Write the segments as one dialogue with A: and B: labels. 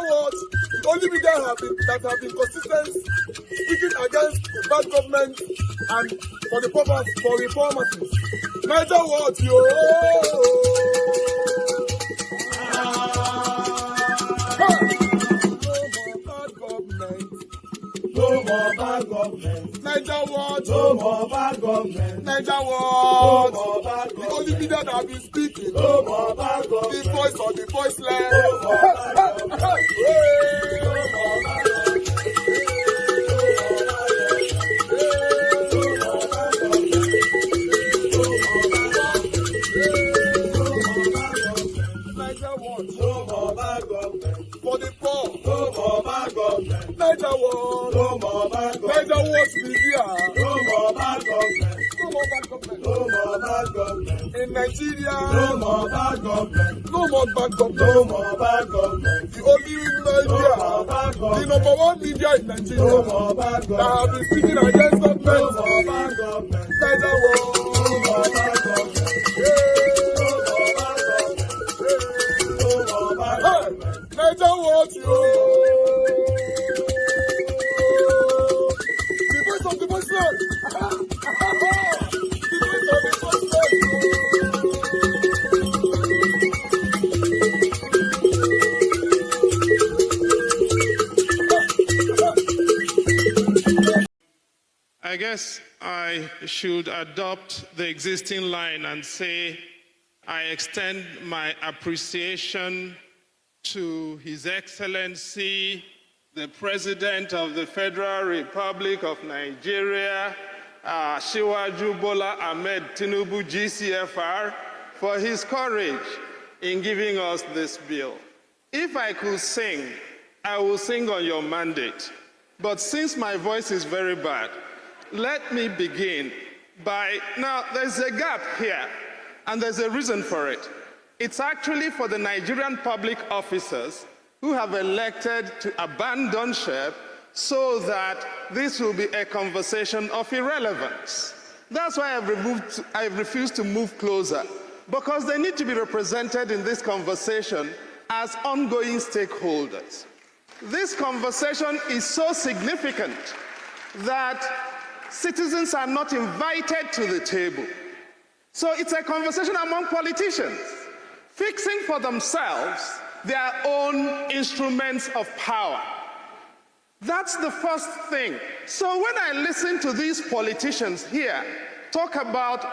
A: words, the only media that have been consistent speaking against the bad government and for the purpose for reformers. Niger words, yo. No more bad government. Niger words. No more bad government. Niger words. No more bad government. The only media that have been speaking. No more bad government. The voice of the voiceless. No more bad government. No more bad government. For the poor, no more bad government. Niger world, no more bad government. Niger world media, no more bad government. No more bad government. No more bad government. In Nigeria, no more bad government. No more bad government. No more bad government. The only media, no more bad government. The number one media in Nigeria, no more bad government. That have been speaking against government. No more bad government. Niger world, no more bad government. Niger world, yo. The voice of the voiceless. The voice of the voiceless.
B: I guess I should adopt the existing line and say I extend my appreciation to His Excellency, the President of the Federal Republic of Nigeria, Asiwaju Bola Ahmed Tinubu, GCFR, for his courage in giving us this bill. If I could sing, I will sing on your mandate. But since my voice is very bad, let me begin by, now there's a gap here, and there's a reason for it. It's actually for the Nigerian public officers who have elected to abandon ship so that this will be a conversation of irrelevance. That's why I've refused to move closer, because they need to be represented in this conversation as ongoing stakeholders. This conversation is so significant that citizens are not invited to the table. So it's a conversation among politicians, fixing for themselves their own instruments of power. That's the first thing. So when I listen to these politicians here talk about,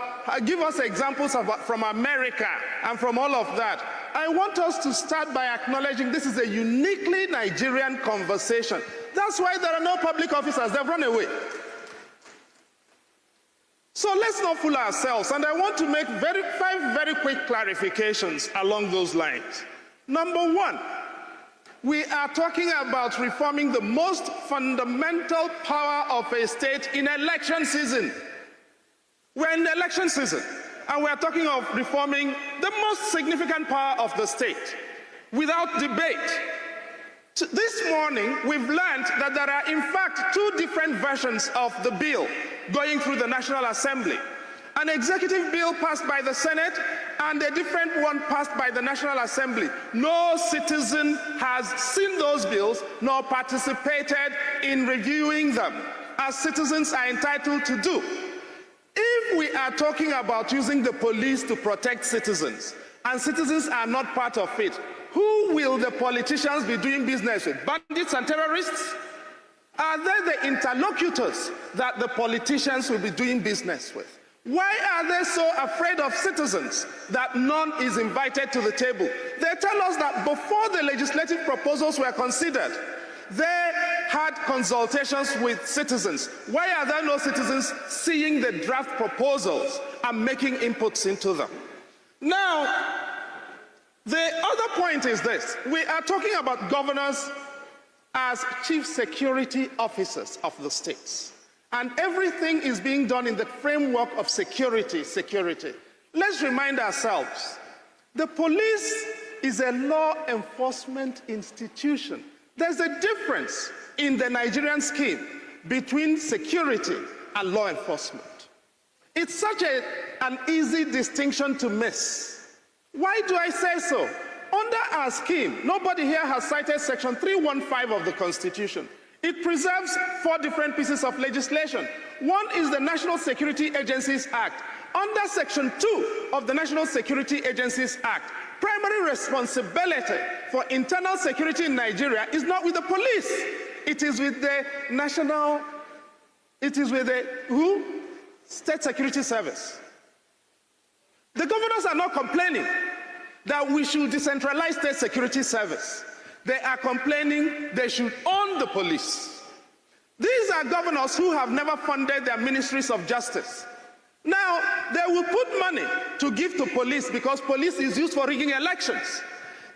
B: give us examples from America and from all of that, I want us to start by acknowledging this is a uniquely Nigerian conversation. That's why there are no public officers, they've run away. So let's not fool ourselves, and I want to make 5 very quick clarifications along those lines. Number one, we are talking about reforming the most fundamental power of a state in election season. We're in election season, and we're talking of reforming the most significant power of the state without debate. This morning, we've learned that there are in fact 2 different versions of the bill going through the National Assembly. An executive bill passed by the Senate and a different one passed by the National Assembly. No citizen has seen those bills nor participated in reviewing them, as citizens are entitled to do. If we are talking about using the police to protect citizens, and citizens are not part of it, who will the politicians be doing business with? Bandits and terrorists? Are they the interlocutors that the politicians will be doing business with? Why are they so afraid of citizens that none is invited to the table? They tell us that before the legislative proposals were considered, they had consultations with citizens. Why are there no citizens seeing the draft proposals and making inputs into them? Now, the other point is this. We are talking about governors as chief security officers of the states. And everything is being done in the framework of security. Let's remind ourselves, the police is a law enforcement institution. There's a difference in the Nigerian scheme between security and law enforcement. It's such an easy distinction to miss. Why do I say so? Under our scheme, nobody here has cited Section 315 of the Constitution. It preserves 4 different pieces of legislation. One is the National Security Agencies Act. Under Section 2 of the National Security Agencies Act, primary responsibility for internal security in Nigeria is not with the police. It is with the State Security Service. The governors are not complaining that we should decentralize State Security Service. They are complaining they should own the police. These are governors who have never funded their ministries of justice. Now, they will put money to give to police because police is used for rigging elections.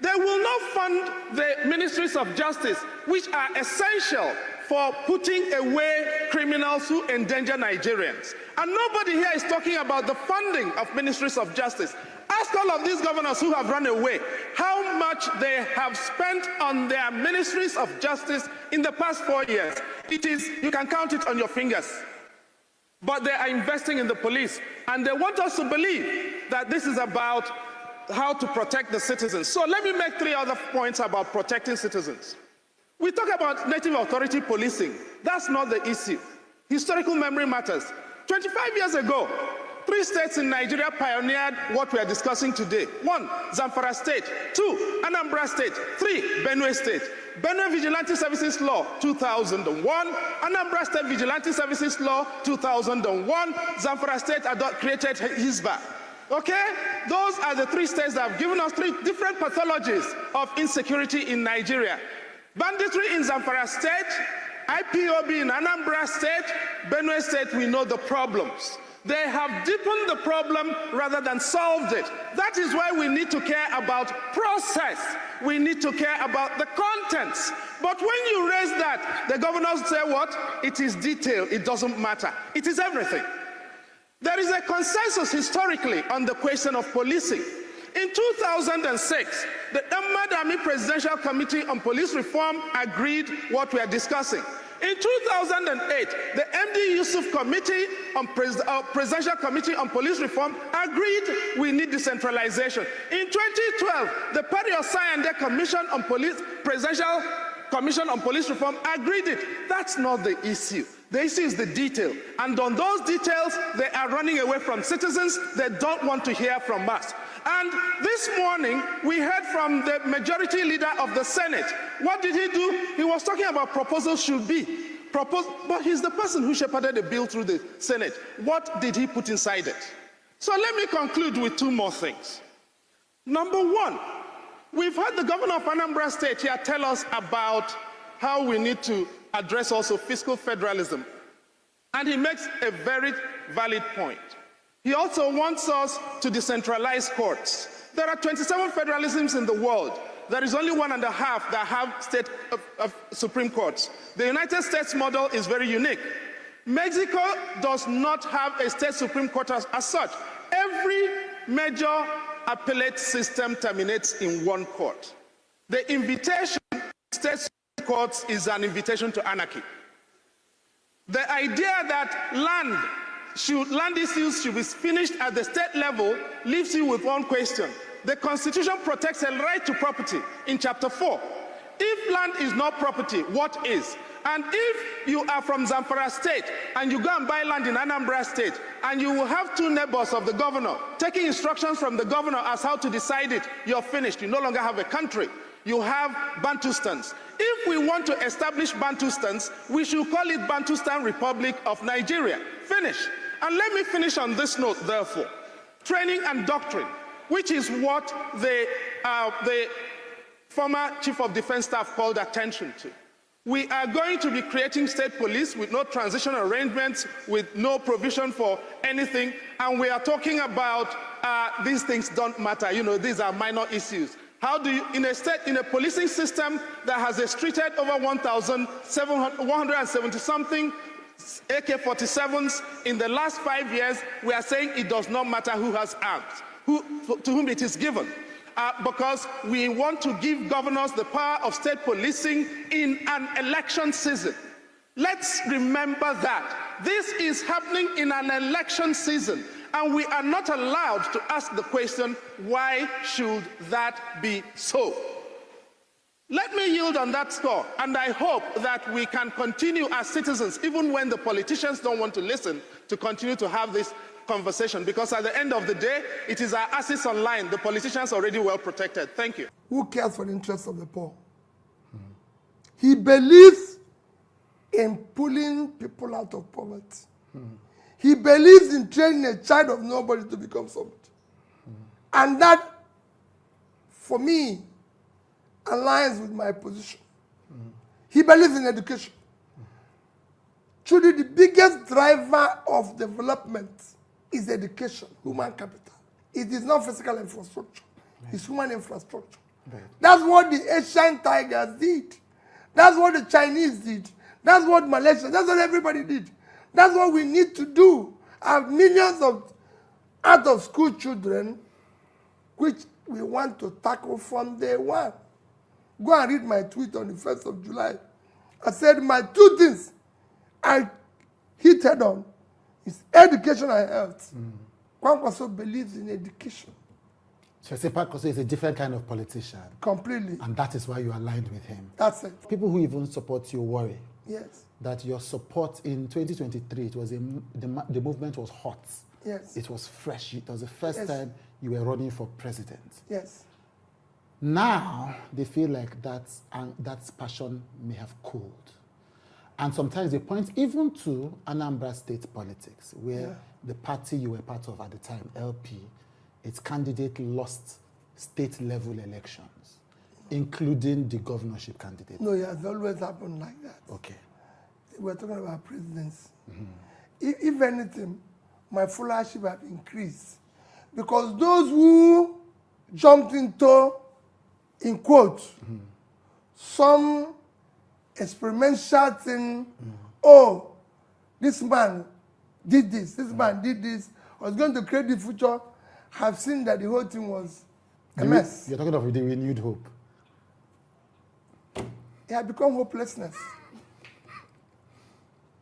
B: They will not fund the ministries of justice, which are essential for putting away criminals who endanger Nigerians. And nobody here is talking about the funding of ministries of justice. Ask all of these governors who have run away how much they have spent on their ministries of justice in the past 4 years. You can count it on your fingers. But they are investing in the police, and they want us to believe that this is about how to protect the citizens. So let me make 3 other points about protecting citizens. We talk about native authority policing. That's not the issue. Historical memory matters. 25 years ago, 3 states in Nigeria pioneered what we are discussing today. 1, Zamfara State. 2, Anambra State. 3, Benue State. Benue Vigilante Services Law, 2001. Anambra State Vigilante Services Law, 2001. Zamfara State created HISBA. Okay? Those are the 3 states that have given us 3 different pathologies of insecurity in Nigeria. Banditry in Zamfara State, IPOB in Anambra State, Benue State, we know the problems. They have deepened the problem rather than solved it. That is why we need to care about process. We need to care about the contents. But when you raise that, the governors say what? It is detail, it doesn't matter. It is everything. There is a consensus historically on the question of policing. In 2006, the Ahmad Army Presidential Committee on Police Reform agreed what we are discussing. In 2008, the MD Yusuf Committee on Presidential Committee on Police Reform agreed we need decentralization. In 2012, the Perry Osayande Commission on Presidential Commission on Police Reform agreed it. That's not the issue. The issue is the detail. And on those details, they are running away from citizens. They don't want to hear from us. And this morning, we heard from the majority leader of the Senate. What did he do? He was talking about proposals should be. But he's the person who shepherded the bill through the Senate. What did he put inside it? So let me conclude with 2 more things. Number 1, we've heard the governor of Anambra State here tell us about how we need to address also fiscal federalism. And he makes a very valid point. He also wants us to decentralize courts. There are 27 federalisms in the world. There is only 1.5 that have state Supreme Courts. The United States model is very unique. Mexico does not have a state Supreme Court as such. Every major appellate system terminates in 1 court. The invitation to state courts is an invitation to anarchy. The idea that land issues should be finished at the state level leaves you with 1 question. The Constitution protects a right to property in Chapter 4. If land is not property, what is? And if you are from Zamfara State and you go and buy land in Anambra State and you will have 2 neighbors of the governor taking instructions from the governor as how to decide it, you're finished. You no longer have a country. You have Bantustans. If we want to establish Bantustans, we should call it Bantustan Republic of Nigeria. Finish. And let me finish on this note, therefore. Training and doctrine, which is what the former Chief of Defense Staff called attention to. We are going to be creating state police with no transition arrangements, with no provision for anything, and we are talking about these things don't matter. You know, these are minor issues. How do you, in a policing system that has treated over 170-something AK-47s in the last 5 years, we are saying it does not matter who has arms, to whom it is given. Because we want to give governors the power of state policing in an election season. Let's remember that. This is happening in an election season. And we are not allowed to ask the question, why should that be so? Let me yield on that score, and I hope that we can continue as citizens, even when the politicians don't want to listen, to continue to have this conversation, because at the end of the day, it is our assets online. The politicians are already well protected. Thank you.
A: Who cares for the interests of the poor? He believes in pulling people out of poverty. He believes in training a child of nobody to become somebody. And that, for me, aligns with my position. He believes in education. Truly, the biggest driver of development is education, human capital. It is not physical infrastructure. It's human infrastructure. That's what the Asian tigers did. That's what the Chinese did. That's what Malaysia, that's what everybody did. That's what we need to do. Have millions of out-of-school children, which we want to tackle from day one. Go and read my tweet on the 1st of July. I said my two things I hit head on is education and health. Kwankwaso believes in education.
C: So Kwankwaso is a different kind of politician.
A: Completely.
C: And that is why you aligned with him.
A: That's it.
C: People who even support you worry.
A: Yes.
C: That your support in 2023, it was the movement was hot.
A: Yes.
C: It was fresh. It was the first time you were running for president.
A: Yes.
C: Now they feel like that passion may have cooled. And sometimes they point even to Anambra state politics, where the party you were part of at the time, LP, its candidate lost state-level elections, including the governorship candidate.
A: No, it has always happened like that.
C: Okay.
A: We're talking about presidency. If anything, my followership have increased. Because those who jumped into, in quotes, some experimental thing, oh, this man did this man did this, was going to create the future, have seen that the whole thing was a mess.
C: You're talking of the renewed hope.
A: It had become hopelessness.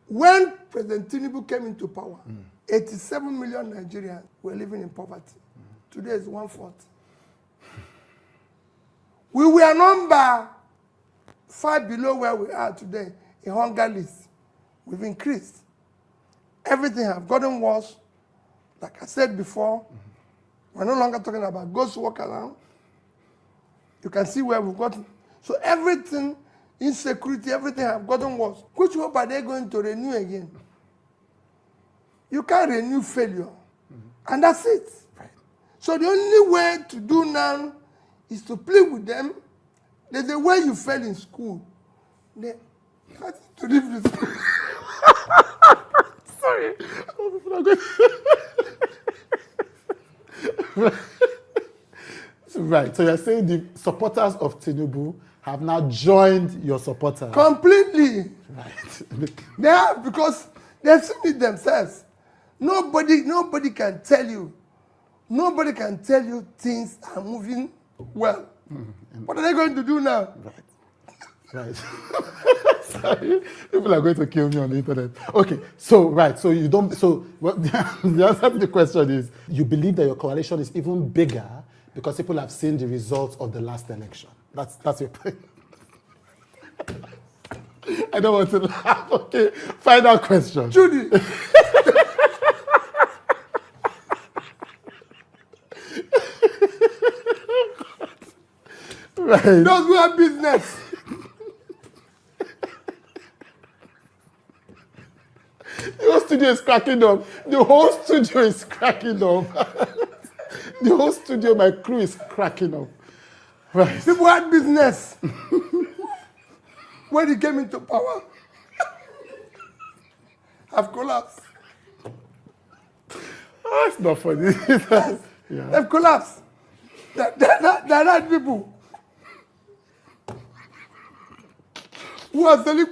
A: When President Tinubu came into power, 87 million Nigerians were living in poverty. Today is 1/4. We were number 5 below where we are today in hunger list. We've increased. Everything has gotten worse. Like I said before, we're no longer talking about ghost walk around. You can see where we've gotten. So everything, insecurity, everything has gotten worse. Which hope are they going to renew again? You can't renew failure. And that's it.
C: Right.
A: So the only way to do now is to plead with them. There's a way you fail in school. They had to leave the school. Sorry.
C: Right. So you're saying the supporters of Tinubu have now joined your supporters.
A: Completely.
C: Right.
A: They have, because they've seen it themselves. Nobody can tell you. Nobody can tell you things are moving well. What are they going to do now?
C: Right. Sorry. People are going to kill me on the internet. Okay. So you don't. So the answer to the question is, you believe that your coalition is even bigger because people have seen the results of the last election. That's your point. I don't want to laugh. Okay. Final question.
A: Judy.
C: Right.
A: Those who have business.
C: The whole studio is cracking up. The whole studio is cracking up. The whole studio, my crew is cracking up. Right.
A: People had business. When he came into power, have collapsed.
C: Oh, it's not funny. Yeah.
A: They've collapsed. They're not people who are selling.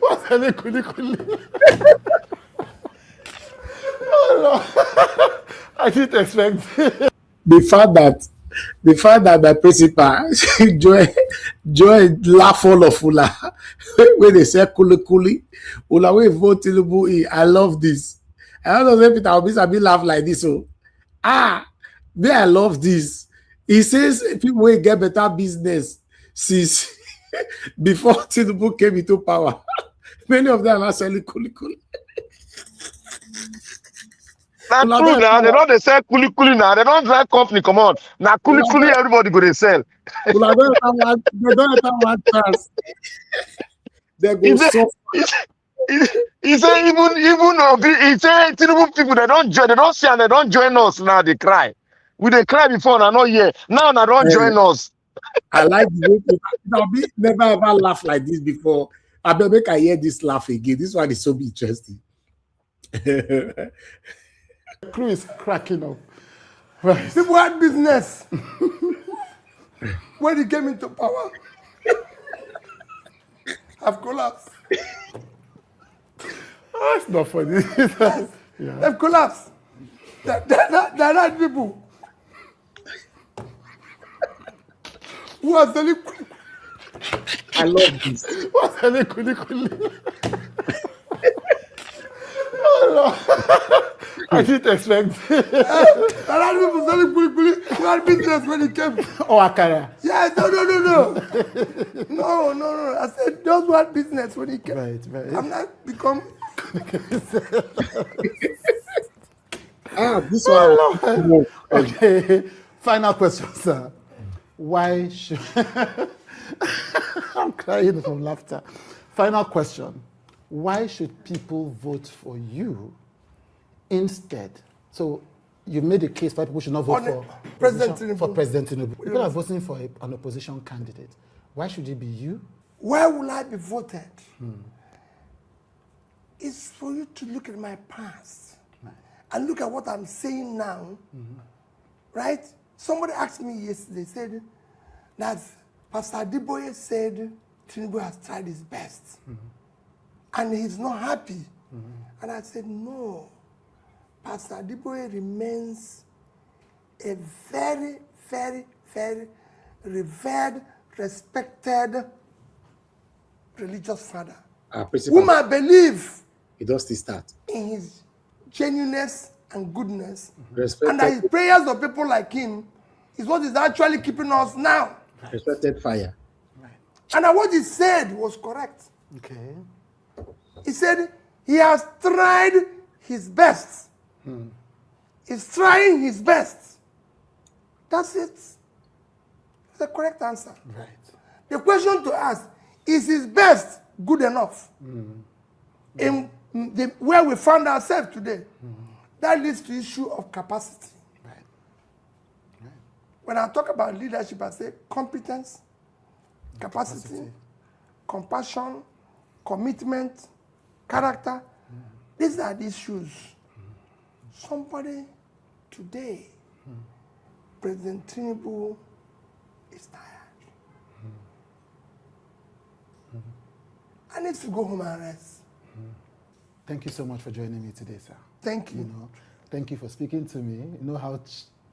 C: What's selling kuli? Oh, no. I didn't expect it.
D: The fact that my principal joy laugh all of Ula when they say kuli, Ula we vote Tinubu. I love this. I don't know if Peter Obi laugh like this. So, me, I love this. He says people will get better business since before Tinubu came into power. Many of them are selling kuli.
A: That's true now. They don't sell kuli now. They don't drive company. Come on. Now kuli everybody go to sell.
D: They don't want trust. They go so.
A: He said he said Tinubu people they don't see and they don't join us now. They cry. We they cry before and not here. Now they don't join us.
D: I like the way Peter never ever laugh like this before. I bet make I hear this laugh again. This one is so interesting.
C: The crew is cracking up. Right.
E: People had business when he came into power. Have collapsed.
C: Oh, it's not funny.
E: Yeah. They've collapsed. They're not people who are selling.
D: I love this.
C: Who are selling kuli? Oh, no. I didn't expect.
E: There are people selling kuli who had business when he came.
C: Oh, Akara.
E: Yes, no. I said those who had business when he came.
C: Right.
E: I'm not become.
D: This one.
C: Okay. Final question, sir. Why should I'm crying from laughter. Final question. Why should people vote for you instead? So you made a case why people should not vote for
E: President Tinubu.
C: For President Tinubu. People are voting for an opposition candidate. Why should it be you?
E: Where will I be voted? It's for you to look at my past and look at what I'm saying now. Right? Somebody asked me yesterday, said that Pastor Adeboye said Tinubu has tried his best and he's not happy. And I said, no. Pastor Adeboye remains a very, very, very revered, respected religious father, whom I believe
D: he does still start
E: in his genuineness and goodness,
D: respected,
E: and that his prayers of people like him is what is actually keeping us now.
D: Respected fire.
C: Right.
E: And that what he said was correct.
C: Okay.
E: He said he has tried his best. He's trying his best. That's it. It's the correct answer.
C: Right.
E: The question to ask is his best good enough? In where we found ourselves today, that leads to issue of capacity.
C: Right.
E: When I talk about leadership, I say competence, capacity, compassion, commitment, character. These are the issues. Somebody today, President Tinubu is tired. I need to go home and rest.
C: Thank you so much for joining me today, sir.
E: Thank you.
C: Thank you for speaking to me. You know how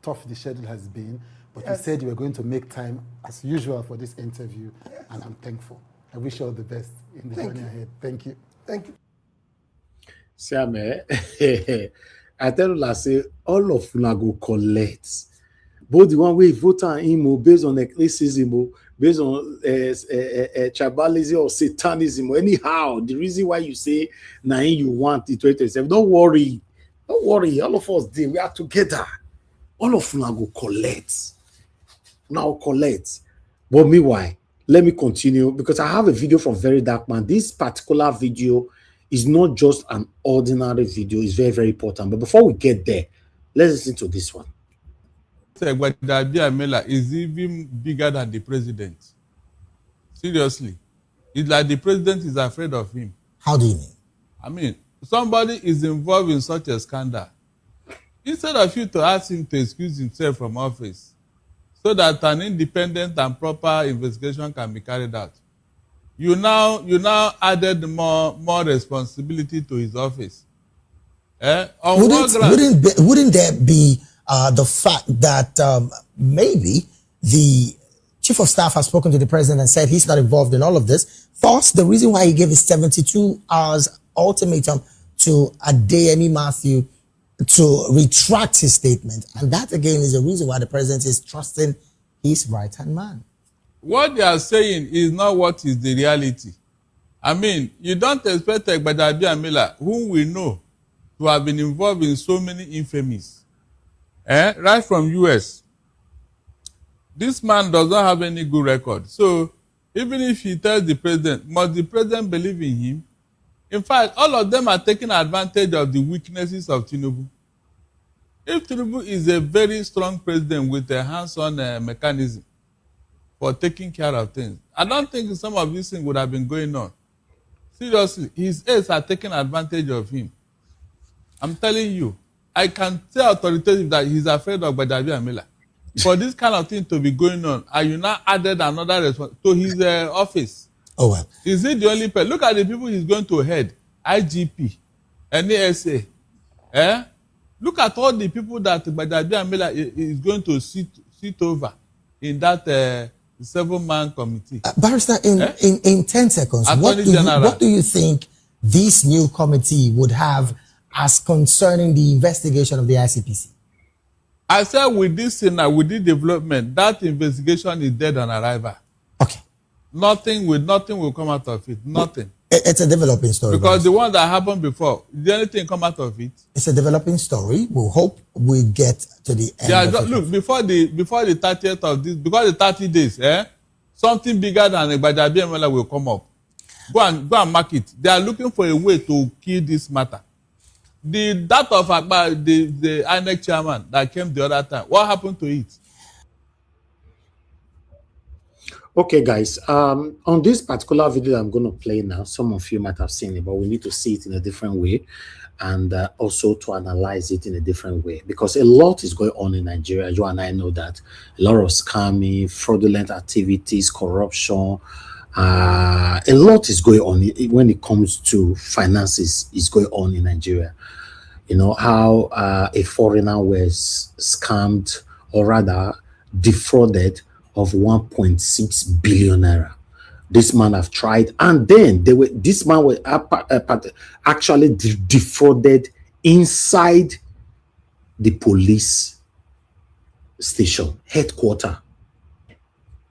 C: tough the schedule has been, but
E: Yes.
C: you said you were going to make time as usual for this interview, and I'm thankful. I wish you all the best in the journey ahead. Thank you.
E: Thank you.
D: See, I tell you, I say all of you go collect. Both the one way vote on him based on ecclesiasm, based on tribalism or satanism. Anyhow, the reason why you say now you want it 2027, don't worry. All of us there, we are together. All of you go collect. Now collect. But meanwhile, let me continue because I have a video from Very Dark Man. This particular video is not just an ordinary video. It's very, very important. But before we get there, let's listen to this one.
F: Mela is even bigger than the president. Seriously. It's like the president is afraid of him.
G: How do you mean?
F: I mean, somebody is involved in such a scandal. Instead of you to ask him to excuse himself from office so that an independent and proper investigation can be carried out, you now added more responsibility to his office.
G: Wouldn't there be the fact that maybe the chief of staff has spoken to the president and said he's not involved in all of this? Thus, the reason why he gave his 72 hours ultimatum to Adeyemi Matthew to retract his statement. And that again is the reason why the president is trusting his right-hand man.
F: What they are saying is not what is the reality. I mean, you don't expect Gbajabiamila, whom we know to have been involved in so many infamies, right from US. This man does not have any good record. So even if he tells the president, must the president believe in him? In fact, all of them are taking advantage of the weaknesses of Tinubu. If Tinubu is a very strong president with a hands-on mechanism for taking care of things, I don't think some of these things would have been going on. Seriously, his aides are taking advantage of him. I'm telling you, I can tell authoritatively that he's afraid of Gbajabiamila. For this kind of thing to be going on, and you now added another response to his office.
G: Oh, well.
F: Is he the only person? Look at the people he's going to head. IGP, NASA. Look at all the people that Gbajabiamila is going to sit over in that 7-man committee.
G: Barrister, in 10 seconds, what do you think this new committee would have as concerning the investigation of the ICPC?
F: I said with this development, that investigation is dead on arrival.
G: Okay.
F: Nothing will come out of it. Nothing.
G: It's a developing story.
F: Because the one that happened before, did anything come out of it?
G: It's a developing story. We'll hope we get to the end.
F: Yeah, look, before the 30th of this, because the 30 days, something bigger than a Gbajabiamila will come up. Go and mark it. They are looking for a way to kill this matter. That of the INEC chairman that came the other time, what happened to it?
D: Okay, guys, on this particular video that I'm going to play now, some of you might have seen it, but we need to see it in a different way and also to analyze it in a different way, because a lot is going on in Nigeria. You and I know that. A lot of scamming, fraudulent activities, corruption, a lot is going on when it comes to finances is going on in Nigeria. You know, how a foreigner was scammed, or rather defrauded of 1.6 billion naira. This man have tried, and then this man was actually defrauded inside the police station headquarters.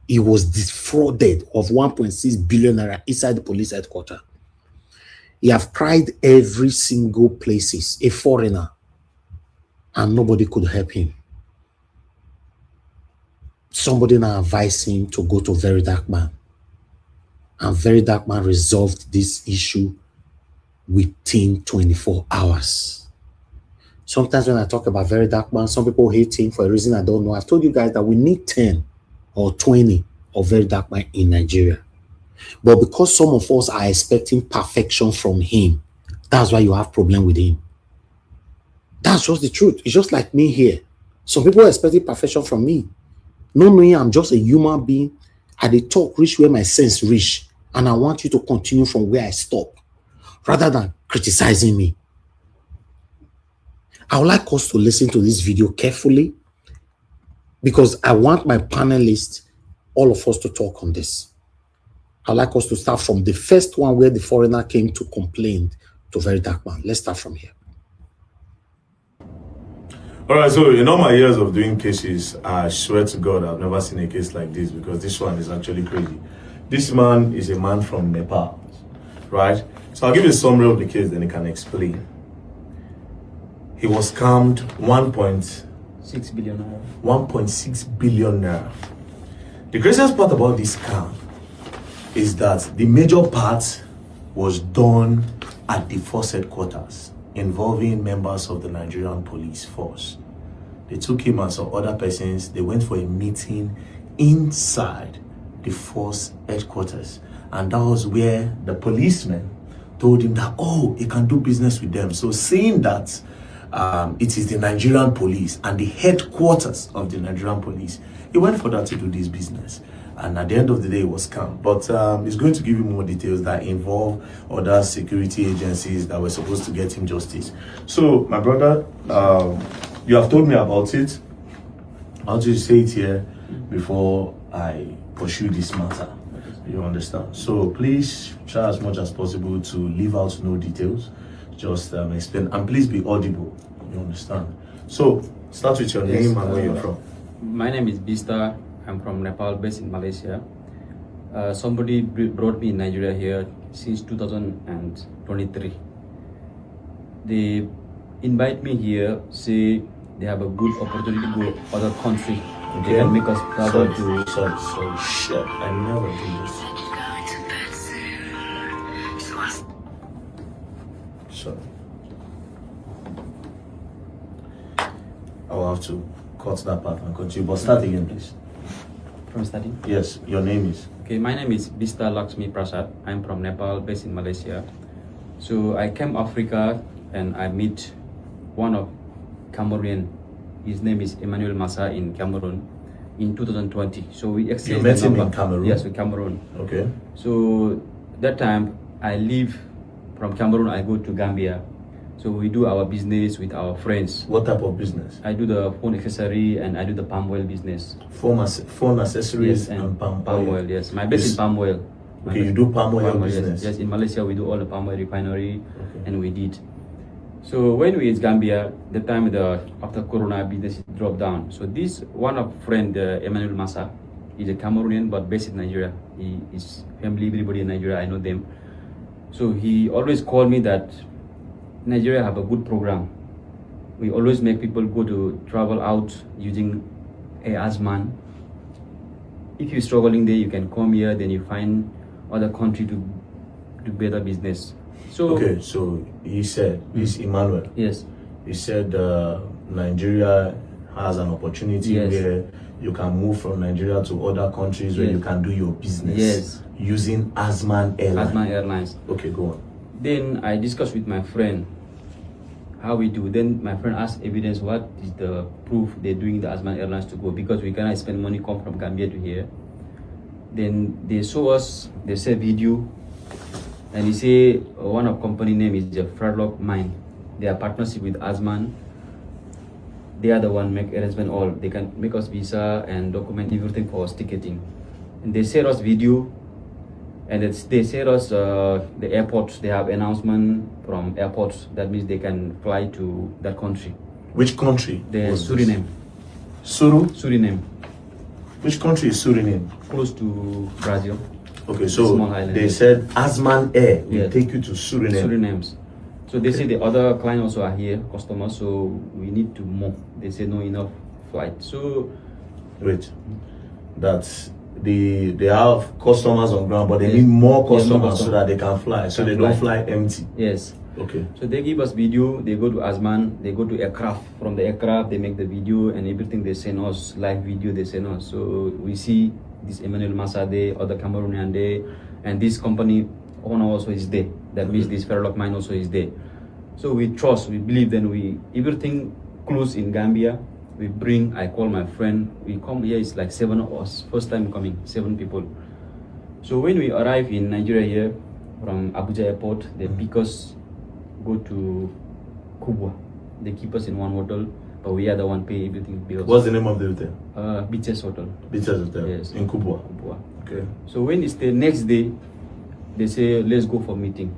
D: He was defrauded of 1.6 billion naira inside the police headquarters. He have tried every single places, a foreigner, and nobody could help him. Somebody now advised him to go to Very Dark Man. And Very Dark Man resolved this issue within 24 hours. Sometimes when I talk about Very Dark Man, some people hate him for a reason I don't know. I've told you guys that we need 10 or 20 of Very Dark Man in Nigeria. But because some of us are expecting perfection from him, that's why you have problem with him. That's just the truth. It's just like me here. Some people are expecting perfection from me. No, me, I'm just a human being. I dey talk reach where my sense reach, and I want you to continue from where I stop, rather than criticizing me. I would like us to listen to this video carefully, because I want my panelists, all of us, to talk on this. I'd like us to start from the first one where the foreigner came to complain to Very Dark Man. Let's start from here.
H: All right, so in all my years of doing cases, I swear to God, I've never seen a case like this, because this one is actually crazy. This man is a man from Nepal, right? So I'll give you a summary of the case, then he can explain. He was scammed 1.6 billion naira. 1.6 billion naira. The craziest part about this scam is that the major part was done at the force headquarters, involving members of the Nigerian police force. They took him and some other persons. They went for a meeting inside the force headquarters. And that was where the policemen told him that, oh, he can do business with them. So saying that it is the Nigerian police and the headquarters of the Nigerian police, he went for that to do this business. And at the end of the day, it was scam. But it's going to give you more details that involve other security agencies that were supposed to get him justice. So, my brother, you have told me about it. I'll just say it here before I pursue this matter. You understand? So, please try as much as possible to leave out no details, just explain. And please be audible. You understand? So, start with your name and where you're from.
I: My name is Bista. I'm from Nepal, based in Malaysia. Somebody brought me in Nigeria here since 2023. They invite me here, say they have a good opportunity to go other country. Okay. They can make us travel to...
H: Sorry, shit, I never do this. Sorry. I'll have to cut that part and continue, but start again, please.
I: From starting?
H: Yes, your name is?
I: Okay, my name is Bista Lakshmi Prasad. I'm from Nepal, based in Malaysia. So I came Africa and I meet one of Cameroonian. His name is Emmanuel Massa in Cameroon in 2020. So we exchanged.
H: You met him in Cameroon?
I: Yes, in Cameroon.
H: Okay.
I: So that time I leave from Cameroon, I go to Gambia. So we do our business with our friends.
H: What type of business?
I: I do the phone accessory and I do the palm oil business.
H: Phone accessories,
I: yes,
H: and palm
I: oil. Yes, my base is palm oil.
H: Okay, you do palm oil business?
I: Yes, in Malaysia we do all the palm oil refinery, and we did. So when we reached Gambia, the time after Corona business dropped down. So this one of friend, Emmanuel Massa, is a Cameroonian but based in Nigeria. His family, everybody in Nigeria, I know them. So he always called me that Nigeria have a good program. We always make people go to travel out using Asman. If you're struggling there, you can come here, then you find other country to do better business. So
H: okay, so he said, this Emmanuel.
I: Yes.
H: He said Nigeria has an opportunity where you can move from Nigeria to other countries where you can do your business using Asman Airlines.
I: Asman Airlines.
H: Okay, go on.
I: Then I discussed with my friend how we do. Then my friend asked evidence, what is the proof they're doing the Asman Airlines to go, because we cannot spend money come from Gambia to here. Then they show us, they say video, and they say one of company name is the Fredlock Mine. They are partnership with Asman. They are the one make arrangement all. They can make us visa and document everything for us ticketing. And they share us video, and they share us the airports. They have announcement from airports. That means they can fly to that country.
H: Which country?
I: The Suriname. Suriname.
H: Which country is Suriname?
I: Close to Brazil.
H: Okay, so they said Asman Air will take you to Suriname.
I: Suriname. So they say the other clients also are here, customers, so we need to move. They say no enough flight. So
H: wait, that's they have customers on ground, but they need more customers so that they can fly. So they don't fly empty.
I: Yes.
H: Okay.
I: So they give us video, they go to Asman, they go to aircraft. From the aircraft, they make the video and everything. They send us live video, they send us. So we see this Emmanuel Massa there, other Cameroonian there, and this company owner also is there. That means this Fredlock Mine also is there. So we trust, we believe, then everything close in Gambia. We bring, I call my friend, we come here, it's like 7 of us, first time coming, 7 people. So when we arrive in Nigeria here, from Abuja airport, they pick us, go to Kubwa. They keep us in one hotel, but we are the one pay everything bills.
H: What's the name of the hotel?
I: Beaches Hotel.
H: Beaches Hotel?
I: Yes.
H: In Kubwa?
I: Kubwa.
H: Okay.
I: So when it's the next day, they say, let's go for meeting.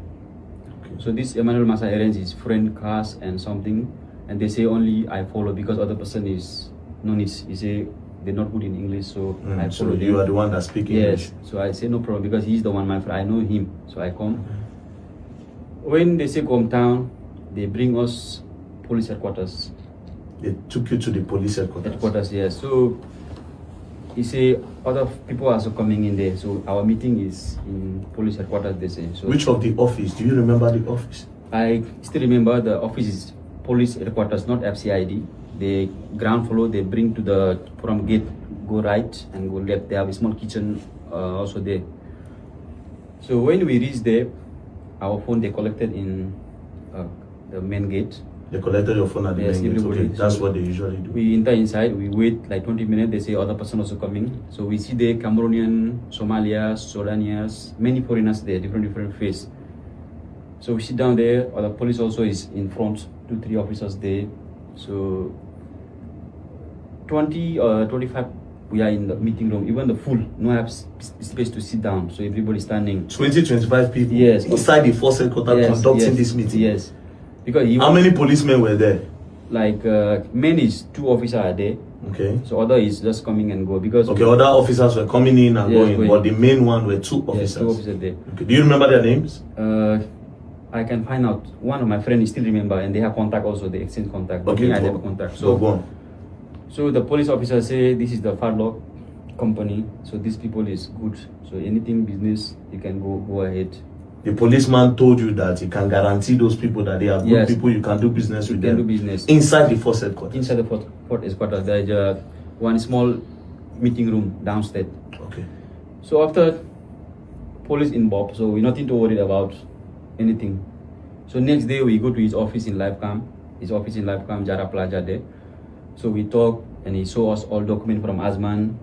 I: Okay. So this Emmanuel Massa arranged his friend cars and something, and they say only I follow because other person is non-is. He say they're not good in English, so I follow.
H: So you are the one that speaks English?
I: Yes. So I say no problem because he's the one, my friend. I know him, so I come. When they say come town, they bring us police headquarters.
H: They took you to the police headquarters?
I: Headquarters, yes. So he say other people are also coming in there. So our meeting is in police headquarters, they say. So
H: which of the office? Do you remember the office?
I: I still remember the office is police headquarters, not FCID. The ground floor, they bring to the from gate, go right and go left. They have a small kitchen also there. So when we reach there, our phone they collected in the main gate.
H: They collected your phone at the main gate. Okay, that's what they usually do.
I: We enter inside, we wait like 20 minutes, they say other person also coming. So we see the Cameroonian, Somalians, Sudanians, many foreigners there, different face. So we sit down there, the police also is in front, 2-3 officers there. So 20 or 25, we are in the meeting room, even the full, no have space to sit down. So everybody standing.
H: 20-25 people
I: yes,
H: inside the force headquarters conducting this meeting?
I: Yes. Because
H: how many policemen were there?
I: Like men is 2 officers are there.
H: Okay.
I: So other is just coming and go because
H: other officers were coming in and going, but the main one were 2 officers.
I: Yes, 2 officers there.
H: Okay. Do you remember their names?
I: I can find out. One of my friends still remember, and they have contact also. They exchange contact. But
H: Okay.
I: me, I never contact. So
H: go on.
I: So the police officer say this is the Farlock company. So these people is good. So anything business, you can go ahead.
H: The policeman told you that he can guarantee those people that they are good people. You can do business with them.
I: Do business
H: inside the force headquarters.
I: Inside the force headquarters, there is one small meeting room downstairs.
H: Okay.
I: So after police involved, so we're nothing to worry about anything. So next day we go to his office in Livecam. His office in Livecam, Jara Plaza there. So we talk, and he show us all document from Azman.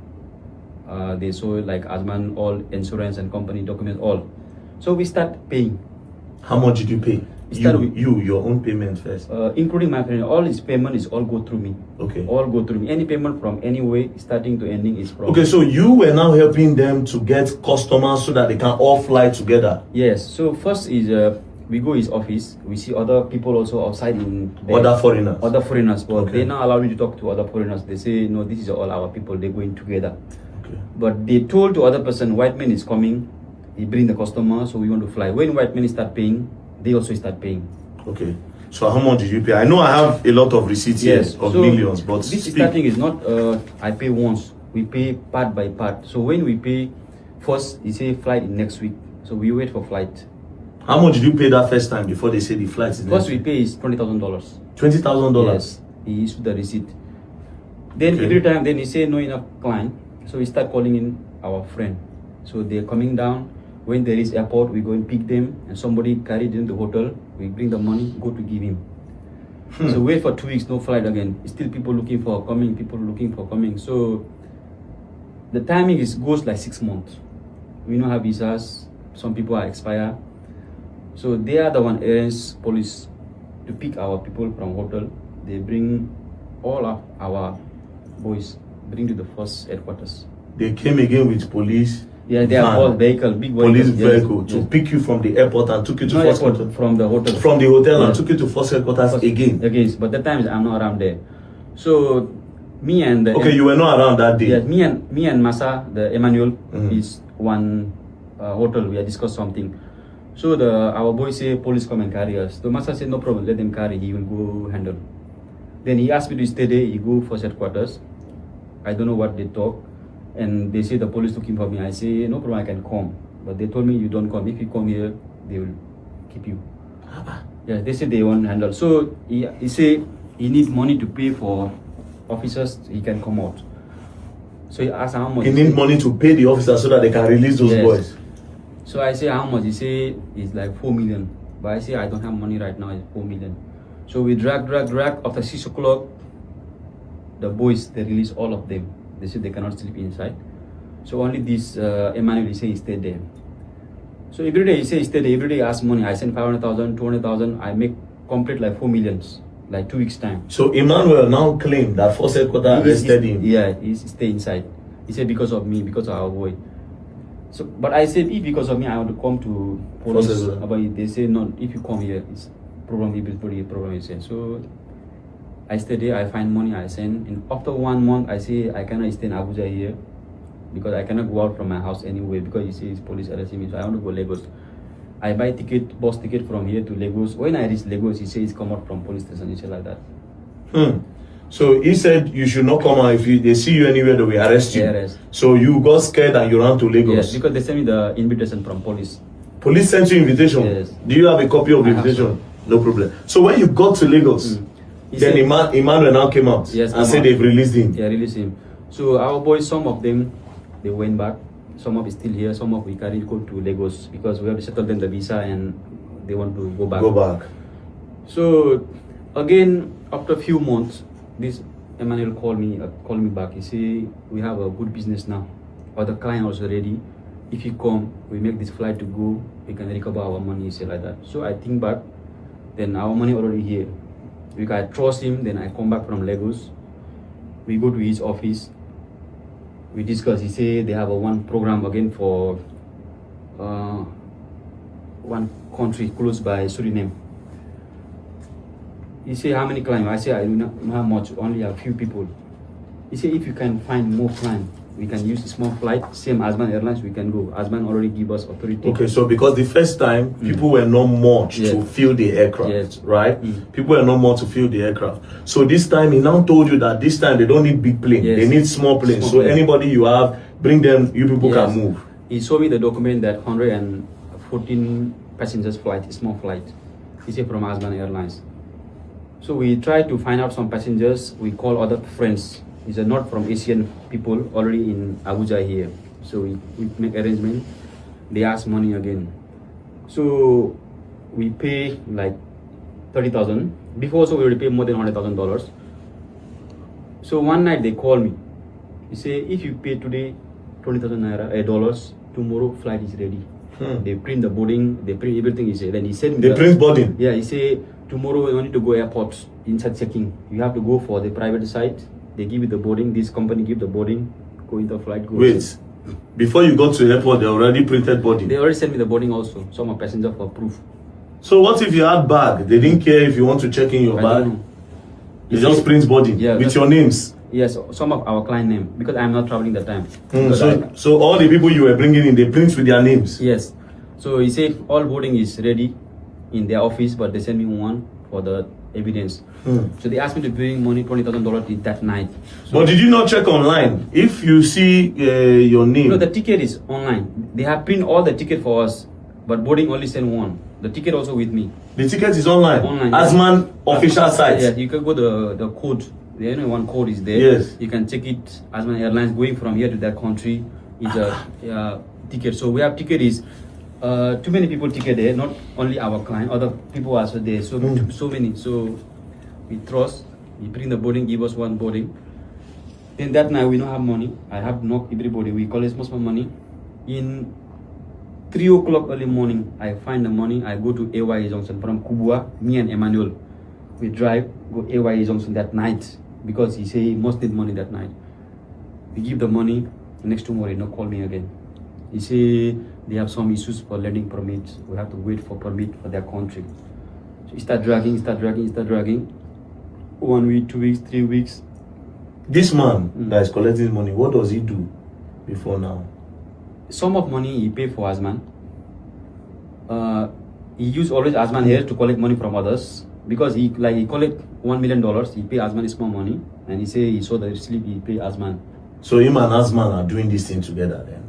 I: They show like Azman all insurance and company documents all. So we start paying.
H: How much did you pay? Your own payment first.
I: Including my friend, all his payment is all go through me.
H: Okay.
I: All go through me. Any payment from any way, starting to ending is from.
H: Okay, so you were now helping them to get customers so that they can all fly together.
I: Yes. So first is we go his office. We see other people also outside in there.
H: Other foreigners.
I: Other foreigners, but they now allow me to talk to other foreigners. They say no, this is all our people. They're going together.
H: Okay.
I: But they told to other person, white man is coming. He bring the customer, so we want to fly. When white men start paying, they also start paying.
H: Okay. So how much did you pay? I know I have a lot of receipts here of millions, but
I: this starting is not I pay once. We pay part by part. So when we pay first, he say flight in next week. So we wait for flight.
H: How much did you pay that first time before they say the flight is next
I: First we
H: week?
I: pay is $20,000.
H: $20,000?
I: Yes. He issued the receipt. Then every time, then he say no enough client. So we start calling in our friend. So they're coming down. When there is airport, we go and pick them, and somebody carry them to the hotel. We bring the money, go to give him. So wait for 2 weeks, no flight again. Still people looking for coming, people looking for coming. So the timing goes like 6 months. We don't have visas. Some people are expired. So they are the one arrange police to pick our people from hotel. They bring all of our boys, bring to the first headquarters.
H: They came again with police.
I: Yeah, they are all vehicle, big
H: police vehicle to pick you from the airport and took you to first headquarters.
I: From the hotel.
H: From the hotel and took you to first headquarters again.
I: Again, but that time I'm not around there. So me and
H: you were not around that day.
I: Yes, me and Masa, the Emmanuel, is one hotel. We had discussed something. So our boy say police come and carry us. So Masa said no problem, let them carry. He will go handle. Then he asked me to stay there. He go first headquarters. I don't know what they talk. And they say the police looking for me. I say, no problem, I can come. But they told me, you don't come. If you come here, they will keep you. Yeah, they say they won't handle. So he say he need money to pay for officers. He can come out. So he asked how much.
H: He need money to pay the officers so that they can release those boys.
I: So I say how much. He say it's like 4 million. But I say I don't have money right now. It's 4 million. So we drag. After 6 o'clock, the boys, they release all of them. They said they cannot sleep inside. So only this Emmanuel, he say he stayed there. So every day he say he stayed there. Every day he ask money. I send 500,000, 200,000. I make complete like 4 millions, like 2 weeks time.
H: So Emmanuel now claimed that first headquarters arrested him.
I: Yeah, he stay inside. He said because of me, because of our boy. So, but I said if because of me, I want to come to police. But they say no. If you come here, it's problem. Problem. He said so. I stay there, I find money, I send. And after 1 month, I say I cannot stay in Abuja here because I cannot go out from my house anyway because you see it's police arresting me. So I want to go Lagos. I buy bus ticket from here to Lagos. When I reach Lagos, he says come out from police station. He said like that.
H: So he said you should not come out. If they see you anywhere, they will arrest you.
I: Yes.
H: So you got scared and you ran to Lagos.
I: Yes, because they sent me the invitation from police.
H: Police sent you invitation?
I: Yes.
H: Do you have a copy of the invitation? No problem. So when you got to Lagos, then Emmanuel now came out and said they've released him.
I: Yeah, released him. So our boys, some of them, they went back. Some of it still here. Some of we carried go to Lagos because we have to settle them the visa and they want to go back. So again, after a few months, this Emmanuel called me back. He said, we have a good business now. Other client also ready. If you come, we make this flight to go, we can recover our money, he said like that. So I think back, then our money already here. We can trust him, then I come back from Lagos. We go to his office. We discuss, he say they have one program again for one country close by Suriname. He say, how many clients? I say, I do not have much, only a few people. He say, if you can find more clients, we can use a small flight, same Azman Airlines, we can go. Azman already give us authority.
H: Okay, so because the first time, people were not much to fill the aircraft, right? People were not more to fill the aircraft. So this time, he now told you that this time they don't need big planes, they need small planes. So anybody you have, bring them, you people can move.
I: He showed me the document that 114 passengers flight, small flight. He said from Azman Airlines. So we tried to find out some passengers. We call other friends. These are not from Asian people already in Abuja here. So we make arrangement. They ask money again. So we pay like 30,000. Before, so we already pay more than $100,000. So one night they call me. He say, if you pay today 20,000 naira dollars, tomorrow flight is ready. They print the boarding, they print everything. He said. Then he said,
H: they print boarding.
I: Yeah, he say tomorrow you need to go airport inside checking. You have to go for the private side. They give you the boarding. This company give the boarding. Go into flight. Go.
H: Wait, before you got to the airport, they already printed boarding.
I: They already sent me the boarding also. Some are passenger for proof.
H: So what if you had bag? They didn't care if you want to check in your bag. They just print boarding with your names.
I: Yes, some of our client name because I'm not traveling that time.
H: So all the people you were bringing in, they print with their names.
I: Yes. So he said all boarding is ready in their office, but they sent me one for the evidence. So they asked me to bring money, $20,000 that night. So
H: but did you not check online? If you see your name.
I: No, the ticket is online. They have print all the ticket for us, but boarding only send one. The ticket also with me.
H: The ticket is online?
I: Online.
H: Asman official site?
I: Yeah, you can go the code. The only one code is there.
H: Yes.
I: You can check it. Asman Airlines going from here to that country is a ticket. So we have ticket is too many people ticket there. Not only our client, other people also there. So so many. So we trust. We print the boarding, give us one boarding. Then that night we don't have money. I have knocked everybody. We collect most of money. In 3 o'clock early morning, I find the money. I go to AY Junction from Kubwa. Me and Emmanuel, we drive go AY Junction that night because he say he must need money that night. We give the money. Next tomorrow, he no call me again. He say they have some issues for landing permits. We have to wait for permit for their country. So he start dragging. 1 week, 2 weeks, 3 weeks.
H: This man that is collecting money, what does he do before now?
I: Some of money he pay for Azman. He use always Azman here to collect money from others because he collect $1 million. He pay Azman small money, and he say he saw the slip. He pay Azman.
H: So him and Azman are doing this thing together then?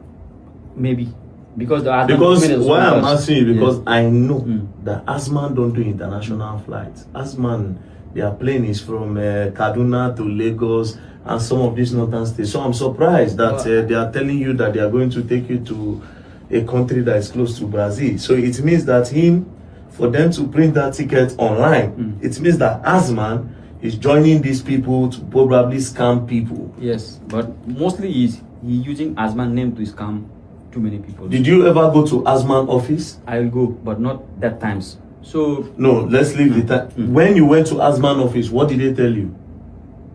I: Maybe because the Azman
H: because why I'm asking you because I know that Azman don't do international flights. Azman, their plane is from Kaduna to Lagos and some of these northern states. So I'm surprised that they are telling you that they are going to take you to a country that is close to Brazil. So it means that for them to print that ticket online, it means that Azman is joining these people to probably scam people.
I: Yes, but mostly he using Azman name to scam too many people.
H: Did you ever go to Azman office?
I: I will go, but not that times. So
H: no, let's leave the time. When you went to Azman office, what did they tell you?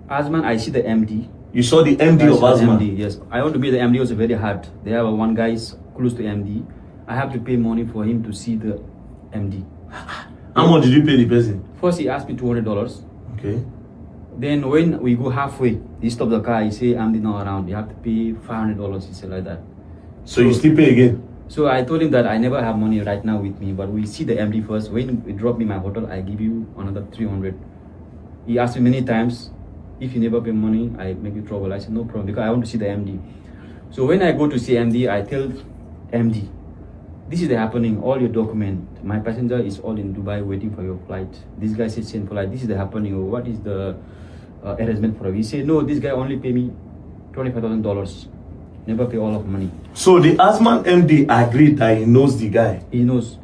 I: Azman, I see the MD.
H: You saw the MD of Azman?
I: MD, yes. I want to be the MD also very hard. They have one guy is close to MD. I have to pay money for him to see the MD.
H: How much did you pay the person?
I: First he asked me $200.
H: Okay.
I: Then when we go halfway, he stop the car, he say MD not around. You have to pay $500, he said like that.
H: So you still pay again?
I: So I told him that I never have money right now with me, but we see the MD first. When we drop me my hotel, I give you another 300. He asked me many times, if you never pay money, I make you trouble. I said, no problem, because I want to see the MD. So when I go to see MD, I tell MD, this is the happening, all your document. My passenger is all in Dubai waiting for your flight. This guy said, same flight, this is the happening. What is the arrangement for it? He said, no, this guy only pay me $25,000. Never pay all of money.
H: So the Azman MD agreed that he knows the guy.
I: He knows.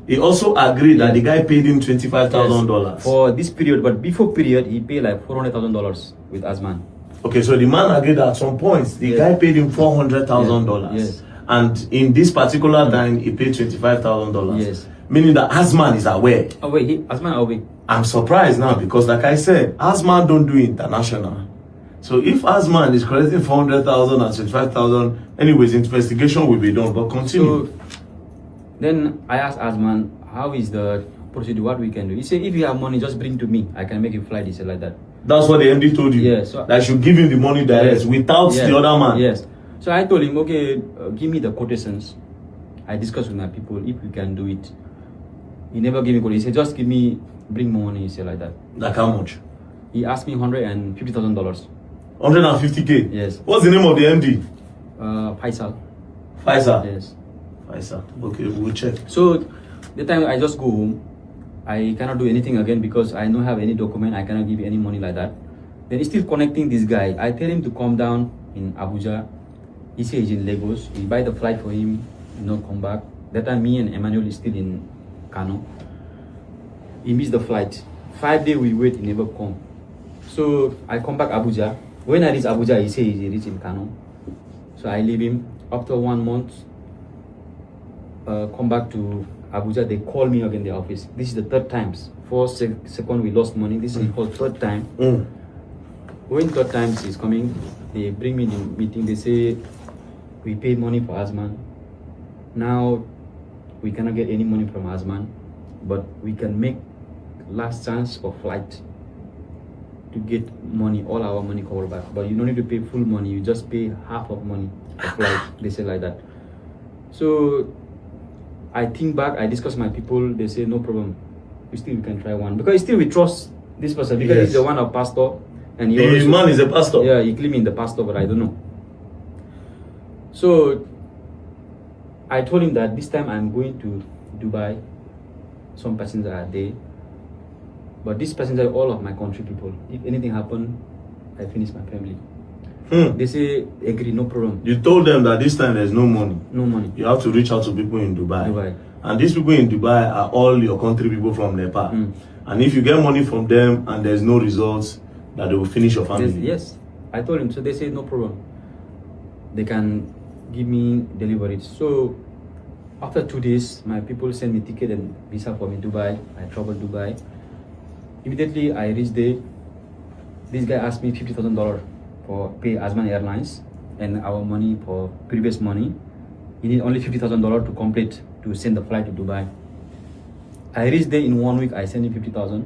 H: He also agreed that the guy paid him $25,000
I: for this period, but before period he paid like $400,000 with Azman.
H: Okay, so the man agreed at some point the guy paid him $400,000.
I: Yes.
H: And in this particular time he paid $25,000.
I: Yes.
H: Meaning that Azman is aware.
I: Azman away.
H: I'm surprised now because like I said, Azman don't do international. So if Azman is collecting 400,000 and 25,000, anyways, investigation will be done. But continue.
I: So then I asked Azman, how is the procedure, what we can do. He said, if you have money, just bring to me. I can make you fly. He said like that.
H: That's what the MD told you?
I: Yes. So,
H: that should give him the money direct without the other man?
I: Yes. So I told him, okay, give me the quotations. I discussed with my people if we can do it. He never gave me quotation. He said, just give me, bring more money. He said like that.
H: Like how much?
I: He asked me $150,000.
H: 150K?
I: Yes.
H: What's the name of the MD?
I: Faisal.
H: Faisal?
I: Yes.
H: Faisal. Okay, we'll check.
I: So the time I just go home, I cannot do anything again because I don't have any document. I cannot give any money like that. Then he's still connecting this guy. I tell him to come down in Abuja. He says he's in Lagos. We buy the flight for him, not come back. That time me and Emmanuel is still in Kano. He missed the flight. 5 days we wait, he never come. So I come back Abuja. When I reach Abuja, he says he reached in Kano. So I leave him. After 1 month, come back to Abuja. They call me again in the office. This is the third time. First, second we lost money. This is called third time. When third time is coming, they bring me in the meeting. They say we paid money for Azman. Now we cannot get any money from Azman, but we can make last chance for flight to get money, all our money covered back. But you don't need to pay full money. You just pay half of money for flight. They say like that. So I think back. I discuss my people. They say no problem. We can try one because still we trust this person because he's the one of pastor. And he
H: the man is a pastor.
I: Yeah, he claimed the pastor, but I don't know. So I told him that this time I'm going to Dubai. Some passengers are there, but this passenger are all of my country people. If anything happen, I finish my family. They say agree, no problem.
H: You told them that this time there's no money.
I: No money.
H: You have to reach out to people in Dubai. And these people in Dubai are all your country people from Nepal. And if you get money from them and there's no results, that they will finish your family.
I: Yes, I told him. So they said no problem. They can give me delivery. So after 2 days, my people send me ticket and visa for me Dubai. I traveled Dubai. Immediately I reached there. This guy asked me $50,000 for pay Azman Airlines and our money for previous money. He need only $50,000 to complete to send the flight to Dubai. I reached there in 1 week. I sent him $50,000.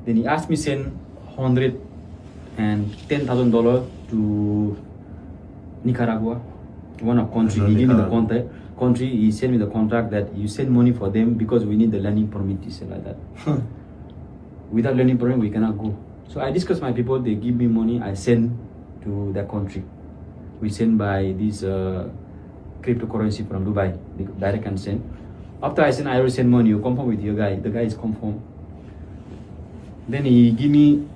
I: Then he asked me send $110,000 to Nicaragua, one of country. He gave me the contact. He sent me the contract that you send money for them because we need the landing permit. He said like that. Without landing permit, we cannot go. So I discussed my people. They give me money. I send to their country. We send by this cryptocurrency from Dubai. The direct can send. After I send, I already send money. You confirm with your guy. The guy is confirmed. Then he give me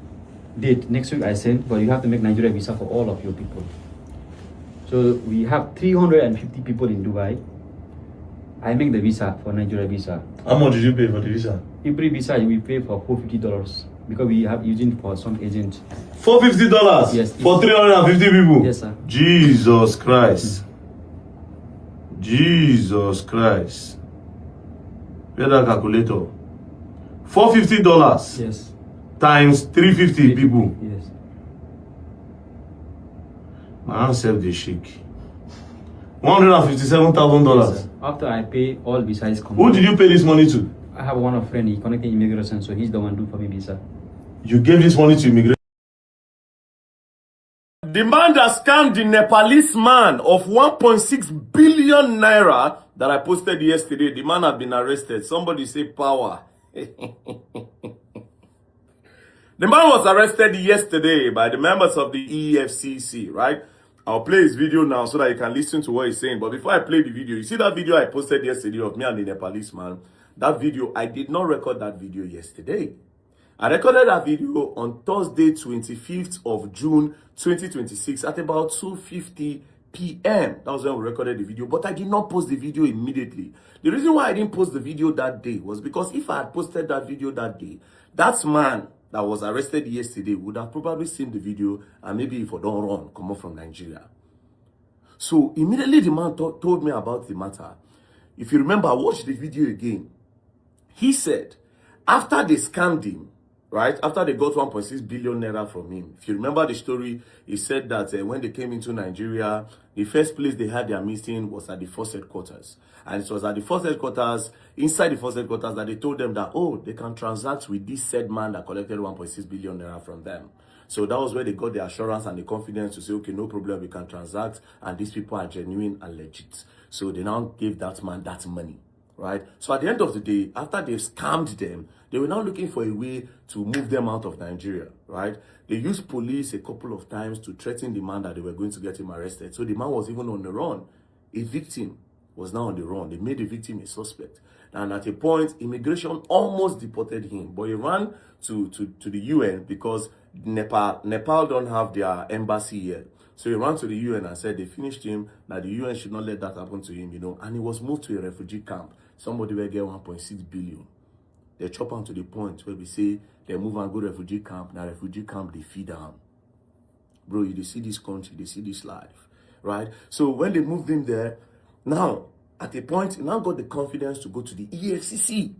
I: date next week. I send, but you have to make Nigeria visa for all of your people. So we have 350 people in Dubai. I make the visa for Nigeria visa.
H: How much did you pay for the visa?
I: Every visa we pay for $450 because we have using for some agent.
H: $450?
I: Yes.
H: For 350 people?
I: Yes, sir.
H: Jesus Christ. Jesus Christ. Where's that calculator? $450?
I: Yes.
H: Times 350 people.
I: Yes.
H: My hand self they shake. $157,000.
I: Yes, after I pay all visas.
H: Who did you pay this money to?
I: I have one of friend. He connected immigration, so he's the one do for me visa.
H: You gave this money to immigration?
A: The man that scammed the Nepalese man of 1.6 billion naira that I posted yesterday, the man has been arrested. Somebody say power. The man was arrested yesterday by the members of the EFCC, right? I'll play his video now so that you can listen to what he's saying. But before I play the video, you see that video I posted yesterday of me and the Nepalese man? That video, I did not record that video yesterday. I recorded that video on Thursday, 25th of June, 2026 at about 2:50 p.m. That was when we recorded the video, but I did not post the video immediately. The reason why I didn't post the video that day was because if I had posted that video that day, that man that was arrested yesterday would have probably seen the video and maybe if I don't run, come up from Nigeria. So immediately the man told me about the matter. If you remember, I watched the video again. He said, after they scammed him,
H: right? After they got 1.6 billion naira from him. If you remember the story, he said that when they came into Nigeria, the first place they had their meeting was at the first headquarters. And it was at the first headquarters, inside the first headquarters, that they told them that, oh, they can transact with this said man that collected 1.6 billion naira from them. So that was where they got the assurance and the confidence to say, okay, no problem, we can transact, and these people are genuine and legit. So they now gave that man that money, right? So at the end of the day, after they've scammed them, they were now looking for a way to move them out of Nigeria, right? They used police a couple of times to threaten the man that they were going to get him arrested. So the man was even on the run. A victim was now on the run. They made the victim a suspect. And at a point, immigration almost deported him. But he ran to the UN because Nepal don't have their embassy here. So he ran to the UN and said they finished him, that the UN should not let that happen to him, you know. And he was moved to a refugee camp. Somebody will get 1.6 billion. They chop him to the point where we say they move and go to refugee camp. Now refugee camp, they feed them. Bro, you see this country, they see this life, right? So when they moved him there, now, at a point, he now got the confidence to go to the EFCC.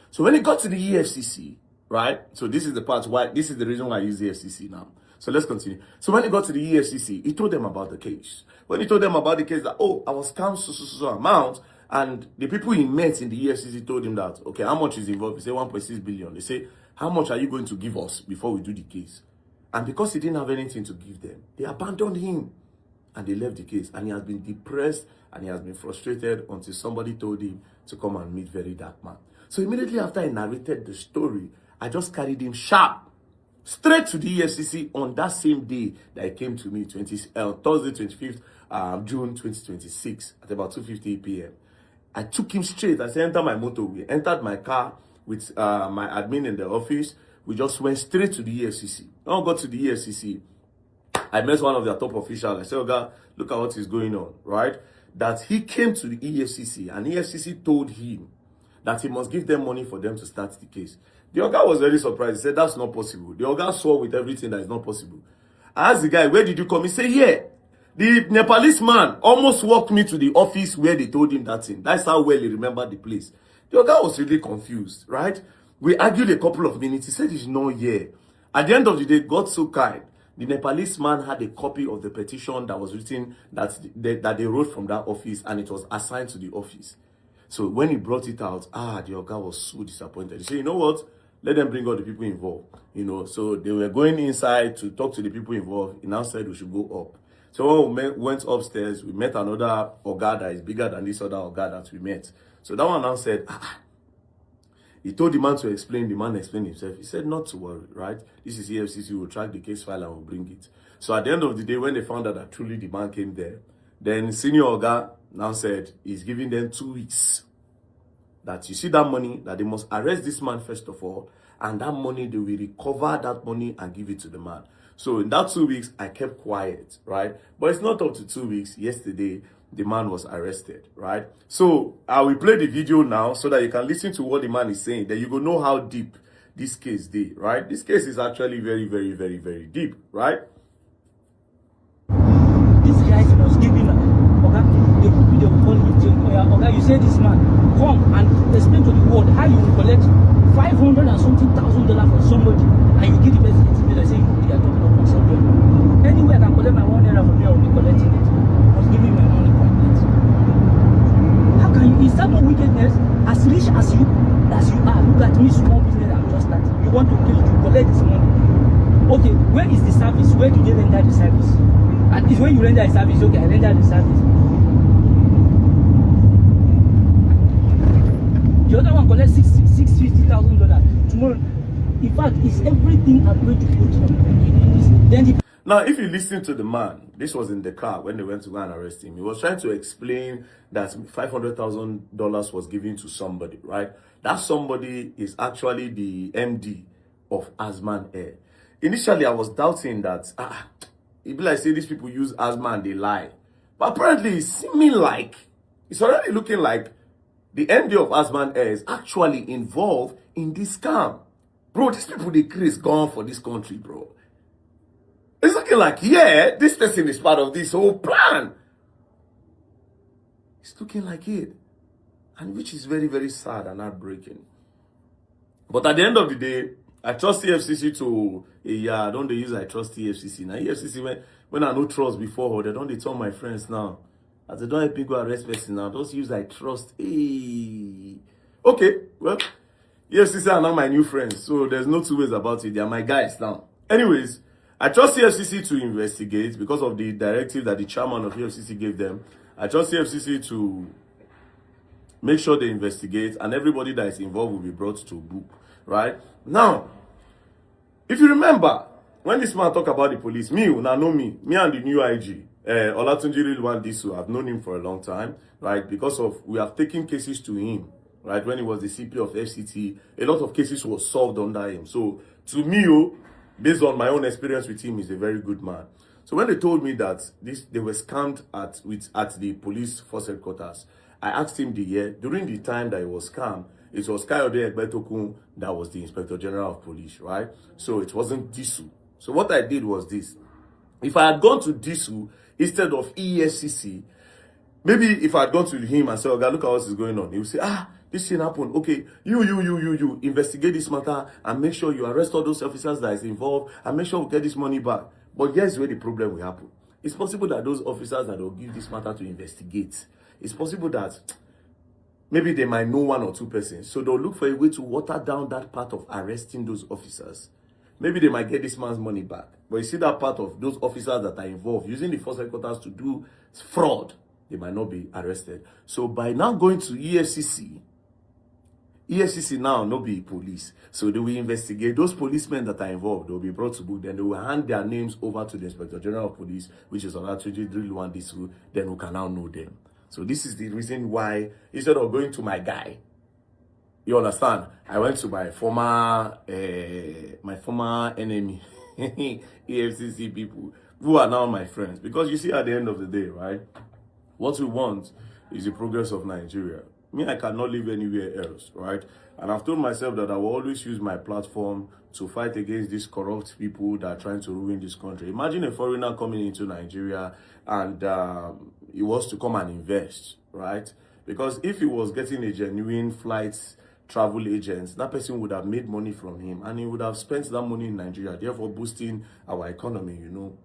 H: So when he got to the EFCC, right? So this is the part why, this is the reason why I use the EFCC now. So let's continue. So when he got to the EFCC, he told them about the case. When he told them about the case that, oh, I was scammed so amount, and the people he met in the EFCC told him that, okay, how much is involved? He said 1.6 billion. They say, how much are you going to give us before we do the case? And because he didn't have anything to give them, they abandoned him and they left the case. And he has been depressed and he has been frustrated until somebody told him to come and meet Very Dark Man. So immediately after I narrated the story, I just carried him sharp straight to the EFCC on that same day that he came to me, Thursday, 25th June 2026 at about 2:50 p.m. I took him straight. I said, enter my motor. We entered my car with my admin in the office. We just went straight to the EFCC. When I got to the EFCC, I met one of their top officials. I said, oh God, look at what is going on, right? That he came to the EFCC and EFCC told him that he must give them money for them to start the case. The Oga was very surprised. He said, that's not possible. The Oga swore with everything that is not possible. I asked the guy, where did you come? He said, yeah. The Nepalese man almost walked me to the office where they told him that thing. That's how well he remembered the place. The Oga was really confused, right? We argued a couple of minutes. He said he's not here. At the end of the day, God so kind. The Nepalese man had a copy of the petition that was written, that they wrote from that office, and it was assigned to the office. So when he brought it out, the Oga was so disappointed. He said, you know what? Let them bring all the people involved. You know, so they were going inside to talk to the people involved. He now said we should go up. So when we went upstairs, we met another Oga that is bigger than this other Oga that we met. So that one now said, he told the man to explain. The man explained himself. He said, not to worry, right? This is EFCC. We'll track the case file and we'll bring it. So at the end of the day, when they found out that truly the man came there, then senior Oga now said he's giving them 2 weeks. That you see that money, that they must arrest this man first of all, and that money, they will recover that money and give it to the man. So in that 2 weeks, I kept quiet, right? But it's not up to 2 weeks. Yesterday, the man was arrested, right? So I will play the video now so that you can listen to what the man is saying. Then you will know how deep this case is, right? This case is actually very, very, very, very deep, right?
J: This guy was giving they will call him saying, oh yeah, you say this man, come and explain to the world how you will collect $500 and something thousand from somebody, and you give the person it, they say you are talking about something. Anyway, I can collect my $1 from here, I will be collecting it. You must give me my money complete. How can you? Is that not wickedness? As rich as you are, look at me, small business I'm just starting. You want to kill, you collect this money. Okay, where is the service? Where do they render the service? And if when you render the service, okay, I render the service. The other one collects $650,000 tomorrow. In fact, it's everything I'm going to put on. Then
H: now, if you listen to the man, this was in the car when they went to go and arrest him. He was trying to explain that $500,000 was given to somebody, right? That somebody is actually the MD of Azman Air. Initially, I was doubting that, it be like say these people use Azman and they lie. But apparently, it's seeming like, it's already looking like the MD of Azman Air is actually involved in this scam. Bro, these people, they craze gone for this country, bro. It's looking like, yeah, this person is part of this whole plan. It's looking like it. And which is very, very sad and heartbreaking. But at the end of the day, I trust EFCC to yeah, don't they use I trust EFCC. Now EFCC when I no trust before, they don't they tell my friends now. As they don't help me go arrest person now, just use I trust. Hey. Okay, well, EFCC are now my new friends, so there's no two ways about it. They are my guys now. Anyways, I trust EFCC to investigate because of the directive that the chairman of EFCC gave them. I trust EFCC to make sure they investigate, and everybody that is involved will be brought to book, right? Now, if you remember, when this man talk about the police, me and the new IG, Olatunji Rilwan Disu, I've known him for a long time, right? Because we have taken cases to him, right? When he was the CP of FCT, a lot of cases were solved under him. So, to me, based on my own experience with him, he's a very good man. So when they told me that they were scammed at the police force headquarters, I asked him the year. During the time that it was scammed, it was Kayode Egbetokun that was the Inspector General of Police, right? So it wasn't Disu. So what I did was this. If I had gone to Disu instead of EFCC, maybe if I had gone to him and said, okay, look at what is going on, he would say, this thing happened. Okay, you investigate this matter and make sure you arrest all those officers that is involved and make sure we get this money back. But here's where the problem will happen. It's possible that those officers that will give this matter to investigate, it's possible that maybe they might know one or two persons. So they'll look for a way to water down that part of arresting those officers. Maybe they might get this man's money back. But you see that part of those officers that are involved using the force headquarters to do fraud, they might not be arrested. So by now going to EFCC now no be police. So they will investigate those policemen that are involved. They will be brought to book. Then they will hand their names over to the Inspector General of Police, which is Olatunji Rilwan Disu. Then we can now know them. So this is the reason why, instead of going to my guy, you understand, I went to my former enemy, EFCC people, who are now my friends. Because you see, at the end of the day, right, what we want is the progress of Nigeria. Me, I cannot live anywhere else, right? And I've told myself that I will always use my platform to fight against these corrupt people that are trying to ruin this country. Imagine a foreigner coming into Nigeria and he wants to come and invest, right? Because if he was getting a genuine flight travel agent, that person would have made money from him and he would have spent that money in Nigeria, therefore boosting our economy, you know.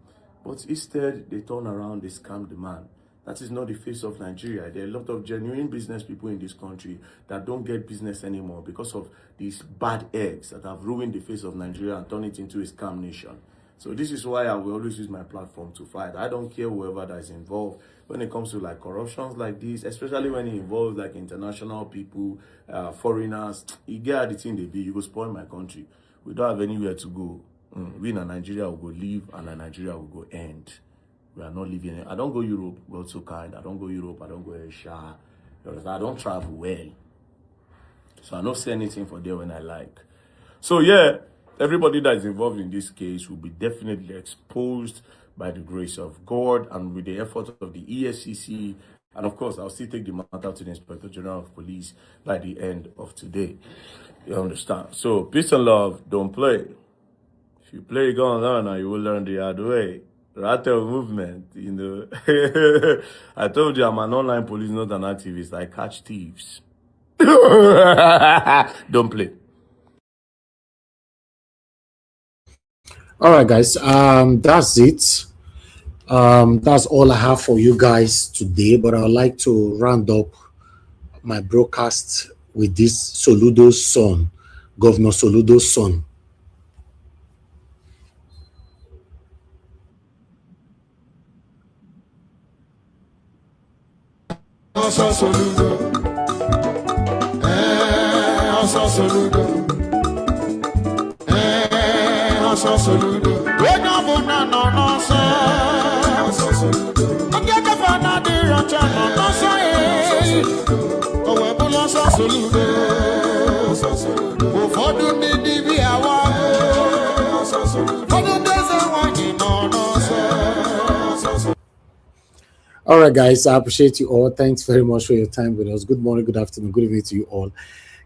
H: But instead, they turn around, they scam the man. That is not the face of Nigeria. There are a lot of genuine business people in this country that don't get business anymore because of these bad eggs that have ruined the face of Nigeria and turned it into a scam nation. So this is why I will always use my platform to fight. I don't care whoever that is involved when it comes to like corruptions like this, especially when it involves like international people, foreigners. You get the thing they be, you go spoil my country. We don't have anywhere to go. We in Nigeria will go live and Nigeria will go end. We are not living. I don't go Europe, God so kind. I don't go Europe. I don't go Asia. I don't travel well. So I don't say anything for there when I like. So yeah, everybody that is involved in this case will be definitely exposed by the grace of God and with the effort of the EFCC. And of course, I'll still take the matter to the Inspector General of Police by the end of today. You understand? So peace and love. Don't play. If you play, you're going to learn and you will learn the hard way. Rattle movement, you know. I told you I'm an online police, not an activist. I catch thieves. Don't play.
D: All right, guys. That's it. That's all I have for you guys today. But I would like to round up my broadcast with this Soludo's son, Governor Soludo's son.
A: Soludo. Soludo. We no bona no so. Oge ka fana di rocha no so e. O we bulo Soludo. O fodu ni di bi awa. Fodu deze wani no so.
D: All right, guys, I appreciate you all. Thanks very much for your time with us. Good morning, good afternoon, good evening to you all.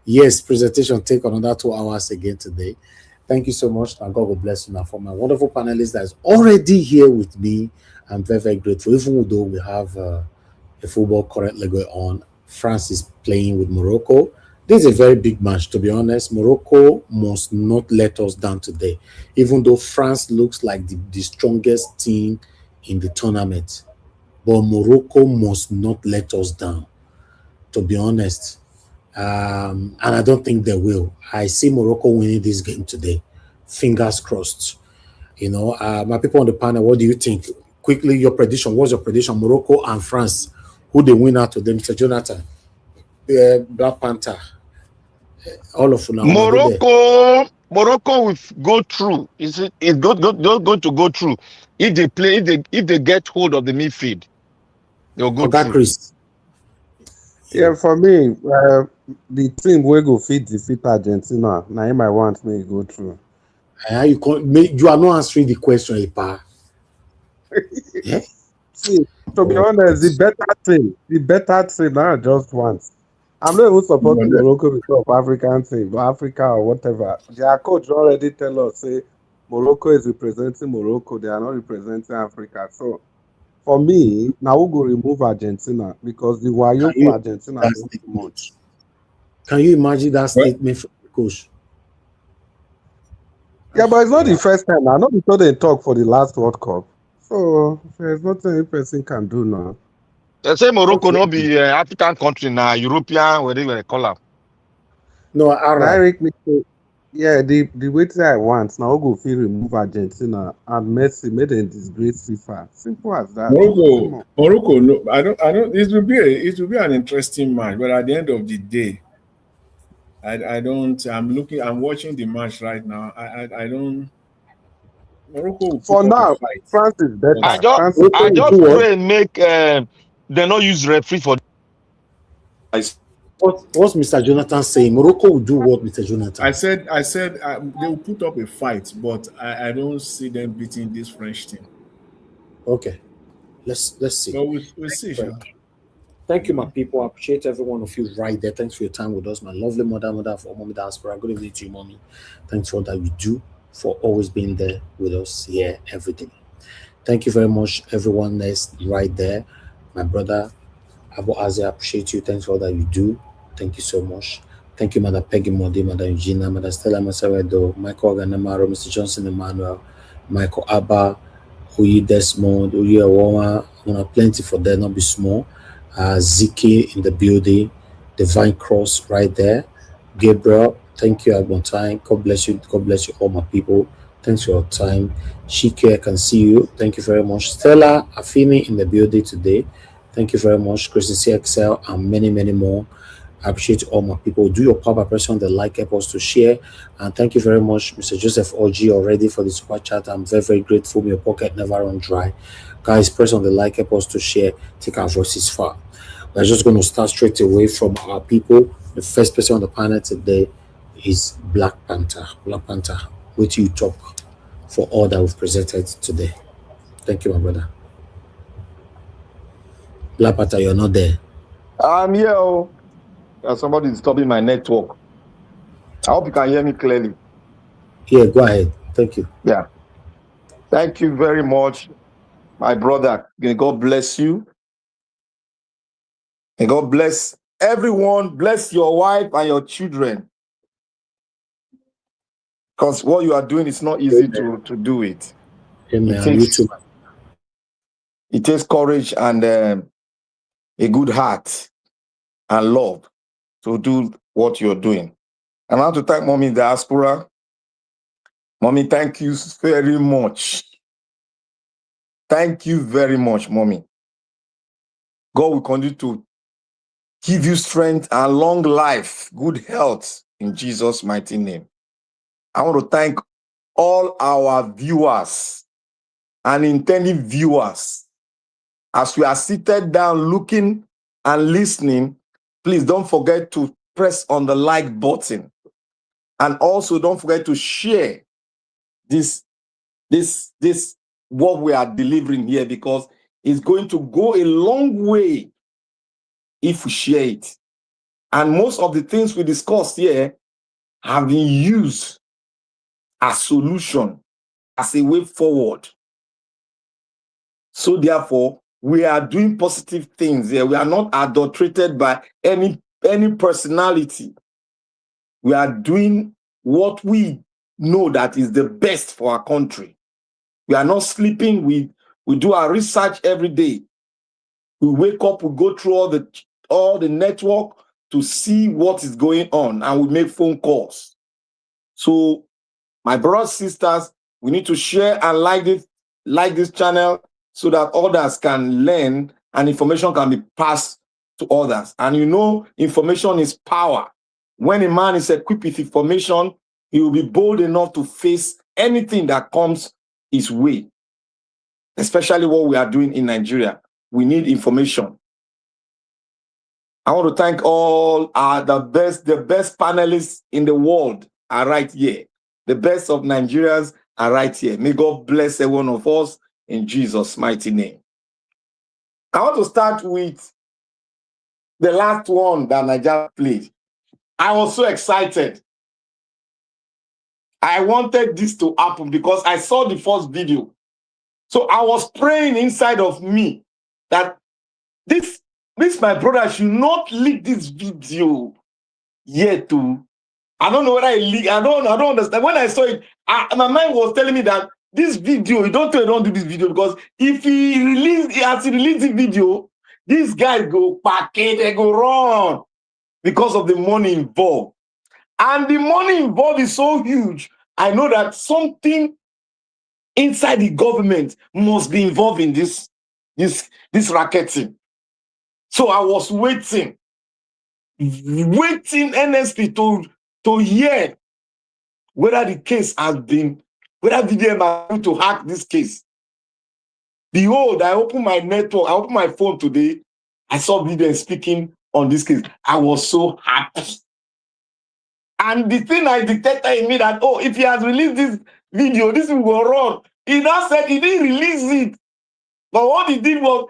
D: Yes, presentation take another 2 hours again today. Thank you so much, and God will bless you now. For my wonderful panelists that is already here with me, I'm very, very grateful. Even though we have a football currently going on, France is playing with Morocco, This is a very big match, to be honest. Morocco must not let us down today, even though France looks like the strongest team in the tournament. But Morocco must not let us down, to be honest. And I don't think they will. I see Morocco winning this game today. Fingers crossed. You know, my people on the panel, what do you think? Quickly, your prediction. What's your prediction? Morocco and France. Who they win out of them? Mr. Jonathan, Black Panther. All of you now.
A: Morocco will go through. It's going to go through if they play. If they get hold of the midfield, they'll go
D: Oga
A: through.
D: Chris.
K: Yeah, for me, the team will go fit defeat Argentina. Now, him I want me go through.
D: You are not answering the question, Ipa. Yeah?
K: See, to be honest, the better team, I just want. I'm not even supporting Morocco because of African team, but Africa or whatever. Their coach already tell us, say, Morocco is representing Morocco. They are not representing Africa. So, for me, now we go remove Argentina because the Wayo for Argentina is too much.
D: Can you imagine that statement from the coach?
K: Yeah, but it's not the first time. I know before they talk for the last World Cup. So there's nothing a person can do now.
A: They say Morocco not be African country now, European, whatever they call them.
D: No, Arab.
K: Yeah, the way that I want now go feel remove Argentina and Messi made them disgrace FIFA. Simple as that.
L: Morocco. No, I don't. It will be an interesting match, but at the end of the day, I don't. I'm watching the match right now. I don't. Morocco will
K: for now, France is better.
A: I just pray make they not use referee for.
D: What's Mr. Jonathan saying? Morocco will do what, Mr. Jonathan?
L: I said they will put up a fight, but I don't see them beating this French team.
D: Okay, let's see.
L: But we'll see.
D: Thank you, my people. I appreciate every one of you right there. Thanks for your time with us, my lovely mother for Mommy Diaspora. Good evening to you, Mommy. Thanks for all that you do, for always being there with us here every day. Thank you very much, everyone that's right there. My brother Abu Azia, I appreciate you. Thanks for all that you do. Thank you so much. Thank you, Mother Peggy Modi, Mother Eugenia, Mother Stella Masaredo, Michael Ganamaro, Mr. Johnson Emmanuel, Michael Abba, Uyi Desmond, Uyi Awoma, plenty for there, not be small. Ziki in the building, Divine Cross right there. Gabriel, thank you at one time. God bless you. God bless you, all my people. Thanks for your time. Shike, I can see you. Thank you very much. Stella Afini in the building today. Thank you very much. Christy CXL and many, many more. I appreciate all my people. Do your part by pressing on the like, help us to share. And thank you very much, Mr. Joseph OG, already for the super chat. I'm very, very grateful. Your pocket never run dry. Guys, press on the like, help us to share. Take our voices far. We're just going to start straight away from our people. The first person on the panel today is Black Panther. Black Panther, wait till you talk for all that we've presented today. Thank you, my brother. Black Panther, you're not there.
A: I'm here. Somebody is stopping my network. I hope you can hear me clearly.
D: Yeah, go ahead. Thank you.
A: Yeah. Thank you very much, my brother. May God bless you. May God bless everyone. Bless your wife and your children. Because what you are doing is not easy to do it.
D: Amen.
A: It takes courage and a good heart and love to do what you're doing. And I want to thank Mommy Diaspora. Mommy, thank you very much. Thank you very much, Mommy. God will continue to give you strength and long life, good health in Jesus' mighty name. I want to thank all our viewers and intended viewers. As we are seated down looking and listening, please don't forget to press on the like button. And also don't forget to share this what we are delivering here, because it's going to go a long way if we share it. And most of the things we discussed here have been used as solution, as a way forward. So therefore, we are doing positive things here. We are not adulterated by any personality.
M: We are doing what we know that is the best for our country. We are not sleeping. We do our research every day. We wake up, we go through all the network to see what is going on, and we make phone calls. So, my brothers, sisters, we need to share and like this channel so that others can learn and information can be passed to others. And you know, information is power. When a man is equipped with information, he will be bold enough to face anything that comes his way, especially what we are doing in Nigeria. We need information. I want to thank all the best panelists in the world are right here. The best of Nigerians are right here. May God bless every one of us in Jesus' mighty name. I want to start with the last one that Nigeria played. I was so excited. I wanted this to happen because I saw the first video. So I was praying inside of me that this my brother should not leak this video yet too. I don't know whether I leak. I don't understand. When I saw it, my mind was telling me that this video, don't do this video, because if he has released the video, these guys go pack it, they go run because of the money involved. And the money involved is so huge. I know that something inside the government must be involved in this racketing. So I was waiting earnestly to hear whether the case has been, whether VDM are going to hack this case. Behold, I opened my network, I opened my phone today, I saw VDM speaking on this case. I was so happy. And the thing I detected in me that, oh, if he has released this video, this will go wrong. He now said he didn't release it. But what he did was,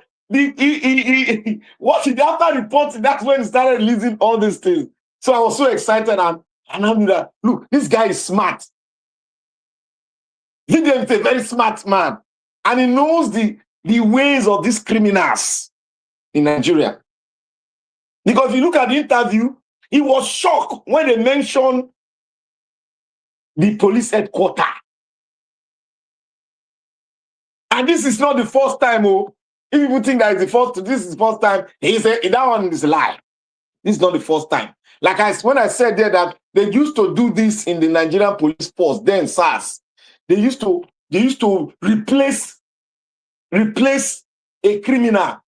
M: what he did after reporting, that's when he started releasing all these things. So I was so excited, and I knew that, look, this guy is smart. Vivian is a very smart man, and he knows the ways of these criminals in Nigeria. Because if you look at the interview, he was shocked when they mentioned the police headquarters. And this is not the first time, oh. If people think that it's this is the first time, he said that one is a lie. This is not the first time. Like when I said there that they used to do this in the Nigerian police force, then SARS. They used to replace a criminal.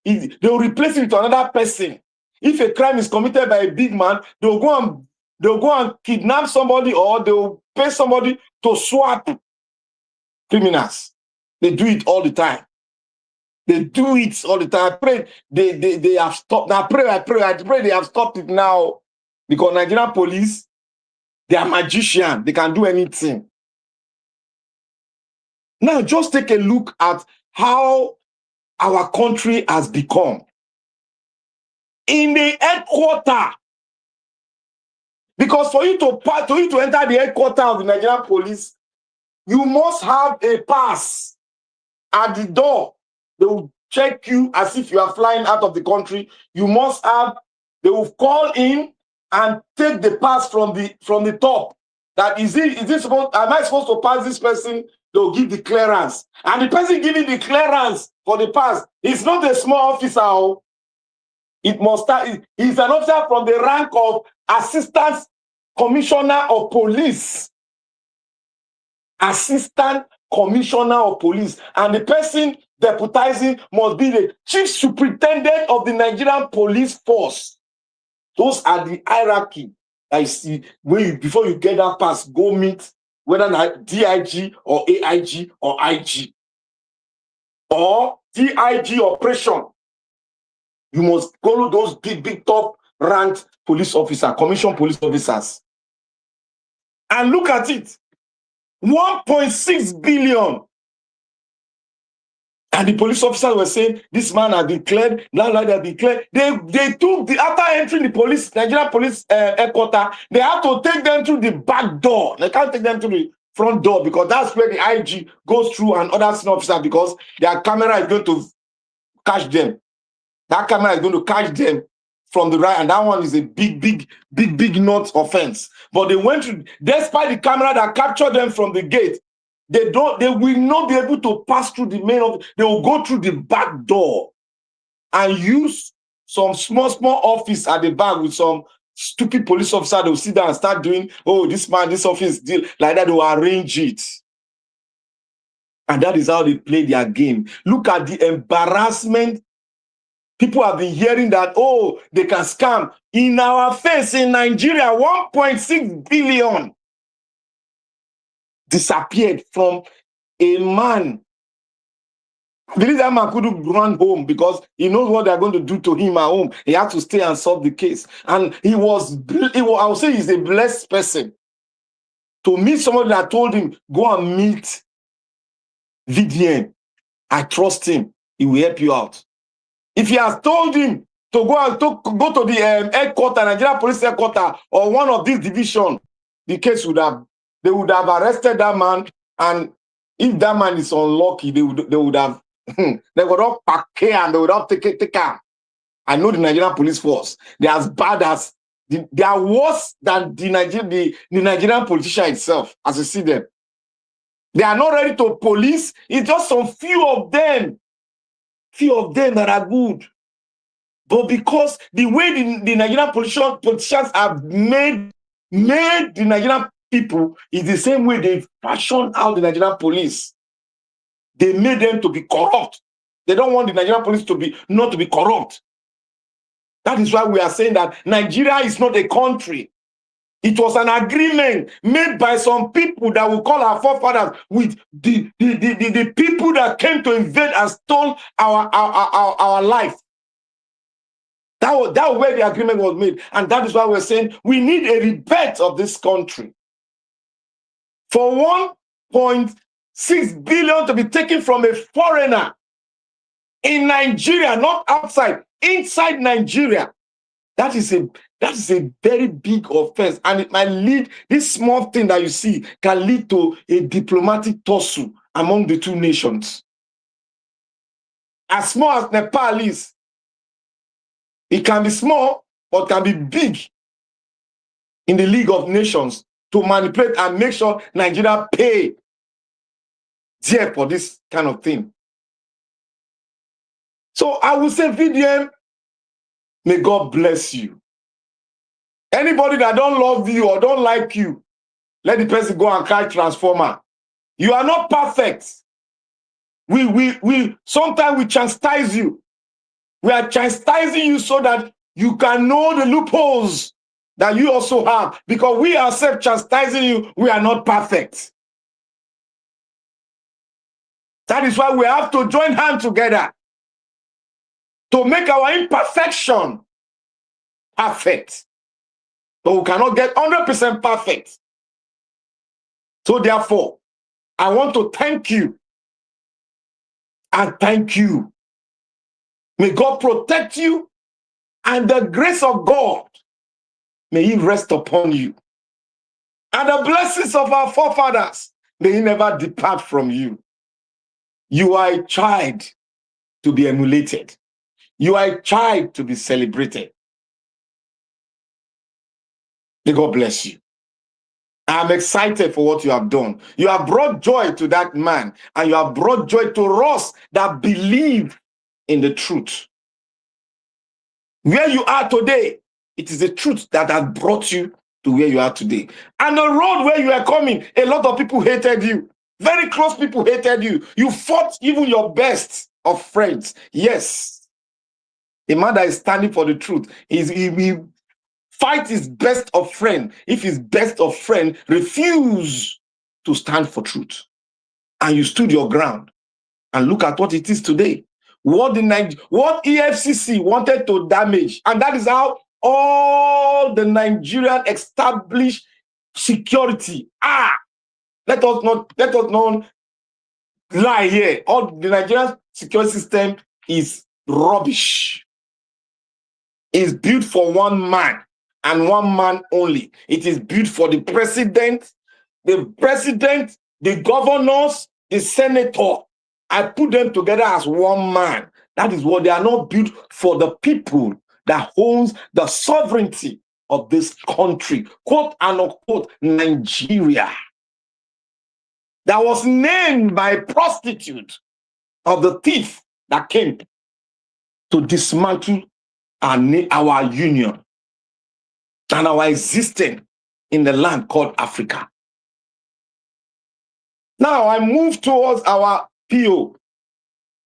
M: They will replace it with another person. If a crime is committed by a big man, they'll go and kidnap somebody, or they'll pay somebody to swap criminals. They do it all the time. They do it all the time. I pray they have stopped. Now I pray they have stopped it now. Because Nigerian police, they are magicians. They can do anything. Now just take a look at how our country has become. In the headquarters. Because for you to enter the headquarters of the Nigerian police, you must have a pass at the door. They will check you as if you are flying out of the country. You must have, they will call in and take the pass from the top. That am I supposed to pass this person? They'll give the clearance. And the person giving the clearance for the pass is not a small officer. It must start, he's an officer from the rank of Assistant Commissioner of Police. Assistant Commissioner of Police. And the person deputizing must be the Chief Superintendent of the Nigerian Police Force. Those are the hierarchy. I see before you get that pass, go meet whether not DIG or AIG or IG or DIG operation. You must follow those big top ranked police officers, commission police officers. And look at it. 1.6 billion. And the police officers were saying, this man has declared, now they have declared. They took after entering the police, Nigerian police headquarters, they have to take them through the back door. They can't take them to the front door because that's where the IG goes through and other senior officers, because their camera is going to catch them. That camera is going to catch them from the right, and that one is a big not offense. But they went to, despite the camera that captured them from the gate, they will not be able to pass through the main office. They will go through the back door and use some small office at the back with some stupid police officer. They will sit down and start doing, oh, this man, this office deal like that. They will arrange it. And that is how they play their game. Look at the embarrassment. People have been hearing that, oh, they can scam. In our face in Nigeria, 1.6 billion disappeared from a man. I believe that man couldn't run home because he knows what they're going to do to him at home. He had to stay and solve the case. And I would say he's a blessed person to meet somebody that told him, go and meet VDN. I trust him. He will help you out. If he has told him to go to the headquarters, Nigeria Police Headquarters, or one of these divisions, the case they would have arrested that man. And if that man is unlucky, they would have they would have packed and they would have taken. I know the Nigerian police force. They're as bad as they are worse than the Nigerian politician itself, as you see them. They are not ready to police. It's just some few of them that are good. But because the way the Nigerian politicians have made the Nigerian people is the same way they fashioned out the Nigerian police. They made them to be corrupt. They don't want the Nigerian police not to be corrupt. That is why we are saying that Nigeria is not a country. It was an agreement made by some people that we call our forefathers with the people that came to invade and stole our life. That was where the agreement was made. And that is why we're saying we need a rebirth of this country. For 1.6 billion to be taken from a foreigner in Nigeria, not outside, inside Nigeria, that is a very big offense. And it might lead, this small thing that you see can lead to a diplomatic tussle among the two nations. As small as Nepal is, it can be small, but can be big in the League of Nations to manipulate and make sure Nigeria pay dear for this kind of thing. So I will say, VDM, may God bless you. Anybody that don't love you or don't like you, let the person go and cry transformer. You are not perfect. Sometimes we chastise you. We are chastising you so that you can know the loopholes that you also have. Because we ourselves chastising you, we are not perfect. That is why we have to join hands together to make our imperfection perfect. But we cannot get 100% perfect. So therefore, I want to thank you and thank you. May God protect you, and the grace of God, may He rest upon you. And the blessings of our forefathers, may He never depart from you. You are a child to be emulated. You are a child to be celebrated. May God bless you. I'm excited for what you have done. You have brought joy to that man, and you have brought joy to us that believe in the truth. Where you are today, it is the truth that has brought you to where you are today. And the road where you are coming, a lot of people hated you. Very close people hated you. You fought even your best of friends. Yes. A man that is standing for the truth, he fight his best of friend. If his best of friend refuse to stand for truth, and you stood your ground, and look at what it is today. What EFCC wanted to damage, and that is how all the Nigerian established security are. Let us not lie here. All the Nigerian security system is rubbish. It's built for one man and one man only. It is built for the president, the governors, the senator. I put them together as one man. That is what they are not built for the people. that owns the sovereignty of this country, quote and unquote, Nigeria, that was named by a prostitute of the thief that came to dismantle our union and our existence in the land called Africa. Now I move towards our PO.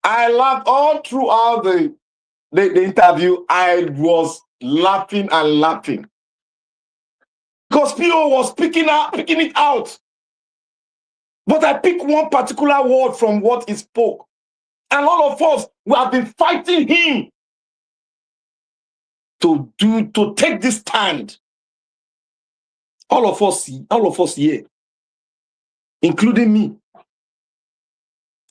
M: I laughed all throughout the interview. I was laughing and laughing because PO was picking it out. But I picked one particular word from what he spoke. And all of us, we have been fighting him to take this stand. All of us here, including me,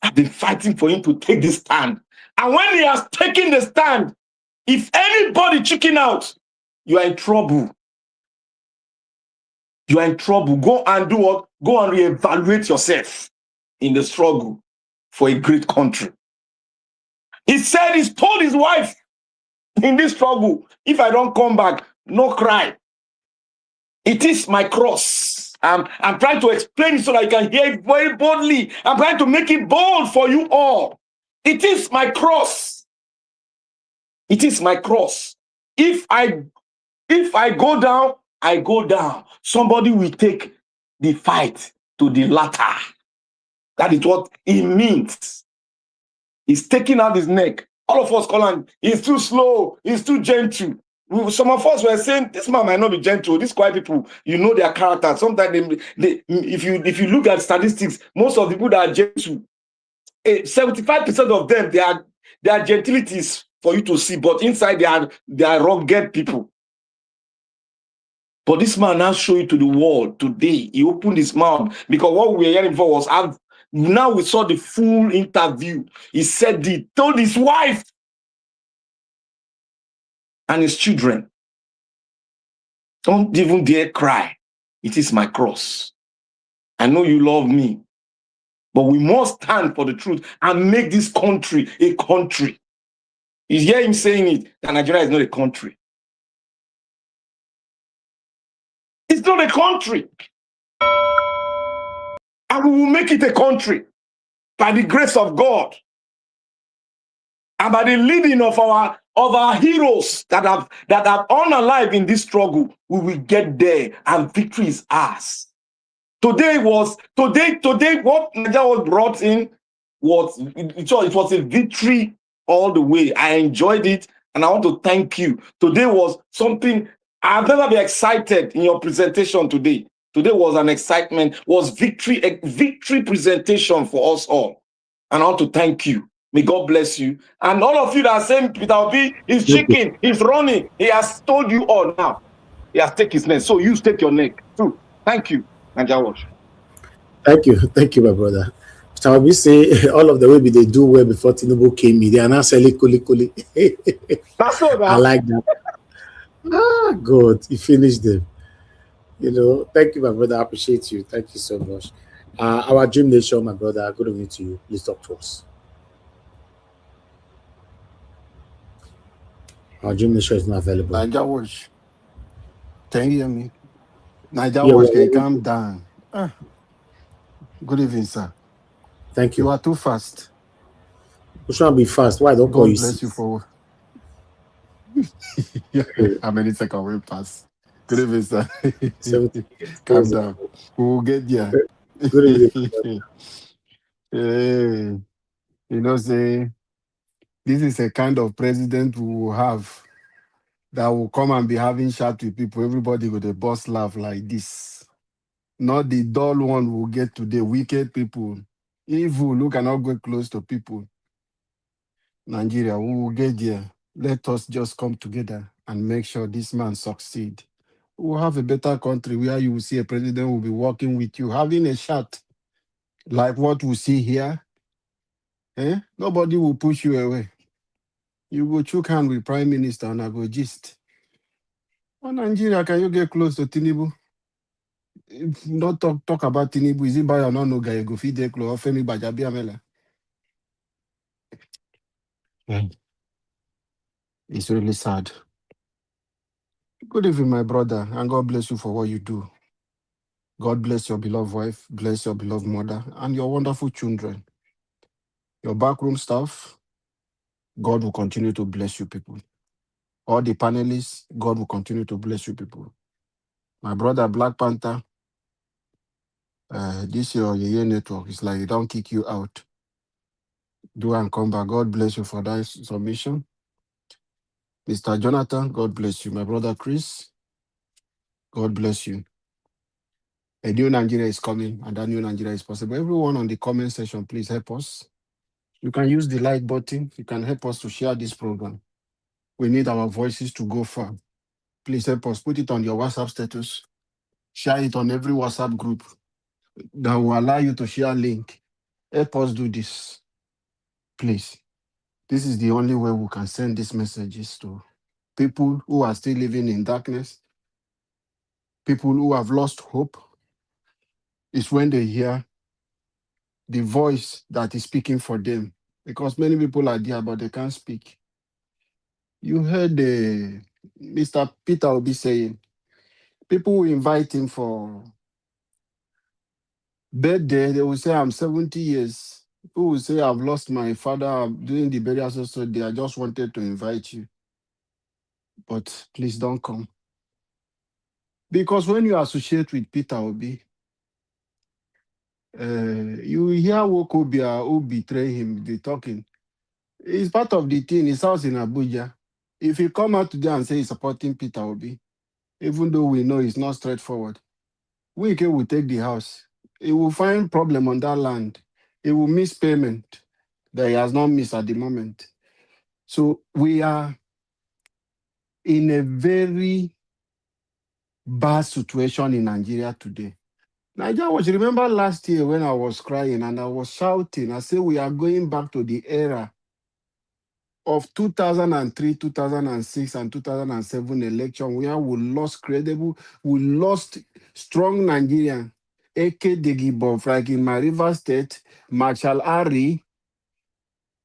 M: have been fighting for him to take this stand. And when he has taken the stand, if anybody chicken out, you are in trouble. You are in trouble. Go and do what? Go and reevaluate yourself in the struggle for a great country. He said he's told his wife in this struggle, if I don't come back, no cry. It is my cross. I'm trying to explain it so that you can hear it very boldly. I'm trying to make it bold for you all. It is my cross. It is my cross. If I go down, I go down. Somebody will take the fight to the latter. That is what it means. He's taking out his neck. All of us call him, he's too slow, he's too gentle. Some of us were saying, this man might not be gentle. These quiet people, you know their character. Sometimes if you look at statistics, most of the people that are gentle, 75% of them, their gentility is for you to see, but inside they are rugged people. But this man now show it to the world today. He opened his mouth because what we were hearing before was now we saw the full interview. He said he told his wife and his children, don't even dare cry. It is my cross. I know you love me, but we must stand for the truth and make this country a country. You hear him saying it, that Nigeria is not a country. It's not a country. And we will make it a country by the grace of God and by the leading of our heroes that have unalive in this struggle. We will get there and victory is ours. Today what Nigeria was brought in it was a victory all the way. I enjoyed it and I want to thank you. Today was something I've never been excited in your presentation today. Today was an excitement, was victory, a victory presentation for us all. And I want to thank you. May God bless you. And all of you that are saying Peter Obi is chicken, he's running. He has told you all now. He has taken his neck. So you take your neck too. Thank you, Nigeria Watch.
D: Thank you, my brother. Shall we say all of the way they do well before Tinubu came in? They are now selling kuli.
M: That's all.
D: I like that. God, he finished them. Thank you, my brother. I appreciate you. Thank you so much. Our Dream Nation, my brother, good evening to you. Please talk to us. Our Dream Nation is not available.
N: Nigeria Watch. Can you hear me? Nigeria Watch, can you calm down? Good evening, sir.
D: Thank you.
N: You are too fast.
D: You should not be fast. Why don't call you?
N: God bless you for. How many seconds will pass? Good evening, sir. Calm down. We will get there.
D: Good evening.
N: Say this is a kind of president we will have that will come and be having chat with people. Everybody with a boss laugh like this. Not the dull one we'll get today. Wicked people. Evil, look cannot go close to people. Nigeria, we will get there. Let us just come together and make sure this man succeed. We'll have a better country where you will see a president who will be working with you, having a chat like what we see here. Nobody will push you away. You go choke hand with Prime Minister and I go gist. Oh, Nigeria, can you get close to Tinubu? If not talk about Tinubu, is it by or no guy you go feed the close or Femi Bajabiamela? It's really sad. Good evening, my brother, and God bless you for what you do. God bless your beloved wife, bless your beloved mother, and your wonderful children. Your backroom staff, God will continue to bless you people. All the panelists, God will continue to bless you people. My brother, Black Panther, this your Yeye network. It's like it don't kick you out. Do and come back. God bless you for that submission. Mr. Jonathan, God bless you. My brother Chris, God bless you. A new Nigeria is coming, and that new Nigeria is possible. Everyone on the comment section, please help us. You can use the like button. You can help us to share this program. We need our voices to go far. Please help us. Put it on your WhatsApp status. Share it on every WhatsApp group that will allow you to share link. Help us do this, please. This is the only way we can send these messages to people who are still living in darkness, people who have lost hope. It's when they hear the voice that is speaking for them, because many people are there, but they can't speak. You heard Mr. Peter Obi saying, people will invite him for birthday, they will say, I'm 70 years. People will say, I've lost my father, I'm doing the burial so day. I just wanted to invite you. But please don't come. Because when you associate with Peter Obi, you hear Wokobia who betray him, the talking. It's part of the thing. His house in Abuja. If you come out today and say he's supporting Peter Obi, even though we know it's not straightforward, Wike will take the house. He will find problem on that land. He will miss payment that he has not missed at the moment. So we are in a very bad situation in Nigeria today. Nigeria was, remember last year when I was crying and I was shouting, I said we are going back to the era of 2003, 2006, and 2007 election where we lost credible, we lost strong Nigerian. Eke Degibov, like in my River State, Marshall Ari,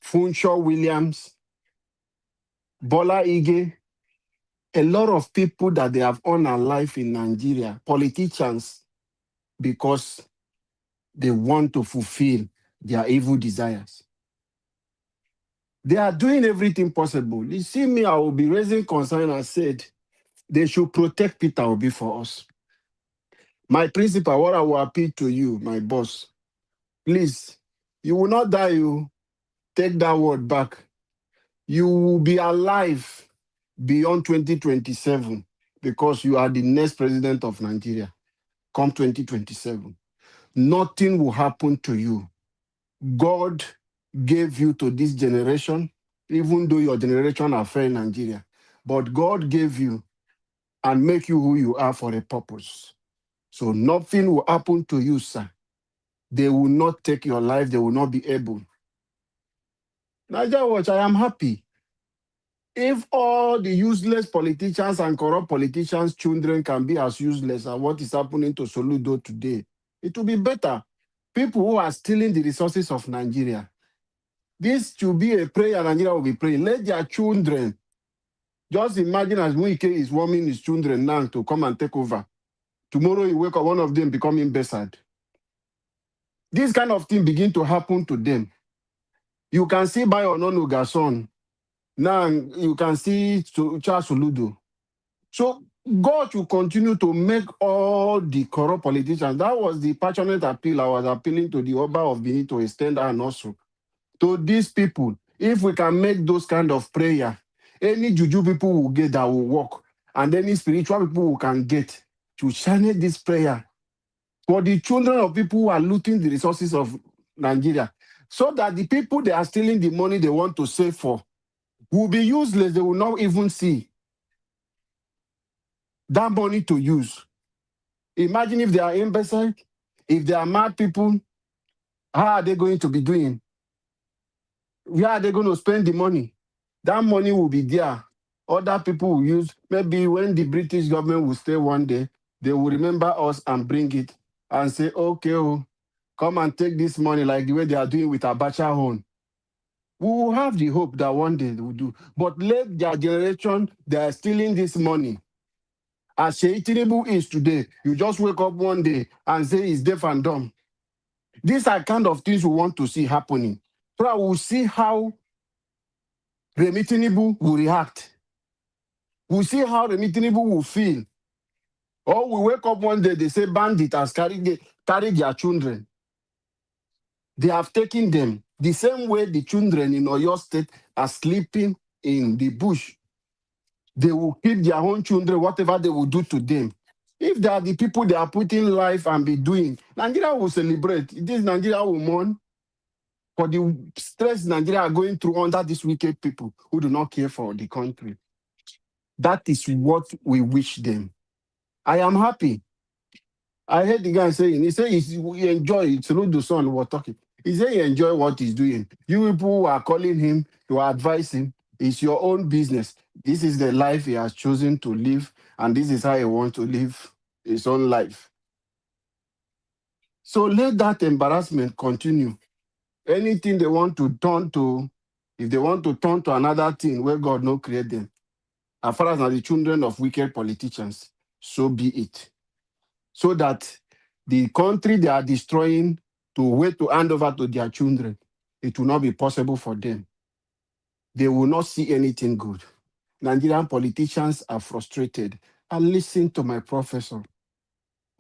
N: Funshaw Williams, Bola Ige, a lot of people that they have earned a life in Nigeria, politicians, because they want to fulfill their evil desires. They are doing everything possible. You see me, I will be raising concern and said they should protect Peter Obi for us. My principal, what I will appeal to you, my boss, please, you will not die, you take that word back. You will be alive beyond 2027 because you are the next president of Nigeria. Come 2027. Nothing will happen to you. God gave you to this generation, even though your generation are fair in Nigeria. But God gave you and make you who you are for a purpose. So nothing will happen to you, sir. They will not take your life. They will not be able. Nigeria Watch, I am happy. If all the useless politicians and corrupt politicians' children can be as useless as what is happening to Soludo today, it will be better. People who are stealing the resources of Nigeria. This should be a prayer Nigeria will be praying. Let their children, just imagine as Wike is warming his children now to come and take over. Tomorrow you wake up, one of them becoming Besad. This kind of thing begin to happen to them. You can see by Ononuga's son. Now you can see Charles Soludo. So God will continue to make all the corrupt politicians. That was the passionate appeal I was appealing to the Oba of Benin to extend and also to these people. If we can make those kind of prayer, any juju people will get that will work, and any spiritual people who can get to channel this prayer for the children of people who are looting the resources of Nigeria, so that the people they are stealing the money they want to save for will be useless. They will not even see that money to use. Imagine if they are imbecile, if they are mad people, how are they going to be doing? Where are they going to spend the money? That money will be there. Other people will use, maybe when the British government will stay one day, they will remember us and bring it and say, okay, oh, come and take this money like the way they are doing with Abacha Hone. We will have the hope that one day they will do. But let their generation, they are stealing this money. As Tinubu is today, you just wake up one day and say he's deaf and dumb. These are kind of things we want to see happening. So I will see how Remi Tinubu will react. We'll see how Remi Tinubu will feel. Or we wake up one day, they say bandit has carried their children. They have taken them the same way the children in Oyo State are sleeping in the bush. They will keep their own children, whatever they will do to them. If they are the people they are putting life and be doing, Nigeria will celebrate. This Nigeria will mourn for the stress Nigeria are going through under these wicked people who do not care for the country. That is what we wish them. I am happy. I heard the guy saying, he said he enjoy it. Through the son was talking. He said he enjoy what he's doing. You people who are calling him, you are advising, it's your own business. This is the life he has chosen to live, and this is how he wants to live his own life. So let that embarrassment continue. Anything they want to turn to, if they want to turn to another thing where God no create them, as far as the children of wicked politicians, so be it. So that the country they are destroying to wait to hand over to their children, it will not be possible for them. They will not see anything good. Nigerian politicians are frustrated. And listen to my professor,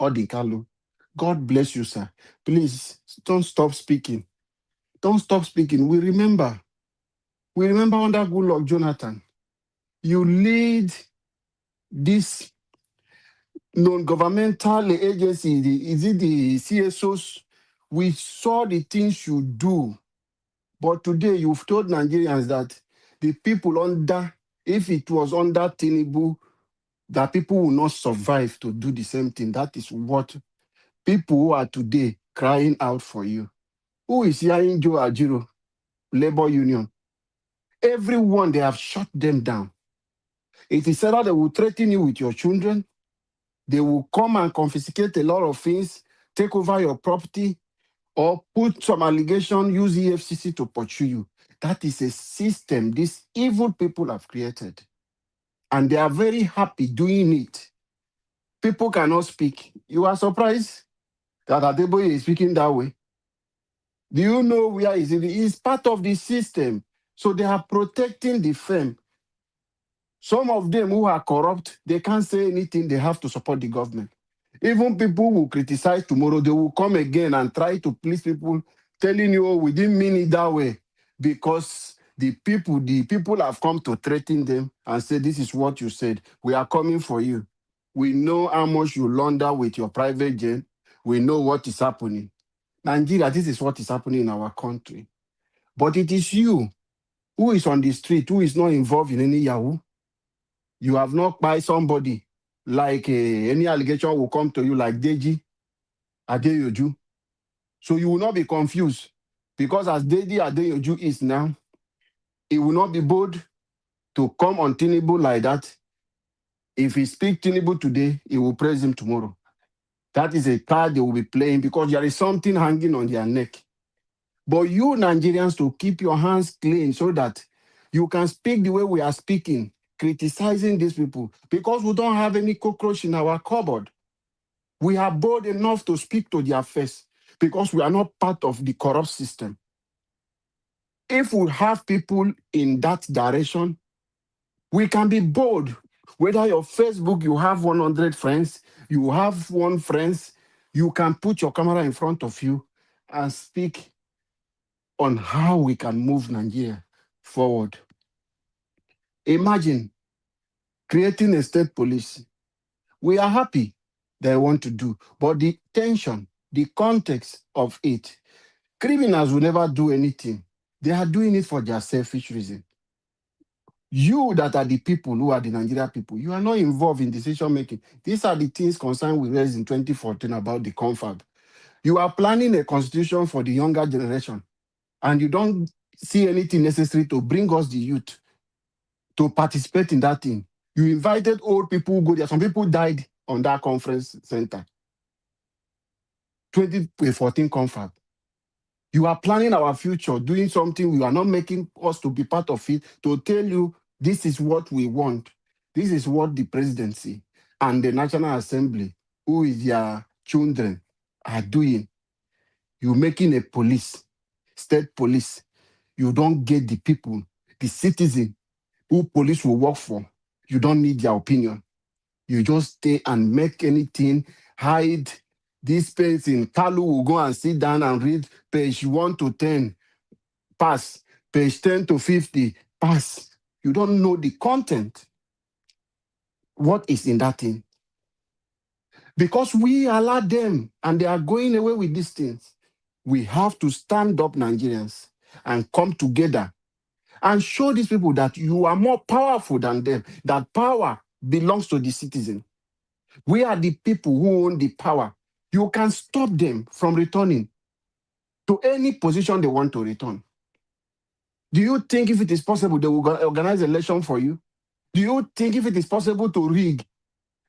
N: Odikalu. God bless you, sir. Please, don't stop speaking. Don't stop speaking. We remember under Goodluck Jonathan, you lead this non-governmental agency, is it the CSOs? We saw the things you do. But today you've told Nigerians that the people under, if it was under Tinubu, that people will not survive to do the same thing. That is what people who are today crying out for you. Who is hearing Joe Ajiro, Labor Union? Everyone, they have shut them down. It is said that they will threaten you with your children. They will come and confiscate a lot of things, take over your property, or put some allegation, use EFCC to pursue you. That is a system these evil people have created. And they are very happy doing it. People cannot speak. You are surprised that Adeboye is speaking that way? Do you know where is it? It's part of the system. So they are protecting the firm. Some of them who are corrupt, they can't say anything. They have to support the government. Even people who criticize tomorrow, they will come again and try to please people, telling you, oh, we didn't mean it that way. Because the people have come to threaten them and say, this is what you said. We are coming for you. We know how much you launder with your private jet. We know what is happening. Nigeria, this is what is happening in our country. But it is you who is on the street, who is not involved in any Yahoo. You have not by somebody like any allegation will come to you like Deji Adeyoju. So you will not be confused because as Deji Adeyoju is now, he will not be bold to come on Tinubu like that. If he speaks Tinubu today, he will praise him tomorrow. That is a card they will be playing because there is something hanging on their neck. But you Nigerians to keep your hands clean so that you can speak the way we are speaking, criticizing these people, because we don't have any cockroach in our cupboard. We are bold enough to speak to their face because we are not part of the corrupt system. If we have people in that direction, we can be bold. Whether your Facebook, you have 100 friends, you have 1 friend, you can put your camera in front of you and speak on how we can move Nigeria forward. Imagine creating a state police. We are happy they want to do, but the tension, the context of it, criminals will never do anything. They are doing it for their selfish reason. You that are the people who are the Nigeria people, you are not involved in decision making. These are the things concerned we raised in 2014 about the confab. You are planning a constitution for the younger generation, and you don't see anything necessary to bring us the youth to participate in that thing. You invited old people who go there. Some people died on that conference center. 2014 confab. You are planning our future, doing something. You are not making us to be part of it, to tell you this is what we want. This is what the presidency. and the National Assembly, who is their children, are doing. You're making a police, state police. You don't get the people, the citizen who police will work for. You don't need their opinion. You just stay and make anything, hide this place in Kalu will go and sit down and read page 1 to 10, pass. Page 10 to 50, pass. You don't know the content. What is in that thing? Because we allow them and they are going away with these things. We have to stand up, Nigerians, and come together and show these people that you are more powerful than them, that power belongs to the citizen. We are the people who own the power. You can stop them from returning to any position they want to return. Do you think if it is possible, they will organize an election for you? Do you think if it is possible to rig,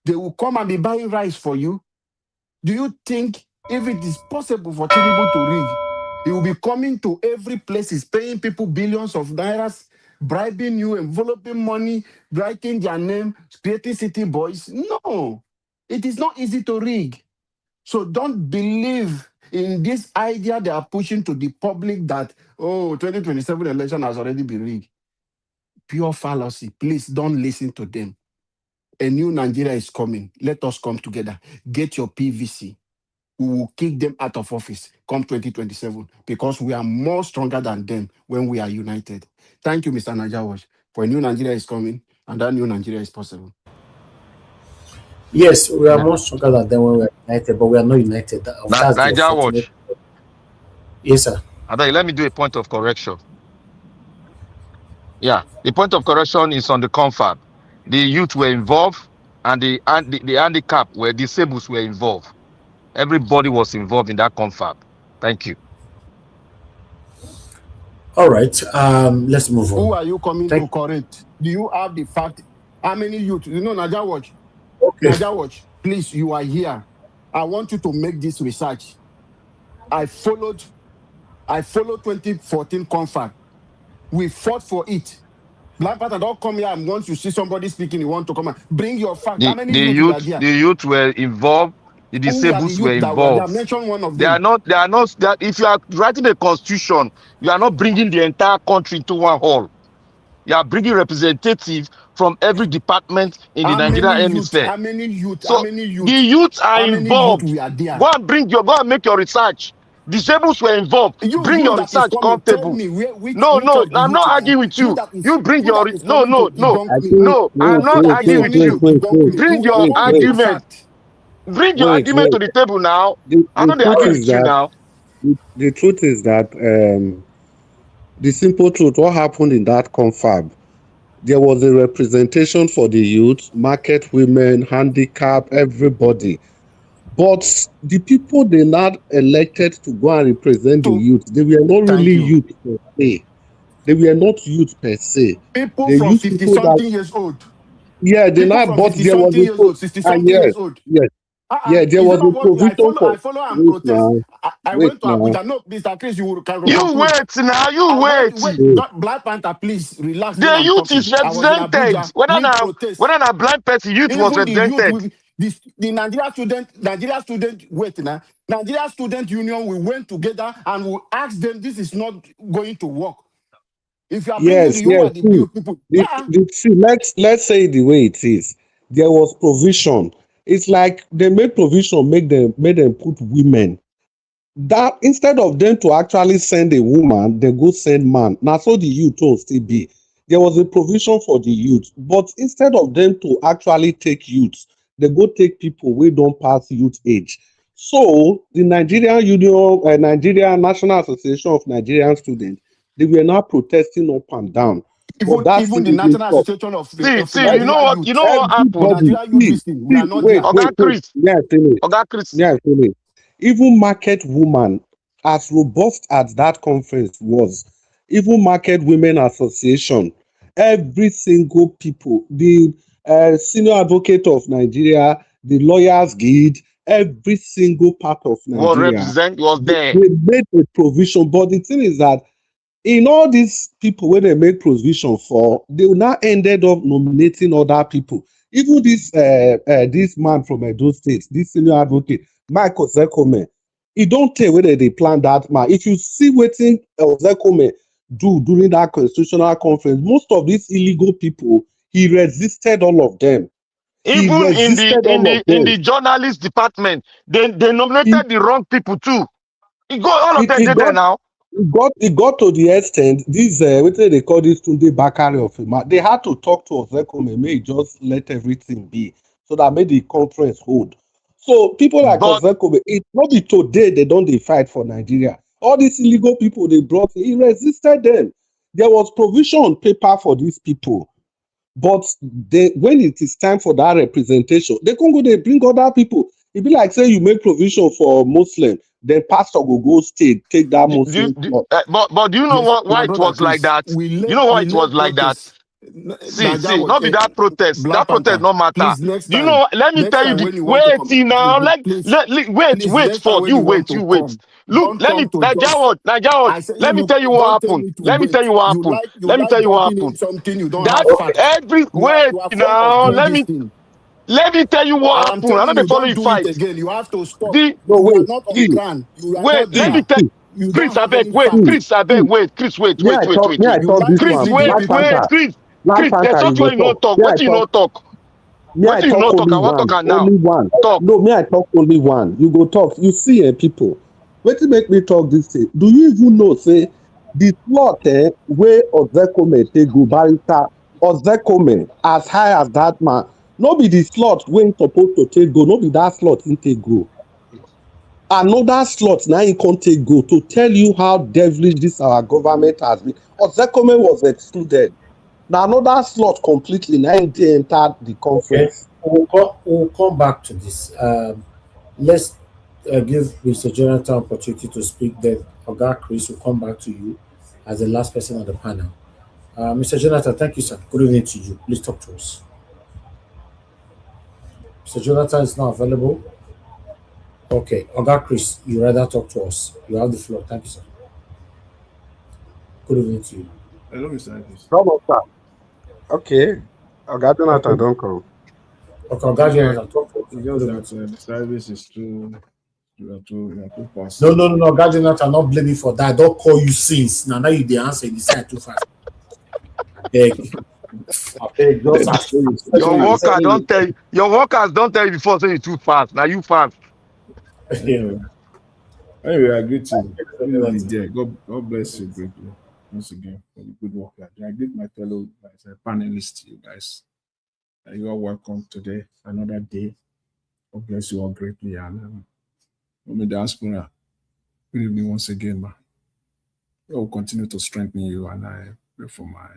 N: they will come and be buying rice for you? Do you think if it is possible for Tinubu to rig, he will be coming to every place, is paying people billions of nairas, bribing you, enveloping money, writing their name, creating city boys? No, it is not easy to rig. So don't believe in this idea they are pushing to the public that, oh, 2027 election has already been rigged. Pure fallacy. Please don't listen to them. A new Nigeria is coming. Let us come together. Get your PVC. We will kick them out of office come 2027 because we are more stronger than them when we are united. Thank you, Mr. Najawash. For a new Nigeria is coming, and that new Nigeria is possible.
D: Yes, we are more stronger than them when we are united, but we are not united. That's the
O: Najawash.
D: Yes, sir.
O: Let me do a point of correction. Yeah, the point of correction is on the confab. The youth were involved, and the handicap were disabled were involved. Everybody was involved in that confab. Thank you.
D: All right. Let's move on.
N: Who are you coming to correct? Do you have the fact? How many youth? You know, Najawash.
D: Okay.
N: Najawash, please, you are here. I want you to make this research. I followed 2014 confab. We fought for it. Black Panther, don't come here and once you see somebody speaking, you want to come and bring your fact. How many youth were there?
O: The youth were involved. The disabled were involved.
N: Mention one of them.
O: They are not. If you are writing a constitution, you are not bringing the entire country into one hall. You are bringing representatives from every department in the Nigerian hemisphere.
N: How many youth?
O: So the youth are involved. Go and make your research. Disabled were involved. Bring your research on table. No, I'm not arguing with you. You bring your no. I'm not arguing with you. Bring your argument. Bring your argument to the table now. I'm not arguing with you now.
K: The truth is that the simple truth, what happened in that confab, there was a representation for the youth, market women, handicap, everybody. But the people they not elected to go and represent the youth, they were not really youth per se. They were not youth per se.
N: People from 50-something years old.
K: Yeah, they not, but there was a
N: 60-something years old.
K: Yes. Yeah, there was a provision for.
N: I follow and protest. I went to Abuja. No, Mr. Chris, you can.
O: You wait now. You wait.
N: Black Panther, please relax.
O: The youth is represented. Whether na blind person, youth was represented.
N: The Nigeria student, wait now. Nigeria Student Union, we went together and we asked them, this is not going to work. If you are bringing people,
K: see, let's say it the way it is. There was provision. It's like they made provision, made them put women. That instead of them to actually send a woman, they go send man. Now, so the youth will still be. There was a provision for the youth, but instead of them to actually take youth, they go take people who don't pass youth age. So the Nigerian Union, Nigerian National Association of Nigerian Students, they were now protesting up and down.
N: Even the National Association of
O: you know what happened?
K: Chris. Even market woman, as robust as that conference was, even market women association, every single people, the senior advocate of Nigeria, the lawyers guild, every single part of Nigeria
O: was there.
K: They made a provision, but the thing is that in all these people when they make provision for, they will now ended up nominating other people. Even this man from Edo State, this senior advocate, Michael Zekome, he don't tell whether they plan that man. If you see what Zekome do during that constitutional conference, most of these illegal people, he resisted all of them.
O: Even in the journalist department, they nominated the wrong people too. All of them did there now.
K: It got to the extent, this, what they call this Tunde Bakari of him, they had to talk to Ozekome, may just let everything be, so that made the conference hold. So people like Ozekome, it's not be today they don't fight for Nigeria. All these illegal people they brought, he resisted them. There was provision on paper for these people. But when it is time for that representation, they can't go, they bring other people. It be like, say, you make provision for Muslim, then pastor will go take that Muslim.
O: But do you know why it was like that? You know why it was like that? See, not be that protest. That protest no matter. Do you know? Let me tell you. Wait now. Wait for you. Wait. Look, let me let me tell you what happened. Let me tell you what happened. That every wait now. Let me tell you what happened. I'm not following you fight.
N: Again, you have to stop.
O: Wait, let me tell you. Chris, I beg, wait. Chris, wait. Chris, wait. Chris, there's something you not talk. What do you not talk? What do you not talk? I want to talk now.
K: Only one.
O: Talk.
K: No, me I talk only one. You go talk. You see, people. What to make me talk this thing? Do you even know? Say the slot where Ozekome take go barrister Ozekome as high as that man. No be the slot when supposed to take go. No be that slot in take go. Another slot now he can't take go to tell you how devilish this our government has been. Ozekome was excluded. Now another slot completely now they entered the conference.
D: Okay. We'll come back to this. Let's give Mr. Jonathan opportunity to speak. Then Oga Chris will come back to you as the last person on the panel. Mr. Jonathan, thank you, sir. Good evening to you. Please talk to us. Mr. Jonathan is not available. Okay, Oga Chris, you rather talk to us. You have the floor. Thank you, sir. Good evening to you.
L: Hello, Mr. Chris.
K: Okay. Oga Jonathan, don't come.
D: Okay, Oga Jonathan, talk to us.
L: The service is too fast.
D: No, Oga Jonathan, not blame me for that. I don't call you since. Now you the answer, you decide too fast. I beg, just ask you.
O: Your workers don't tell you before, say you too fast. Now you fast.
L: Anyway, I greet you. God bless you greatly once again for the good work. I greet my fellow panelists, you guys. You are welcome today, another day. God bless you all greatly. And the diaspora, good evening once again, man. I will continue to strengthen you, and I pray for my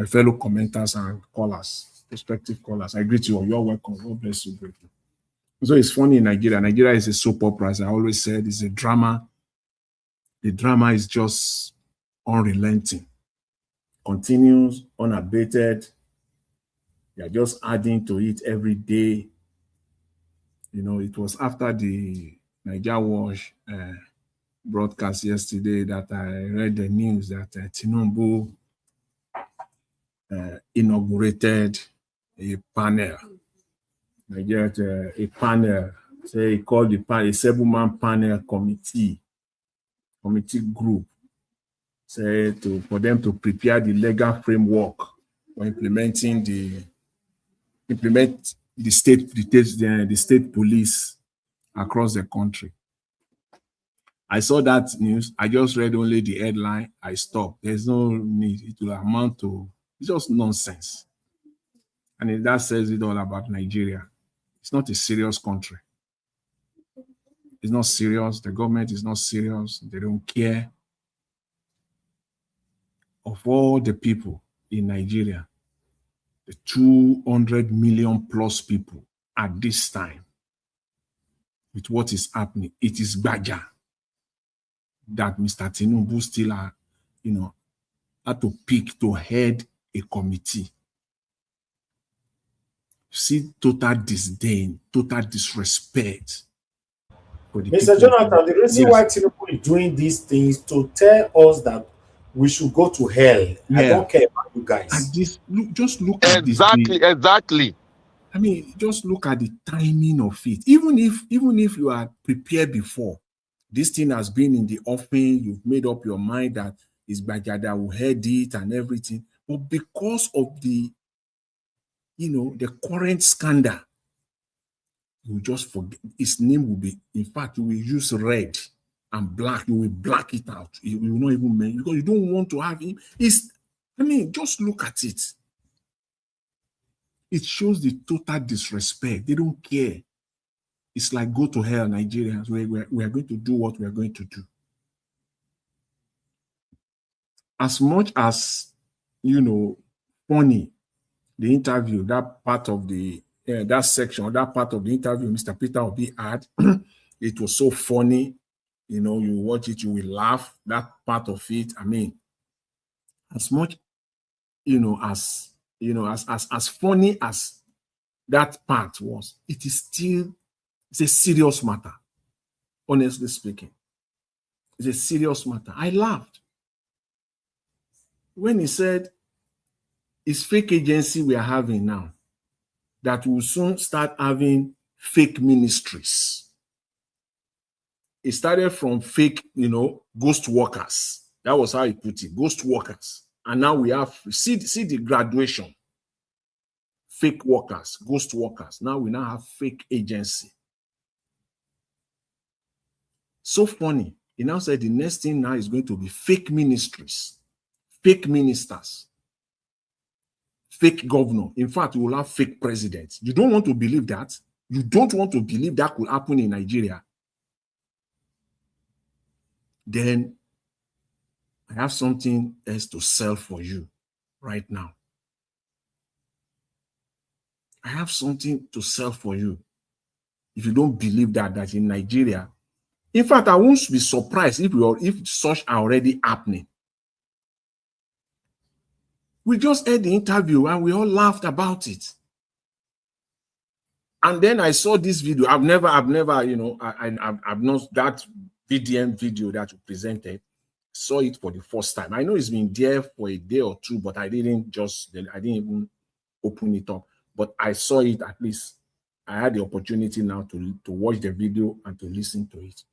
L: fellow commenters and callers, prospective callers. I greet you all. You are welcome. God bless you greatly. So it's funny in Nigeria. Nigeria is a soap opera, as I always said. It's a drama. The drama is just unrelenting, continues, unabated. They are just adding to it every day. You know, it was after the Niger Wash broadcast yesterday that I read the news that Tinubu inaugurated a panel. Nigeria, a panel, say he called the panel, a 7-man panel committee group, say for them to prepare the legal framework for implement the state police across the country. I saw that news. I just read only the headline. I stopped. There's no need. It will amount to just nonsense. And that says it all about Nigeria. It's not a serious country. It's not serious. The government is not serious. They don't care. Of all the people in Nigeria, the 200 million plus people at this time, with what is happening, it is Baja that Mr. Tinubu still had to pick to head a committee. See total disdain, total disrespect.
D: Mr. Jonathan, the reason why Tinubu is doing these things to tell us that we should go to hell. I don't care about you guys.
L: And this, just look at this.
O: Exactly.
L: I mean, just look at the timing of it. Even if you are prepared before, this thing has been in the offing, you've made up your mind that it's Bajada will head it and everything. But because of the, the current scandal, you just forget. His name will be, in fact, you will use red and black. You will black it out. You will not even mention, because you don't want to have him. Just look at it. It shows the total disrespect. They don't care. It's like, go to hell, Nigerians. We are going to do what we are going to do. As much as, funny, the interview, that part of the, that section, that part of the interview Mr. Peter Obi had, it was so funny. You watch it, you will laugh. That part of it, as much, as funny as that part was, it is still, it's a serious matter. Honestly speaking, it's a serious matter. I laughed when he said it's fake agency we are having now that will soon start having fake ministries. It started from fake, ghost workers. That was how he put it, ghost workers. And now we have, see the graduation. Fake workers, ghost workers. Now we have fake agency. So funny. He now said the next thing now is going to be fake ministries, fake ministers, fake governor. In fact, we will have fake presidents. You don't want to believe that? You don't want to believe that could happen in Nigeria? Then I have something else to sell for you right now. I have something to sell for you. If you don't believe that in Nigeria, in fact, I won't be surprised if such are already happening. We just heard the interview and we all laughed about it. And then I saw this video. I've never, I've not that VDM video that you presented. Saw it for the first time. I know it's been there for a day or two, but I didn't even open it up. But I saw it, at least. I had the opportunity now to watch the video and to listen to it.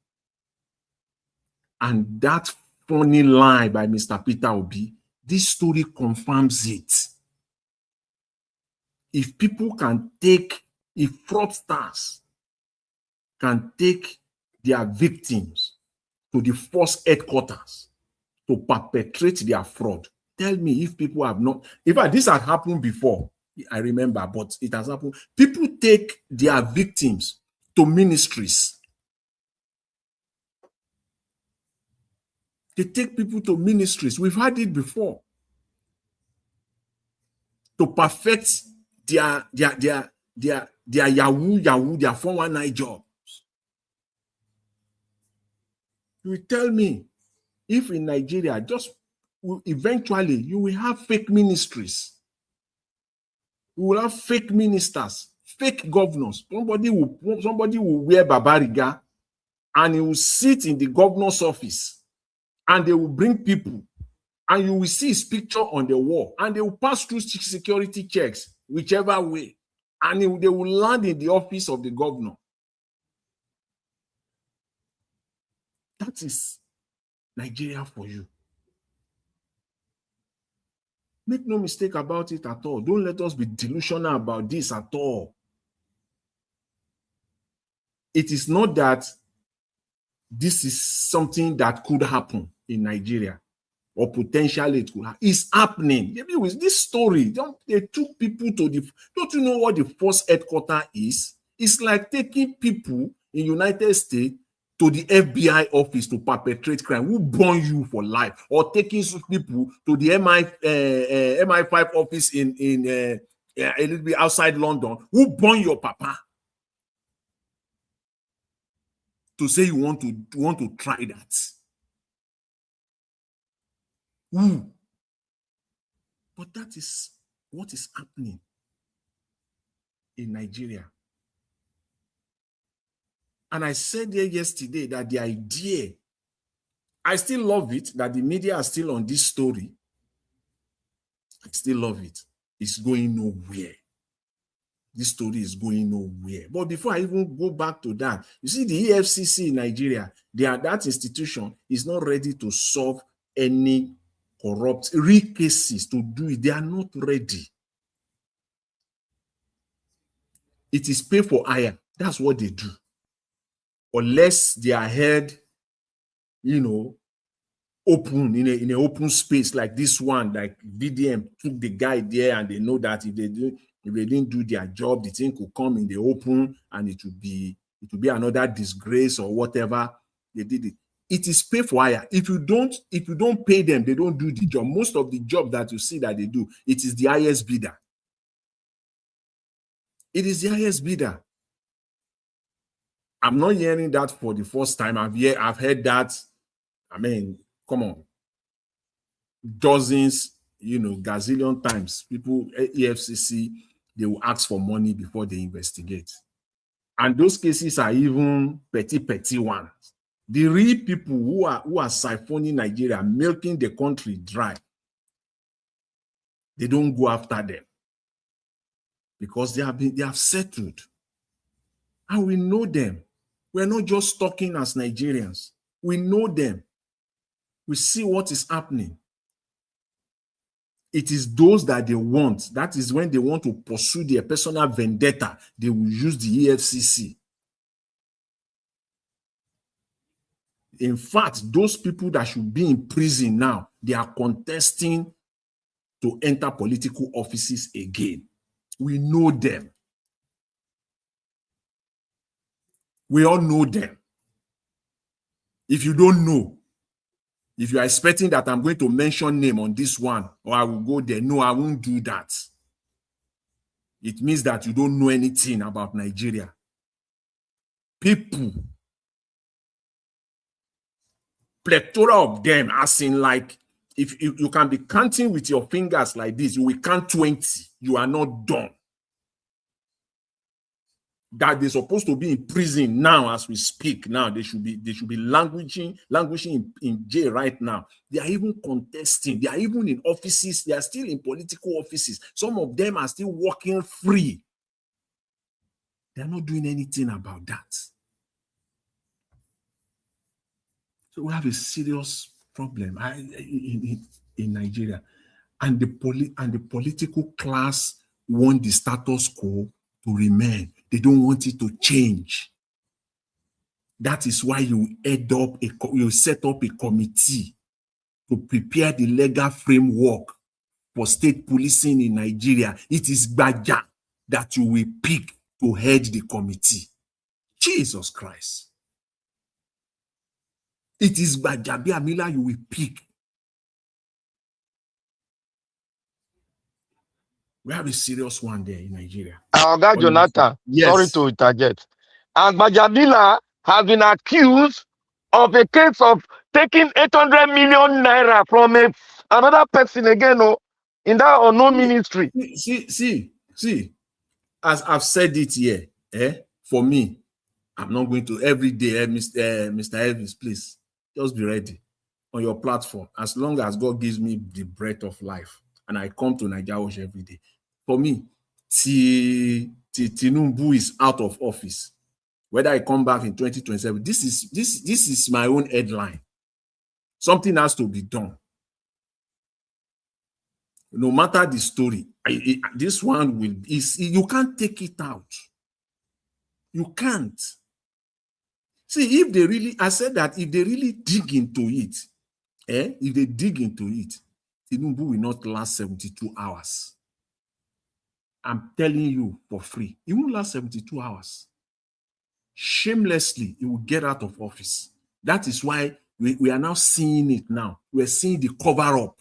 L: And that funny line by Mr. Peter Obi, this story confirms it. If people can take, if fraudsters can take their victims to the force headquarters to perpetrate their fraud, tell me if people have not, in fact, this had happened before, I remember, but it has happened. People take their victims to ministries. They take people to ministries. We've had it before. To perfect their Yahoo, their 419 jobs. You will tell me if in Nigeria, eventually you will have fake ministries. You will have fake ministers, fake governors. Somebody will wear Babariga and he will sit in the governor's office and they will bring people and you will see his picture on the wall and they will pass through security checks, whichever way, and they will land in the office of the governor. That is Nigeria for you. Make no mistake about it at all. Don't let us be delusional about this at all. It is not that this is something that could happen in Nigeria or potentially it could happen. It's happening. Maybe with this story, they took people to the, don't you know what the force headquarters is? It's like taking people in United States to the FBI office to perpetrate crime. Who burn you for life? Or taking people to the MI5 office in a little bit outside London. Who burn your papa? To say you want to try that. Who? But that is what is happening in Nigeria. And I said there yesterday that the idea I still love it that the media are still on this story. I still love it. It's going nowhere. This story is going nowhere. But before I even go back to that, you see the EFCC in Nigeria, that institution is not ready to solve any corrupt real cases to do it. They are not ready. It is pay for hire. That's what they do. Unless they are held, you know, open in an open space like this one, like VDM took the guy there, and they know that if they didn't do their job, the thing could come in the open and it would be another disgrace or whatever. They did it. It is pay for hire. If you don't pay them, they don't do the job. Most of the job that you see that they do, it is the highest bidder. It is the highest bidder. I'm not hearing that for the first time. I've heard that. I mean, come on. Dozens, you know, gazillion times. People, EFCC, they will ask for money before they investigate. And those cases are even petty ones. The real people who are siphoning Nigeria, milking the country dry, they don't go after them because they have settled. And we know them. We're not just talking as Nigerians. We know them. We see what is happening. It is those that they want. That is when they want to pursue their personal vendetta, they will use the EFCC. In fact, those people that should be in prison now, they are contesting to enter political offices again. We know them. We all know them. If you don't know, if you are expecting that I'm going to mention name on this one, or I will go there, no, I won't do that. It means that you don't know anything about Nigeria. People, plethora of them, as in like, if you can be counting with your fingers like this, you will count 20. You are not done. That they're supposed to be in prison now as we speak. Now they should be languishing in jail right now. They are even contesting. They are even in offices. They are still in political offices. Some of them are still working free. They are not doing anything about that. So we have a serious problem in Nigeria, and the political class want the status quo to remain. They don't want it to change. That is why you set up a committee to prepare the legal framework for state policing in Nigeria. It is Gbaja that you will pick to head the committee. Jesus Christ. It is Gbajabiamila you will pick. We have a serious one there in Nigeria.
O: Oga Jonathan,
L: yes.
O: Sorry to interject. And Gbajabiamila has been accused of a case of taking 800 million naira from another person again, in that unknown ministry.
L: See, as I've said it here, for me, I'm not going to every day, Mr. Elvis, please, just be ready on your platform. As long as God gives me the breath of life, and I come to Nigeria every day. For me, Tinubu is out of office. Whether I come back in 2027, this is my own headline. Something has to be done. No matter the story, this one you can't take it out. You can't. See, if they really, I said that if they really dig into it, if they dig into it, Tinubu will not last 72 hours. I'm telling you for free. It won't last 72 hours. Shamelessly, he will get out of office. That is why we are now seeing it now. We're seeing the cover-up.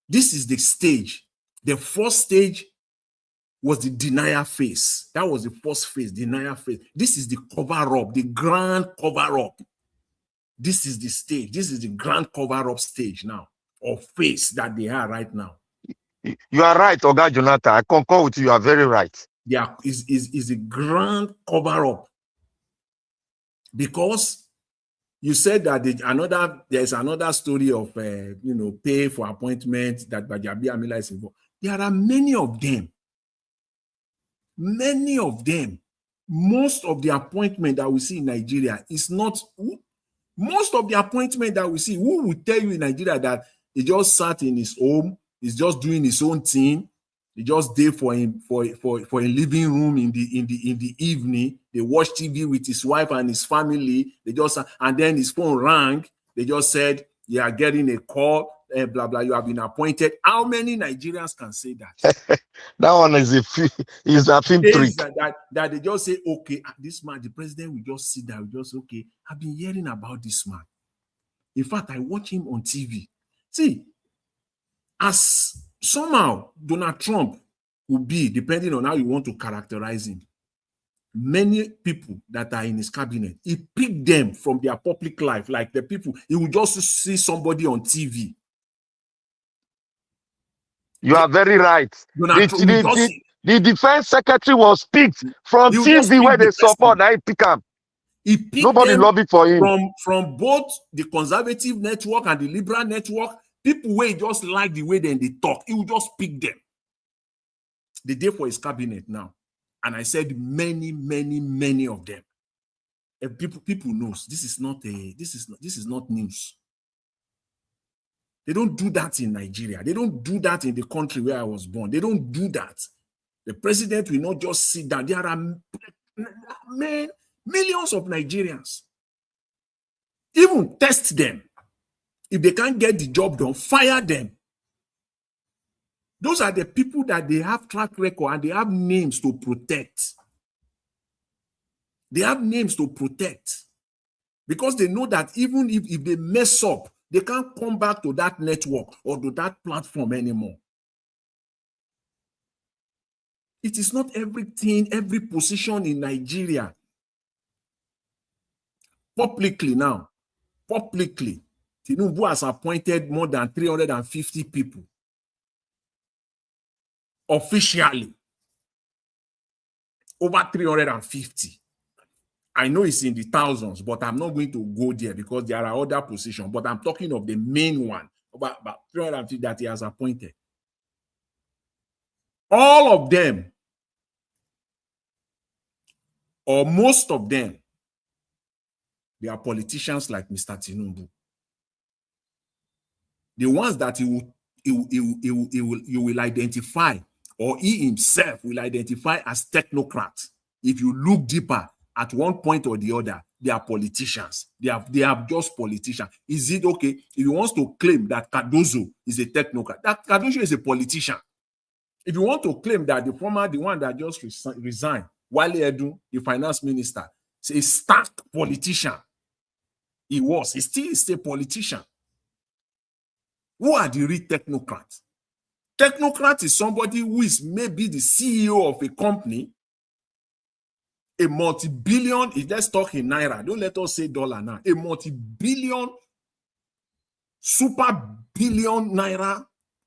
L: This is the stage. The first stage was the denial phase. That was the first phase, denial phase. This is the cover-up, the grand cover-up. This is the stage. This is the grand cover-up stage now, or phase that they are right now.
O: You are right, Oga Jonathan. I concur with you. You are very right.
L: Yeah, is a grand cover-up. Because You said that there's another story of pay for appointment that Bajabi Amila is involved. There are many of them. Many of them. Most of the appointment that we see in Nigeria is not. Most of the appointment that we see, who will tell you in Nigeria that he just sat in his home, he's just doing his own thing, he just there for a living room in the evening. They watch TV with his wife and his family. And then his phone rang. They just said, "You are getting a call, blah blah. You have been appointed." How many Nigerians can say that?
O: That one is a film trick.
L: That they just say, "Okay, this man, the president will just sit down, just okay. I've been hearing about this man. In fact, I watch him on TV." See, as somehow Donald Trump will be, depending on how you want to characterize him, many people that are in his cabinet, he picked them from their public life, like the people, he will just see somebody on TV.
O: You are very right. The defense secretary was picked from TV where they support. I pick him.
L: He picked
O: Nobody lobbied for him.
L: From both the conservative network and the liberal network. People where he just like the way they talk, he will just pick them. The day for his cabinet now, and I said many of them. People knows this is not news. They don't do that in Nigeria. They don't do that in the country where I was born. They don't do that. The president will not just sit down. There are millions of Nigerians. Even test them. If they can't get the job done, fire them. Those are the people that they have track record and they have names to protect. They have names to protect. Because they know that even if they mess up, they can't come back to that network or to that platform anymore. It is not everything, every position in Nigeria. Publicly now, Tinubu has appointed more than 350 people. Officially, over 350. I know it's in the thousands, but I'm not going to go there because there are other positions. But I'm talking of the main one, about 350 that he has appointed. All of them, or most of them, they are politicians like Mr. Tinubu. The ones that you will identify, or he himself will identify as technocrats. If you look deeper, at one point or the other, they are politicians. They are just politicians. Is it okay if he wants to claim that Cardozo is a technocrat? That Cardozo is a politician. If you want to claim that the one that just resigned, Wale Edu, the finance minister, is a stark politician. He still is a politician. Who are the real technocrats? Technocrat is somebody who is maybe the CEO of a company, a multi-billion, let's talk in Naira, don't let us say dollar now, a multi-billion, super billion Naira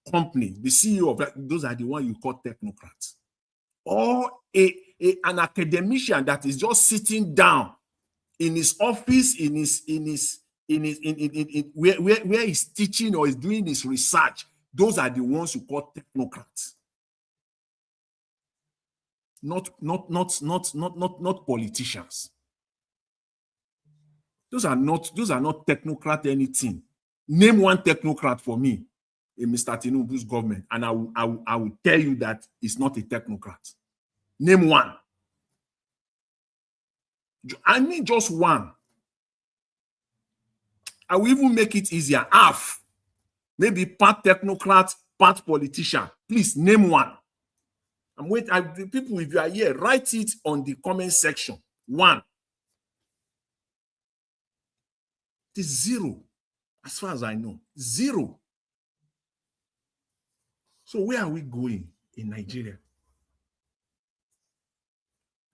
L: company, the CEO of that, those are the ones you call technocrats. Or an academician that is just sitting down in his office, where he's teaching or is doing his research. Those are the ones you call technocrats. Not politicians. Those are not technocrat anything. Name one technocrat for me in Mr. Tinubu's government, and I will tell you that it's not a technocrat. Name one. I mean just one. I will even make it easier. Half. Maybe part technocrat, part politician. Please name one. I'm waiting. People, if you are here, write it on the comment section. One. It is zero. As far as I know. Zero. So where are we going in Nigeria?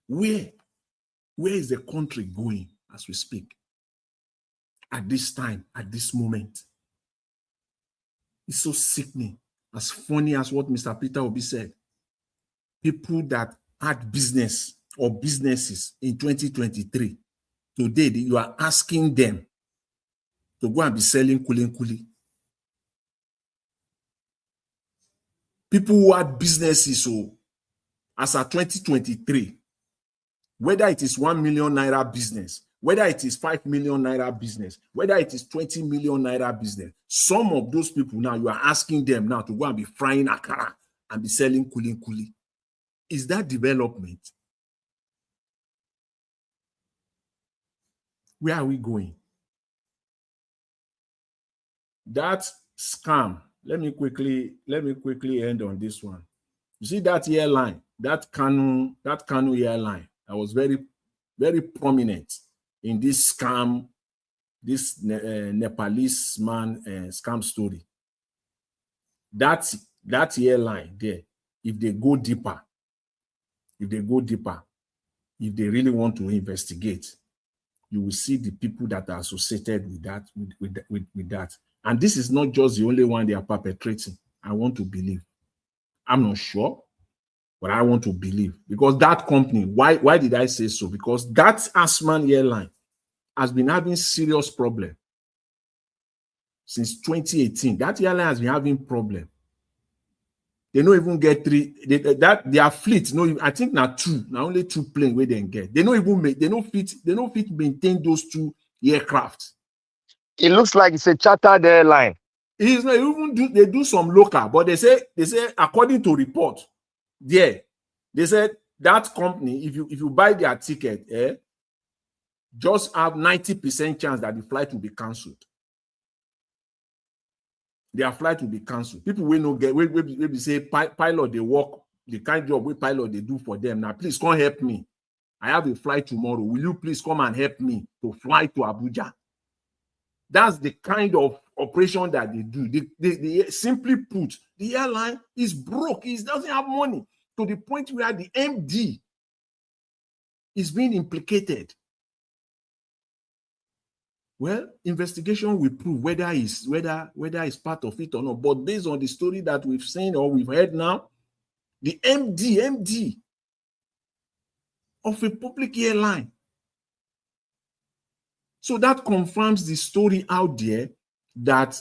L: Where is the country going as we speak? At this time, at this moment. It's so sickening. As funny as what Mr. Peter Obi said. People that had business or businesses in 2023, today you are asking them to go and be selling kuli. People who had businesses, so as at 2023, whether it is 1 million naira business, whether it is 5 million naira business, whether it is 20 million naira business, some of those people now, you are asking them now to go and be frying akara and be selling kuli. Is that development? Where are we going? That scam, let me quickly end on this one. You see that airline, that Kanu airline, that was very, very prominent in this scam, this Nepalese man scam story. That airline there, if they go deeper, if they really want to investigate, you will see the people that are associated with that. And this is not just the only one they are perpetrating. I want to believe. I'm not sure, but I want to believe. Because that company, why did I say so? Because that Asman airline has been having serious problem since 2018. That airline has been having problem. They don't even get their fleet. No, I think now only 2 planes where they get. They don't fit maintain those 2 aircraft.
O: It looks like it's a chartered airline.
L: It's not even they do some local, but they say according to report, they said that company, if you buy their ticket, just have 90% chance that the flight will be cancelled. Their flight will be cancelled. People will not get. We say pilot they work the kind of job we pilot they do for them. Now please come help me. I have a flight tomorrow. Will you please come and help me to fly to Abuja? That's the kind of operation that they do. They simply put, the airline is broke. It doesn't have money to the point where the MD is being implicated. Well, investigation will prove whether it's part of it or not. But based on the story that we've seen or we've heard now, the MD of a public airline. So that confirms the story out there that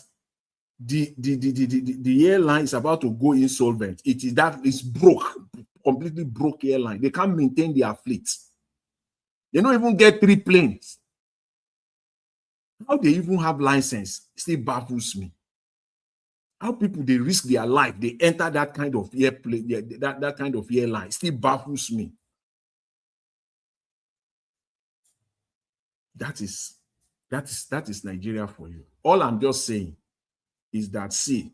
L: the airline is about to go insolvent. It's broke, completely broke airline. They can't maintain their fleet. They don't even get 3 planes. How they even have license still baffles me. How people they risk their life, they enter that kind of airplane, that kind of airline still baffles me. That is Nigeria for you. All I'm just saying is that, see,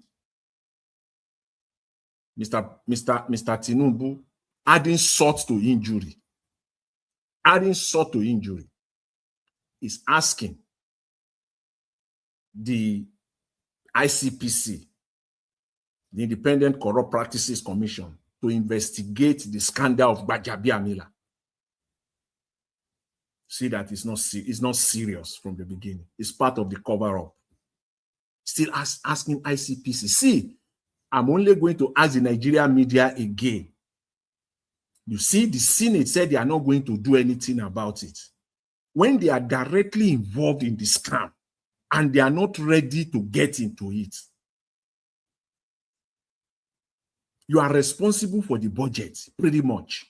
L: Mr. Tinubu adding salt to injury, is asking the ICPC, the Independent Corrupt Practices Commission, to investigate the scandal of Gbajabiamila. See that it's not serious from the beginning. It's part of the cover-up. Still asking ICPC. See, I'm only going to ask the Nigerian media again. You see, the Senate said they are not going to do anything about it. When they are directly involved in the scam and they are not ready to get into it, you are responsible for the budget, pretty much.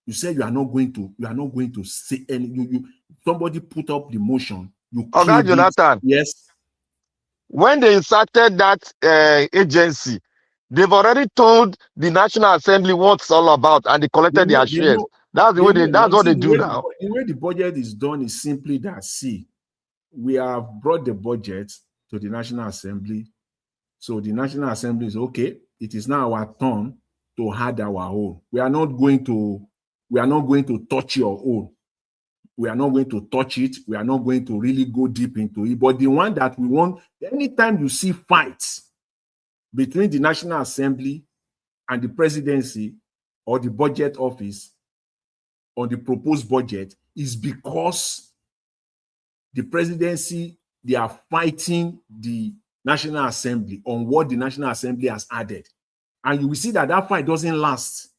L: You said you are not going to say any. Somebody put up the motion.
O: Okay, Jonathan.
L: Yes.
O: When they inserted that agency, they've already told the National Assembly what it's all about, and they collected their shares. That's what they do now.
L: The way the budget is done is simply that, see, we have brought the budget to the National Assembly. So the National Assembly is okay. It is now our turn to add our own. We are not going to touch your own. We are not going to touch it. We are not going to really go deep into it. But the one that we want, anytime you see fights between the National Assembly and the presidency or the budget office on the proposed budget, is because the presidency, they are fighting the National Assembly on what the National Assembly has added. And you will see that that fight doesn't last.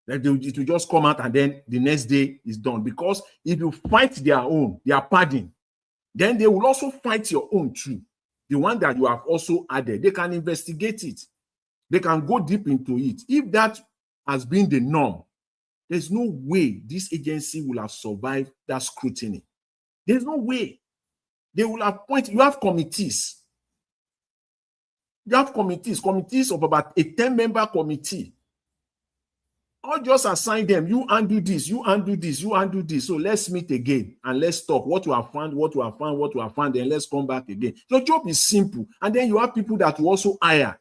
L: Like it will just come out and then the next day is done. Because if you fight their own, their padding, Then they will also fight your own too. The one that you have also added. They can investigate it. They can go deep into it. If that has been the norm, there's no way this agency will have survived that scrutiny. There's no way. They will appoint, you have committees. You have committees of about a 10-member committee. Or just assign them, you undo this, you undo this, you undo this. So let's meet again and let's talk what you have found, then let's come back again. Your job is simple. And then you have people that you also hire.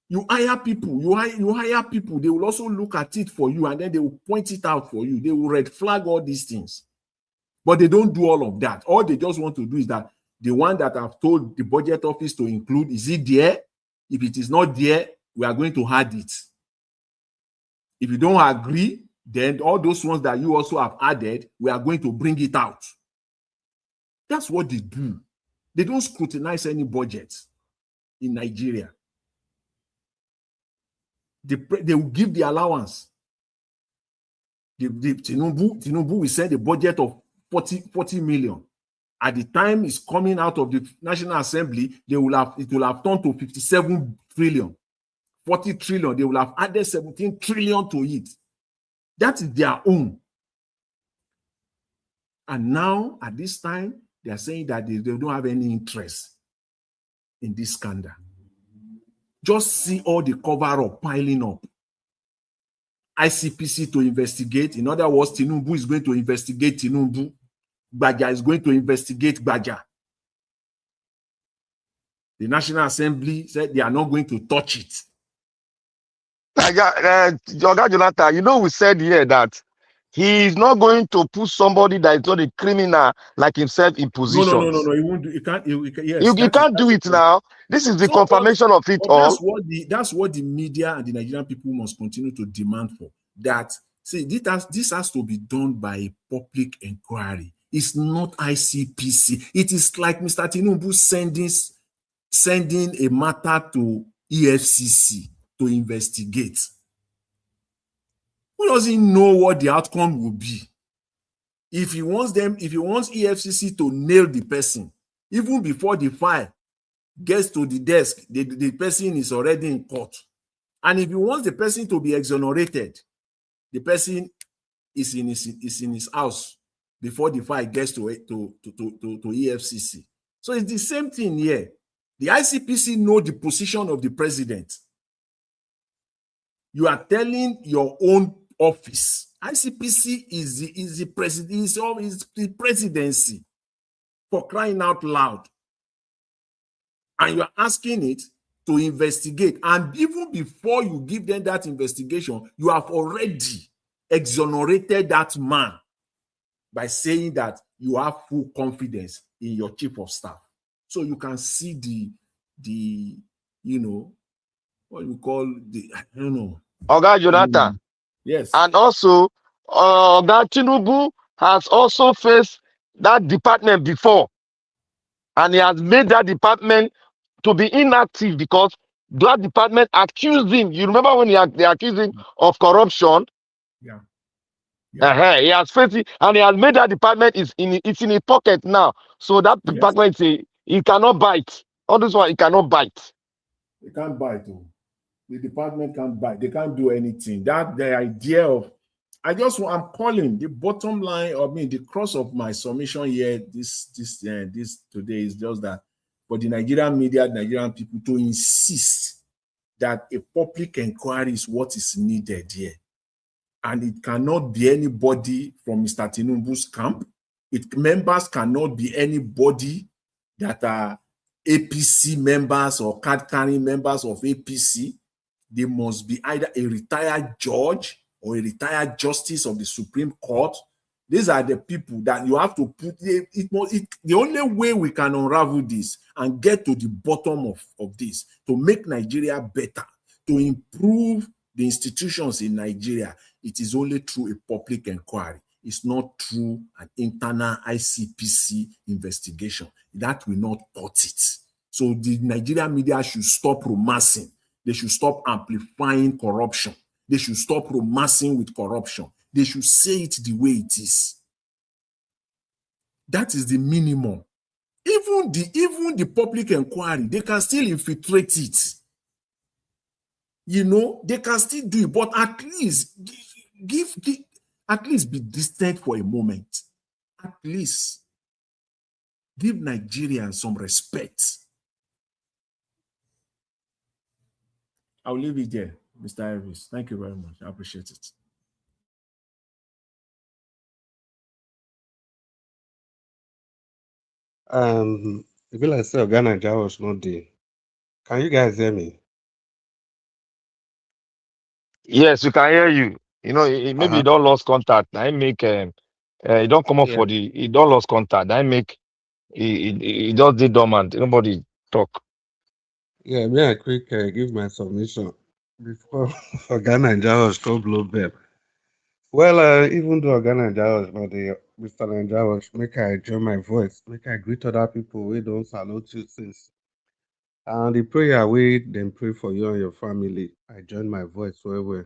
L: You hire people, you hire people, they will also look at it for you and then they will point it out for you. They will red flag all these things. But they don't do all of that. All they just want to do is that the one that I've told the budget office to include, is it there? If it is not there, we are going to add it. If you don't agree, then all those ones that you also have added, we are going to bring it out. That's what they do. They don't scrutinize any budget in Nigeria. They will give the allowance. Tinubu will send a budget of 40 million. At the time it's coming out of the National Assembly, it will have turned to 57 trillion. 40 trillion, they will have added 17 trillion to it. That is their own. And now, at this time, they are saying that they don't have any interest in this scandal. Just see all the cover-up piling up. ICPC to investigate. In other words, Tinubu is going to investigate Tinubu. Gbaja is going to investigate Gbaja. The National Assembly said they are not going to touch it.
O: Jonathan, you know, we said here that he is not going to put somebody that is not a criminal like himself in positions.
L: No. He won't do. He can't. Yes,
O: you can't do it now. This is the confirmation of it all.
L: That's what the media and the Nigerian people must continue to demand for. That, see, this has to be done by a public inquiry. It's not ICPC. It is like Mr. Tinubu sending a matter to EFCC to investigate. Who doesn't know what the outcome will be? If he wants EFCC to nail the person, even before the file gets to the desk, the person is already in court. And if he wants the person to be exonerated, the person is in his house before the file gets to EFCC. So it's the same thing here. The ICPC know the position of the president. You are telling your own office. ICPC is the presidency, for crying out loud. And you are asking it to investigate. And even before you give them that investigation, you have already exonerated that man by saying that you have full confidence in your chief of staff. So you can see the what you call I don't know.
O: Oga Jonathan.
L: Yes.
O: And also, that Tinubu has also faced that department before. And he has made that department to be inactive because that department accused him. You remember when they accused him of corruption?
L: Yeah.
O: He has faced it, and he has made that department it's in his pocket now. So that department, he cannot bite. All this one, he cannot bite.
L: They can't bite. The department can't bite. They can't do anything. That the idea of, I'm calling the bottom line. The cross of my submission here this today is just that for the Nigerian media, Nigerian people to insist that a public inquiry is what is needed here. And it cannot be anybody from Mr. Tinubu's camp. Members cannot be anybody that are APC members or card-carrying members of APC. They must be either a retired judge or a retired justice of the Supreme Court. These are the people that you have to put. The only way we can unravel this and get to the bottom of this, to make Nigeria better, to improve the institutions in Nigeria, it is only through a public inquiry. It's not through an internal ICPC investigation. That will not cut it. So the Nigerian media should stop romancing. They should stop amplifying corruption. They should stop romancing with corruption. They should say it the way it is. That is the minimum. Even the public inquiry, they can still infiltrate it. You know, they can still do it, but at least at least be distant for a moment. At least give Nigerians some respect. I'll leave it there, Mr. Iris. Thank you very much. I appreciate it.
K: It be like say Ghana was not there. Can you guys hear me?
O: Yes, we can hear you. You know, maybe you don't lost contact. I make you don't come up
K: Yeah.
O: for the you don't lost contact. I make he just did dormant. Nobody talk.
K: Yeah, may I quick give my submission before Ghana was to blow bell. Well, even though Ghana was not there, Mr. Najawas, make I join my voice, make I greet other people we don't salute you since. And the prayer we then pray for you and your family. I join my voice well.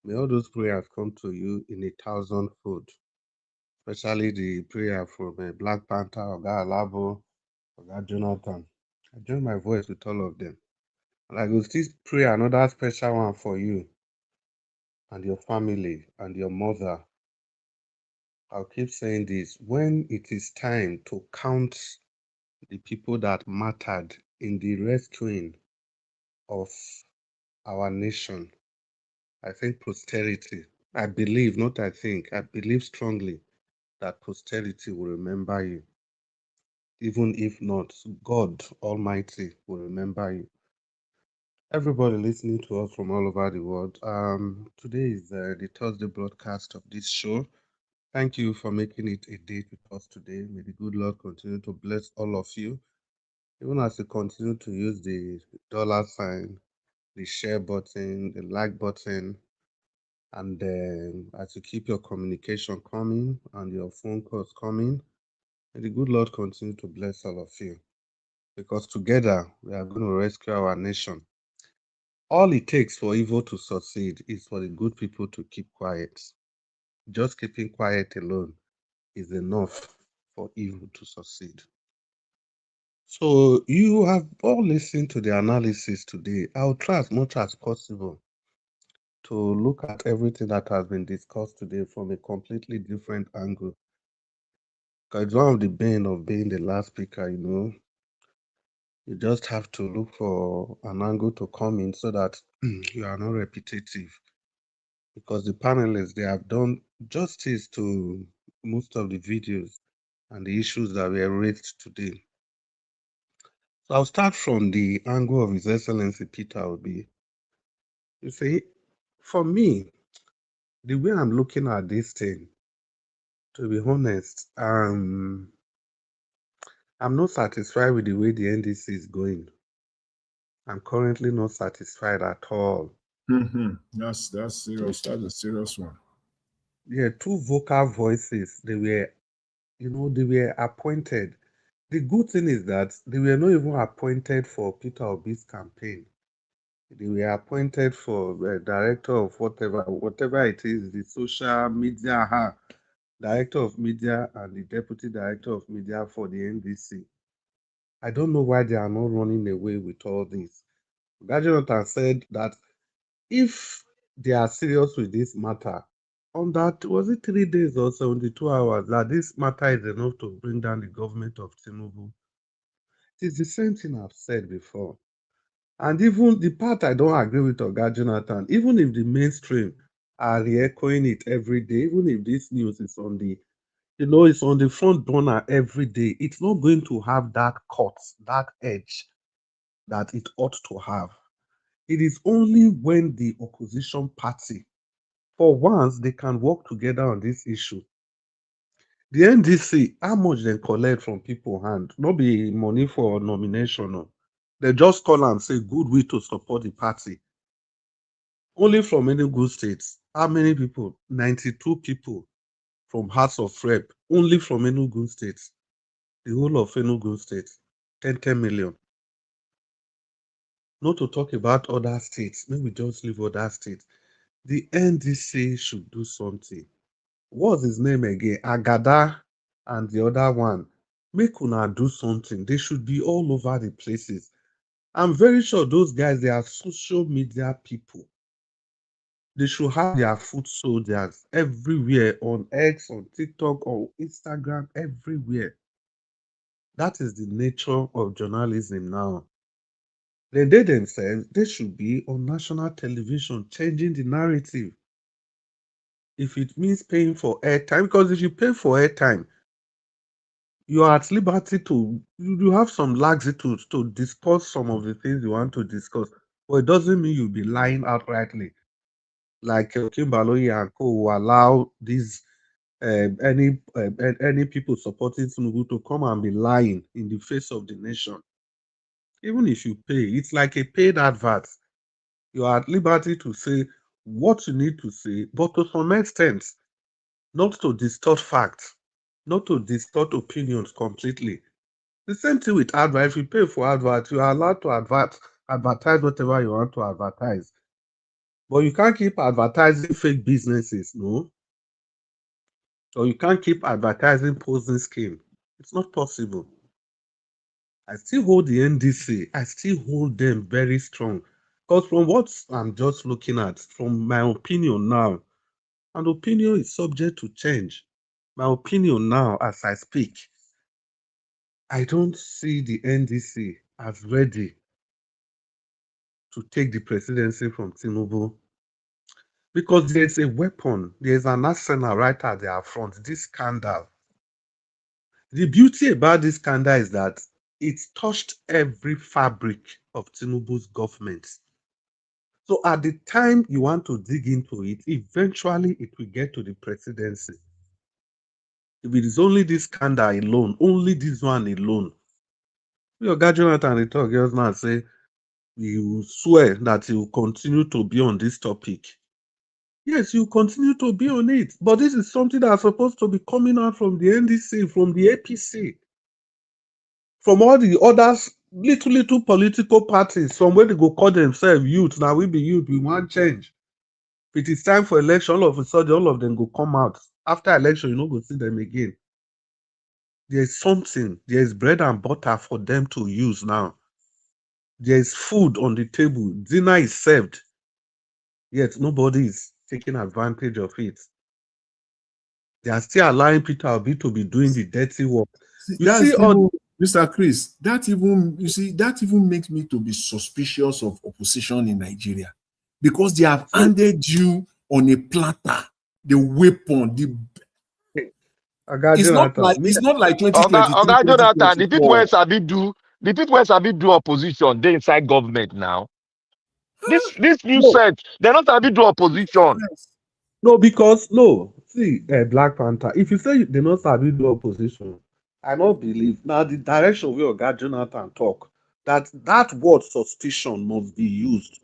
K: May all those prayers come to you in 1,000-fold. Especially the prayer from Black Panther, Oga Alabo, Oga Jonathan. I join my voice with all of them. And I will still pray another special one for you and your family and your mother. I'll keep saying this. When it is time to count the people that mattered in the rescuing of our nation, I think posterity, I believe, not I think, I believe strongly that posterity will remember you. Even if not, God Almighty will remember you. Everybody listening to us from all over the world, today is the Thursday broadcast of this show. Thank you for making it a date with us today. May the good Lord continue to bless all of you, even as you continue to use the $sign, the share button, the like button, and as you keep your communication coming and your phone calls coming. May the good Lord continue to bless all of you, because together we are going to rescue our nation. All it takes for evil to succeed is for the good people to keep quiet. Just keeping quiet alone is enough for evil to succeed. So you have all listened to the analysis today. I'll try as much as possible to look at everything that has been discussed today from a completely different angle. Because it's one of the bane of being the last speaker, you know. You just have to look for an angle to come in so that you are not repetitive. Because the panelists, they have done justice to most of the videos and the issues that were raised today. So I'll start from the angle of His Excellency Peter Obi. You see, for me, the way I'm looking at this thing, to be honest, I'm not satisfied with the way the NDC is going. I'm currently not satisfied at all.
L: That's serious. That's a serious one.
K: Yeah, two vocal voices, they were appointed. The good thing is that they were not even appointed for Peter Obi's campaign. They were appointed for the director of whatever it is, the social media, director of media and the deputy director of media for the NDC. I don't know why they are not running away with all this. Jonathan said that if they are serious with this matter, on that, was it 3 days or 72 hours, that this matter is enough to bring down the government of Tinubu? It is the same thing I've said before. And even the part I don't agree with Oga Jonathan, even if the mainstream are re-echoing it every day, even if this news is on the, it's on the front burner every day, it's not going to have that cut, that edge that it ought to have. It is only when the opposition party, for once, they can work together on this issue. The NDC, how much they collect from people hand, not be money for nomination. No. They just call and say good way to support the party. Only from Enugu State, how many people? 92 people from House of Rep, only from Enugu State. The whole of Enugu State, 10 million. Not to talk about other states, maybe just leave other states. The NDC should do something. What's his name again? Agada and the other one, make una do something. They should be all over the places. I'm very sure those guys, they are social media people. They should have their foot soldiers everywhere on X, on TikTok, or Instagram, everywhere. That is the nature of journalism now. Then they themselves, they should be on national television, changing the narrative. If it means paying for airtime, because if you pay for airtime, you are at liberty to, you have some laxitude to discuss some of the things you want to discuss. But it doesn't mean you'll be lying outrightly. Like Kimbaloyi and Co. will allow these any people supporting Tinubu to come and be lying in the face of the nation. Even if you pay, it's like a paid advert. You are at liberty to say what you need to say, but to some extent, not to distort facts, not to distort opinions completely. The same thing with advert. If you pay for advert, you are allowed to advertise whatever you want to advertise. But you can't keep advertising fake businesses, no? Or you can't keep advertising posing scheme. It's not possible. I still hold the NDC. I still hold them very strong. Because from what I'm just looking at, from my opinion now, and opinion is subject to change. My opinion now, as I speak, I don't see the NDC as ready to take the presidency from Tinubu. Because there's a weapon, there's an arsenal right at their front, this scandal. The beauty about this scandal is that it's touched every fabric of Tinubu's government. So at the time you want to dig into it, eventually it will get to the presidency. If it is only this scandal alone, only this one alone, your guy Jonathan they talk just now say you swear that you will continue to be on this topic. Yes, you continue to be on it, but this is something that's supposed to be coming out from the NDC, from the APC, from all the others, little political parties, from where they go call themselves youth. Now we be youth, we want change. If it is time for election, all of a sudden, all of them go come out. After election, you no go see them again. There's something, there's bread and butter for them to use now. There's food on the table, dinner is served, yet nobody is taking advantage of it. They are still allowing Peter Obi to be doing the dirty work. You
L: That's
K: see, all
L: Mr. Chris, that even makes me to be suspicious of opposition in Nigeria, because they have handed you on a platter the weapon. It's not like 2023.
O: Oga Jonathan, the people who sabi do opposition, they inside government now. This new set, they're not sabi do opposition.
K: No, because see, Black Panther. If you say they not sabi do opposition, I don't believe now the direction where Oga Jonathan talk that word suspicion must be used.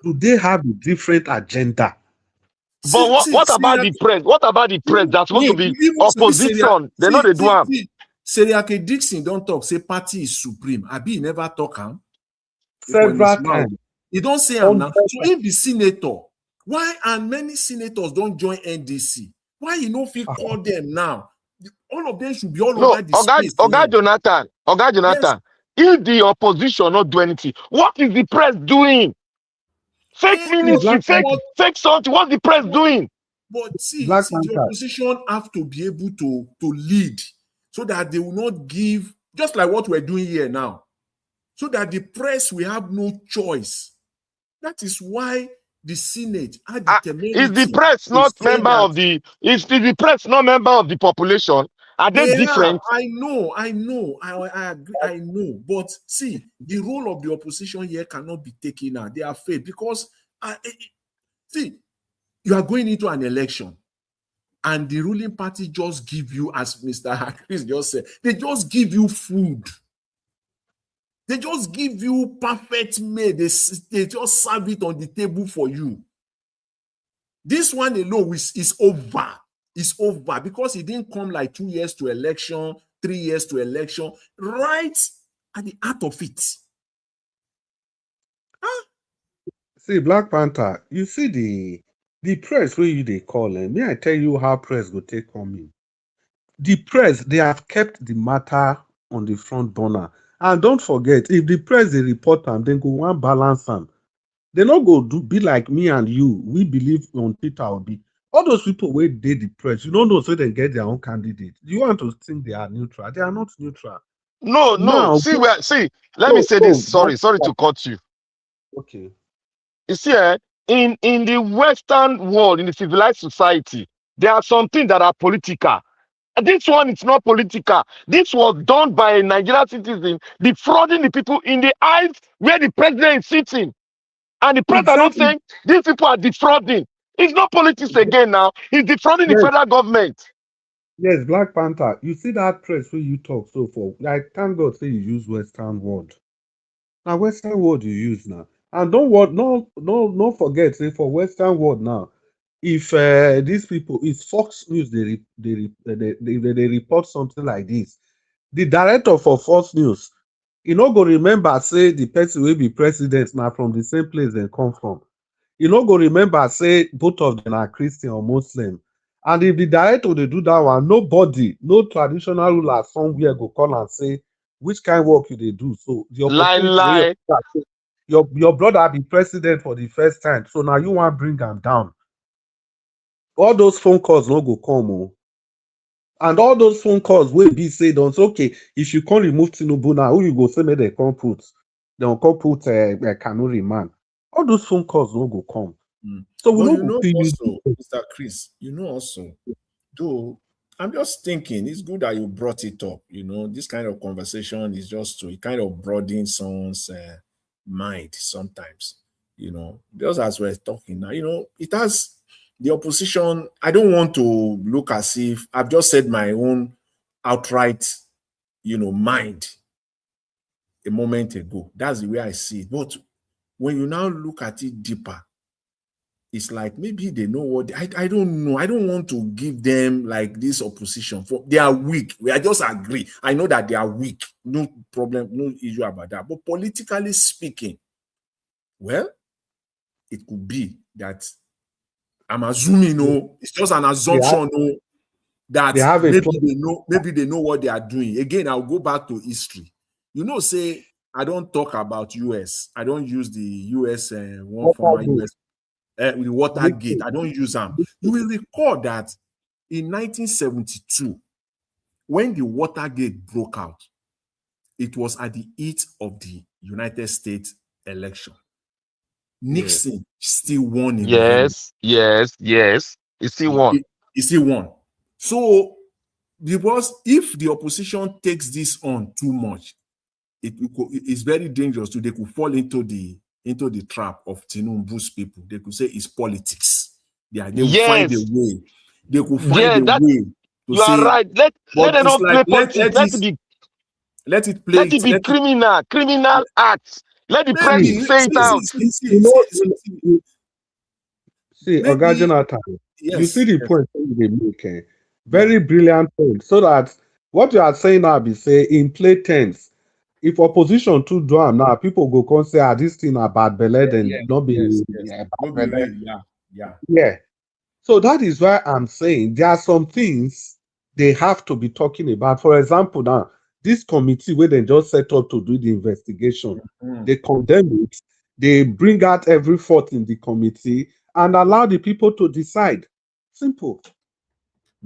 K: Do they have a different agenda?
O: But what about the press? What about the press that's supposed to be opposition? They know they do am.
L: Seriake Dixon don't talk, say party is supreme. Abi never talk am.
K: Several times.
L: He don't say am now. So if the senator, why and many senators don't join NDC? Why you no fit call them now? All of them should be all over the space.
O: Oga Jonathan, yes. If the opposition not do anything, what is the press doing? Fake ministry, fake something. What's the press doing?
L: But see, the opposition have to be able to lead so that they will not give, just like what we're doing here now, so that the press will have no choice. That is why the Senate had the temerity.
O: Is the press not member of the? Is the press not member of the population? Are they different?
L: I know. I agree. I know. But see, the role of the opposition here cannot be taken out. They are failed because see, you are going into an election, and the ruling party just give you, as Mr. Chris just said, they just give you food. They just give you perfect meal. They just serve it on the table for you. This one alone is over. It's over because it didn't come like 2 years to election, 3 years to election, right at the heart of it.
K: Huh? See, Black Panther, you see the press where they call them. May I tell you how press will take come in? the press, they have kept the matter on the front burner. And don't forget, if the press they report them, then go one balance them. They not go be like me and you. We believe on Twitter will be all those people where they the press. You don't know so they get their own candidate. You want to think they are neutral? They are not neutral.
O: No, no.
K: Now,
O: See where. See. Let me
K: so,
O: say this.
K: so
O: Sorry to cut you.
K: okay.
O: You see, in the Western world, in the civilized society, there are some things that are political. And this one is not political. This was done by a Nigerian citizen defrauding the people in the eyes where the president is sitting. And the president not
K: Exactly.
O: saying these people are defrauding. It's not politics again now. He's defrauding the
K: Yes,
O: federal government.
K: yes, Black Panther. You see that press where you talk so for like thank God say you use Western word. Now Western word you use now. And don't what no forget say for Western word now. If these people, if Fox News they report something like this, the director for Fox News, you no go remember say the person will be president now from the same place they come from. You no go remember say both of them are Christian or Muslim. And if the director they do that one, nobody, no traditional ruler somewhere go call and say which kind of work you they do. So the
O: Lie,
K: opportunity where
O: lie.
K: your brother be president for the first time, so now you want to bring him down. All those phone calls no go come. Oh. And all those phone calls will be said on okay, if you can't remove Tinubu now, who you go say make they come put? They will come put Kanuri man. All those phone calls no go come. So we
L: But
K: don't
L: you
K: go
L: know
K: see you.
L: also, Mr. Chris, you know also, though I'm just thinking it's good that you brought it up. You know, this kind of conversation is just to kind of broaden someone's mind sometimes. You know, just as we're talking now, you know, it has the opposition. I don't want to look as if I've just said my own outright, you know, mind a moment ago. That's the way I see it. But when you now look at it deeper, it's like maybe they know what I don't know. I don't want to give them like this opposition for they are weak. I just agree. I know that they are weak. No problem, no issue about that. But politically speaking, well, it could be that I'm assuming, no, it's just an assumption, no, that
K: They have a
L: maybe they know what they are doing. Again, I'll go back to history. You know, say I don't talk about US. I don't use the US one former US. With Watergate, I don't use them. You will recall that in 1972, when the Watergate broke out, it was at the heat of the United States election. Nixon still won in November.
O: Yes. He still won.
L: He still won. So, because if the opposition takes this on too much, it's very dangerous. They could fall into the trap of Tinubu's people. They could say it's politics. They will find a
O: Yes.
L: way. They could find
O: Yeah,
L: a way to
O: you
L: say.
O: are right. Let them
L: It's
O: not
L: like
O: play politics. Let it be criminal acts. Let the press
L: maybe
O: say it out.
K: You know, see, Oga
L: maybe
K: Jonathan, you see
L: yes.
K: the point they make. Very brilliant point. So that what you are saying now be say in play tense. If opposition to do am now, people go come say, this thing are bad belle, then not be
L: Yes.
K: bad
L: No be
K: belle.
L: real. Yeah.
K: Yeah. So that is why I'm saying there are some things they have to be talking about. For example, now, this committee where they just set up to do the investigation, they condemn it, they bring out every fault in the committee and allow the people to decide. Simple.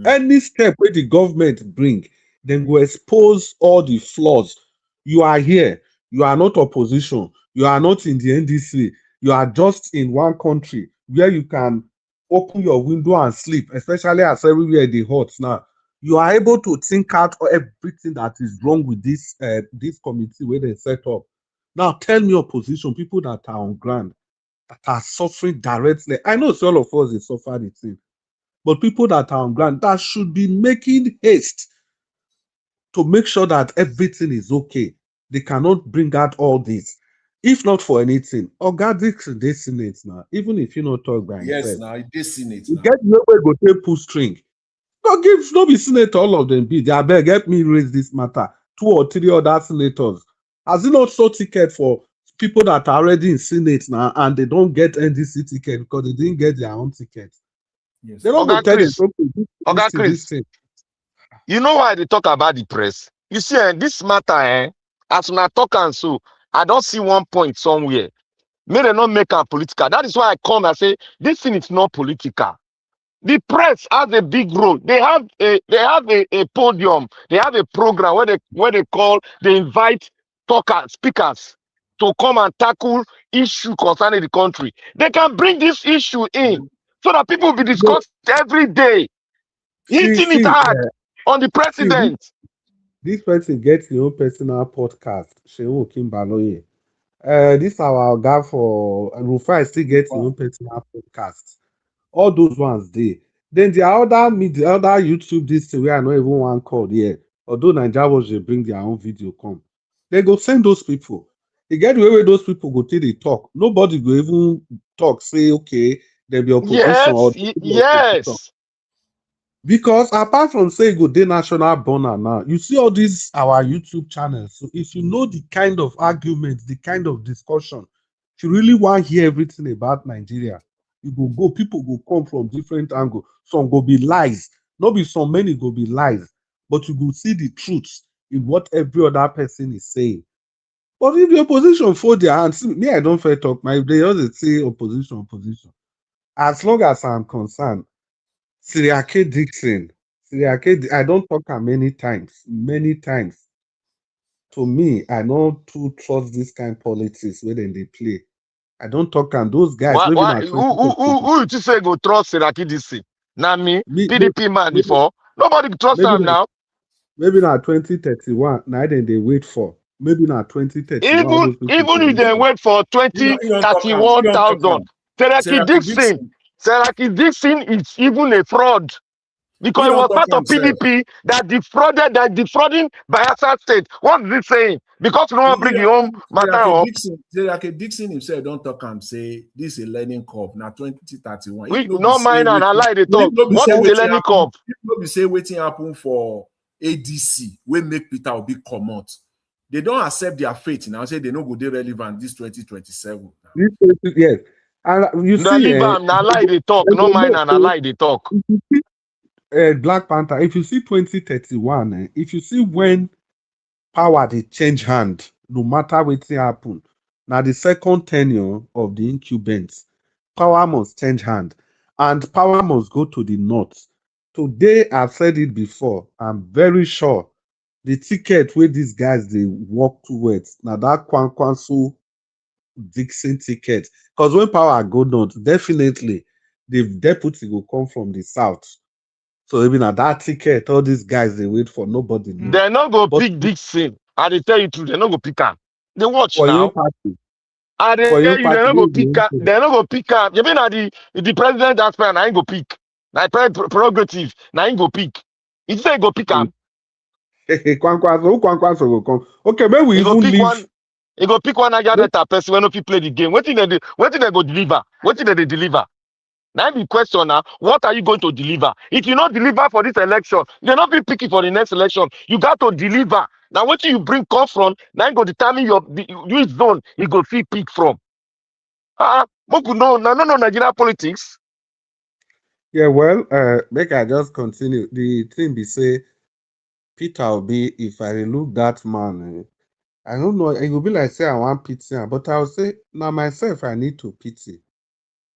K: Any step where the government bring, then will expose all the flaws. You are here, you are not opposition, you are not in the NDC, you are just in one country where you can open your window and sleep, especially as everywhere they hot now. You are able to think out everything that is wrong with this committee where they set up. Now tell me opposition, people that are on ground, that are suffering directly. I know all of us they suffer the thing. But people that are on ground that should be making haste to make sure that everything is okay. They cannot bring out all this. If not for anything, organic they Senate now, even if you not talk by
L: Yes,
K: himself.
L: now it is Senate
K: You
L: now.
K: get where we go take pull string. No be senator, all of them be. They beg help me raise this matter. 2 or 3 other senators. Has it not so ticket for people that are already in Senate now and they don't get NDC ticket because they didn't get their own ticket?
L: Yes.
K: They don't go tell them, okay, this
O: Chris,
K: thing.
O: You know why they talk about the press? You see, this matter, as una talk and so, I don't see one point somewhere. May they not make it political. That is why I come and say this thing is not political. The press has a big role. They have a podium. They have a program where they invite speakers to come and tackle issue concerning the country. They can bring this issue in so that people will be
K: No,
O: discussed every day,
K: see,
O: hitting it
K: see,
O: hard on the
K: see,
O: president.
K: this person gets his own personal podcast. Shehu Kimbaloye. This our guy for El-rufai still gets his own personal podcast. All those ones there. Then the other media, other YouTube, this thing where I know everyone called here. Although Nigeria was they bring their own video come, they go send those people. They get the way where those people go till they talk. Nobody go even talk. Say okay, there be opposition or opposition.
O: Yes.
K: Because apart from say go dey national burner now, you see all these our YouTube channels. So if you know the kind of arguments, the kind of discussion, if you really want to hear everything about Nigeria, you go, people go come from different angles. Some go be lies, not be so many go be lies, but you go see the truth in what every other person is saying. But if the opposition fold their hands, me, I don't fair talk. My they always say opposition. As long as I'm concerned, Siriake Dixon. I don't talk am many times. To me, I don't too trust this kind of politics where they play. I don't talk am. Those guys, maybe
O: Why
K: not
O: who you say go trust Seraki DC? Now me,
K: me,
O: PDP man
K: maybe,
O: before. Nobody trust
K: maybe
O: him
K: not,
O: now.
K: maybe not 2031. Now then they wait for. Maybe not 2031. All
O: Even
K: those people
O: even
K: go
O: if
K: wait
O: they
K: for.
O: wait for
H: You don't talk am. You don't talk
O: 20, 31,000,
H: am.
O: Seraki Dixon is even a fraud because
H: You
O: he
H: don't
O: was
H: talk
O: part of
H: am, sir.
O: PDP that defrauding Bayelsa State. What is he saying? Because no one bring your own matter up.
L: Seraki Dixon himself don't talk and say this is a learning curve. Now 2031. If
O: We
L: no be
O: no
L: say
O: mind and I
L: waiting,
O: lie they
L: if
O: talk.
L: no be
O: What
L: say
O: is the
L: waiting
O: learning
L: happen,
O: curve?
L: if no be say waiting happen for ADC, we make Peter Obi come out. They don't accept their fate now. Say they no go dey relevant this 2027.
K: Yes, and you
O: Now
K: see,
O: leave am. Now lie they talk. No mind and I lie they talk.
K: Black Panther. If you see 2031, if you see when power dey change hand, no matter wetin happen. Now the second tenure of the incumbents, power must change hand, and power must go to the north. Today, I've said it before. I'm very sure the ticket where these guys they walk towards now that Kwankwaso Dixon ticket. Because when power go north, definitely the deputy will come from the south. So even at that ticket, all these guys they wait for, nobody know.
O: They not go
K: But
O: pick Dixon. I they tell you true. They not go pick him. They watch
K: for your
O: now.
K: party,
O: I they
K: for your
O: tell you they
K: party,
O: not go pick him. They not go pick him. You mean the president aspirant? I ain't go pick. Na prerogative. Na ain't go pick. He say he go pick him.
K: Kwankwaso will come. Okay, maybe we
O: He go
K: even
O: pick
K: leave.
O: one. He go pick one Niger person when no fit play the game. What thing they go deliver? What thing they deliver? Now the question now, what are you going to deliver? If you not deliver for this election, you're not be picky for the next election. You got to deliver. Now what you bring come from, now you go determine which zone you go fit pick from. No Nigerian politics.
K: Yeah, well, make I just continue. The thing be say, Peter Obi, if I look that man, I don't know, it will be like say I want pity, but I'll say, now myself, I need to pity.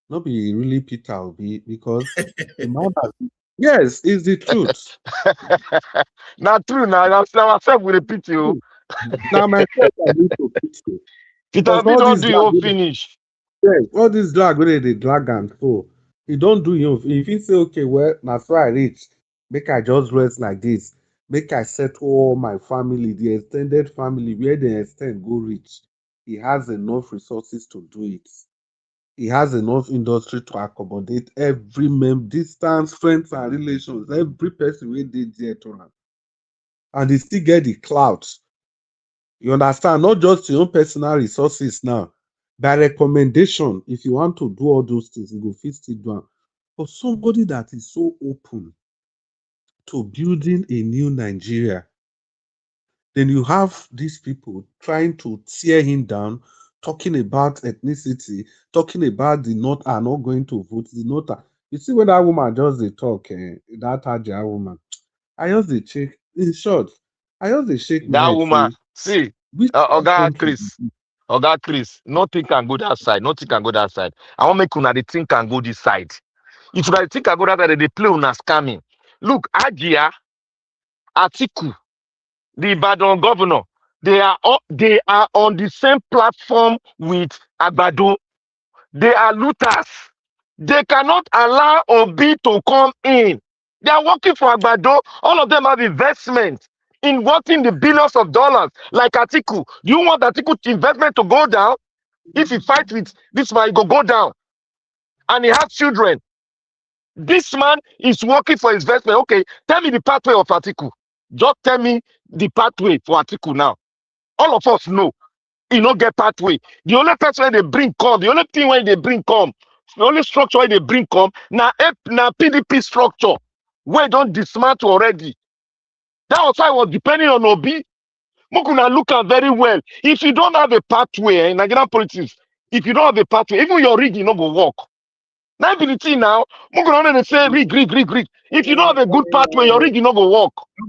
K: Not be really Peter Obi, because the man has, yes, it's the truth.
O: Not true now. Now myself with a pity.
K: Now myself, I need to pity.
O: Peter
K: Because
O: Obi
K: all
O: don't
K: these
O: do your finish.
K: yes, all this drag where they drag and so he don't do you. If he say okay, well, that's why I reach. Make I just rest like this. Make I settle all my family, the extended family, where the extend go reach. He has enough resources to do it. He has enough industry to accommodate every distance, friends and relations, every person where they there to am. And he still get the clout. You understand? Not just your own personal resources now. By recommendation, if you want to do all those things, you go fit still do am. But somebody that is so open to building a new Nigeria, then you have these people trying to tear him down, talking about ethnicity, talking about the North are not going to vote. The North are, you see when that woman just they talk, that Ajah woman, I just dey check. In short, I just dey shake my
O: That
K: head
O: woman,
K: say,
O: see,
K: which
O: Oga
K: country be
O: Chris, Oga Chris, nothing can go that side. Nothing can go that side. I want make una the thing can go this side. If una the thing can go that side, they play una scamming. Look, Agia, ATIKU, the Ibadan governor, they are on the same platform with Agbado. They are looters. They cannot allow Obi to come in. They are working for Agbado. All of them have investment in working the billions of dollars, like Atiku. Do you want Atiku investment to go down? If he fight with this man, he go down. And he has children. This man is working for his investment. Okay, tell me the pathway of Atiku. Just tell me the pathway for Atiku now. All of us know he no get pathway. The only person when they bring come, the only thing when they bring come, the only structure when they bring come, now PDP structure, where don't dismantle already. That was why I was depending on Obi. Mukuna look at very well. If you don't have a pathway in Nigerian politics, if you don't have a pathway, even your rig, you no go work. Now be the thing now. Mukuna only say rig. If you don't have a good pathway, your rig, you no go work.
L: No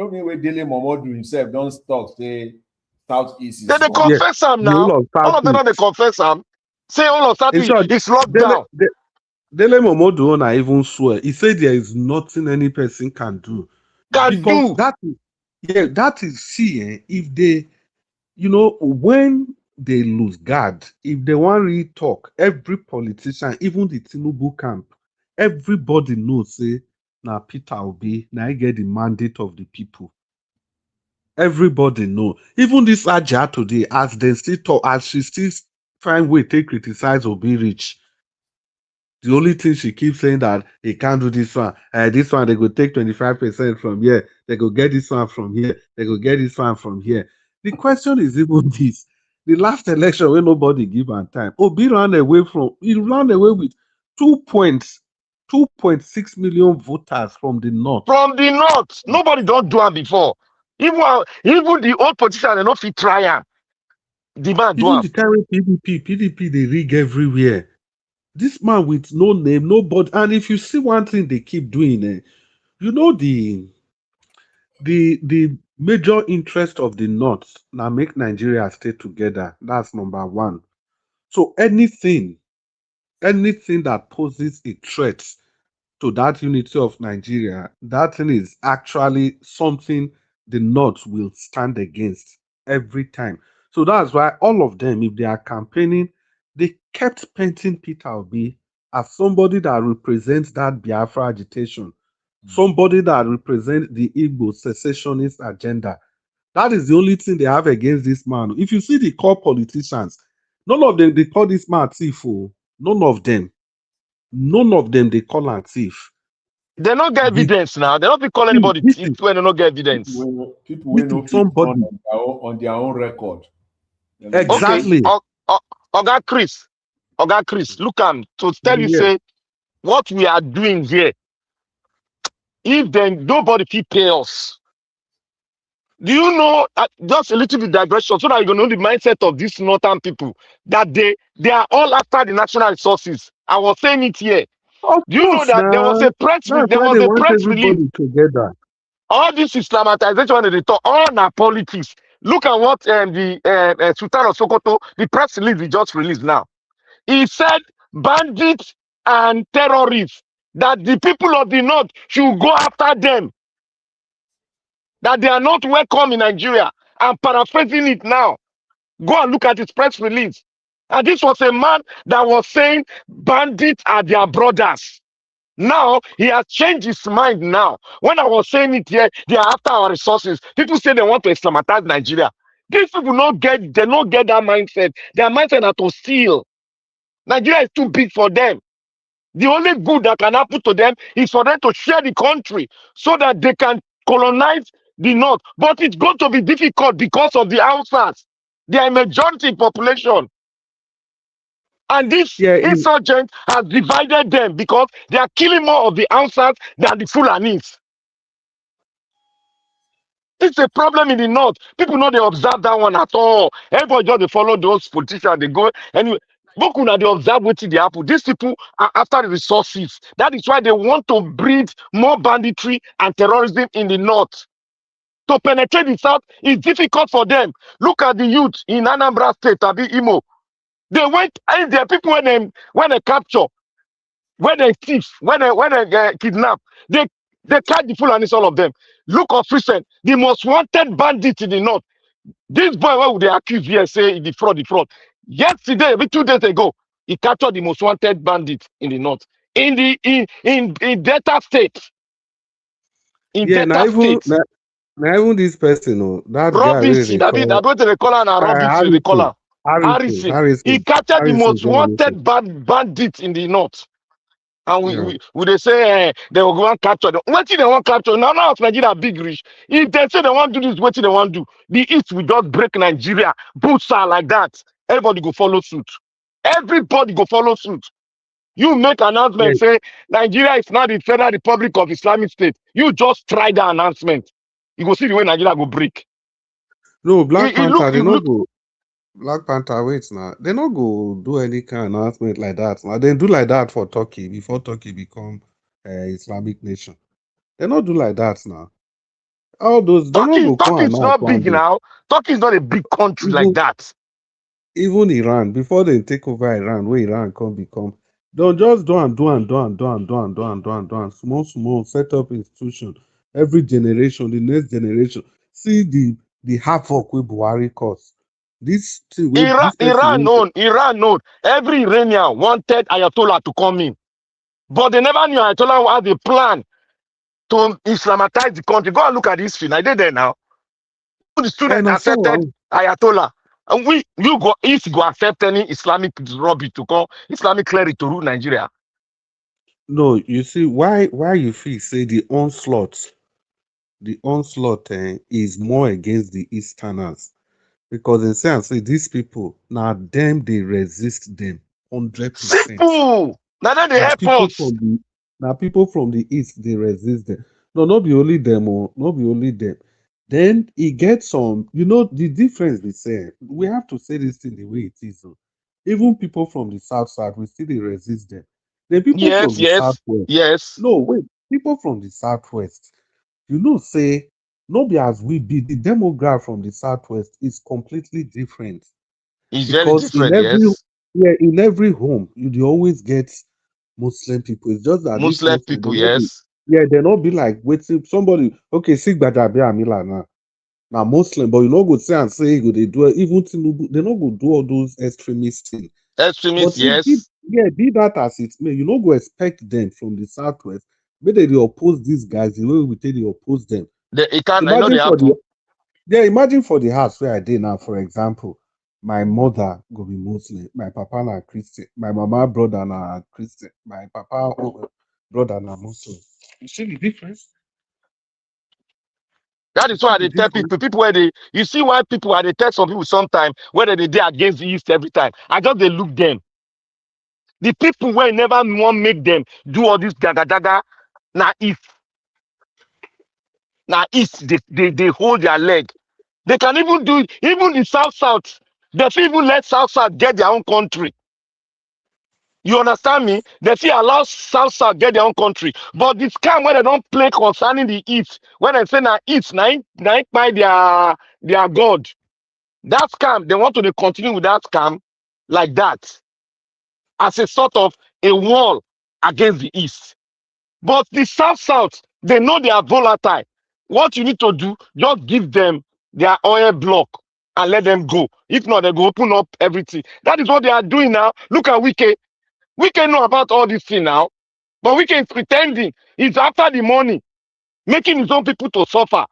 L: mean where Dele Momodu himself don't stop say Southeast is
O: Then they
L: wrong.
O: confess them
K: the
O: now.
K: whole of
O: All of them
K: Southeast?
O: they confess them. Say all of
K: In
O: Southeast
K: short,
O: is locked
K: Dele,
O: down.
K: Dele Momodu I even swear. He said there is nothing any person can do.
O: Can
K: Because
O: do.
K: that is see, if they, when they lose guard, if they want really talk, every politician, even the Tinubu camp, everybody knows, say, now Peter Obi, now he get the mandate of the people. Everybody know. Even this Aja today, as they still talk, as she still find way to criticize Obi Rich. The only thing she keeps saying that he can't do this one. This one they go take 25% from here. They go get this one from here. They go get this one from here. The question is even this: the last election when nobody give am time, Obi ran away with 2.6 million voters from the north.
O: From the north, nobody don't do it before. Even the old politician, they not fit try am. The man do
K: Even
O: am.
K: the current PDP, they rig everywhere. This man with no name, nobody. And if you see one thing they keep doing, the major interest of the North now make Nigeria stay together. That's number one. So anything that poses a threat to that unity of Nigeria, that thing is actually something the North will stand against every time. So that's why all of them, if they are campaigning, they kept painting Peter Obi as somebody that represents that Biafra agitation, somebody that represents the Igbo secessionist agenda. That is the only thing they have against this man. If you see the core politicians, none of them they call this man thief. None of them they call him thief.
O: They don't get evidence now. They don't fit call anybody thief when they don't get evidence.
L: People will not fit
K: somebody
L: on their own record.
K: Exactly.
O: Okay. Oga Chris, look am to tell you say what we are doing here. If then nobody fit pay us. Do you know just a little bit digression so that you know the mindset of these northern people that they are all after the national resources. I was saying it here.
K: Of
O: Do you know
K: course,
O: that there was a press
K: that's why they want
O: release?
K: everybody together.
O: All this Islamatization and they talk all na politics. Look at what the Sultan of Sokoto, the press release he just released now. He said bandits and terrorists, that the people of the north should go after them. That they are not welcome in Nigeria. I'm paraphrasing it now. Go and look at his press release. And this was a man that was saying bandits are their brothers. Now he has changed his mind now. When I was saying it here, they are after our resources. People say they want to Islamatize Nigeria. These people don't get that mindset. Their mindset are to steal. Nigeria is too big for them. The only good that can happen to them is for them to share the country so that they can colonize the north. But it's going to be difficult because of the outsiders. They are a majority population. And this insurgent has divided them because they are killing more of the outsiders than the Fulanis. It's a problem in the north. People know they observe that one at all. Everybody just they follow those politicians. They go anyway. Boku na they observe wetin dey happen. These people are after the resources. That is why they want to breed more banditry and terrorism in the north. To penetrate the south is difficult for them. Look at the youth in Anambra State, Abi Imo. They went, and there are people when they capture, when they thief, when they kidnap, they catch the Fulanis, all of them. Look of recent, the most wanted bandit in the north. This boy, what would they accuse here? Say the fraud. Yesterday, maybe 2 days ago, he captured the most wanted bandit in the north. In Delta State. In
K: Yeah,
O: Delta State.
K: now even this person, oh, that guy really
O: Robinson,
K: they
O: that
K: call
O: what they call him, Robinson, they call him. He captured the most wanted bandit in the north. And we they say they will go and capture them. What they want capture? Now Nigeria big rich. If they say they want to do this, what they want to do? The East will just break Nigeria, boots are like that. Everybody go follow suit. Everybody go follow suit. You make announcement, say Nigeria is not the Federal Republic of Islamic State. You just try the announcement. You go see the way Nigeria go break.
K: No, Black Panther, they not go. Black Panther, wait now. They not go do any kind of announcement like that. Now they do like that for Turkey before Turkey become Islamic nation. They not do like that now. All those they not go
O: Turkey is not big now. Turkey is not a big country like that.
K: Even Iran, before they take over Iran, where Iran can become, they'll just do and small, set up institution. Every generation, the next generation. See the havoc with Buhari cause. This thing,
O: Iran known. Every Iranian wanted Ayatollah to come in. But they never knew Ayatollah had a plan to Islamatize the country. Go and look at history. I did there now. The students accepted Ayatollah. And if you go accept any Islamic rubbish to come, Islamic cleric to rule Nigeria.
K: No, you see, why you feel say the onslaught is more against the Easterners. Because in sense, say these people, now them they resist them 100%.
O: Simple. Now they help us.
K: Now people from the East they resist them. No, not be only them, not be only them. Then it gets some, the difference we say. We have to say this thing the way it is. Even people from the South side, we still they resist them. The people from the Southwest. No, wait, people from the Southwest, say, no be as we be, the demographic from the Southwest is completely different.
O: It's very different,
K: in every home, you always get Muslim people. It's just that
O: Muslim people,
K: they not be like, wait, somebody, okay, Sikh Bajabi Amila now Muslim, but you not go say and say, they do it, even Tinubu, they not go do all those extremist things. Be that as it may, you not go expect them from the Southwest. Maybe they oppose these guys, the way we take they oppose them. Imagine for the house where I did now, for example, my mother go be Muslim, my papa na Christian, my mama brother na Christian, my papa brother na Muslim. You see the difference?
O: That is why they tell people where you see why people are they tell some people sometimes whether they against the East every time. I just they look them. The people where never want make them do all this daga now East. Now East they hold their leg. They can even do it, even in South. They even let South get their own country. You understand me? They still allow South get their own country. But the scam where they don't play concerning the East, when they say now East, now by their God. That scam, they want to continue with that scam like that. As a sort of a wall against the East. But the South, they know they are volatile. What you need to do, just give them their oil block and let them go. If not, they go open up everything. That is what they are doing now. Look at Wike. Wike know about all this thing now. But Wike is pretending. He's after the money, making his own people to suffer.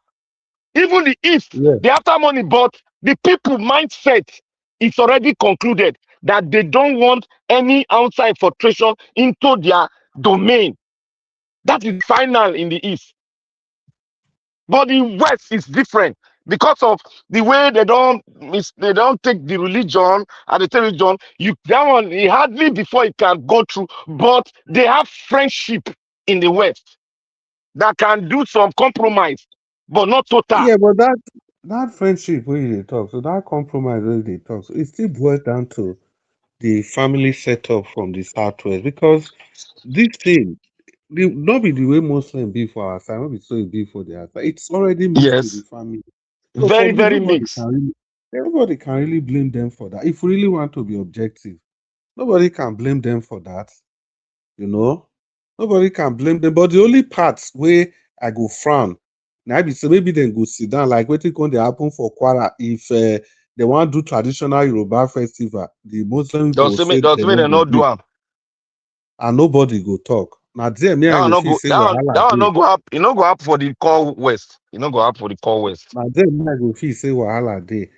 O: Even the East, they after money, but the people mindset is already concluded that they don't want any outside filtration into their domain. That is final in the East. But the West is different because of the way they don't take the religion and the religion. That one hardly before it can go through, but they have friendship in the West that can do some compromise, but not total.
K: Yeah, but that friendship where they talk, so that compromise where they talk, so it still boils down to the family setup from the southwest, because this thing, not be the way Muslim be for our side, not be so it be for their side. It's already mixed with the
O: Yes.
K: family. So for
O: Very,
K: me,
O: very mixed.
K: nobody can really blame them for that. If we really want to be objective, nobody can blame them for that. You know, nobody can blame them. But the only parts where I go frown, now be say maybe then go sit down like wetin come dey happen for Kwara if they want do traditional Yoruba festival, the Muslim people will say
O: Does
K: they
O: mean
K: no
O: they
K: go
O: not
K: do
O: do
K: it,
O: am.
K: and nobody go talk. Now there, me
O: That
K: I
O: one
K: go
O: no
K: feel
O: go
K: say
O: that
K: wahala
O: one
K: dey.
O: no go up. You no go up for the core west. You no go up for the core west.
K: Now there, me I go feel say wahala dey.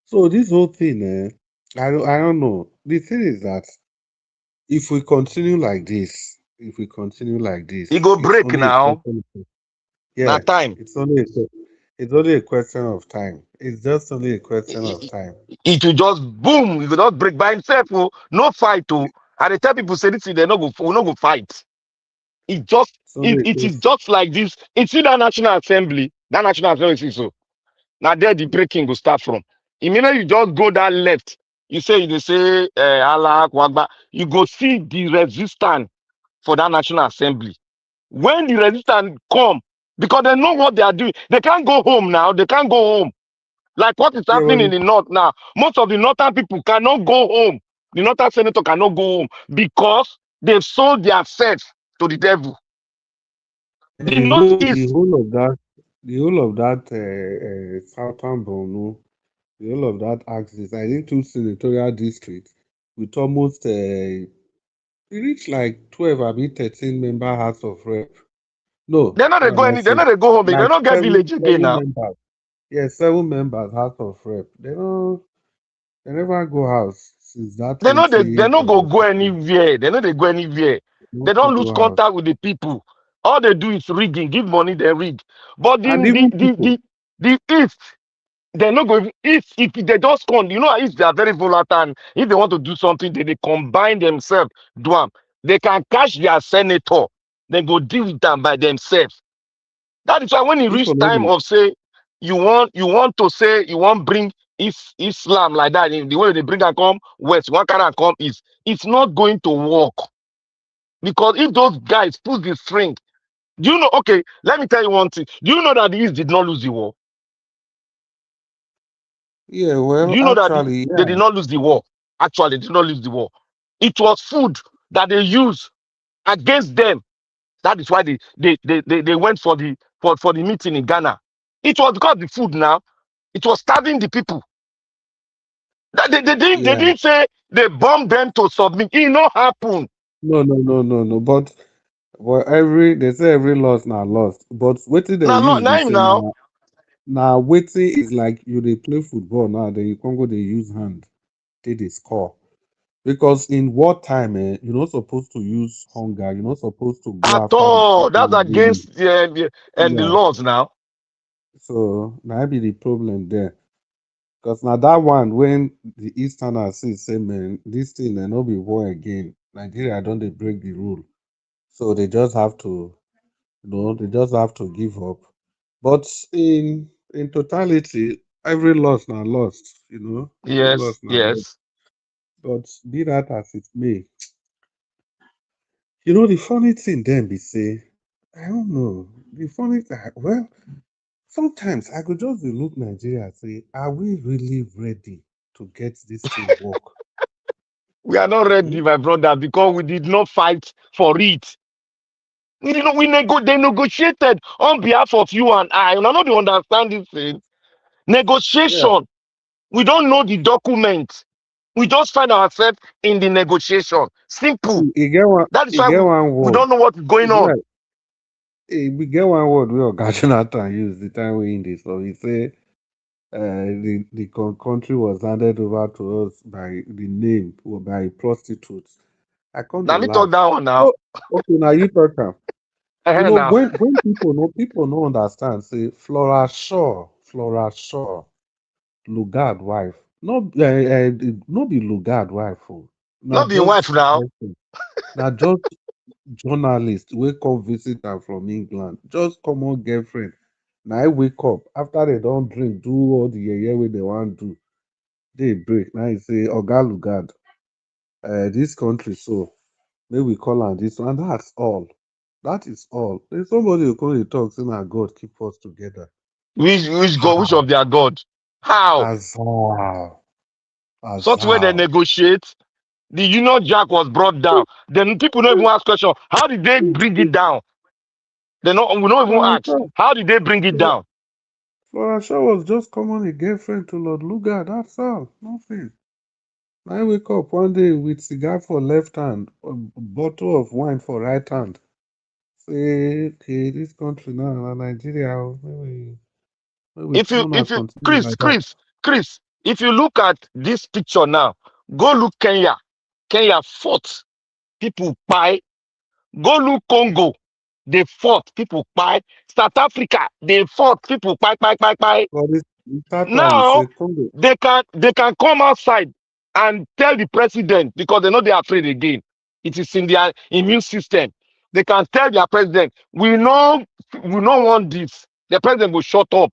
K: So this whole thing, I don't know. The thing is that if we continue like this,
O: He go
K: it's
O: break
K: only a
O: now.
K: question of
O: Na
K: yeah,
O: time.
K: it's only a question of time. It's just only a question of time.
O: It will just boom. He will not break by himself. Oh. No fight. Oh. And they tell people say this thing, they no go we no go fight. It just
K: It's only
O: it is just like this. It's in that National Assembly. That National Assembly is so. Now there the breaking will start from. Immediately you just go that left. You say they say Allah Akbar. You go see the resistance for that National Assembly. When the resistance come, because they know what they are doing, they can't go home now. They can't go home. Like what is
K: yeah,
O: happening in the north now. Most of the northern people cannot go home. The northern senator cannot go home because they've sold their self to the devil. The
K: the
O: northeast,
K: whole of that southern Borno, the whole of that axis, I think two senatorial districts with almost we reach like 12 or 13 member House of Rep. No,
O: they're not they
K: what am
O: go
K: I
O: any, they're
K: saying?
O: not they go home. They
K: Like
O: don't get village again
K: seven
O: now.
K: members. Yeah, 7 members House of Rep. They never go house since that
O: They not go
K: 2015.
O: anywhere. They know they go anywhere.
K: Not
O: They don't lose
K: go house.
O: contact with the people. All they do is rigging, give money, they rig. But
K: And even people,
O: the east, they're not going if they just come, you know, if they are very volatile, if they want to do something, they combine themselves, do am. They can catch their senator, then go deal with them by themselves. That is why when it
K: people
O: reach
K: know
O: time
K: the
O: of say you want to say you want bring Islam like that, in the way they bring and come west, one kind and come east, it's not going to work. Because if those guys put the string, do you know? Okay, let me tell you one thing. Do you know that the East did not lose the war?
K: yeah,
O: Do
K: well,
O: you know that
K: actually,
O: they
K: yeah.
O: did not lose the war? Actually, they did not lose the war. It was food that they used against them. That is why they went for the meeting in Ghana. It was because the food now, it was starving the people. They
K: Yeah.
O: didn't say they bombed them to submit. It not happen.
K: No. But well, they say every loss now lost. But wetin they use be
O: Now,
K: say
O: now,
K: now wetin is like you dey play football now, then you can't go they use hand till they score. Because in wartime, you're not supposed to use hunger. You're not supposed to go
O: at
K: after the
O: all.
K: people
O: That's
K: you dey need.
O: against the
K: Yeah.
O: laws now.
K: So that be the problem there. Because now that one when the Easterners say man, this thing they no be war again. Nigeria don't they break the rule. So they just have to they just have to give up. But in totality, every loss now lost, every
O: Yes,
K: loss now lost.
O: yes.
K: But be that as it may, the funny thing then be say, I don't know. The funny thing, well, sometimes I could just dey look Nigeria and say, are we really ready to get this thing work?
O: We are not
K: Hmm?
O: ready, my brother, because we did not fight for it. They negotiated on behalf of you and I. And I know they understand this thing.
K: Yeah.
O: Negotiation. We don't know the document. We just find ourselves in the negotiation. Simple.
K: E get one
O: That is
K: e
O: why
K: get one
O: we
K: word.
O: don't know what's
K: E
O: going
K: be
O: on.
K: like we get one word wey Oga Jonathan use the time we in this. So he say the country was handed over to us by the name or by prostitutes. I come
O: Now
K: dey
O: me talk
K: laugh.
O: that one now.
K: So okay, now you talk am.
O: Now.
K: When people no understand, say Flora Shaw, Lugard wife. No be Lugard wife. Oh. Na
O: Not being
K: just
O: wife now.
K: person. Na just journalist wey come visit am from England. Just common girlfriend. Na I wake up after they don drink, do all the yeye wey they wan do. Day break. Now he say, Oga Lugard. this country, so maybe we call on this one. And that's all. That is all. If somebody will come and talk, saying, "Ah, God keep us together."
O: Which God, which of their God? How?
K: As how? As
O: Such way they
K: how?
O: negotiate. The Union Jack was brought down. Then people don't even ask question. How did they bring it down? We don't even ask. How did they bring it down?
K: Flora Shaw was just common a girlfriend to Lord Lugard. That's all. Nothing. I wake up one day with cigar for left hand, a bottle of wine for right hand. Say, okay, this country now, Nigeria, maybe
O: If you,
K: wanna
O: if you,
K: continue like that.
O: Chris, if you look at this picture now, go look Kenya. Kenya fought. People buy. Go look Congo. They fought. People buy. South Africa. They fought. People buy.
K: But this that one is
O: Now
K: a Congo.
O: they can come outside and tell the president because they know they're afraid again. It is in their immune system. They can tell their president, we don't want this. The president will shut up.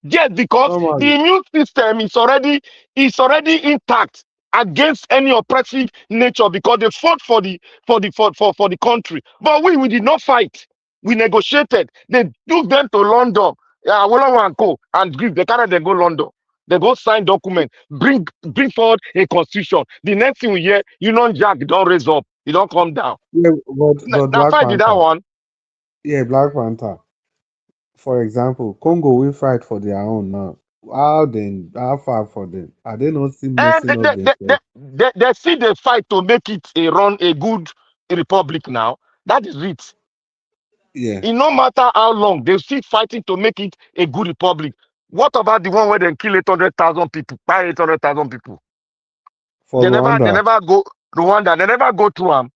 O: Yes, because the
K: Normally,
O: immune system is already intact against any oppressive nature because they fought for the country. But we did not fight. We negotiated. They took them to London. Yeah, Awolowo and Co. And Greece. They carried them go London. They go sign document. Bring forward a constitution. The next thing we hear, Union Jack don't raise up. He don't come down.
K: yeah, but
O: Now
K: Black
O: fight with that
K: Panther.
O: one.
K: Yeah, Black Panther. For example, Congo will fight for their own now. How far for them? Are they not still
O: And
K: messing up themselves?
O: they see the fight to make it a good republic now. That is it.
K: Yeah.
O: It no matter how long, they still fighting to make it a good republic. What about the one where they kill 800,000 people, by 800,000 people?
K: For
O: They
K: Rwanda.
O: never go Rwanda. They never go through them.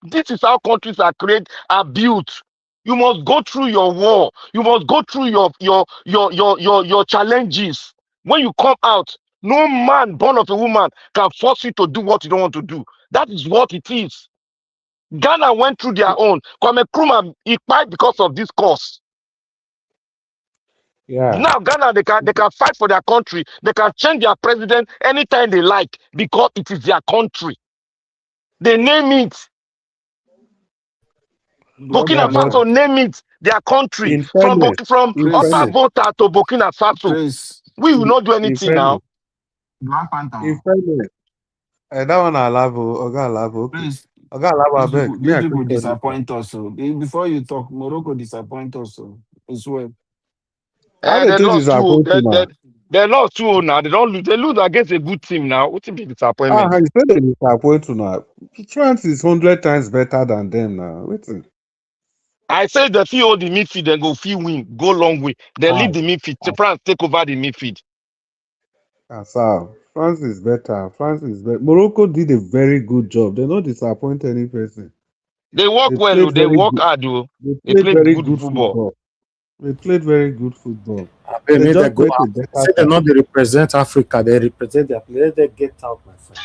O: This is how countries are built. You must go through your war. You must go through your challenges. When you come out, no man born of a woman can force you to do what you don't want to do. That is what it is. Ghana went through their own. Kwame Nkrumah, he died because of this cause.
K: Yeah.
O: Now Ghana, they can fight for their country. They can change their president anytime they like because it is their country. They name it.
N: Black
O: Burkina
K: Yeah, but
N: Panther.
O: Faso name it their country.
K: in
O: From
K: fairness,
O: from
K: in
O: Upper
K: fairness,
N: Prince.
O: Volta to Burkina Faso.
N: Prince.
O: We will not do
K: in
O: anything now.
K: fairness,
N: Black Panther.
K: in fairness, that one Oga Alavo, okay.
N: Prince.
K: Oga Alavo, I
N: These
K: beg,
N: people,
K: me
N: these
K: I
N: people
K: quick tell this one.
N: disappoint us. So before you talk, Morocco disappoint us. So as well.
K: How
O: They
K: they take
O: lost 2.
K: disappoint you now?
O: They lost 2 now. They don't lose. They lose against a good team now. What be disappointment?
K: You say they disappoint you now. France is 100 times better than them now. Waiting.
O: I say the feel hold the midfield, then go feel win, go long way. Then leave the midfield. France take over the midfield.
K: That's how. France is better. France is better. Morocco did a very good job. They not disappoint any person.
O: They work
K: They
O: well,
K: played
O: oh, they
K: very
O: work
K: good.
O: hard, oh.
K: They
O: They
K: played
O: played
K: very
O: good
K: good
O: football.
K: football. They played very good football.
D: They
K: They
D: made
K: just
D: go
K: met a
D: out.
K: better
D: Say they
K: side.
D: not they represent Africa, they represent their players. They get out, my friend.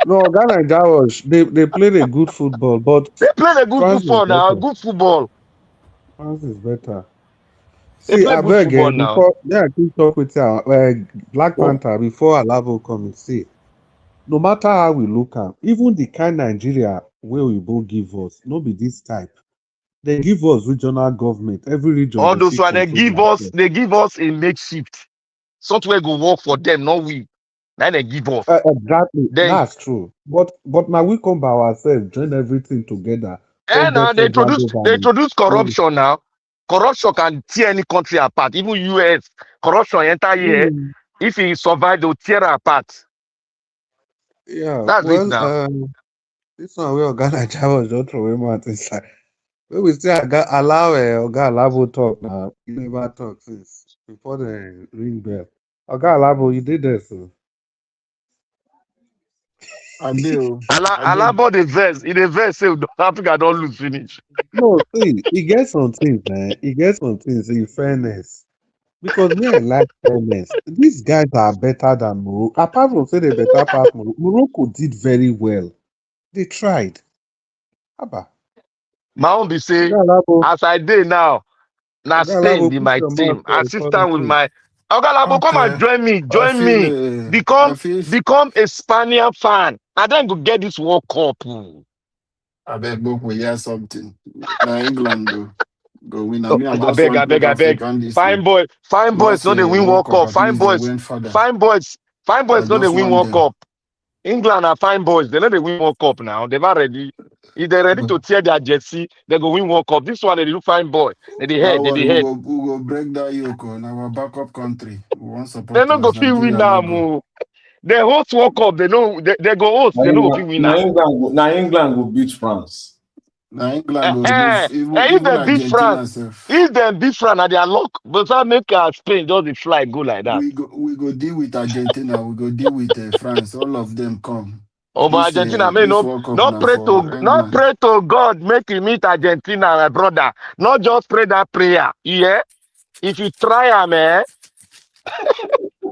K: No, Ghana and Jawash, they played a good football, but
O: They played a good
K: France is
O: football now,
K: better.
O: good football.
K: France is better.
O: They
K: See,
O: play
K: I
O: good
K: beg
O: football
K: again,
O: now.
K: before I keep talk with you, Black Panther, before Alavo come and see, no matter how we look at, even the kind Nigeria where we both give us, no be this type. They give us regional government. Every region
O: All
K: go
O: those
K: see
O: one
K: control themselves.
O: they give us a makeshift. Something go work for them, not we. Then they give us.
K: Exactly,
O: Then
K: that's true. But now we come by ourselves, join everything together, come
O: and
K: get
O: they
K: federal government.
O: introduce corruption now. Corruption can tear any country apart. Even US, corruption enter here.
K: Mm,
O: If he survive, they'll tear her apart.
K: yeah,
O: That's it
K: well,
O: now.
K: this one where Oga Naija was just throwing mouth inside. When we still allow Oga Alabo talk now, he never talk since before the ring bell. Oga Alabo, you did this. So.
N: I do.
O: Alabo the verse. In the verse, say Africa don't lose finish.
K: No, see, he gets some things, man. He gets some things in fairness. Because me, I like fairness. These guys are better than Morocco. Apart from say they better pass Morocco, Morocco did very well. They tried. Abba.
O: My own be say,
K: Oga Alabo,
O: as I did now, now
K: Oga Alabo,
O: Spain be
K: put
O: my
K: your mouth
O: team.
K: for
O: Assistant with
K: politics.
O: my Ogalabo, come and
N: Okay.
O: join me.
N: I
O: Join
N: feel
O: me.
N: I feel
O: Become a Spaniard fan. and then go get this World Cup.
N: I bet book we hear something. Now England go win. I
O: Oh,
N: mean, I
O: I
N: just
O: beg, I
N: want
O: beg,
N: make
O: I beg.
N: African this thing.
O: Fine boys,
N: Once
O: no they
N: a
O: win
N: World
O: World
N: Cup,
O: Cup.
N: at least they win further.
O: Fine boys,
N: I
O: no they
N: just
O: win
N: want
O: World
N: them.
O: Cup. England are fine boys. They know they win World Cup now. They're not ready. If they're ready to tear their jersey, they go win World Cup. This one they do fine boy. They
N: That
O: head,
N: one
O: they head.
N: we go break that yoke in our backup country. We want
O: They
N: support
O: not go
N: us.
O: feel win
N: Nigeria
O: now.
N: no go.
O: They host World Cup. They know they go host. They know go feel win now.
M: Now England will beat France.
N: Now England go remove
O: If
N: even
O: they beat France,
N: Argentina self.
O: if they beat France, and they are luck. But I make Spain just the fly go like that.
N: We go deal with Argentina. We go deal with France. All of them come.
O: Oh, but Argentina, may
N: This
O: no,
N: World Cup
O: not
N: now
O: pray
N: for
O: to, not
N: England.
O: pray to God, make you meet Argentina, my brother. Not just pray that prayer. Yeah, if you try, man,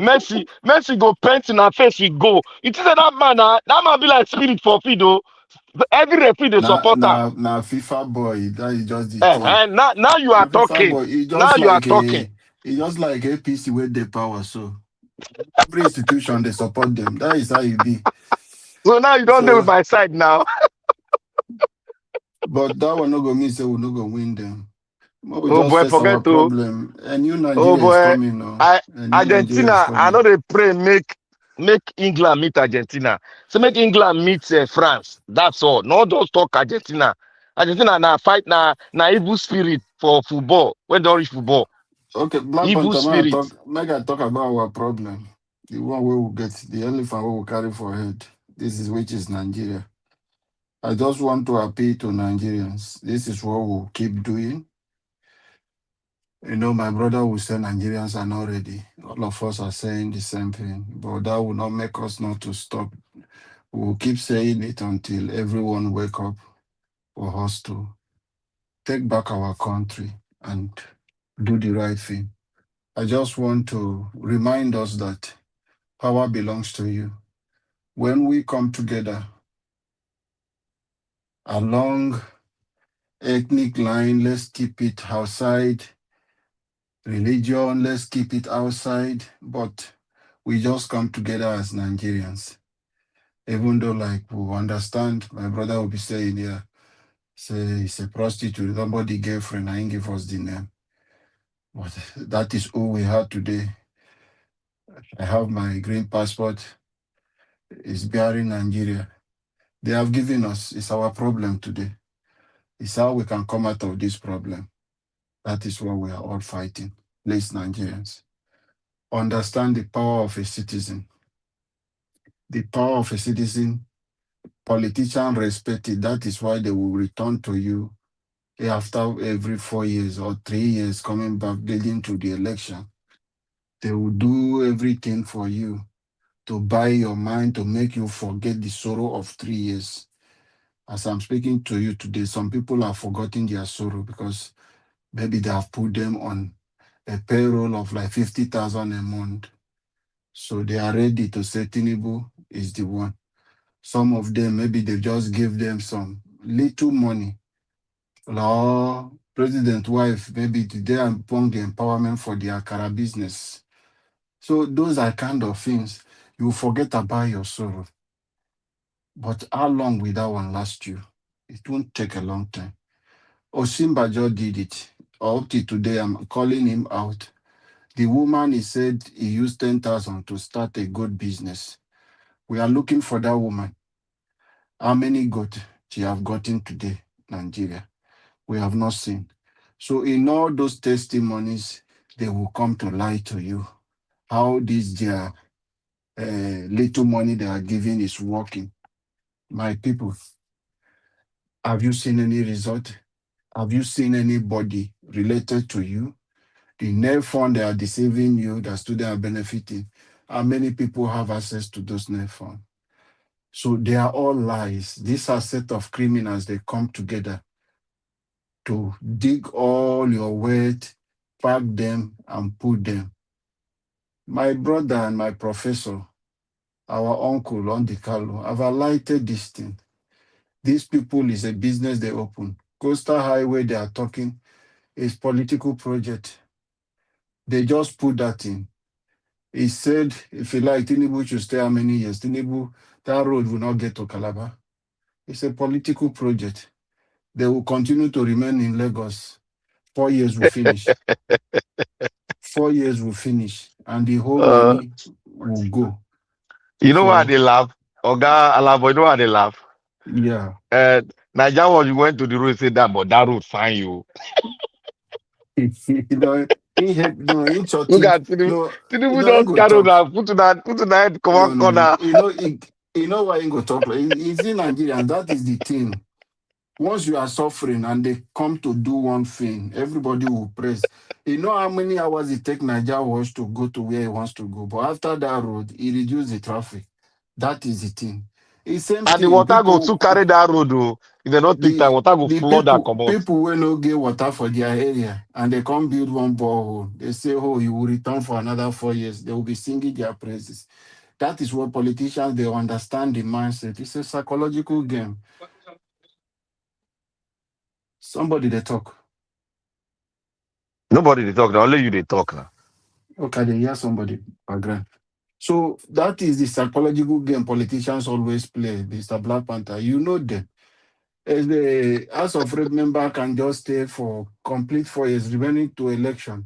O: Messi go paint in her face, we go. It is that man, that man be like spirit for Fido. Every referee they support her.
N: Now FIFA boy, that is just the thing.
O: And now you are
N: Now FIFA
O: talking.
N: boy,
O: Now you are talking.
N: he just like APC with the power. So every institution they support them. That is how it be.
O: So now you don't deal with
N: So,
O: my side now.
N: but that one not gonna mean say we not gonna win them. But we
O: Oh
N: just
O: boy,
N: face our
O: forget to.
N: problem. A new
O: Oh
N: Nigeria is
O: boy,
N: coming now. A new Nigeria is
O: Argentina. I
N: coming.
O: know they pray make England meet Argentina. So make England meet France. That's all. Not just talk Argentina. Argentina na fight na evil spirit for football. When don't reach football,
N: Okay, Black
O: evil
N: Panther,
O: spirit.
N: make I talk about our problem. The one we will get, the elephant we will carry for head. This is which is Nigeria. I just want to appeal to Nigerians. This is what we'll keep doing. You know, my brother will say Nigerians are not ready. All of us are saying the same thing, but that will not make us not to stop. We'll keep saying it until everyone wake up for us to take back our country and do the right thing. I just want to remind us that power belongs to you. When we come together along ethnic line, let's keep it outside. Religion, let's keep it outside. But we just come together as Nigerians. Even though, like, we understand, my brother will be saying, yeah, say he's a prostitute, somebody girlfriend, I ain't give us the name. But that is all we have today. I have my green passport. It's bearing Nigeria. They have given us, it's our problem today. It's how we can come out of this problem. That is what we are all fighting. Please, Nigerians, understand the power of a citizen. The power of a citizen, politicians respect it. That is why they will return to you after every 4 years or 3 years coming back, leading to the election. They will do everything for you to buy your mind, to make you forget the sorrow of 3 years. As I'm speaking to you today, some people have forgotten their sorrow because maybe they have put them on a payroll of like 50,000 a month. So they are ready to say Tinubu is the one. Some of them, maybe they just give them some little money. Or president wife, maybe they among the empowerment for their Akara business. So those are kind of things. You forget about your sorrow. But how long will that one last you? It won't take a long time. Osinbajo did it. Up to today, I'm calling him out. The woman, he said he used 10,000 to start a goat business. We are looking for that woman. How many goat she have gotten today, Nigeria? We have not seen. So in all those testimonies, they will come to lie to you. How this their little money they are giving is working. My people, have you seen any result? Have you seen anybody related to you? The net fund they are deceiving you, that students are benefiting. How many people have access to those net funds? So they are all lies. These are a set of criminals. They come together to dig all your wealth, pack them, and put them. My brother and my professor, our uncle on the Carlo, have highlighted this thing. These people is a business they open. Coastal Highway they are talking is political project. They just put that in. He said, if you like, Tinubu should stay how many years? Tinubu, that road will not get to Calabar. It's a political project. They will continue to remain in Lagos. 4 years will finish. 4 years will finish. And the whole money will go.
O: You know why
N: So,
O: they laugh? Oga Alabo, you know why they laugh?
N: yeah.
O: Nigeria was you went to the road and said that, but that road fine you.
N: You know, he shot
O: Look
N: it.
O: at Tinubu.
N: No,
O: Tinubu
N: I
O: just
N: go
O: carry
N: talk.
O: that, put to that come on
N: No.
O: corner.
N: You know why he go talk? It's in Nigeria. That is the thing. Once you are suffering and they come to do one thing, everybody will praise. You know how many hours it take Nigeria was to go to where he wants to go. But after that road, he reduced the traffic. That is the thing. It's same
O: And the
N: thing.
O: water go to carry that road. Oh. If they not take time, water go
N: The
O: flood that come out.
N: people will not get water for their area and they come build one borehole. They say, oh, you will return for another 4 years. They will be singing their praises. That is what politicians, they understand the mindset. It's a psychological game. Somebody they talk.
O: Nobody they talk. Only you they talk now.
N: Okay, they hear somebody. Agree. So that is the psychological game politicians always play, Mr. Black Panther. You know them. As the House of Rep member can just stay for complete 4 years, remaining to election.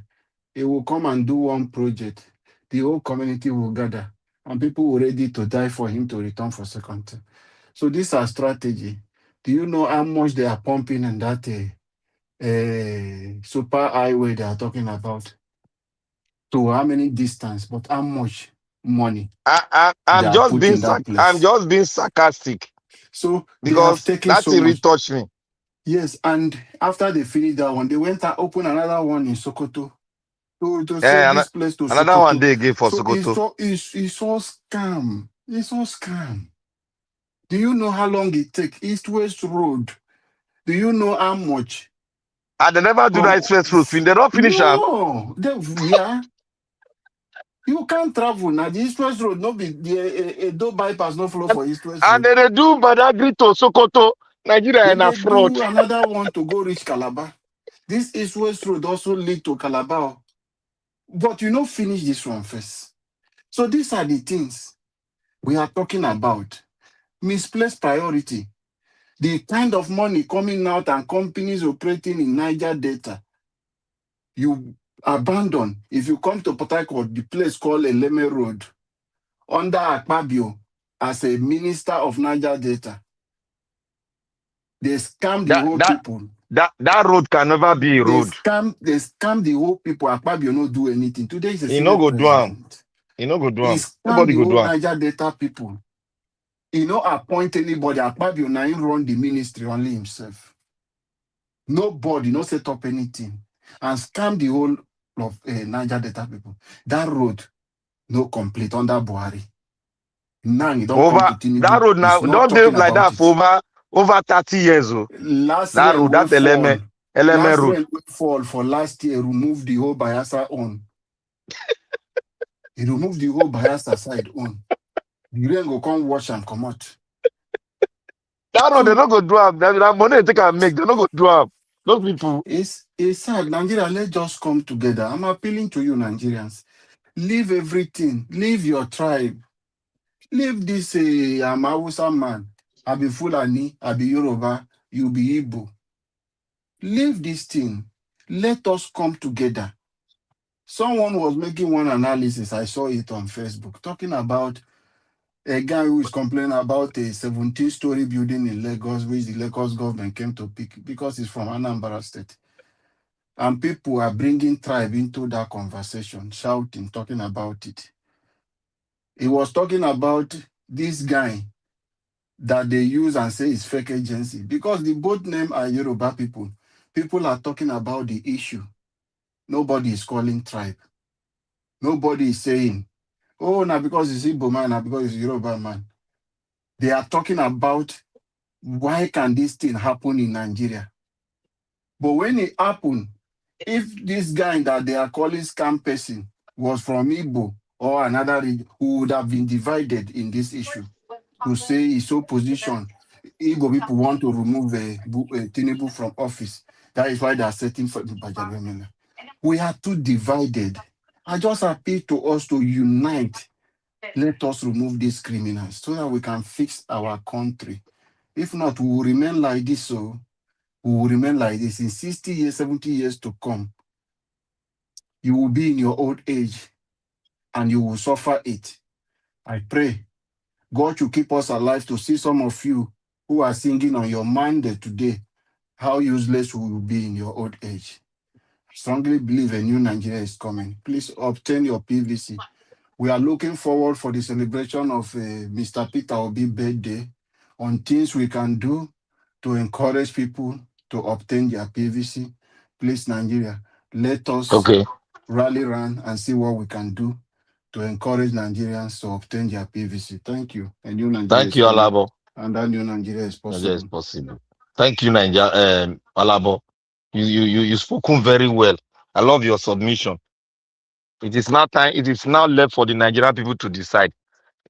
N: He will come and do one project. The whole community will gather, and people will ready to die for him to return for second term. So this is a strategy. Do you know how much they are pumping in that super highway they are talking about? To how many distance, but how much money they
O: I'm
N: are
O: just
N: put
O: being
N: in that
O: I'm
N: place?
O: just being sarcastic.
N: So they have
O: Because
N: taken
O: that
N: so
O: really
N: much.
O: touched me.
N: Yes, and after they finished that one, they went and opened another one in Sokoto to sell
O: Eh,
N: this place to
O: another one
N: Sokoto.
O: day again for
N: So
O: Sokoto.
N: it's all scam. It's all scam. Do you know how long it take? East West Road. Do you know how much?
O: And they never do that express road. They don't finish them.
N: No, yeah. You can't travel now. The East West Road, no be the Edo bypass, no flow for East West
O: And
N: Road.
O: then they do Badagry to Sokoto, Nigeria
N: Then
O: and a
N: they
O: fraud.
N: do another one to go reach Calabar. This East West Road also lead to Calabar. But you know, finish this one first. So these are the things we are talking about. Misplaced priority. The kind of money coming out and companies operating in Niger Delta, you abandon. If you come to Port Harcourt, the place called Eleme Road, under Akpabio, as a minister of Niger Delta, they scam the whole people.
O: That road can never be a
N: They
O: road.
N: scam the whole people. Akpabio no do anything. Today is a
O: He no
N: Senate
O: go do am.
N: president.
O: He no go do
N: He
O: am.
N: scam
O: Nobody
N: the
O: go do
N: whole
O: am.
N: Niger Delta people. He no appoint anybody. Akpabio na him run the ministry only himself. Nobody no set up anything and scam the whole of Niger Delta people. That road no complete under Buhari. Now you don't come to
O: That
N: Tinubu.
O: road now
N: He's not
O: don't they
N: talking
O: like
N: about
O: that
N: it.
O: for over 30 years. Oh.
N: Last
O: That
N: rain
O: road,
N: will
O: that
N: fall.
O: LMA
N: Last
O: road.
N: rain will fall for last year. Remove the whole Bayelsa on. He removed the whole Bayelsa side on. The rain go come wash and come out.
O: That road, they don't go do am. That money they take and make, they don't go do am. Those people.
N: It's sad. Nigeria, let's just come together. I'm appealing to you, Nigerians. Leave everything. Leave your tribe. Leave this I'm a Hausa man. I be Fulani. I be Yoruba. You be Igbo. Leave this thing. Let us come together. Someone was making one analysis. I saw it on Facebook, talking about a guy who is complaining about a 17-story building in Lagos, which the Lagos government came to pick because it's from Anambra State. And people are bringing tribe into that conversation, shouting, talking about it. He was talking about this guy that they use and say is fake agency because the both name are Yoruba people. People are talking about the issue. Nobody is calling tribe. Nobody is saying, oh, now because it's Igbo man, now because it's Yoruba man. They are talking about why can this thing happen in Nigeria? But when it happened, if this guy that they are calling scam person was from Igbo or another region, who would have been divided in this issue to say his opposition. Igbo people want to remove Tinubu from office. That is why they are setting for Bajagamela. We are too divided. I just appeal to us to unite. Let us remove these criminals so that we can fix our country. If not, we will remain like this. So we will remain like this in 60 years, 70 years to come. You will be in your old age and you will suffer it. I pray God should keep us alive to see some of you who are singing on your mind today, how useless we will be in your old age. I strongly believe a new Nigeria is coming. Please obtain your PVC. We are looking forward for the celebration of Mr. Peter Obi's birthday on things we can do to encourage people to obtain their PVC. Please, Nigeria, let us rally around and see what we can do to encourage Nigerians to obtain their PVC. Thank you. A new Nigeria
O: Thank you, Alabo.
N: And that new Nigeria is possible.
O: Nigeria is possible. Thank you, Nigeria, Alabo. You spoken very well. I love your submission. It is now time. It is now left for the Nigerian people to decide.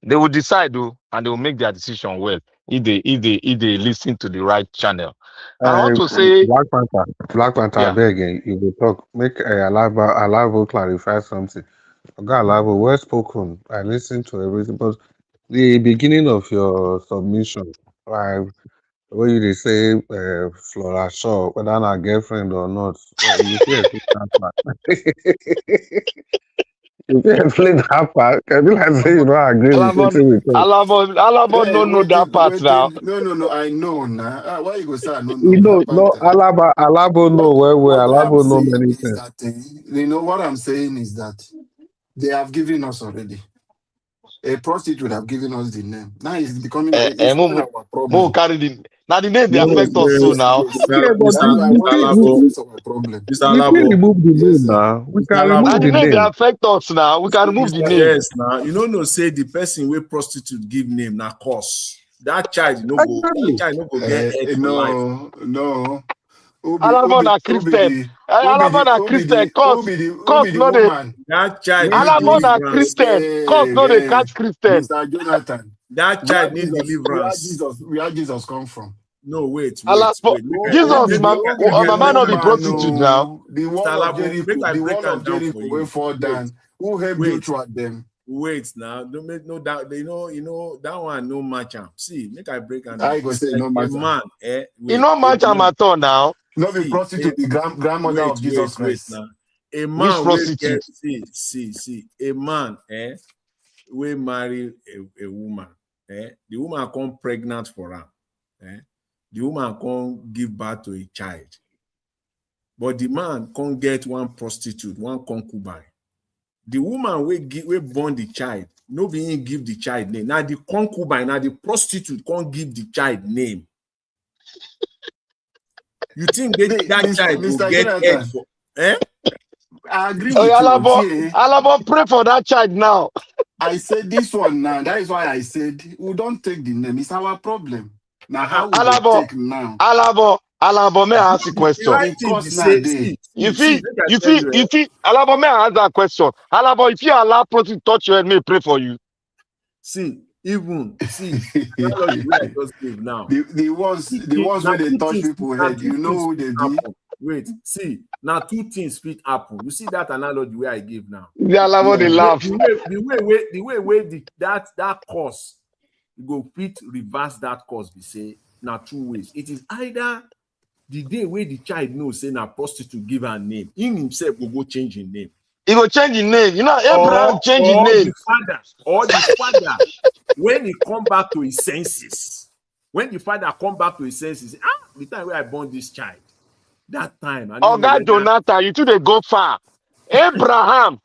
O: They will decide, though, and they will make their decision well if they listen to the right channel. And I want to say,
K: Black Panther,
O: yeah.
K: again. You will talk. Make Alabo clarify something. Okay, Alabo, well spoken. I listened to everything, but the beginning of your submission, right? Where you say Flora Shaw, whether a girlfriend or not, you can explain that part. You can explain that part. Can you like say you don't agree with it?
O: Alabo don't know that part now.
N: No, I know now. Why you go say I don't
K: You
N: know?
K: know, Alabo know well. Alabo know many things.
N: You know what I'm saying is that they have given us already. A prostitute would have given us the name. Now it's becoming our problem.
O: Now the name they affect us so now.
K: Yeah, but we can remove the name now. We can remove the name.
O: They affect us now. We can remove the name.
L: Yes, now you know say the person where prostitute give name now cause that child no go. That child no go get head for life.
N: No.
O: Alabo na Christian. Alabo na Christian. Cause no dey.
L: That child.
O: Alabo na Christian. Cause no dey catch Christian.
N: Mr. Jonathan.
L: That child needs deliverance.
N: Where Jesus come from?
L: No, wait.
O: Jesus, man not the prostitute now.
N: The wall of Jericho will fall down. Who helped you throughout them?
L: Wait now, don't make no doubt. You know that one no match am. See, make I break and
N: I go say no match.
L: Man,
O: you no match am at all now.
N: No be prostitute, the grandmother of Jesus Christ.
L: Now. A man will get see. A man, will marry a woman. The woman come pregnant for her. The woman can't give birth to a child. But the man can't get one prostitute, one concubine. The woman will born the child, no being give the child name. Now the concubine, now the prostitute can't give the child name. You think that child will get head for?
N: I agree with you.
O: Alabo, pray for that child now.
N: I said this one now. That is why I said we don't take the name. It's our problem. Now how we take now?
O: Alabo, may I ask a question? Alabo, may I ask that question? Alabo, if you allow prostitute touch your head, may pray for you.
L: See, I just gave now.
N: The ones where they touch people's head, you know who they be.
L: Wait, see, now two things fit happen. You see that analogy where I give now.
O: The Alabo, they laugh.
L: The way that cause go fit reverse that cause. We say now two ways. It is either the day where the child knows say na prostitute give her name, in himself will go change his name.
O: He will change his name. You know, Abraham change his name.
L: The father, when he come back to his senses, the time where I born this child, that time.
O: God Jonathan, you two they go far. Abraham,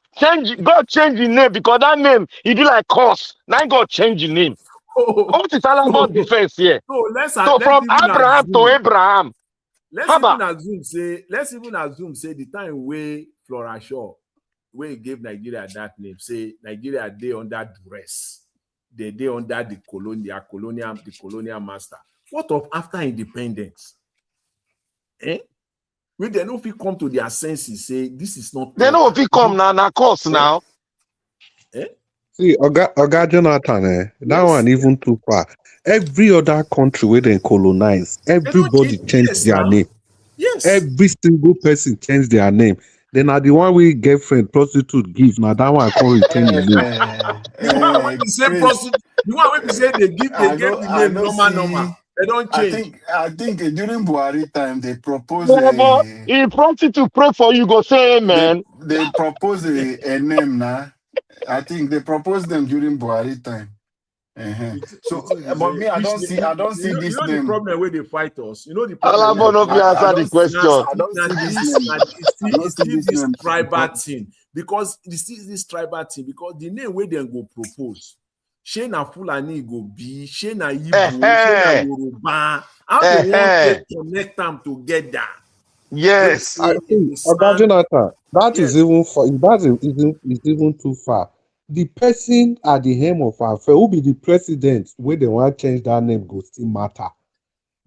O: God change his name because that name he be like curse. Now God change his name. What is all about defense here? So from Abraham to Abraham.
L: Let's even assume say the time where Flora Shaw, where he gave Nigeria that name, say Nigeria they under duress. They under the colonial master. What of after independence? When they know if we come to their senses, say this is not.
O: They know if we come now, course now.
K: See, Oga Jonathan, that one even too far. Every other country where they colonize, everybody changed their name.
L: Yes.
K: Every single person changed their name. Then are the one we girlfriend prostitute give. Now that one I can't retain the name.
L: The one when we say prostitute, the one when we say they gave the name normal. They don't change.
N: I think during Buhari time they proposed
O: Never. If prostitute pray for you, go say amen.
N: they proposed a name now. I think they proposed them during Buhari time. So, but me, I don't see this
L: you know
N: name.
L: the problem where they fight us. You know the problem.
O: Alabo no be answer the question.
N: I don't see this name.
L: Tribal thing because this tribal thing because the name where they go propose. She na Fulani go be, she na Igbo, she na Yoruba. How they want to connect them together?
O: Yes.
K: I think, Jonathan, that is even for that is even too far. The person at the helm of our affair who be the president when they want to change that name go still matter.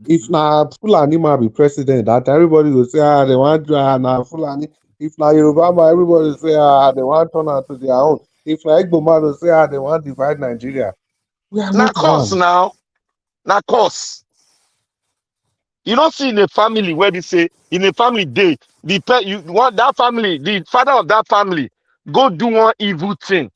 K: If na Fulani man be president, that everybody will say they want to na Fulani. If na Yoruba man, everybody will say they want to turn out to their own. If na Igbo man will say they want to divide Nigeria. We are not
O: course
K: one.
O: now. Na course. You don't see in a family where they say in a family day, you want that family, the father of that family, go do one evil thing.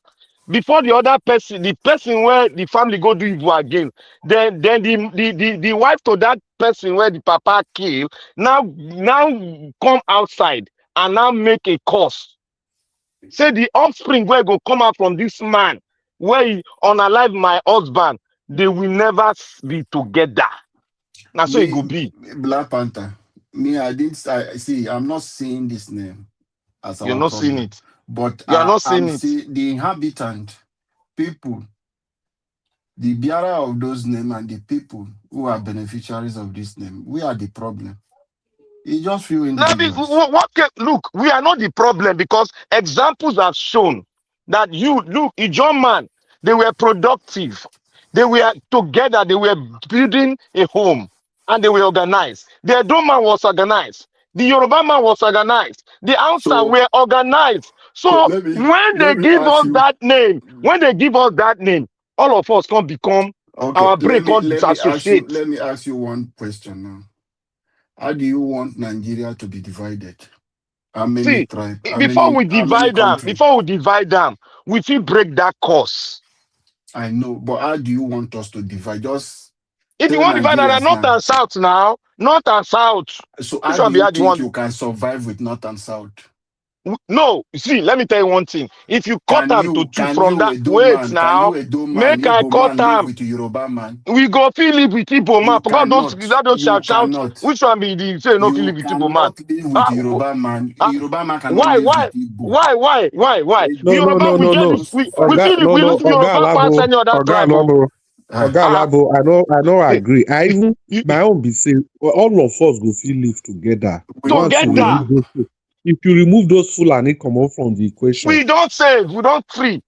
O: Before the other person, the person where the family go do evil again, then the wife to that person where the papa kill now come outside and now make a curse. Say the offspring where go come out from this man where he unalive my husband, they will never be together. Now so it go be.
N: Black Panther. Me, I see. I'm not seeing this name as
O: You're
N: our
O: not
N: problem.
O: seeing it.
N: But
O: You're not seeing
N: it. The inhabitant, people, the bearer of those names and the people who are beneficiaries of this name, we are the problem. It's just few individuals.
O: Look, we are not the problem because examples have shown that Ijon man, they were productive. They were together. They were building a home and they were organized. The Edo man was organized. The Yoruba man was organized. The Hausa were organized. So when they give us that name, all of us can become our brain can disassociate.
N: Let me ask you one question now. How do you want Nigeria to be divided? How many tribes?
O: Before we divide them, we feel break that course.
N: I know, but how do you want us to divide? Just
O: if you want to divide that north and south now, north and south.
N: So how do you think you can survive with north and south?
O: No, see, let me tell you one thing. If you cut them to two from that, wait now, make I cut them
N: with Yoruba man.
O: We go feel live with Igbo man. Forgot don't shout. Which one be the say no feel live with Igbo man?
N: With Yoruba man. Yoruba man cannot live with
O: Why?
K: No.
O: We feel we live Yoruba pass any other tribe.
K: Labo, I know I agree. I even my own be say all of us go feel live together. If you remove those Fulani come out from the equation,
O: we don't save, we don't free.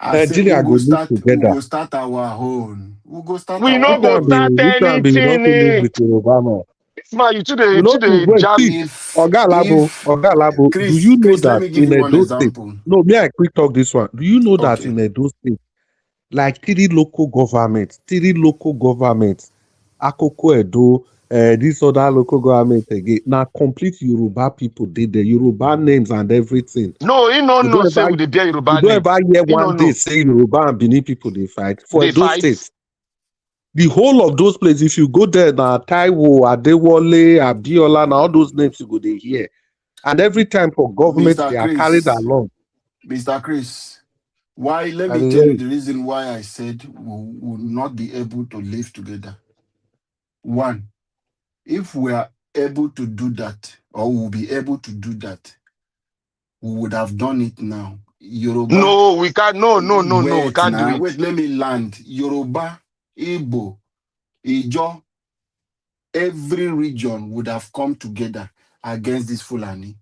K: Nigeria go live together.
N: We go start our own.
O: We no go start anything. This man, you today jam.
K: Oga Labo, do you know that in Edo State? No, may I quick talk this one. Do you know that in Edo State, like three local governments, Akoko Edo, this other local government again, now complete Yoruba people did the Yoruba names and everything.
O: No, say with the bear Yoruba
K: name. You don't ever hear one day say Yoruba and Benin people they fight for those states. The whole of those places, if you go there now, Taiwo, Adewale, Abiola, now all those names you go there hear, and every time for government they are carried along.
N: Mr. Chris, let me tell you the reason why I said we will not be able to live together. One, if we are able to do that, or we'll be able to do that, we would have done it now. Yoruba.
O: No, we can't. No, we can't do it.
N: Wait, let me land. Yoruba, Igbo, Ijo, every region would have come together against this Fulani.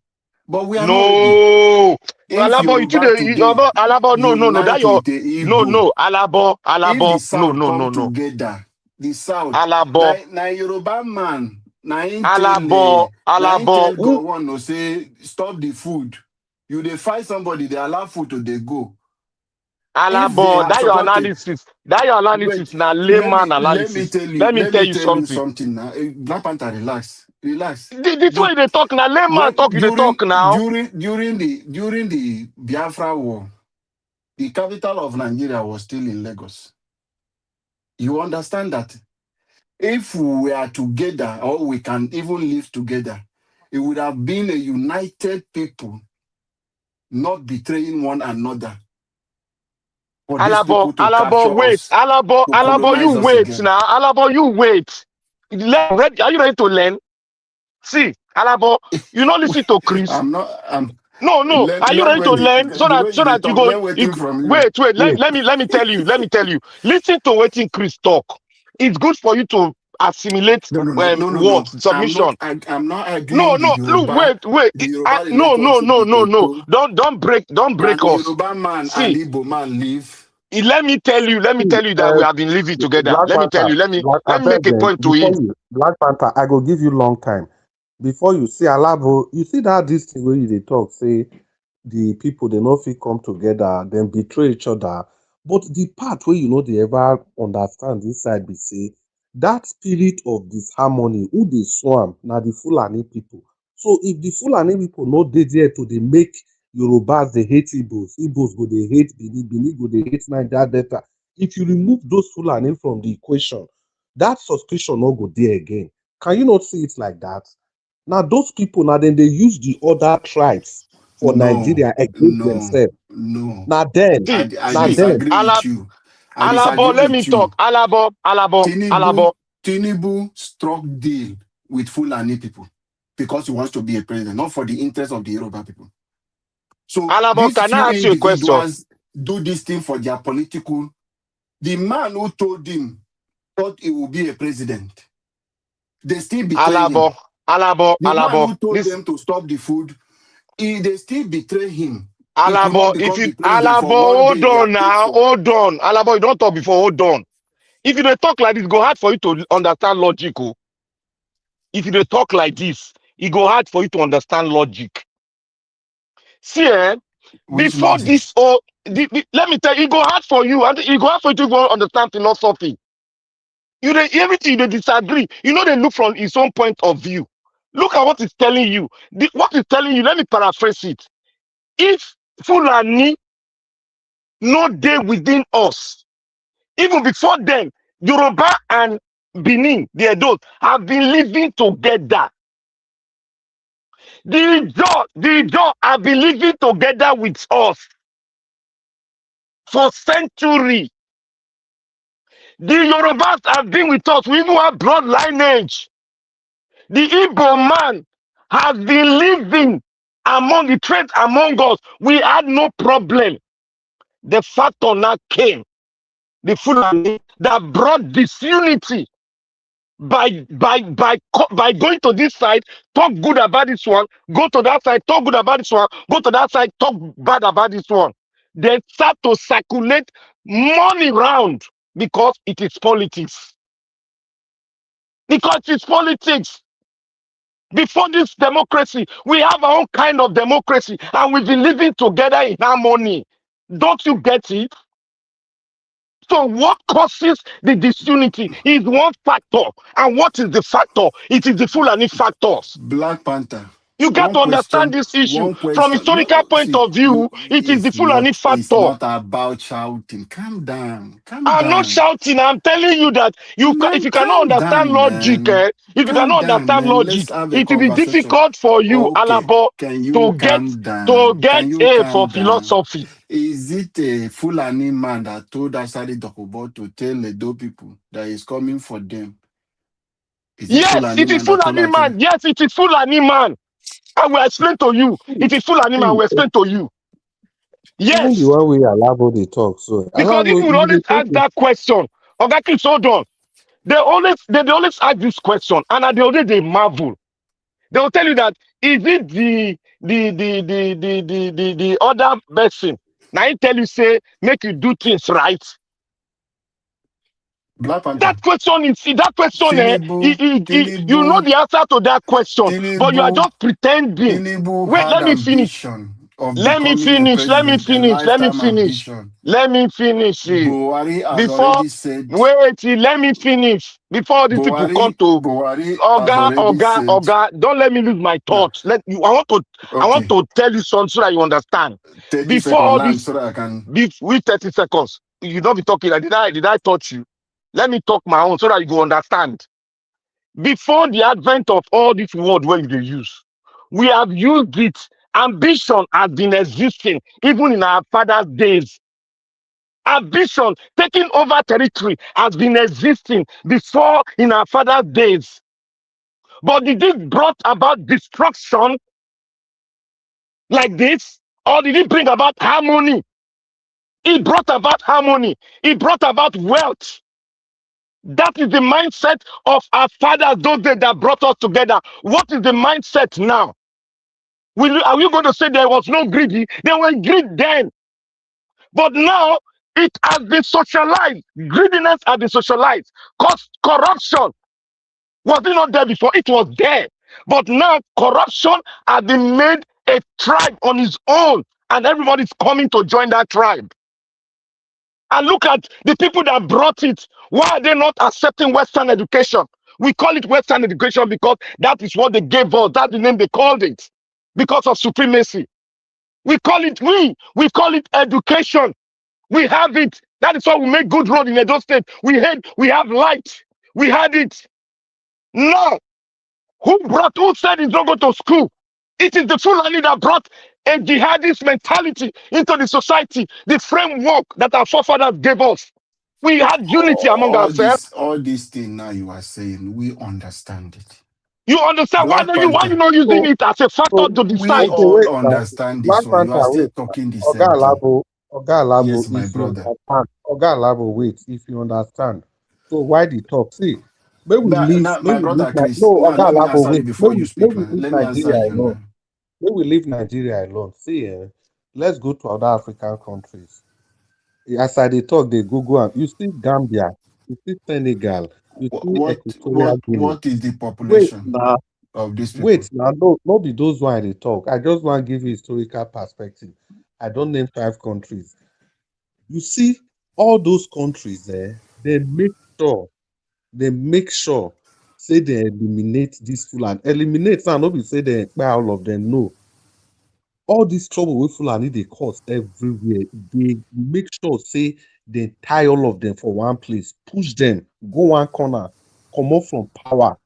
N: But we are not
O: ready. Alabo, Alabo, no, that your Alabo, no.
N: Together. The South.
O: Alabo.
N: Na Yoruba man. Na
O: Alabo.
N: Go on no say stop the food. You they find somebody, they allow food to they go.
O: Alabo, that your analysis. That your analysis now layman
N: let me
O: analysis.
N: tell you,
O: Let me tell you something.
N: now. Black Panther, relax.
O: This way they talk now, layman talk, you they talk now.
N: During the Biafra war, the capital of Nigeria was still in Lagos. You understand that? If we were together, or we can even live together, it would have been a united people, not betraying one another. For these people to capture
O: wait,
N: us, to
O: you
N: colonize us
O: wait
N: again.
O: now. Alabo, you wait. Are you ready to learn? See, Alabo, you not listen to Chris.
N: I'm not.
O: No. Are you ready to learn so that you go?
N: From you.
O: Wait. Let me tell you. Listen to what Chris talk. It's good for you to assimilate
N: No.
O: what submission.
N: I'm not
O: No.
N: agreeing the
O: Look,
N: Yoruba.
O: wait.
N: The Yoruba
O: No. Don't break
N: Now the
O: us.
N: Yoruba man
O: See,
N: and Igbo man live.
O: let me tell you that we have been living together.
K: Black
O: Let me tell
K: Panther,
O: you. Let me
K: I
O: make
K: beg
O: a
K: them,
O: point to
K: before
O: it.
K: you, Black Panther, I go give you long time. Before you see Alabo, you see that this thing where they talk, say the people they not fit come together, then betray each other. But the part where they ever understand this side, be say that spirit of disharmony, who they swam, now the Fulani people. So if the Fulani people not dey there to they make Yorubas they hate Igbos go they hate Bini go they hate Niger Delta. If you remove those Fulani from the equation, that suspicion not go there again. Can you not see it like that? Now those people now then they use the other tribes for Nigeria against themselves. Now then,
N: I
O: See,
N: disagree with you. I
O: Alabo,
N: disagree
O: let me
N: with you.
O: talk. Alabo.
N: Tinubu struck deal with Fulani people because he wants to be a president, not for the interest of the Yoruba people. So
O: Alabo,
N: these
O: can
N: few
O: I ask you a question?
N: individuals do this thing for their political. The man who told him thought he would be a president. They still betray him.
O: Alabo.
N: The man who told them to stop the food, they still betray him.
O: Alabo, hold on now, hold on. Alabo, you don't talk before, hold on. If you don't talk like this, go hard for you to understand logical. If you don't talk like this, it go hard for you to understand logic. See, before
N: logic?
O: This, let me tell you, it go hard for you, and it go hard for you to understand philosophy. Everything they disagree. They look from his own point of view. Look at what it's telling you. What it's telling you, let me paraphrase it. If Fulani not there within us, even before then, Yoruba and Benin, the adults, have been living together. The Ijaw have been living together with us for centuries. The Yorubas have been with us. We even have blood lineage. The Igbo man has been living among the trade among us. We had no problem. The factor now came. The Fulani that brought disunity by going to this side, talk good about this one, go to that side, talk good about this one, go to that side, talk bad about this one. They start to circulate money round because it is politics. Because it's politics. Before this democracy, we have our own kind of democracy, and we've been living together in harmony. Don't you get it? So what causes the disunity is one factor. And what is the factor? It is the Fulani factors.
N: Black Panther.
O: You got to understand this issue. From historical point of view, it is the Fulani factor.
N: It's not about shouting. Calm down.
O: I'm not shouting. I'm telling you that if you cannot understand logic, it will be difficult for you, Alabo, to get A for philosophy.
N: Is it a Fulani man that told Asari Dokubo to tell Edo people that he's coming for them?
O: Yes, it is Fulani man. Yes, it is Fulani man. I will explain to you. It is Fulani man. I will explain to you. Yes.
K: Even the one way Alabo they talk. So
O: because if we always ask that question, okay, please hold on. They always ask this question, and they already they marvel. They will tell you that is it the other person? Now I tell you say make you do things right. That question is Tinubu, you know the answer to that question, but you are just pretending.
N: Tinubu
O: Wait, let me finish.
N: of
O: Let me
N: becoming a
O: finish. Let me
N: president, a
O: finish. Let me
N: lifetime
O: finish.
N: ambition.
O: Let me finish.
N: Buhari has
O: Before,
N: already said.
O: wait, let me finish. Before these people come to
N: Buhari has
O: Oga,
N: already
O: Oga,
N: said.
O: Oga, don't let me lose my
N: Nah,
O: thoughts. I want
N: okay.
O: to tell you something so that you understand.
N: 30-second
O: Before
N: line
O: this,
N: so that I can.
O: with 30 seconds, you don't be talking. Like, did I touch you? Let me talk my own so that you go understand. Before the advent of all this word where they use, we have used it. Ambition has been existing even in our father's days. Ambition, taking over territory, has been existing before in our father's days. But did it brought about destruction like this? Or did it bring about harmony? It brought about harmony. It brought about wealth. That is the mindset of our fathers those days that brought us together. What is the mindset now? Are we going to say there was no greedy? There were greed then. But now it has been socialized. Greediness has been socialized. Corruption was it not there before? It was there. But now corruption has been made a tribe on its own. And everybody's coming to join that tribe. And look at the people that brought it. Why are they not accepting Western education? We call it Western education because that is what they gave us. That's the name they called it. Because of supremacy. We call it education. We have it. That is why we make good road in Edo State. We have light. We had it. Now, who said it's not go to school? It is the Fulani that brought a jihadist mentality into the society, the framework that our forefathers gave us. We had unity among ourselves.
N: All these things now you are saying, we understand it.
O: You understand? Why you not using it as a factor to
N: We
O: decide?
N: all understand this one. You are still talking the same thing.
K: Oga Alabo,
N: Yes, my
K: if you
N: brother.
K: understand, Oga Alabo, wait, if you understand. So why the talk? See, may we leave,
N: My brother Chris,
K: no,
N: now
K: Oga
N: let me
K: Alabo,
N: answer you
K: wait,
N: before you
K: may
N: speak.
K: we leave
N: Let me answer
K: Nigeria
N: you
K: alone.
N: now.
K: May we leave Nigeria alone. See, let's go to other African countries. As I dey talk, they Google and you see Gambia, you see Senegal, you see Equatorial Guinea.
N: What is the population of these people?
K: Wait now, no be those one they talk. I just want to give you historical perspective. I don't name 5 countries. You see, all those countries there, they make sure, say they eliminate this Fulani. Eliminate, now not be say they expel all of them. No. All this trouble with Fulani they cause everywhere. They make sure, say, they tie all of them for one place, push them, go one corner, come up from power.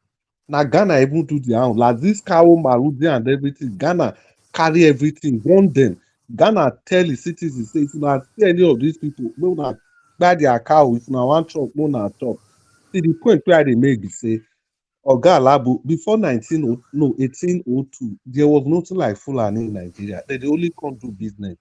K: Now Ghana even do their own. Like this cow, Marudi and everything. Ghana carry everything, run them. Ghana tell the citizens, say, if you not see any of these people, no not buy their cow. If you not want chop, no not chop. See the point where they make be say, Oga Alabo, before 1802, there was nothing like Fulani in Nigeria. They only come do business.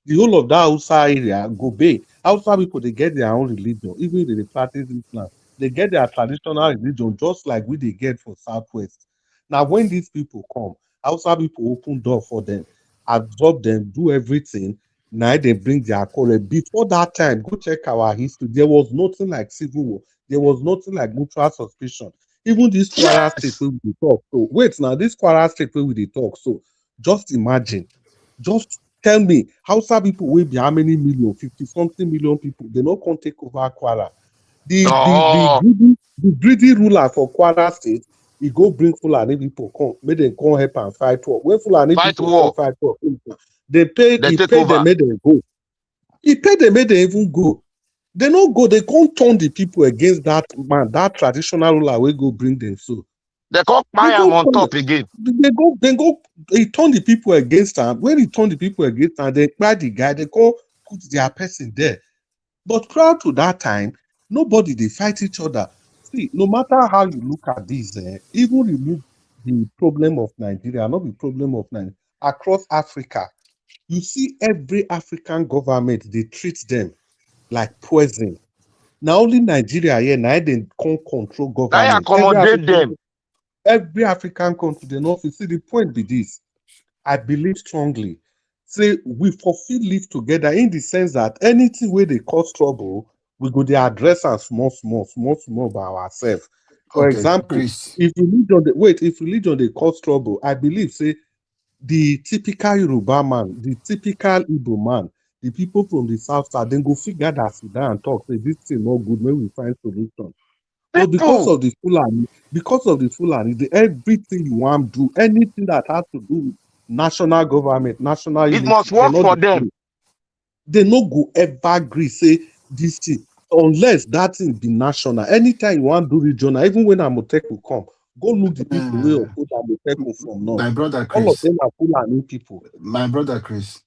K: The whole of that Hausa area, Gobe, Hausa people, they get their own religion. Even if they practice Islam, they get their traditional religion just like we they get for Southwest. Now, when these people come, Hausa people open door for them, absorb them, do everything. Now they bring their color. Before that time, go check our history. There was nothing like civil war. There was nothing like mutual suspicion. Even this Kwara state where we dey talk. So wait, now this Kwara state where we dey talk. So just imagine. Just tell me, Hausa people will be how many million? 50-something million people. They not can take over Kwara. The greedy ruler for Kwara State, he go bring Fulani people come, make them come help and fight war. When Fulani people come fight war, he paid them, make them go. He paid them, make them even go. They don't go, they can't turn the people against that man, that traditional ruler will go bring them. So
O: they can't buy him on top again.
K: He turn the people against him. When he turn the people against him, they buy the guy, they can't put their person there. But prior to that time, nobody they fight each other. See, no matter how you look at this, even remove the problem of Nigeria, not the problem of Nigeria, across Africa, you see every African government, they treat them like poison. Now only Nigeria here, now they can't control government.
O: I accommodate them.
K: Every African country, they know. See, the point be this. I believe strongly. Say we fulfill live together in the sense that anything where they cause trouble, we go to address and small by ourselves. For example,
N: Chris.
K: if religion they cause trouble, I believe say the typical Yoruba man, the typical Igbo man, the people from the south side, then go figure that sit down and talk, say this thing not good, when we find solution. But because of the Fulani, everything you want to do, anything that has to do with national government, national
O: It
K: unity,
O: must work for them.
K: they no go ever agree, say this thing, unless that thing be national. Anytime you want to do regional, even when Amoteku come, go look the people who put Amoteku from north.
N: My brother Chris.
K: All of them are Fulani people.
N: My brother Chris.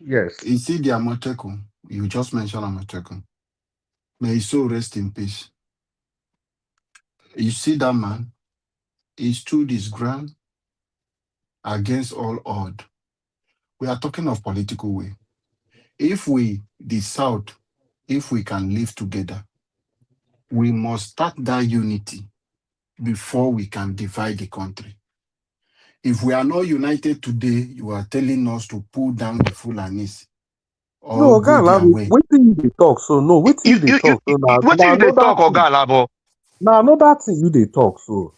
K: Yes.
N: You see the Amoteku, you just mentioned Amoteku. May his soul rest in peace. You see that man, he stood his ground against all odds. We are talking of political way. If we, the South, if we can live together, we must start that unity before we can divide the country. If we are not united today, you are telling us to pull down the Fulanis.
K: No, Oga Alabo, wetin you dey talk so? No, wetin you dey talk so?
O: Wetin you dey talk, Oga Alabo?
K: Now another thing you dey talk so.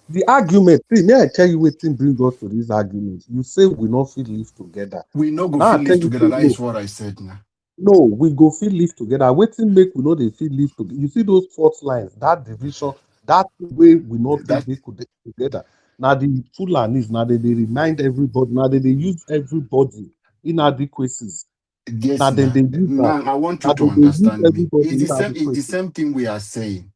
K: The argument, see, may I tell you wetin bring us to this argument? You say we not fit live together.
N: We no go
K: now
N: fit live together. That is what I said now.
K: No, we go fit live together. Wetin make we know they fit live together? You see those fault lines, that division, that way we not fit they could together. Now the Fulanis, now they remind everybody, now they use everybody inadequacies.
N: Yes,
K: now then they use
N: now I want you to understand me. It's the same thing we are saying.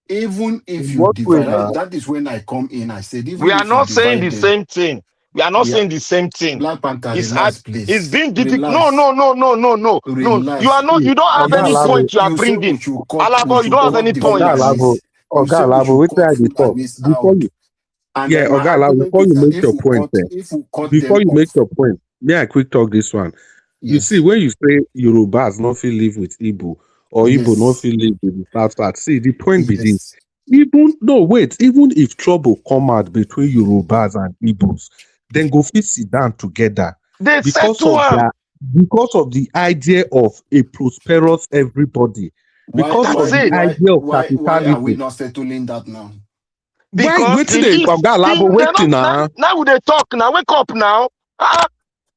N: Even if you divide, that is when I come in. I said, even
O: we are
N: if
O: not
N: you
O: saying the
N: them,
O: same thing. We are not saying the same thing.
N: Black Panther,
O: it's being difficult.
N: Relax.
O: No. You are not. You don't have
K: Oga
O: any
K: Alabo,
O: point you are bringing. Alabo, you don't have any point.
K: Oga Alabo, wait till I talk before you. Yeah, Oga Alabo, before you make your point, before you make your point, may I quick talk this one? You see, when you say Yorubas not feel live with Igbo or Igbo not feel live with the South Side, see the point begins. Even if trouble come out between Yorubas and Igbos, then go fit sit down together because of the idea of a prosperous everybody. Because of the idea of capitalism.
N: Why are we not settling that now?
O: Because now they talk now. Wake up now.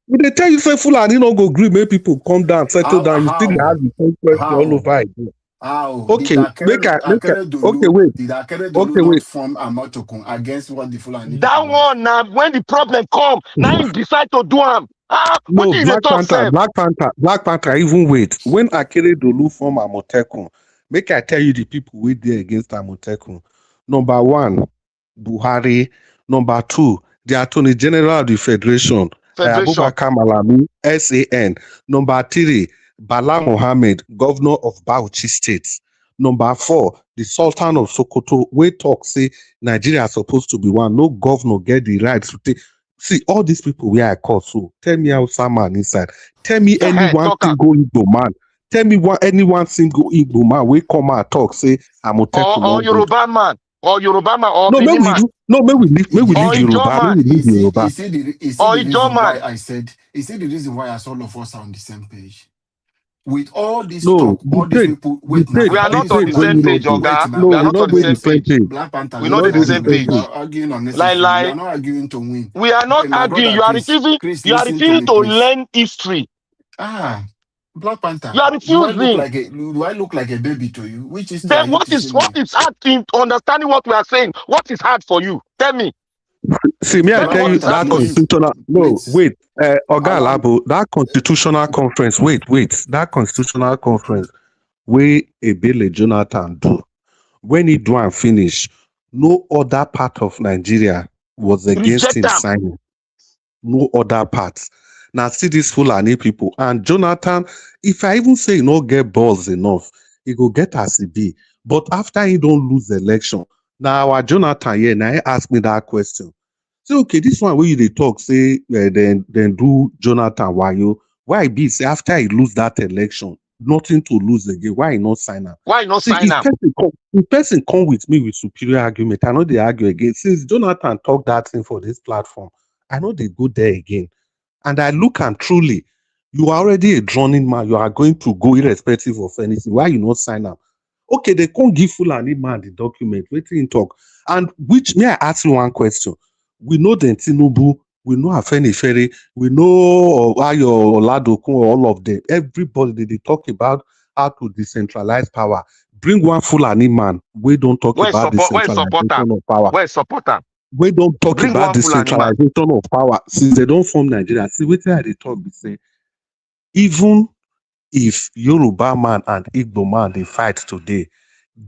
K: When they tell you say Fulani no go agree, make people come down, settle down. You still have the same question all over again.
N: How?
K: Okay, wait.
N: Did Akeredolu not form Amotokun against what the Fulani?
O: That one now, when the problem come, now you decide to do them.
K: No, Black Panther, even wait. When Akeredolu form Amotekun, make I tell you the people wait there against Amotekun. Number one, Buhari. Number two, the Attorney General of the Federation. Abubakar Malami, SAN. Number three, Bala Mohammed, Governor of Bauchi State. Number four, the Sultan of Sokoto. We talk say Nigeria is supposed to be one. No governor get the right to take. See, all these people where I call, so tell me how someone inside. Tell me anyone single Igbo man. Tell me anyone single Igbo man we come and talk, say I'm
O: or Yoruba man. Or Yoruba man or
K: no, may we leave Yoruba.
N: You see the reason why as all of us are on the same page. With all this talk, all these people
O: we are not on the same page, Oga.
K: No,
O: we are not on the same page.
N: Black Panther,
O: we're not on the same page.
N: You are arguing unnecessarily. We are not arguing to win.
O: We are not arguing. You are refusing to learn history.
N: Black Panther.
O: You are refusing.
N: Do I look like a baby to you? Which is
O: then what is hard in understanding what we are saying? What is hard for you? Tell me.
K: See, may I tell you that constitutional? No, wait, Oga Alabo, that constitutional conference. Wait, that constitutional conference where Ebele Jonathan do when he do and finish. No other part of Nigeria was against him signing. No other part. Now see these Fulani people and Jonathan. If I even say no get balls enough, he go get as he be. But after he don't lose the election, now our Jonathan here now he ask me that question. Say okay, this one where you they talk say then do Jonathan why be say after he lose that election, nothing to lose again. Why he not sign up?
O: Why not sign up?
K: If person come with me with superior argument, I know they argue again. Since Jonathan talk that thing for this platform, I know they go there again. And I look and truly, you are already a drowning man. You are going to go irrespective of anything. Why you not sign up? Okay, they can't give Fulani man the document. Wait till talk. And may I ask you one question? We know the Tinubu, we know Afenifere, we know Ayo Oladokun, all of them. Everybody they talk about how to decentralize power. Bring one Fulani man. We don't talk
O: Where
K: about
O: support? Where support
K: decentralization
O: them?
K: of power.
O: Where support them?
K: We don't talk
O: Bring
K: about
O: one Fulani man.
K: decentralization of power since they don't form Nigeria. See, what they talk, they say, even if Yoruba man and Igbo man they fight today,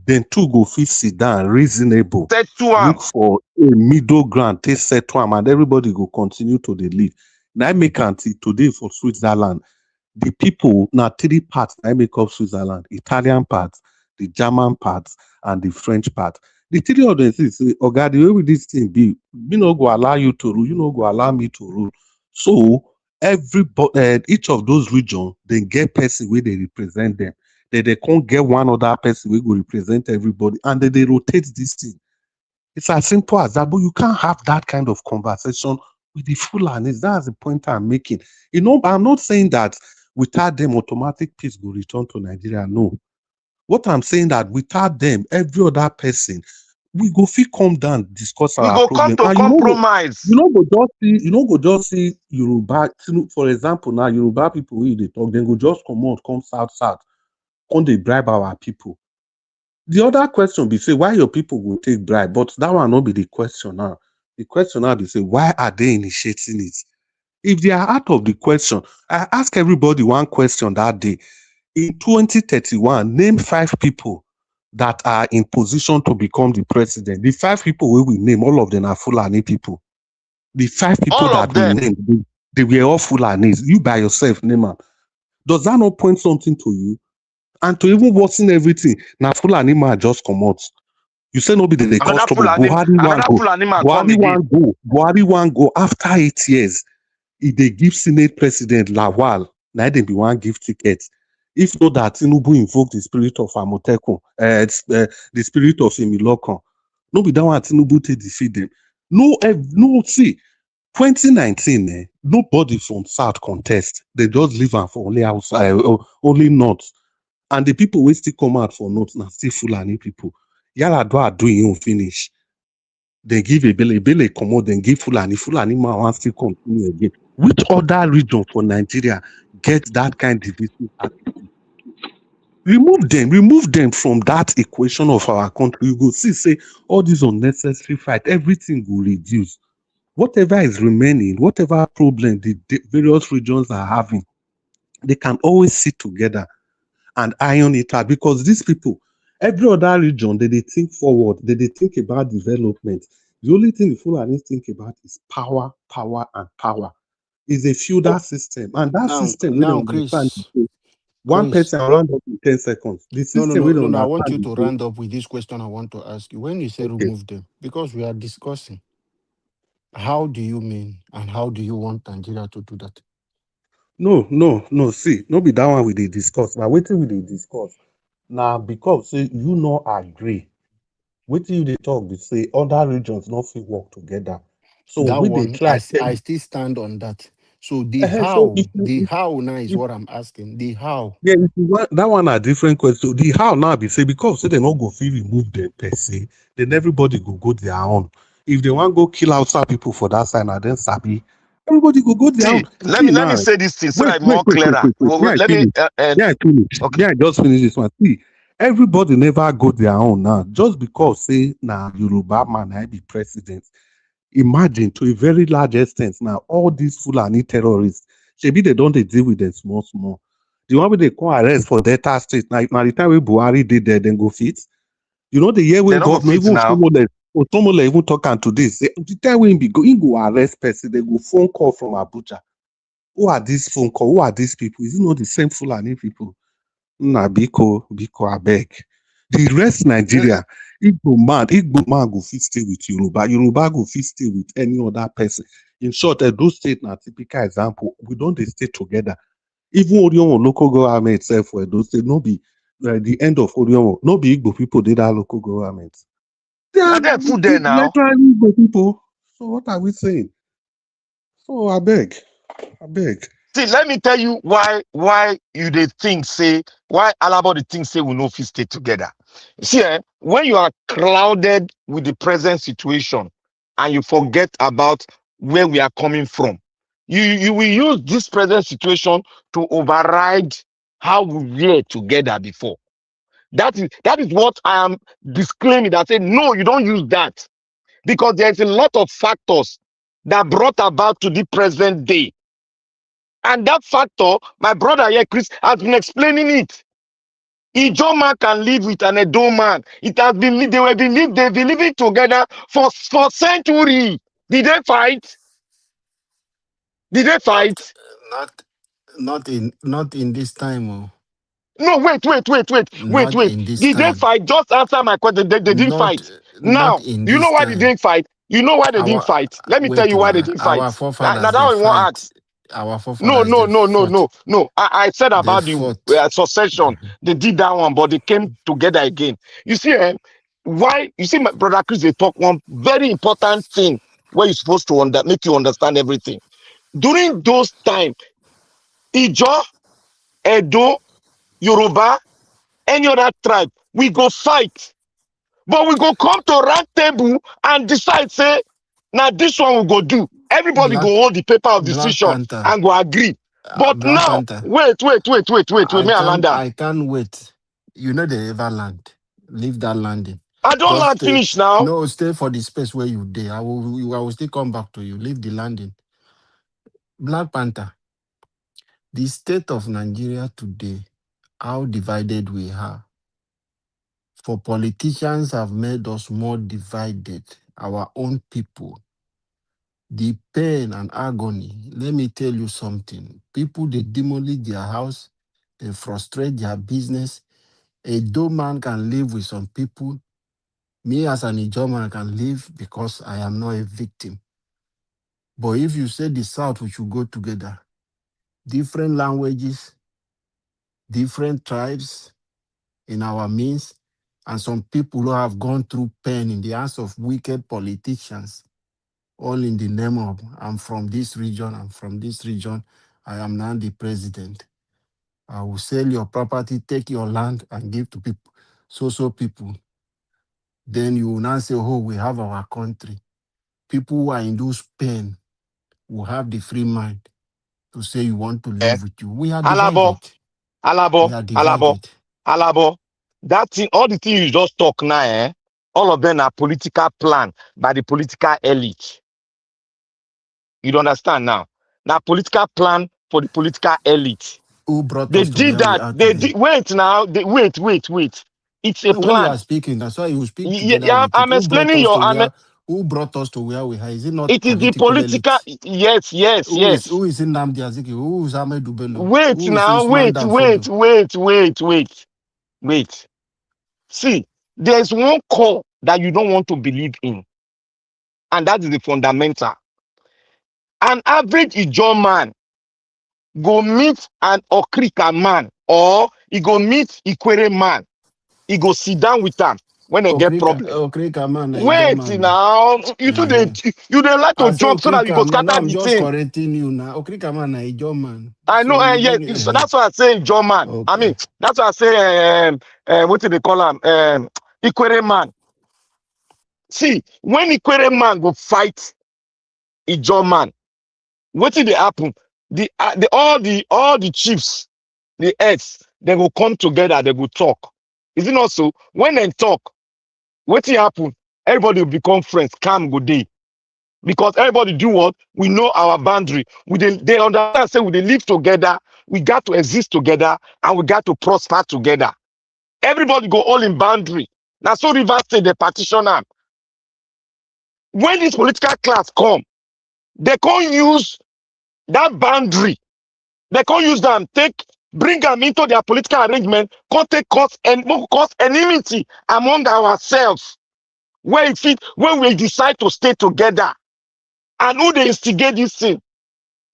K: then two go fit sit down reasonable, look for a middle ground, take settle am, and everybody go continue to dey live. Now make until today for Switzerland, the people now three parts I make up Switzerland: Italian part, the German part, and the French part. The three of them say, "Oga, the way with this thing be, me no go allow you to rule, you no go allow me to rule." So everybody, each of those regions, they get person where they represent them. They can't get one other person who will represent everybody, and then they rotate this thing. It's as simple as that, but you can't have that kind of conversation with the Fulanis. That's the point I'm making. You know, I'm not saying that without them, automatic peace will return to Nigeria. No. What I'm saying that without them, every other person, we go fit come down, discuss
O: We
K: our
O: go
K: problem.
O: come to compromise.
K: You know, go just see Yoruba. For example, now Yoruba people wey dey talk, then go just come south, come dey bribe our people. The other question be say why your people go take bribe, but that one not be the question now. The question now be say why are they initiating it? If they are out of the question, I ask everybody one question that day. In 2031, name 5 people that are in position to become the president. The 5 people we will name, all of them are Fulani people. The 5 people
O: All
K: that
O: of
K: we
O: them.
K: named, they were all Fulanis. You by yourself name them. Does that not point something to you? And to even worsen everything, now Fulani man just come out. You say nobody they cause trouble.
O: Another Fulani man come again.
K: Buhari one go after 8 years. If they give Senate President Lawal, now they be one give ticket. If not that Tinubu invoke the spirit of Amotekun, the spirit of Emilokon, no be that one Tinubu to defeat them. No, see, 2019, nobody from South contest. They just leave am for only outside, only North. And the people will still come out for North, now still Fulani people. Yaradua doing finish. They give a bill come out, then give Fulani man want still continue again. Which other region for Nigeria get that kind of divisive attitude? Remove them from that equation of our country. You go see, say all this unnecessary fight, everything will reduce. Whatever is remaining, whatever problem the various regions are having, they can always sit together and iron it out, because these people, every other region, they think forward, they think about development. The only thing the Fulanis think about is power, and power. It's a feudal system, and that system we don't understand. One person around up in 10 seconds. The system we don't
N: I want you
K: understand.
N: to round up with this question I want to ask you. When you say remove them, because we are discussing, how do you mean and how do you want Nigeria to do that?
K: No. See, no be that one we dey discuss. Now, wetin we dey discuss now, because say you no agree. Wetin you dey talk be say other regions not fit work together. So
N: that
K: we
N: one,
K: dey try.
N: I still stand on that. So the
K: So
N: how now is what I'm asking. The how.
K: Yeah, that one a different question. The how now be say because say they not go fit remove them per se, then everybody go their own. If they want go kill outside people for that side, now then sabi everybody go their own.
O: Let me say this thing so that more clearer.
K: Let me finish.
O: Okay.
K: Yeah, just finish this one. See, everybody never go their own now. Just because say now Yoruba man I be president. Imagine to a very large extent now all these Fulani terrorists, maybe they don't deal with them small. The one where they call arrest for Delta State, now the time when Buhari did there, then go fit. You know the year when government even Otomole even talking to this. The time when he go arrest person, they go phone call from Abuja. Who are these phone call? Who are these people? Is it not the same Fulani people? Nah, Biko, abeg. The rest Nigeria, Igbo man go fit stay with Yoruba go fit stay with any other person. In short, those state na typical example. We don't dey stay together. Even Orionwo local government itself for those state, no be the end of Orionwo, no be Igbo people did that local government. They are
O: food there now.
K: literally Igbo people. So what are we saying? So I beg.
O: See, let me tell you why you they think say why Alaba the thing say we no fit stay together. See, when you are clouded with the present situation and you forget about where we are coming from. You will use this present situation to override how we were together before. That is what I am disclaiming. That say no, you don't use that, because there's a lot of factors that brought about to the present day. And that factor, my brother here, Chris, has been explaining it. Ijoma can live with an Edo man. It has been they've been living together for centuries. Did they fight? Did they fight?
N: Not in this time. Oh.
O: No, wait.
N: Not in this
O: Did they
N: time.
O: fight? Just answer my question. They didn't fight.
N: Not
O: Now,
N: in
O: you know
N: this
O: why they
N: time.
O: didn't fight? You know why they didn't fight? Let me tell you why they didn't fight.
N: Our
O: Now
N: forefathers
O: that
N: they
O: one want
N: fight.
O: ask.
N: Our
O: No.
N: forefathers they fought.
O: I said
N: They
O: about the
N: fought.
O: succession. They did that one, but they came together again. You see, why? You see, my brother Chris, they talk one very important thing where you're supposed to make you understand everything. During those times, Ijo, Edo, Yoruba, any other tribe, we go fight. But we go come to round table and decide, say, now this one we go do. Everybody
N: Black
O: go hold the paper of
N: Black
O: decision
N: Panther.
O: and go agree. But
N: Black
O: now,
N: Panther.
O: wait, may I land down.
N: I can't wait. You know they ever land. Leave that landing.
O: I don't
N: Just
O: land
N: stay.
O: finish now.
N: No, stay for the space where you did. I will still come back to you. Leave the landing. Black Panther. The state of Nigeria today, how divided we are. For politicians have made us more divided, our own people. The pain and agony, let me tell you something. People, they demolish their house, they frustrate their business. A Ido man can live with some people. Me as an Ijo man can live because I am not a victim. But if you say the South, we should go together. Different languages, different tribes in our midst, and some people who have gone through pain in the hands of wicked politicians, all in the name of, I'm from this region, I am now the president. I will sell your property, take your land, and give to people, so people. Then you will now say, oh, we have our country. People who are in those pain will have the free mind to say you want to live with you. We are divided.
O: Alabo. That thing, all the things you just talk now, all of them are political plan by the political elite. You don't understand now? Now, political plan for the political elite.
N: Who brought
O: they
N: us to
O: did
N: where we
O: that.
N: are
O: They
N: today?
O: did. Wait now. Wait. It's a
N: When you
O: plan.
N: are speaking, that's why you speak together
O: Yeah,
N: with it.
O: I'm explaining
N: Who brought us to where we are? Is it not
O: it is the
N: political
O: political.
N: elite?
O: Yes.
N: Who is Nnamdi Azikiwe? Who is Ahmed Bello?
O: Wait
N: Who is
O: now.
N: Usman Danfodio?
O: Wait. See, there's one core that you don't want to believe in, and that is the fundamental. An average Ijo man go meet an Okrika man, or he go meet Ikwere man. He go sit down with them when they get problem.
N: Okrika man,
O: Wait now, you they like to jump so that you go scatter
N: no, I'm
O: the
N: just
O: thing.
N: correcting you now. Okrika man, Ijo man.
O: I know, yes, so that's why I say Ijo man.
N: Okay.
O: I mean, that's why I say, what do they call him? Ikwere man. See, when Ikwere man go fight Ijo man, what did they happen? All the chiefs, the heads, they will come together, they will talk. Is it not so? When they talk, what will happen? Everybody will become friends, calm, good day. Because everybody do what? We know our boundary. They understand, say we live together, we got to exist together, and we got to prosper together. Everybody go all in boundary. Now, so Rivers State, they partition them. When this political class come, they can't use that boundary. They can't use them, bring them into their political arrangement, can't take cause enmity among ourselves. When we decide to stay together. And who they instigate this thing?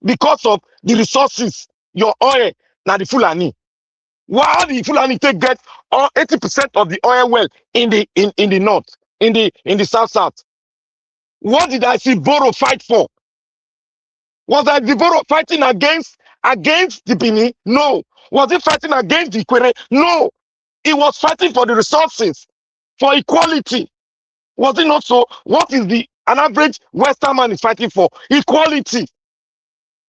O: Because of the resources, your oil, now the Fulani. Why the Fulani get all 80% of the oil well in the north, in the south? What did I see Boro fight for? Was that the Boro fighting against the Bini? No. Was it fighting against the Ikwere? No. It was fighting for the resources, for equality. Was it not so? What is the an average Western man is fighting for? Equality.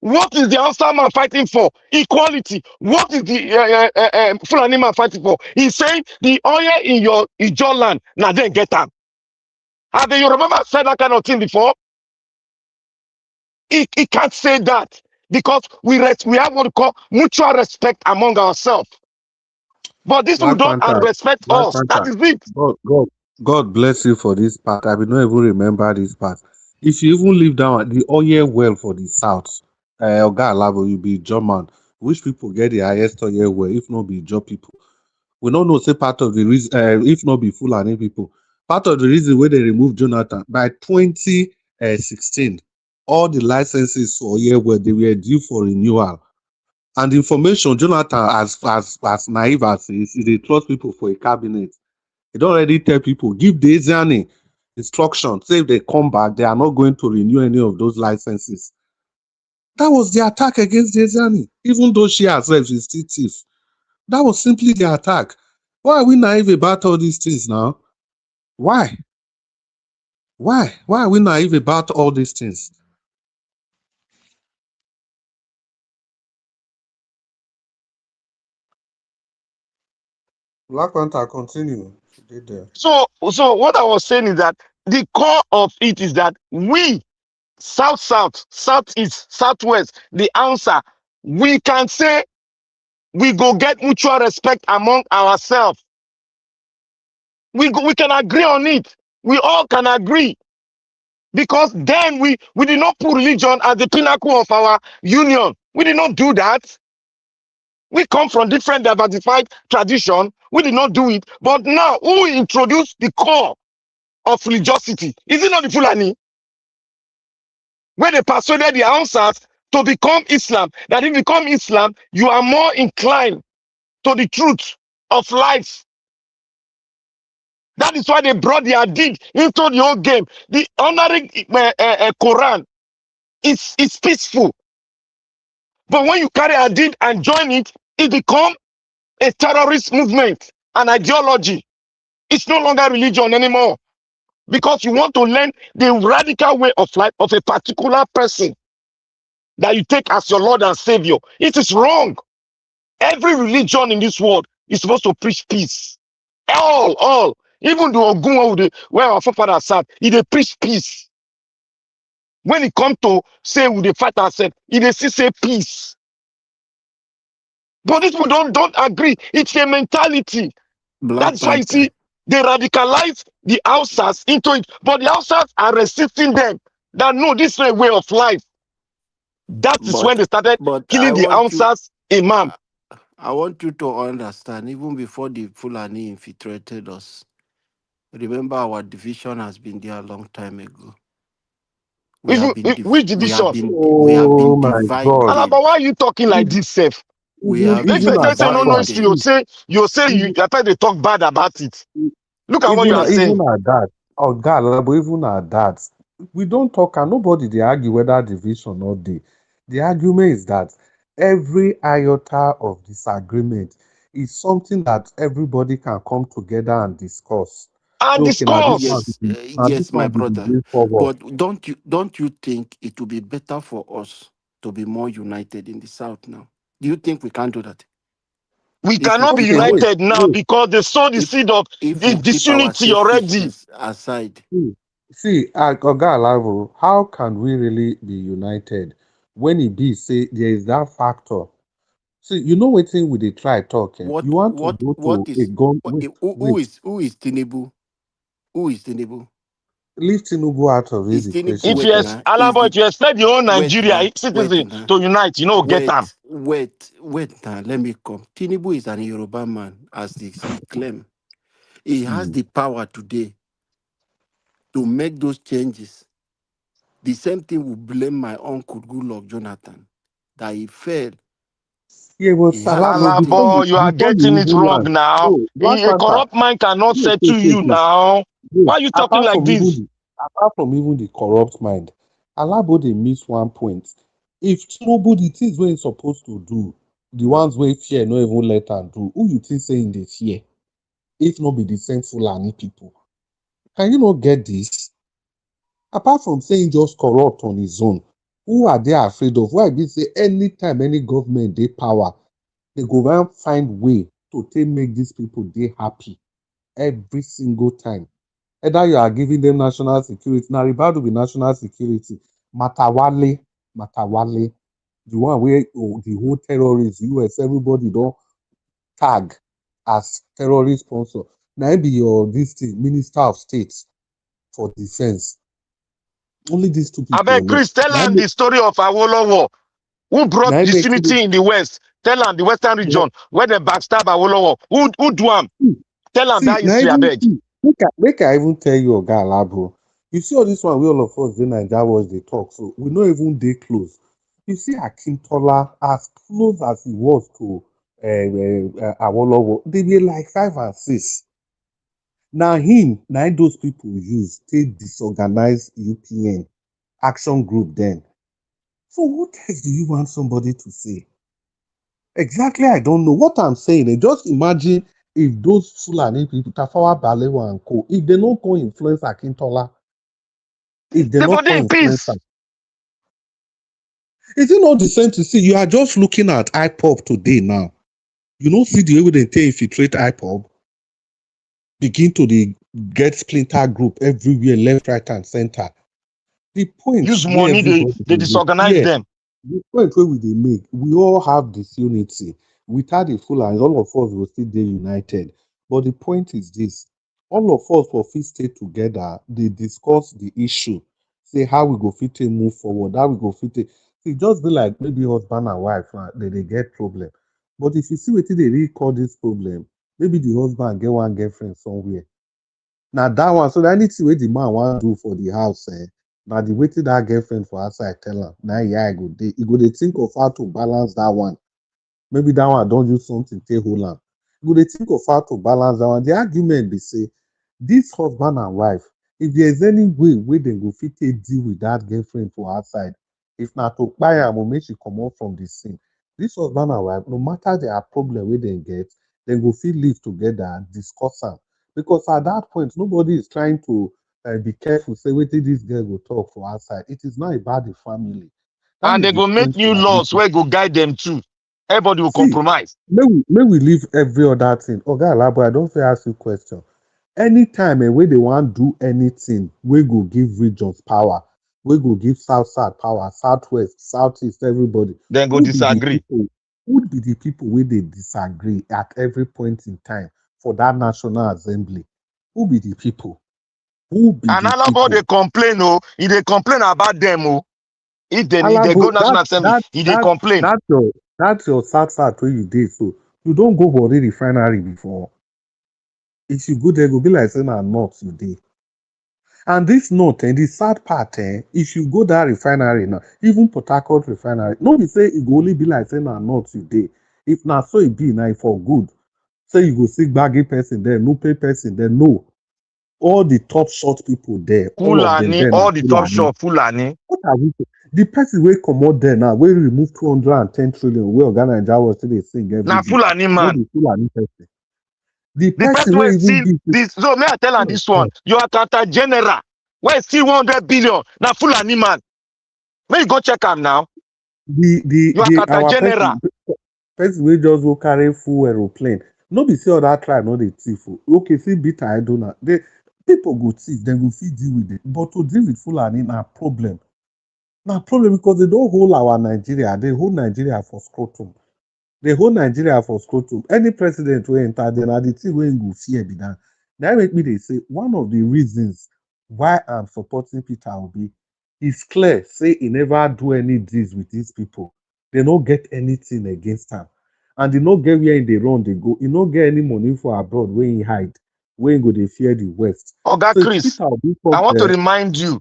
O: What is the Hausa man fighting for? Equality. What is the Fulani man fighting for? He's saying the oil in your land, now then get them. Have you remember said that kind of thing before? He can't say that because we have what we call mutual respect among ourselves. But this people
K: Black
O: don't
K: Panther,
O: respect
K: Black
O: us. That
K: Panther.
O: is it.
K: God bless you for this part. I will not even remember this part. If you even leave down the oil well for the south, Oga Alabo, you be German. Which people get the highest oil well, if not be Joe people? We don't know, say part of the reason, if not be Fulani people, part of the reason where they removed Jonathan by 2016, all the licenses for oil well, they were due for renewal. And the information, Jonathan, as naive as he is, they trust people for a cabinet. He don't already tell people, give Desiani instruction, say if they come back, they are not going to renew any of those licenses. That was the attack against Desiani, even though she herself is still thief. That was simply the attack. Why are we naive about all these things now? Why? Why are we naive about all these things? Black Panther, continue.
O: So what I was saying is that the core of it is that we, South, Southeast, Southwest, the answer, we can say we go get mutual respect among ourselves. We can agree on it. We all can agree. Because then we did not put religion as the pinnacle of our union. We did not do that. We come from different diversified tradition. We did not do it. But now, who introduced the core of religiosity? Is it not the Fulani? When they persuaded the answers to become Islam, that if you become Islam, you are more inclined to the truth of life. That is why they brought the Hadith into the whole game. The honoring Quran is peaceful. But when you carry Hadith and join it, it becomes a terrorist movement, an ideology. It's no longer religion anymore. Because you want to learn the radical way of life of a particular person that you take as your Lord and Savior. It is wrong. Every religion in this world is supposed to preach peace. All. Even the Ogun where our forefathers sat, they preach peace. When it comes to say we fight ourselves, they still say peace. But these people don't agree. It's a mentality.
N: Black
O: That's why you
N: Panther.
O: see they radicalize the Hausas into it. But the Hausas are resisting them. That no, this is a way of life. That is when they started killing the Hausas imam.
N: I want you to understand, even before the Fulani infiltrated us, remember our division has been there a long time ago.
O: Which division?
N: We have been
K: my
N: divided.
K: God.
O: But why are you talking like this, Seth?
N: We have
O: If
N: been
O: they say no,
N: divided.
O: history, you say after they talk bad about it. Look at what you are saying.
K: Even at that, oh God, but even at that, we don't talk and nobody they argue whether division or day. The argument is that every iota of disagreement is something that everybody can come together and discuss.
O: And discuss.
N: Yes, my brother. But don't you think it will be better for us to be more united in the South now? Do you think we can do that?
O: We cannot be united now because they sowed the seed of disunity already.
N: Aside.
K: See, Oga Alavo, how can we really be united when it be say there is that factor? See, you know what thing we they try talking. You want to go to a gun.
N: Who is Tinubu? Who is Tinubu?
K: Leave Tinubu out of this equation.
O: If you expect the whole Nigeria citizen to unite, get them.
N: Wait now, let me come. Tinubu is an Yoruba man, as he claim. He has the power today to make those changes. The same thing will blame my uncle Goodluck Jonathan, that he failed.
K: Yeah, well,
O: Alabo, you are getting it wrong now. A corrupt man cannot say to you now. Why are you talking like this?
K: Apart from even the corrupt mind, Alabo they miss one point. If Tinubu the things where he's supposed to do, the ones where fear no even let them do, who you think saying they fear? If not be the same Fulani people. Can you not get this? Apart from saying just corrupt on his own, who are they afraid of? Why be say anytime any government they power, they go and find way to take make these people they happy every single time. Either you are giving them national security, now about to be national security, Matawale, the one where the whole terrorists, US, everybody don't tag as terrorist sponsor. Now be your this thing, Minister of State for Defense. Only these two
O: I
K: people
O: beg
K: alone.
O: Chris, tell them the story of Awolowo, who brought
K: Now make
O: disunity in the West. Tell them the Western region where they backstab Awolowo. Who do am? Tell them
K: see,
O: that
K: now
O: history, I
K: even
O: beg.
K: see, make I even tell you, Oga Alabo. You see all this one, we all of us in Nigeria was they talk, so we not even they close. You see Akintola, as close as he was to Awolowo, they be like 5 and 6. Now those people use take disorganize UPN action group then. So what else do you want somebody to say? Exactly, I don't know what I'm saying. Just imagine if those Fulani people, Tafawa Balewa and Co, if they don't go influence Akintola, if they
O: They for
K: not go
O: dey in
K: influence
O: peace.
K: them. Is it not the same to see? You are just looking at IPOB today now. You don't see the way they infiltrate IPOB, begin to get splinter group everywhere, left, right, and center. The point
O: Use
K: where
O: money,
K: everybody
O: they
K: make,
O: disorganize
K: yeah,
O: them.
K: the point where we they make, we all have this unity. Without the full and all of us will still be united. But the point is this: all of us will fit stay together. They discuss the issue, say how we go fit take move forward, how we go fit take. It just be like maybe husband and wife, they get problem. But if you see what they really call this problem, maybe the husband get one girlfriend somewhere. Now that one, so anything wey the man want do for the house, now the waiting that girlfriend for outside tell her. Now yeah, I go dey. You go dey think of how to balance that one. Maybe that one don't use something take hold am. You go dey think of how to balance that one. The argument be say this husband and wife, if there's any way where they go fit take deal with that girlfriend for outside, if not to buy am or make she come out from the scene, this husband and wife, no matter their problem where they get, they go fit live together, discuss am. Because at that point, nobody is trying to be careful, say, wait till this girl go talk for outside. It is not about the family. That
O: And
K: is
O: they
K: the
O: go make
K: point we
O: new
K: are
O: laws
K: making.
O: where go guide them too. Everybody will
K: See,
O: compromise.
K: may we leave every other thing. Oga Alabo, I don't fit ask you question. Anytime wey they want do anything, we go give regions power, we go give south power, southwest, southeast, everybody.
O: Then go
K: Who be the
O: disagree.
K: people? Who be the people where they disagree at every point in time for that National Assembly? Who be the people? Who be
O: And
K: the
O: Alabo
K: people?
O: they complain, oh, if they complain about them, oh, if they
K: Alabo,
O: go National Assembly, if they complain.
K: that's your south where you did. So you don't go for the refinery before. If you go there, go be like saying I'm not you did. And this note, the sad part, if you go that refinery now, even Port Harcourt refinery, no be say it go only be like saying na not today. If na so it be, now for good. Say you go see baggy person there, no pay person there, no. All the top short people there, all of them
O: Fulani,
K: there na
O: all the top
K: Fulani.
O: shop, Fulani.
K: What are we? The person wey comot there now, wey remove 210 trillion, wey Oga Naija was still dey sing every
O: Now
K: day,
O: Fulani
K: no
O: man.
K: be Fulani person. The
O: The
K: person
O: person
K: wey
O: will
K: even
O: see
K: give
O: this. So may I tell her this one? Your accountant general, where still 100 billion. Now Fulani man. May you go check him now. Your accountant
K: our
O: general.
K: person wey just go carry full aeroplane, no be say other tribe no dey thief o. Okay, see bitter idona, they people go thief, dem go fit deal with it, but to deal with Fulani na problem. Na problem because they don hold our Nigeria, they hold Nigeria for scrotum. They hold Nigeria for scrotum. Any president wey enter there, na the thing wey im go fear be that. Na make me dey say one of the reasons why I'm supporting Peter Obi is clear. Say he never do any deals with these people. They no get anything against am, and they no get where they run. They go. He no get any money for abroad where he hide, where he go they fear the West.
O: Oga
K: So if
O: Chris,
K: Peter Obi
O: I
K: come
O: want to
K: there,
O: remind you.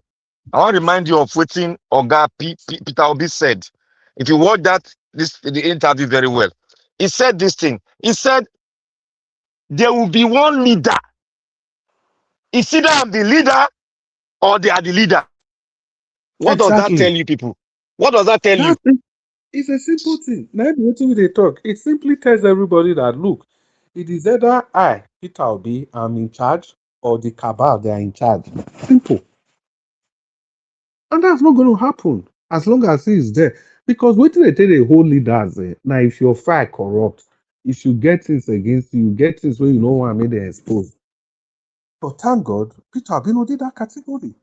O: I want to remind you of what Oga Peter Obi said. If you watch the interview very well, he said this thing. He said there will be one leader. It's either I'm the leader or they are the leader. What does that tell
K: exactly.
O: you, people? What does that tell you?
K: That's it's a simple thing. Now, wetin we dey talk, it simply tells everybody that look, it is either I, Peter Obi, am in charge, or the cabal they are in charge. Simple. And that's not going to happen as long as he is there. Because what they tell the whole leaders, now if your fire corrupt, if you get things against you, get things where you know why made them exposed. But thank God, Peter Abino did that category.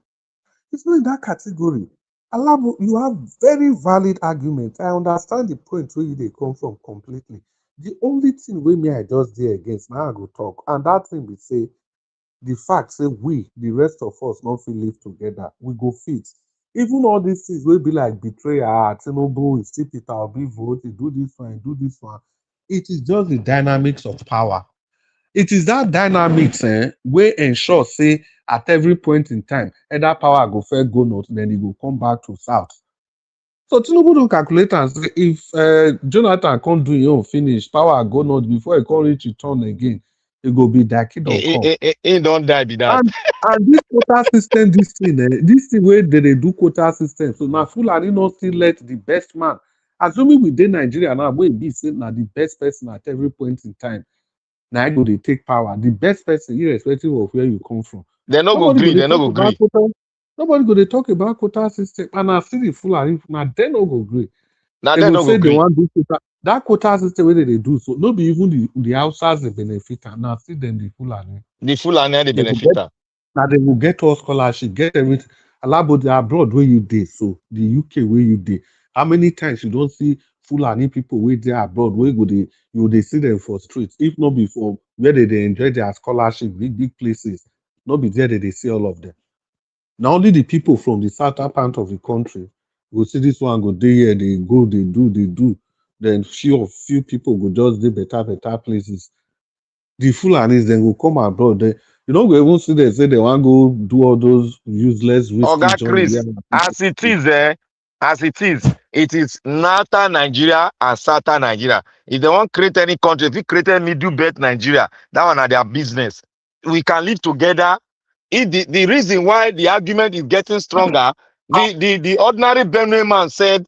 K: It's not in that category. Alabo, you have very valid arguments. I understand the point where they come from completely. The only thing where me I just did against now I go talk, and that thing we say the fact say we, the rest of us, not feel live together, we go fit. Even all these things will be like betrayal, Tinubu, he still Peter Obi vote, he do this one, he do this one. It is just the dynamics of power. It is that dynamics where ensure say at every point in time, either power go first go north, then it go come back to south. So Tinubu don't calculate and say if Jonathan can't do your own finish, power go north before he can reach return again, it go be that kid or come.
O: He don't die be that.
K: And this quota system, this thing where they do quota system. So now Fulani not still let the best man. Assuming we did Nigeria now, we be say now the best person at every point in time. Now go they take power. The best person, irrespective of where you come from.
O: They no go agree. They no go agree.
K: Nobody go they talk about quota system. And I see the Fulani now they no go agree.
O: Now
K: they
O: no
K: go say
O: agree.
K: they want to do quota. That quota system where they do so. Not be even the outsiders the benefit. Now see them the Fulani.
O: The Fulani the benefit.
K: Now they will get all scholarship, get everything. Allow the abroad where you did, so the UK where you did. How many times you don't see Fulani people where they abroad where go they they see them for streets? If not before where they enjoy their scholarship, big places, not be there they see all of them. Now only the people from the southern part of the country go see this one, go there here, they go, they do. Then few people go just do better places. The Fulanis then go come abroad. They, you know, we even see they say they want to go do all those useless risky
O: Chris, as it is northern Nigeria and southern Nigeria. If they want to create any country, if you create middle belt Nigeria, that one are their business. We can live together. If the reason why the argument is getting stronger, the ordinary Benue man said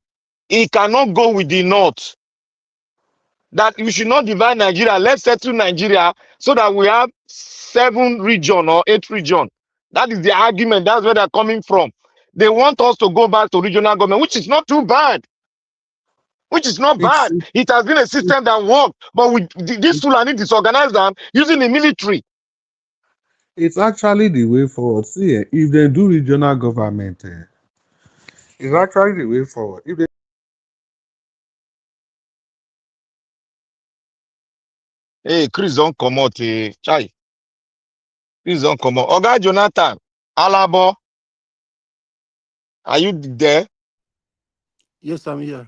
O: he cannot go with the north. That we should not divide Nigeria. Let's settle Nigeria so that we have 7 region or 8 region. That is the argument. That's where they're coming from. They want us to go back to regional government, which is not too bad. Which is not bad. It has been a system that worked, but this Fulani disorganized them using the military.
K: It's actually the way forward. See, if they do regional government, it's actually the way forward. If they
O: Hey, Chris don't come out. Chai. Chris don't come out. Oga Jonathan, Alabo, are you there?
N: Yes, I'm here.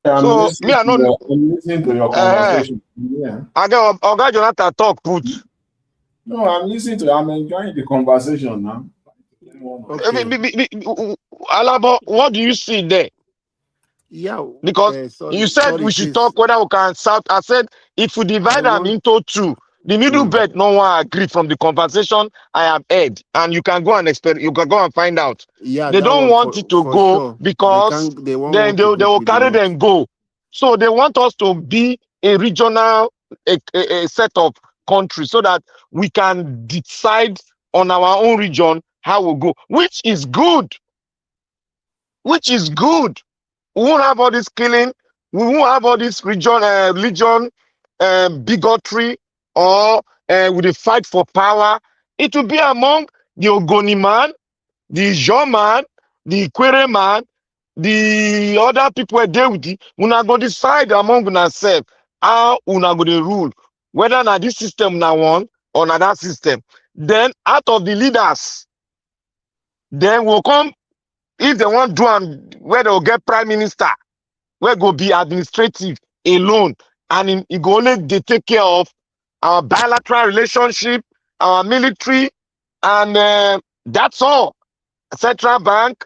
L: I'm
O: so
L: listening to your conversation.
O: Oga Jonathan talk put.
L: No, I'm listening to. I'm enjoying the conversation now.
O: Okay. Alabo, what do you see there?
N: Yeah,
O: because you said we should talk whether we can south. I said if we divide them into 2, the middle belt no one agree from the conversation I have heard, and you can go and you can go and find out.
N: Yeah,
O: they don't want it to go
N: sure.
O: because they will carry them go. So they want us to be a regional a set of countries so that we can decide on our own region how we go, which is good. Which is good. We won't have all this killing. We won't have all this religion, bigotry, or with the fight for power. It will be among the Ogoni man, the Jean man, the Quere man, the other people who deal with it. Una go decide among ourselves how una go to rule, whether na this system na one or na that system. Then out of the leaders, then we'll come. If they want to do where they'll get prime minister, where go be administrative alone, and it go only they take care of our bilateral relationship, our military, and that's all. Central bank,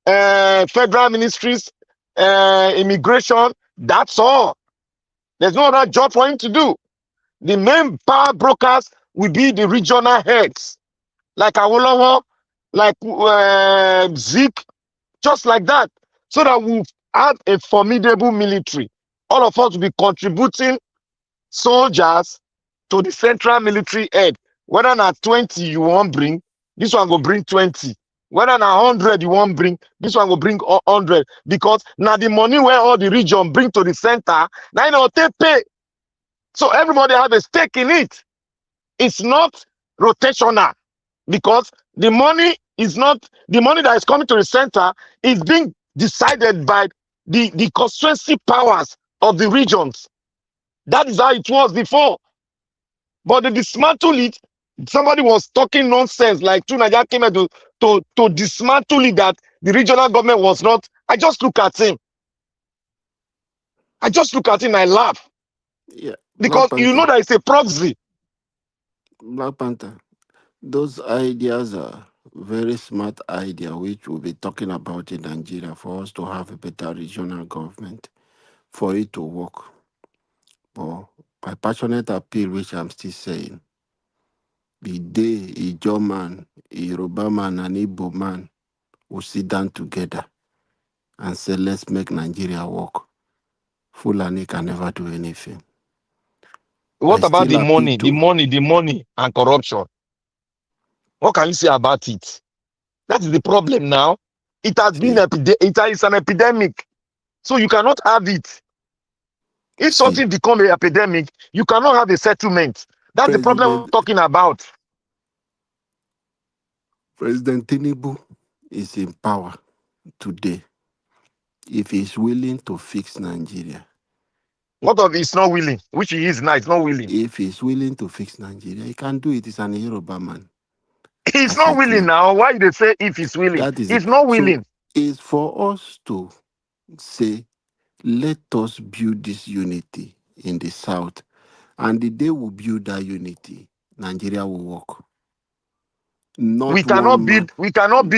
O: federal ministries, immigration, that's all. There's no other job for him to do. The main power brokers will be the regional heads, like Awolowo, like Zik, just like that, so that we have a formidable military. All of us will be contributing soldiers to the central military head. Whether not 20 you won't bring, this one will bring 20. Whether na 100 you won't bring, this one will bring 100 because now the money where all the region bring to the center, now you know they pay. So everybody have a stake in it. It's not rotational because the money is not the money that is coming to the center is being decided by the constituency powers of the regions. That is how it was before. But they dismantle it. Somebody was talking nonsense like Tunaja came here to dismantle it that the regional government was not. I just look at him. I laugh.
N: Yeah,
O: Because you know that it's a proxy.
N: Black Panther. Those ideas are very smart idea, which we'll be talking about in Nigeria for us to have a better regional government, for it to work. But my passionate appeal, which I'm still saying, the day a Ijaw man, a Yoruba man, and Igbo man will sit down together and say, let's make Nigeria work, Fulani can never do anything.
O: What about the money, the money and corruption? What can you say about it? That is the problem now. It has been it's an epidemic. So you cannot have it. If something becomes an epidemic, you cannot have a settlement. That's the problem we're talking about.
N: President Tinubu is in power today. If he's willing to fix Nigeria.
O: What of he's not willing? Which he is now, he's not willing.
N: If he's willing to fix Nigeria, he can do it. He's an Yoruba man.
O: He's not willing now. Why they say if he's willing? He's not willing.
N: So it's for us to say, let us build this unity in the South. And the day we build that unity, Nigeria will work.
O: We cannot build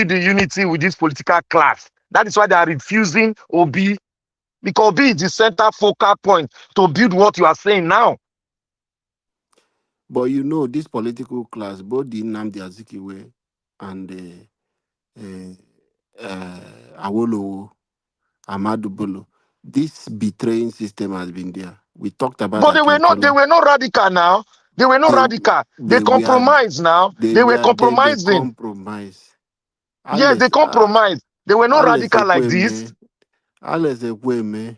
O: the unity with this political class. That is why they are refusing Obi, because Obi is the center focal point to build what you are saying now.
N: But you know, this political class, both the Nnamdi Azikiwe and Awolowo, Ahmadu Bello, this betraying system has been there. We talked about
O: but they were not radical now. They were not radical. They compromised now. They were compromising.
N: They compromise.
O: Yes, they compromised. They were not radical like this.
N: Alex Ekweme,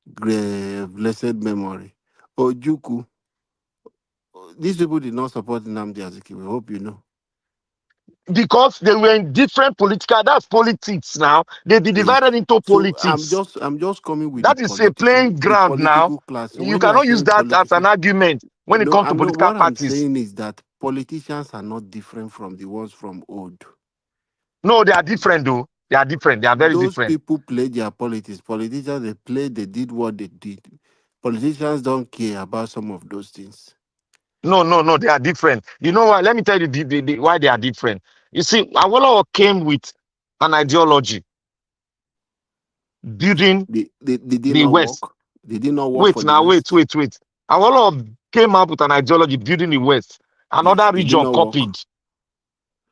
N: blessed memory. Ojukwu, these people did not support Nnamdi Azikiwe. Hope you know.
O: Because they were in different political. That's politics now. They be divided into politics.
N: I'm just coming with
O: that is a playing ground now.
N: Class.
O: You cannot use that as an argument when it comes to political parties.
N: What I'm saying is that politicians are not different from the ones from old.
O: No, they are different though. They are different. They are very different.
N: Those people play their politics. Politicians, they did what they did. Politicians don't care about some of those things.
O: No, they are different. You know what? Let me tell you why they are different. You see, Awolowo came with an ideology. Building the West.
N: They did not work.
O: Wait. Awolowo came up with an ideology building the West. Another region copied.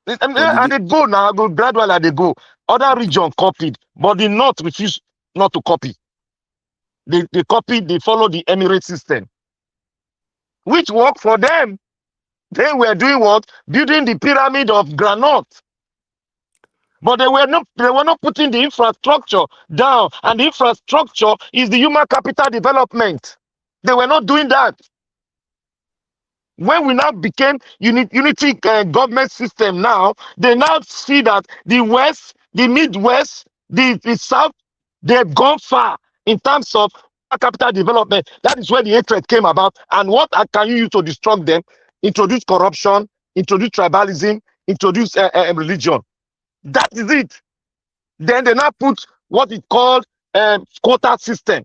O: And they go now, go gradually, they go. Other region copied, but the North refused not to copy. They copied, they follow the Emirate system, which worked for them. They were doing what? Building the pyramid of granite. But they were not putting the infrastructure down, and the infrastructure is the human capital development. They were not doing that. When we now became unity government system now, they now see that the West, the Midwest, the South, they've gone far in terms of capital development. That is where the hatred came about. And what can you use to destruct them? Introduce corruption, introduce tribalism, introduce religion. That is it. Then they now put what is called quota system.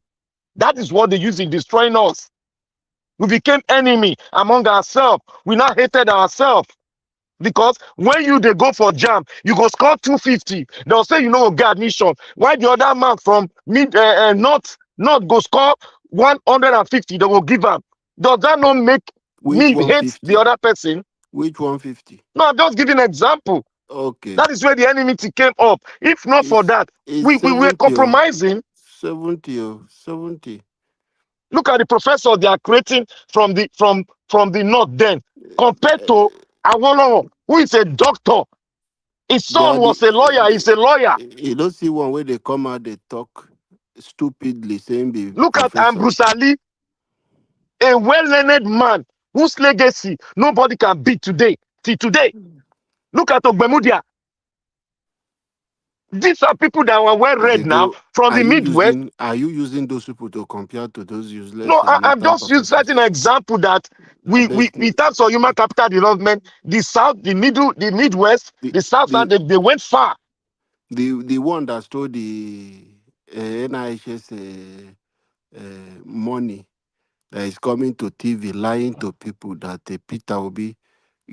O: That is what they use in destroying us. We became enemy among ourselves. We now hated ourselves. Because when they go for jam, you go score 250. They'll say, get admission. Why the other man from north go score 150? They will give up. Does that not make me hate the other person?
N: Which 150?
O: No, I'm just giving an example.
N: Okay.
O: That is where the enmity came up. If not for that, we were compromising.
N: 70.
O: Look at the professor they are creating from the north then, compared to Awolowo, who is a doctor. His son was a lawyer. He's a lawyer.
N: You don't see one where they come out, they talk stupidly, saying the
O: Look at
N: professor.
O: Ambrose Ali, a well-learned man whose legacy nobody can beat today. Till today. Look at Ogbemudia. These are people that were well read now from the Midwest.
N: Are you using those people to compare to those useless?
O: No, I'm just using an example that we in terms of human capital development, the South, the Middle, the Midwest, the South, they went far.
N: The one that stole the NIHS money that is coming to TV, lying to people that Peter Obi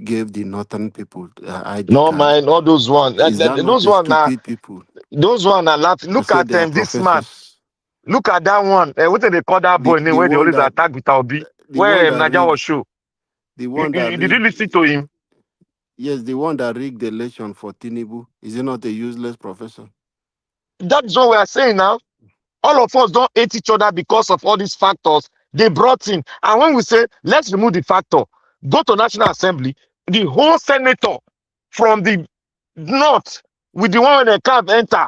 N: gave the northern people ID
O: No,
N: card.
O: man, all those ones.
N: Those stupid people.
O: Those ones are laughing. Look at this man. Look at that one. What do they call that boy? Where they always attack with Obi. Where Naja was show.
N: The one that
O: did you listen to him?
N: Yes, the one that rigged the election for Tinubu. Is he not a useless professor?
O: That's what we are saying now. All of us don't hate each other because of all these factors they brought in. And when we say, let's remove the factor, go to National Assembly, the whole senator from the north with the one when they can't enter,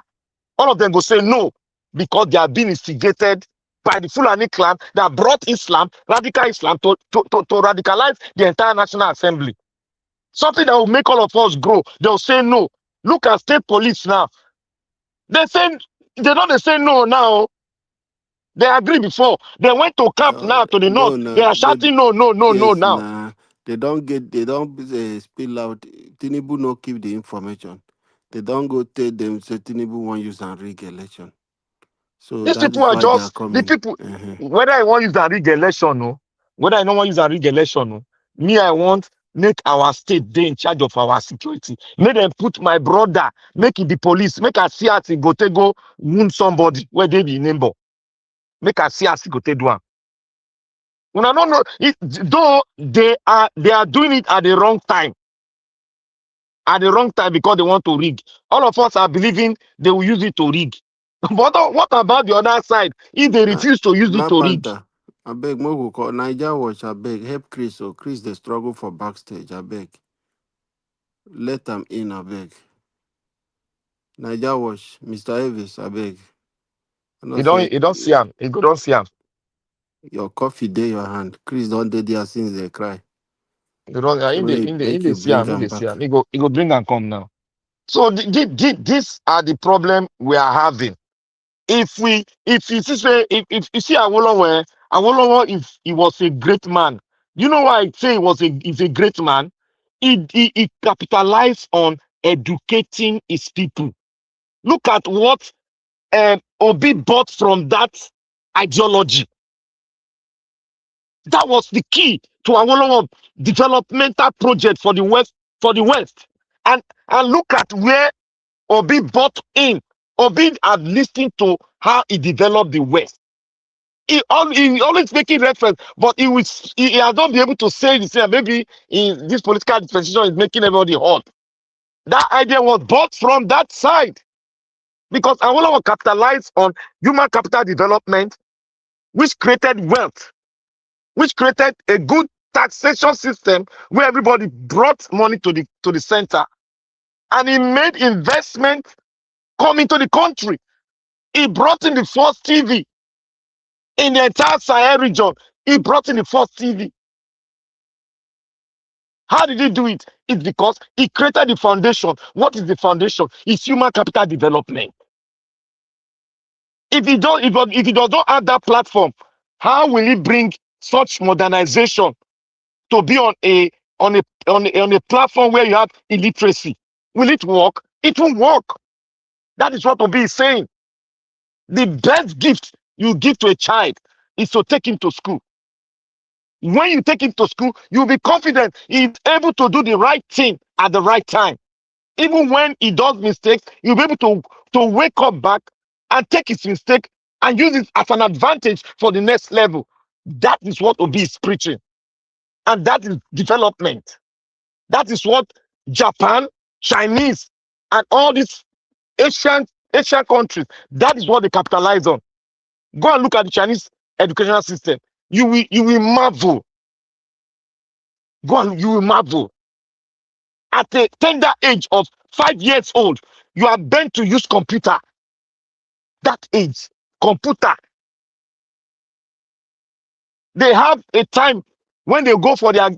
O: all of them go say no, because they are being instigated by the Fulani clan that brought Islam, radical Islam, to radicalize the entire National Assembly. Something that will make all of us grow. They'll say no. Look at state police now. They don't say no now. They agree before. They went to camp now to the north. They are shouting no now.
N: Nah, they don't spill out. Tinubu no keep the information. They don't go tell them say Tinubu won't use and rig election. So
O: these people are just the people. Whether I want to use a rig election, no, whether I don't want to use a rig election, no, me I want make our state they in charge of our security. Make them put my brother, make it the police, make us see us go wound somebody where they be neighbor. Make us see us go do one. When I don't know, though they are doing it at the wrong time. At the wrong time because they want to rig. All of us are believing they will use it to rig. But what about the other side? If they refuse to use it to rig?
N: I beg, Mogo call Niger Watch. I beg, help Chris. So Chris, the struggle for backstage. I beg, let them in. I beg. Niger Watch, Mr. Elvis. I beg.
O: You don't see him. You don't see him.
N: Your coffee day your hand. Chris don't do their since they cry.
O: You don't. In the see him. He go bring and come now. So these are the problem we are having. If you see Awolowo, if he was a great man, you know why I say he's a great man? He capitalized on educating his people. Look at what Obi bought from that ideology. That was the key to Awolowo developmental project for the West. And look at where Obi bought in. Obi had listened to how he developed the West. He always making reference, but he has not been able to say the same. Maybe this political dispensation is making everybody hot. That idea was bought from that side. Because Awolowo capitalized on human capital development, which created wealth, which created a good taxation system where everybody brought money to the center. And he made investment come into the country. He brought in the first TV in the entire Sahel region. He brought in the first TV. How did he do it? It's because he created the foundation. What is the foundation? It's human capital development. If he does not have that platform, how will he bring such modernization to be on a platform where you have illiteracy? Will it work? It won't work. That is what Obi is saying. The best gift you give to a child is to take him to school. When you take him to school, you'll be confident he's able to do the right thing at the right time. Even when he does mistakes, you'll be able to wake up back and take his mistake and use it as an advantage for the next level. That is what Obi is preaching. And that is development. That is what Japan, Chinese, and all these Asian countries, that is what they capitalize on. Go and look at the Chinese educational system. You will marvel. You will marvel. At a tender age of 5 years old, you are bent to use computer. That age, computer. They have a time when they go for their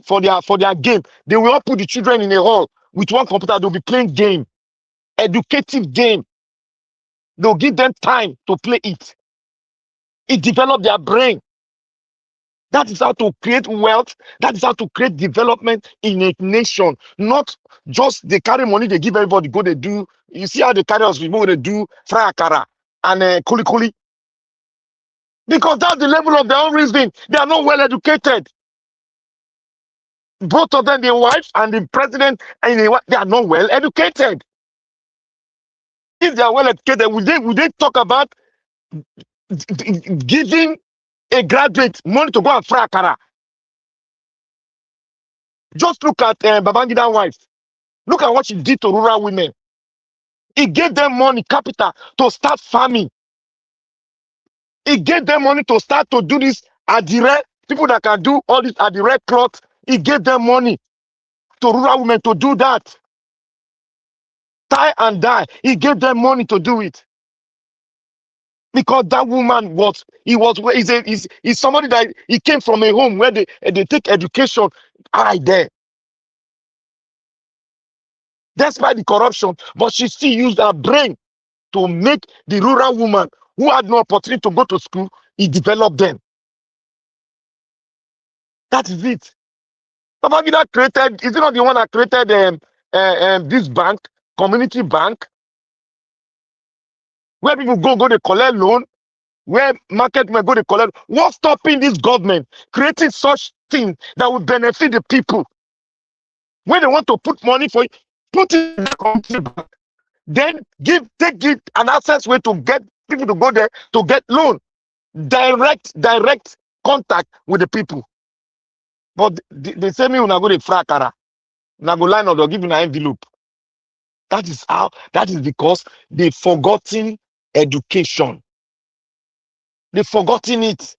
O: game. They will all put the children in a hall with one computer. They'll be playing game, educative game. They'll give them time to play it. It develops their brain. That is how to create wealth. That is how to create development in a nation. Not just they carry money, they give everybody, go they do. You see how they carry us people, they do fry akara and kuli kuli. Because that's the level of their own reasoning. They are not well educated. Both of them, the wife and the president, and they are not well educated. If they are well educated, would they talk about giving a graduate money to go and fry akara? Just look at Babangida's wife. Look at what she did to rural women. He gave them money, capital, to start farming. He gave them money to start to do this adire. People that can do all this adire cloth. He gave them money to rural women to do that. Tie and dye. He gave them money to do it. Because that woman is somebody that he came from a home where they take education right there. Despite the corruption, but she still used her brain to make the rural woman who had no opportunity to go to school, he developed them. That is it. Babangida created, is it not the one that created this bank, community bank, where people go they collect loan, where market men go they collect. What's stopping this government creating such things that will benefit the people? When they want to put money for it, put it in the community bank. Then take it an access way to get people to go there to get loan. Direct contact with the people. But they say me when I go to Frakara, when I go line or they'll give you an envelope. That is because they've forgotten education. They've forgotten it.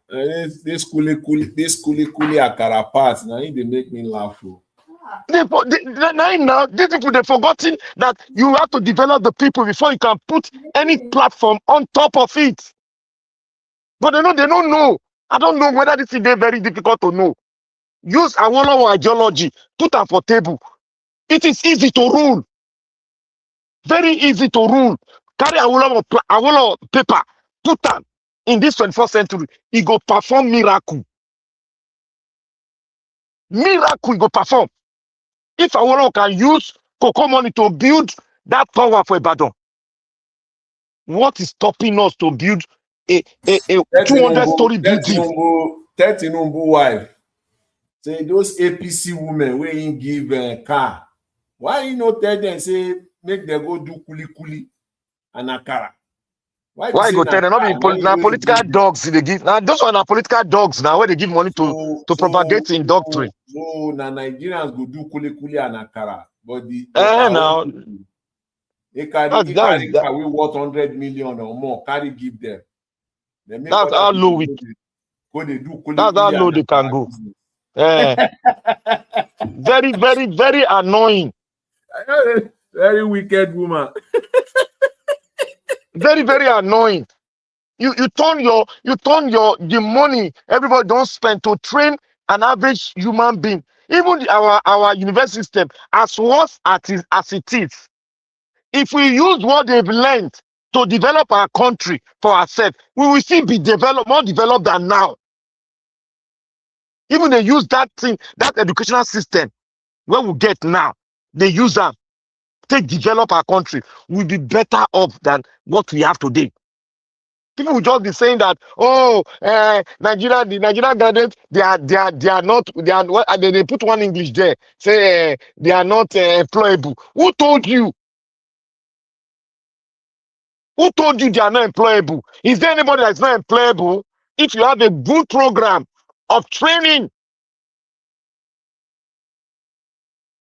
L: This kuli akara part, now they make me laugh.
O: Now, these people, they've forgotten that you have to develop the people before you can put any platform on top of it. But they don't know. I don't know whether this is very difficult to know. Use Awolowo ideology, put them for table. It is easy to rule. Very easy to rule. Carry Awolowo paper, put them in this 21st century. He go perform miracle. Miracle he go perform. If Awolowo can use cocoa money to build that tower for Ibadan, what is stopping us to build a 200-story building?
L: Tinubu wife say those APC women wey him give car, why you no tell them say make them go do kuli and akara?
O: Why go tell them? Not be political dogs they give. Now those are political dogs now where they give money to propagate in doctrine.
L: So now Nigerians go do kuli and akara, but
O: now
L: they carry car we worth 100 million or more. Carry give them.
O: That's how low we. That's how low they can go. Very, very, very annoying.
L: Very wicked woman.
O: Very, very annoying. You turn the money everybody don't spend to train an average human being. Even our university system, as worse as it is, if we use what they've learned to develop our country for ourselves, we will still be more developed than now. Even they use that educational system where we get now, they use them to develop our country. We'll be better off than what we have today. People will just be saying that, Nigeria, the Nigerian graduates, they put one English there, say they are not employable. Who told you? Who told you they are not employable? Is there anybody that's not employable? If you have a good program of training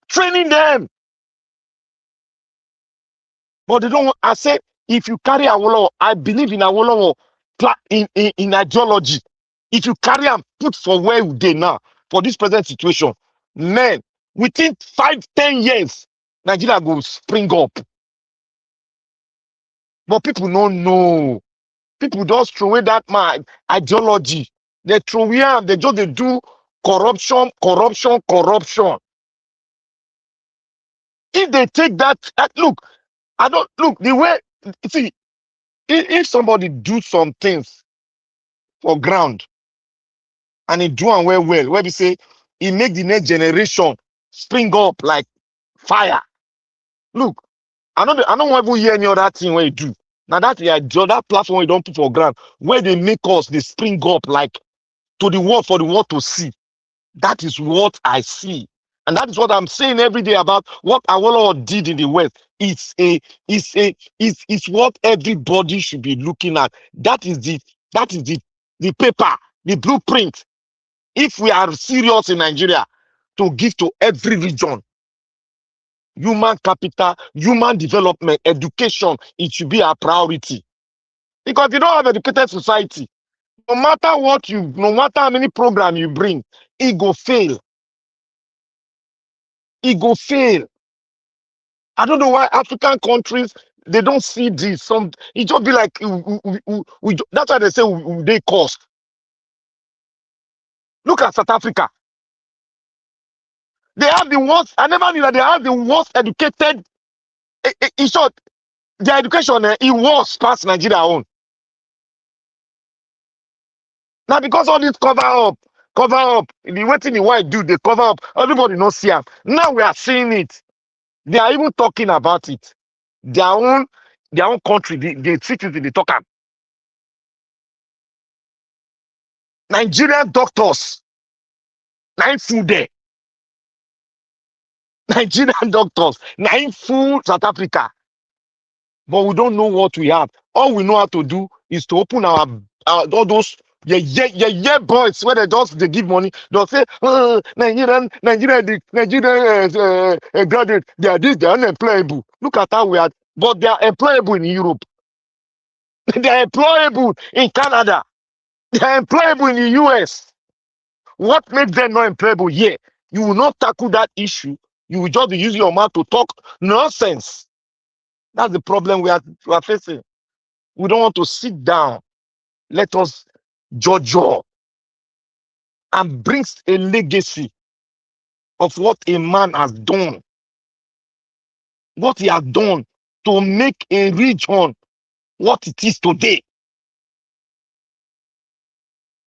O: them. But they don't. I said, if you carry Awolowo, I believe in Awolowo in ideology. If you carry and put for where they now for this present situation, men, Within 5-10 years, Nigeria will spring up. But people don't know. People just throw away that ideology. They throw away and they just they do corruption. If they take that, look, I don't look the way. See, if somebody do some things for ground and he do and well, where we say he make the next generation spring up like fire. Look, I don't want to hear any other thing where you do. Now that that platform you don't put for ground, where they make us they spring up like to the world for the world to see. That is what I see. And that is what I'm saying every day about what Awolowo did in the West. It's what everybody should be looking at. That is the paper, the blueprint. If we are serious in Nigeria to give to every region, human capital, human development, education, it should be our priority. Because you don't have educated society, no matter no matter how many programs you bring, it go fail. It go fail. I don't know why African countries they don't see this. It just be like that's why they say they cost. Look at South Africa. They have the worst. I never knew that they have the worst educated. In short, their education it was past Nigeria own. Now because all this cover up, the way the white do, they cover up. Everybody not see them. Now we are seeing it. They are even talking about it. Their own country, the citizens, they talk. Nigerian doctors, nine food there. Nigerian doctors, nine food South Africa. But we don't know what we have. All we know how to do is to open our all those boys where they give money. They'll say Nigerian graduate, they are unemployable. Look at how we are, but they are employable in Europe. They are employable in Canada. They are employable in the US. What makes them not employable here? You will not tackle that issue. You will just be using your mouth to talk nonsense. That's the problem we are facing. We don't want to sit down. Let us judge and bring a legacy of what a man has done. What he has done to make a region what it is today.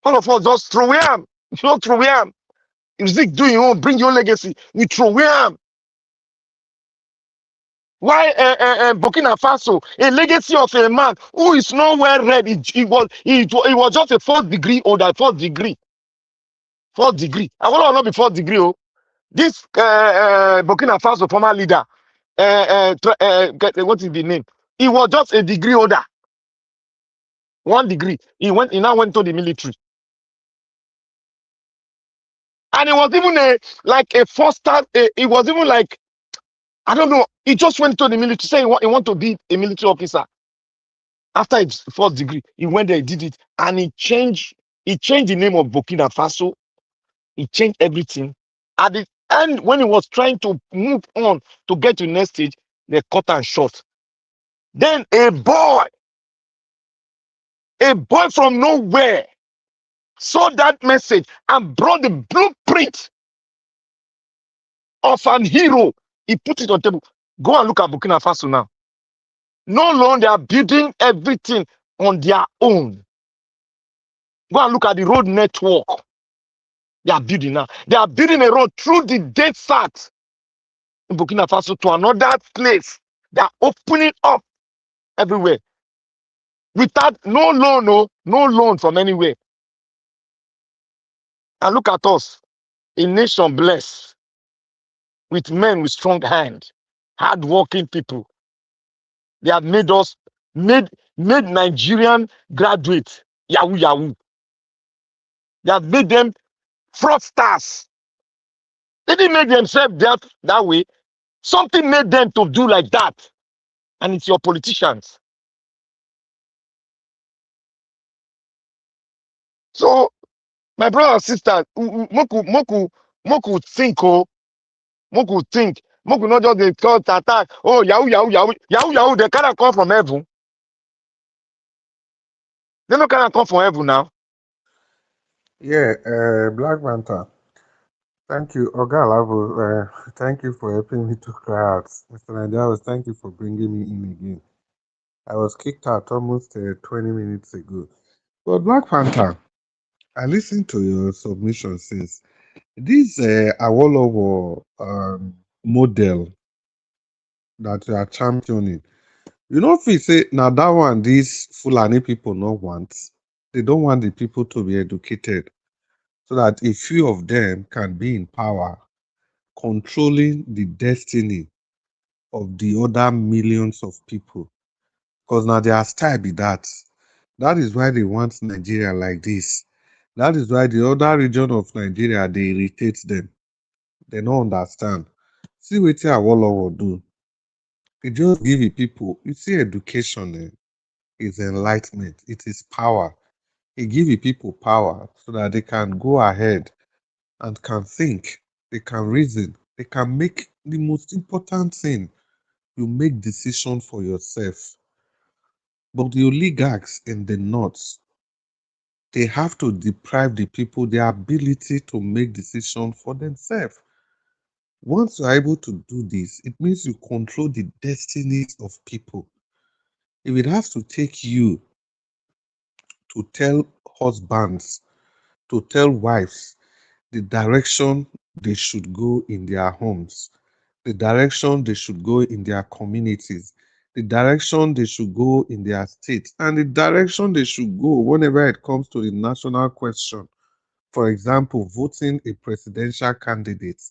O: All of us just throw him. You don't throw him. If Zik do your own, bring your legacy. We throw him. Why Burkina Faso, a legacy of a man who is not well read, he was just a fourth degree holder, fourth degree. I want to know before degree. Oh, this Burkina Faso former leader, what is the name? He was just a degree holder, 1 degree. He now went to the military, and it was even like a foster. It was even like I don't know. He just went to the military, saying he want to be a military officer. After his 4th degree, he went there, he did it, and he changed the name of Burkina Faso. He changed everything. At the end, when he was trying to move on to get to the next stage, they cut and short. Then a boy from nowhere saw that message and brought the blueprint of an hero. He put it on the table. Go and look at Burkina Faso now. No longer they are building everything on their own. Go and look at the road network. They are building now. They are building a road through the desert in Burkina Faso to another place. They are opening up everywhere. Without no loan from anywhere. And look at us, a nation blessed with men with strong hand, hard-working people. They have made Nigerian graduates yahoo. They have made them fraudsters. They didn't make themselves that way. Something made them to do like that. And it's your politicians. So, my brother and sister, Moku think, Make we think. Make we not just dey call attack. Oh, Yahoo, Yahoo, Yahoo, Yahoo, Yahoo. They cannot come from heaven. They no cannot come from heaven now.
K: Yeah, Black Panther. Thank you, Oga Lavo. Thank you for helping me to cry out. Mr. Nadiawas, thank you for bringing me in again. I was kicked out almost 20 minutes ago. But Black Panther, I listened to your submission since this Awolowo model that you are championing. You know, if we say now that one, these Fulani people not want, they don't want the people to be educated so that a few of them can be in power, controlling the destiny of the other millions of people. Because now their style be that. That is why they want Nigeria like this. That is why the other region of Nigeria, they irritate them. They don't understand. See what Awolowo do. It just give the people, you see, education is enlightenment. It is power. It give the people power so that they can go ahead and can think. They can reason. They can make the most important thing. You make decision for yourself. But the oligarchs in the north, they have to deprive the people their ability to make decisions for themselves. Once you're able to do this, it means you control the destinies of people. If it has to take you to tell husbands, to tell wives the direction they should go in their homes, the direction they should go in their communities, the direction they should go in their states, and the direction they should go whenever it comes to the national question. For example, voting a presidential candidate.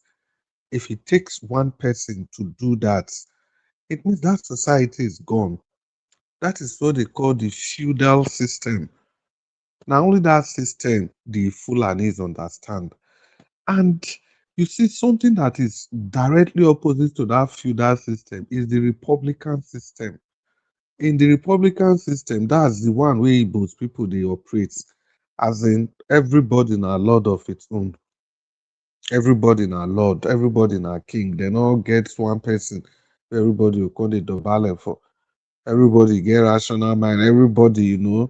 K: If it takes one person to do that, it means that society is gone. That is what they call the feudal system. Now, only that system the Fulanis understand. And you see, something that is directly opposite to that feudal system is the Republican system. In the Republican system, that's the one where most people they operate, as in everybody in a lord of its own. Everybody in a lord, everybody in a king. They all get one person. Everybody will call it the for. Everybody get rational mind. Everybody, you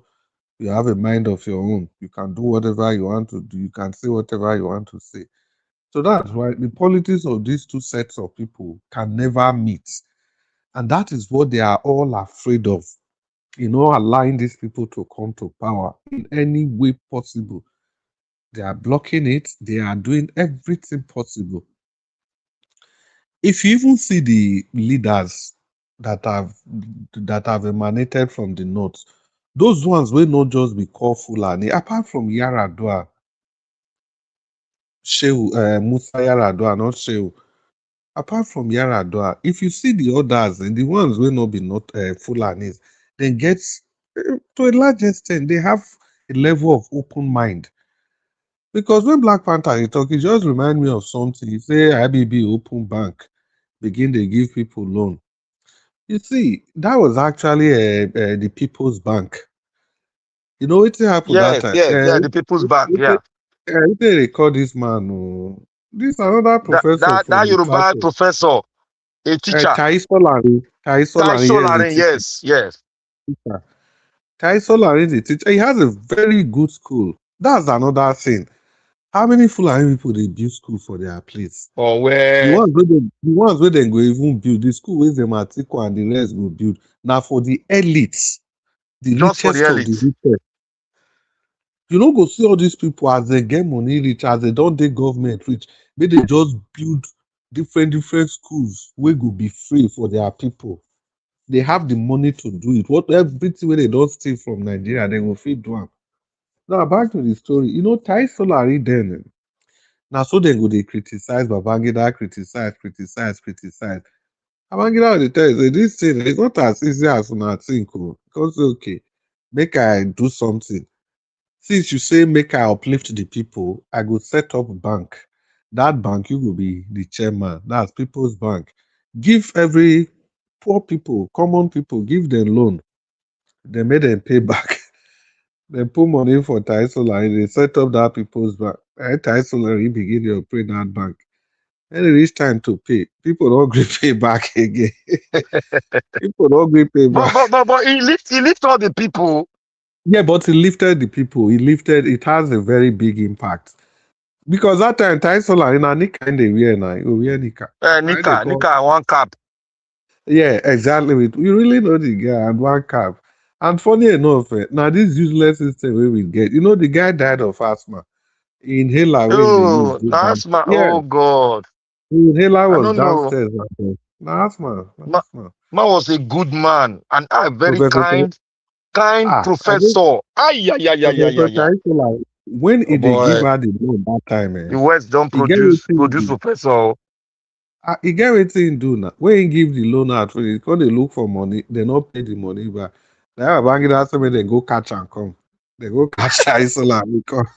K: have a mind of your own. You can do whatever you want to do. You can say whatever you want to say. So that's why the politics of these two sets of people can never meet. And that is what they are all afraid of. Allowing these people to come to power in any way possible. They are blocking it. They are doing everything possible. If you even see the leaders that have emanated from the north, those ones will not just be called Fulani, apart from Yaradua, Shehu, Musa Yaradua, not Shehu. Apart from Yaradua, if you see the others and the ones will not be not Fulanis, then get to a large extent, they have a level of open mind. Because when Black Panther is talking, it just remind me of something. You say IBB open bank, begin to give people loan. You see, that was actually the People's Bank. You know what happened that
O: Yes,
K: time?
O: yes, yeah, the People's Bank, yeah.
K: They call this man. This another professor from
O: That
K: the
O: Yoruba
K: south.
O: professor, a teacher.
K: Tai Solari. Tai
O: Tai
K: Solari, yes, the
O: Solarin,
K: teacher.
O: yes, yes.
K: Tai Solari is the teacher. He has a very good school. That's another thing. How many Fulani people they build school for their place?
O: Oh, where?
K: The ones where they go even build the school where them ATIKU and the rest go build. Now for the elites, the
O: Just for the
K: richest of the
O: elite.
K: richest. You don't go see all these people as they get money rich, as they don't take government rich. But they just build different schools where go be free for their people. They have the money to do it. What everything where they don't steal from Nigeria, they will feed one. Now back to the story. Tai Solari then. Now so they go they criticize Babangida, criticize. Babangida will tell you say this thing is not as easy as una think. Because okay, make I do something. Since you say make I uplift the people, I go set up bank. That bank you will be the chairman. That's People's Bank. Give every poor people, common people, give them loan. They made them pay back. They put money for Tai Solari. They set up that People's Bank. Tai Solari begin to operate that bank. When it reach time to pay, people don't agree pay back again. People don't agree pay back.
O: But he lift all the people.
K: Yeah, but he lifted the people. It has a very big impact. Because that time, Taisola, in a Nika in the wear now, you wear Nika.
O: Nika, one cap.
K: Yeah, exactly. You really know the guy and one cap. And funny enough, now this useless system we get, the guy died of asthma. Inhaler when they use.
O: Oh, that's my.
K: Yeah,
O: Oh God.
K: the inhaler
O: I
K: was
O: don't know.
K: downstairs. Now asthma.
O: Man was a good man and a very
K: Professor,
O: kind
K: I think
O: professor. Ay, ay, ay, ay, ay,
K: Professor
O: ay, ay.
K: Taisola, when
O: Oh
K: they give
O: boy,
K: her the loan that time,
O: the West don't
K: he get
O: produce
K: wetin
O: professor.
K: he get wetin he do now. When he give the loan out, he come dey look for money, they not pay the money back. Now Babangida say make they go catch and come. They go catch Taisola because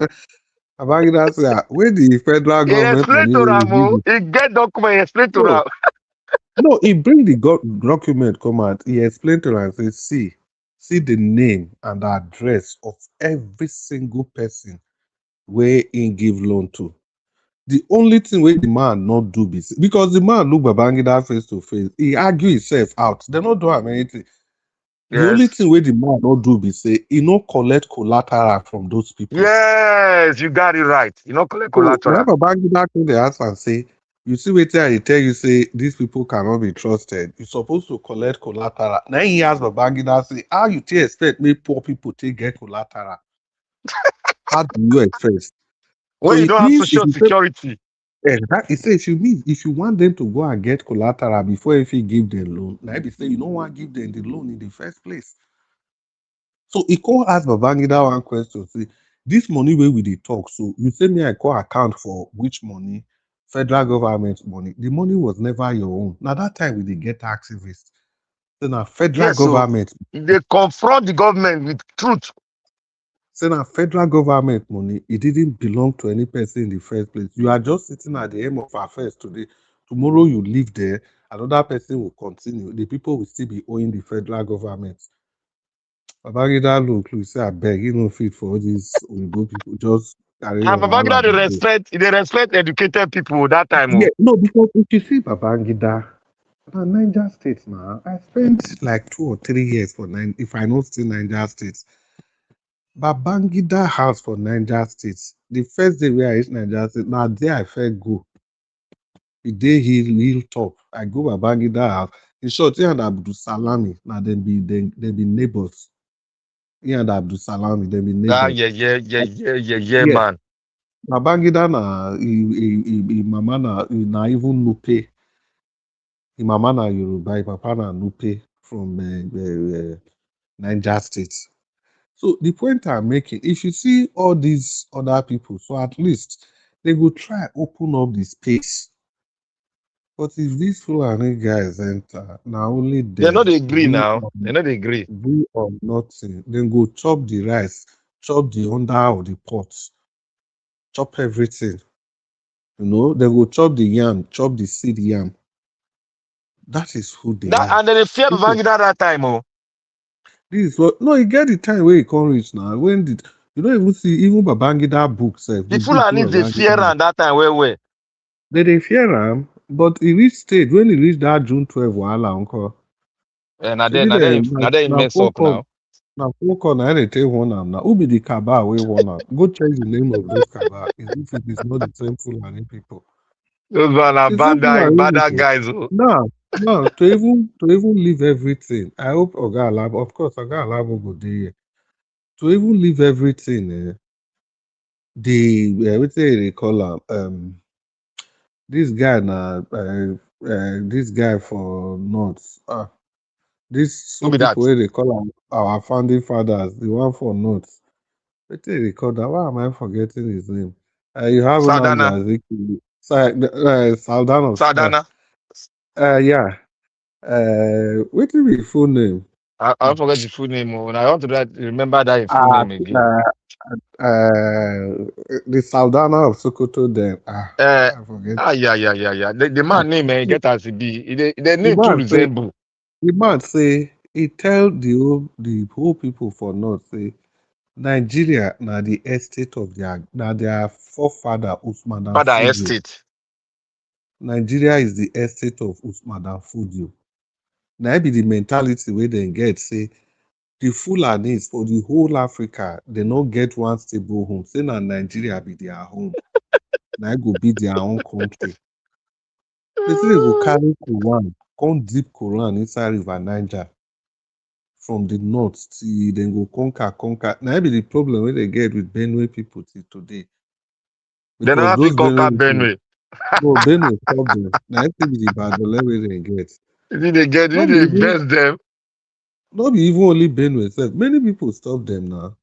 K: Babangida say, where the federal
O: He
K: government
O: explained
K: money
O: to
K: wey we give
O: Ramo.
K: you?
O: He get document. He explained to
K: No,
O: Ram.
K: no, he bring the document come out. He explained to am say, see the name and the address of every single person where he give loan to. The only thing where the man not do because the man look Babangida face to face, he argue himself out. They not do him anything. The only
O: Yes.
K: thing where the man not do be say he not collect collateral from those people.
O: Yes, you got it right. You know, collect
K: So
O: collateral.
K: whenever Babangida come the house and say, you see what I tell you say these people cannot be trusted. You're supposed to collect collateral. Then he asked Babangida say, how you expect me poor people to get collateral? How do you expect? So
O: When you
K: it
O: don't have
K: means if
O: social
K: you say
O: security.
K: exactly. Say if you want them to go and get collateral before if you give them loan, like they say you don't want to give them the loan in the first place. So he call ask Babangida one question. Say this money where we dey talk. So you say me I call account for which money? Federal government money. The money was never your own. Now that time we did get activists. So now federal
O: Yes, so
K: government.
O: they confront the government with truth.
K: So now federal government money, it didn't belong to any person in the first place. You are just sitting at the end of affairs today. Tomorrow you leave there, another person will continue. The people will still be owing the federal government. Babangida look, say I beg, you know, fit for all these Oyibo people. Just carry
O: And
K: your
O: Babangida,
K: wahala dey go.
O: they respect educated people that time.
K: Yeah,
O: Oh.
K: no, because if you see Babangida, now Niger State now, I spent like 2 or 3 years for nine. If I not still Niger State. Babangida house for Niger State. The first day where I reach Niger State, now there I first go. The day he top. I go Babangida house. In short, he and Abdul Salami. Now they be neighbors. He and Abdul Salami, they be
O: Ah,
K: neighbors.
O: yeah,
K: Yes.
O: man.
K: Babangida na he mama na even Nupe. His mama na Yoruba, his papa na Nupe from Niger State. So the point I'm making, if you see all these other people, so at least they will try open up the space. But if these Fulani guys enter, now only
O: They're not
K: them,
O: agree now. They're not agree.
K: we or nothing, then go chop the rice, chop the under of the pot, chop everything. They go chop the yam, chop the seed yam. That is who they
O: That
K: are.
O: and then they fear
K: People,
O: Babangida that time. Oh.
K: this is what no, you get the time where he come reach now. When did you don't even see even Babangida books,
O: The
K: the book where
O: Fulanis, they fear
K: Babangida.
O: and that time. Where?
K: They fear him, but he reached stage when he reached that June 12 wahala uncle.
O: Now
K: Maybe they
O: they
K: now
O: mess up now.
K: now they take one am now. Who be the cabal we one am? Go check the name of those cabal. If it is not the same Fulani people.
O: Those one are
K: The same Fulani
O: bad
K: people.
O: guys. Oh.
K: Now to even leave everything. I hope Oga Alabo, of course Oga Alabo go there. To even leave everything, the what they call this guy now this guy for North. These
O: Who
K: some
O: be
K: people
O: that?
K: wey they call our founding fathers, the one for North. Wetin they call that? Why am I forgetting his name? You have Nnamdi
O: Sardana.
K: Azikiwe, Saldana.
O: Sardana.
K: Yeah. Wetin be his full name?
O: I forget the full name. Oh. And I want to remember that full
K: Uh,
O: name again.
K: uh, the Saldana of Sokoto. Then I forget.
O: Yeah. The
K: Ah,
O: man name get as it be. The
K: the
O: name too
K: man say
O: resemble.
K: he tell the whole people for North say Nigeria na the estate of their forefather Usman Dan
O: Father
K: Fodio.
O: estate.
K: Nigeria is the estate of Usman Dan Fodio. Now be the mentality where they get say the Fulanis for the whole Africa, they not get one stable home. Say now Nigeria be their home. Now go be their own country. They say they go carry Quran, come deep Quran inside River Niger from the north till then go conquer. Now be the problem where they get with Benue people till today.
O: They
K: Because
O: never fit
K: those
O: conquer
K: Benue people,
O: Benue.
K: no, Benue stop them. Now it be the bad where they get.
O: Did they get?
K: No
O: Did
K: be
O: they
K: even,
O: best them?
K: no be even only Benue sef. Many people stop them now.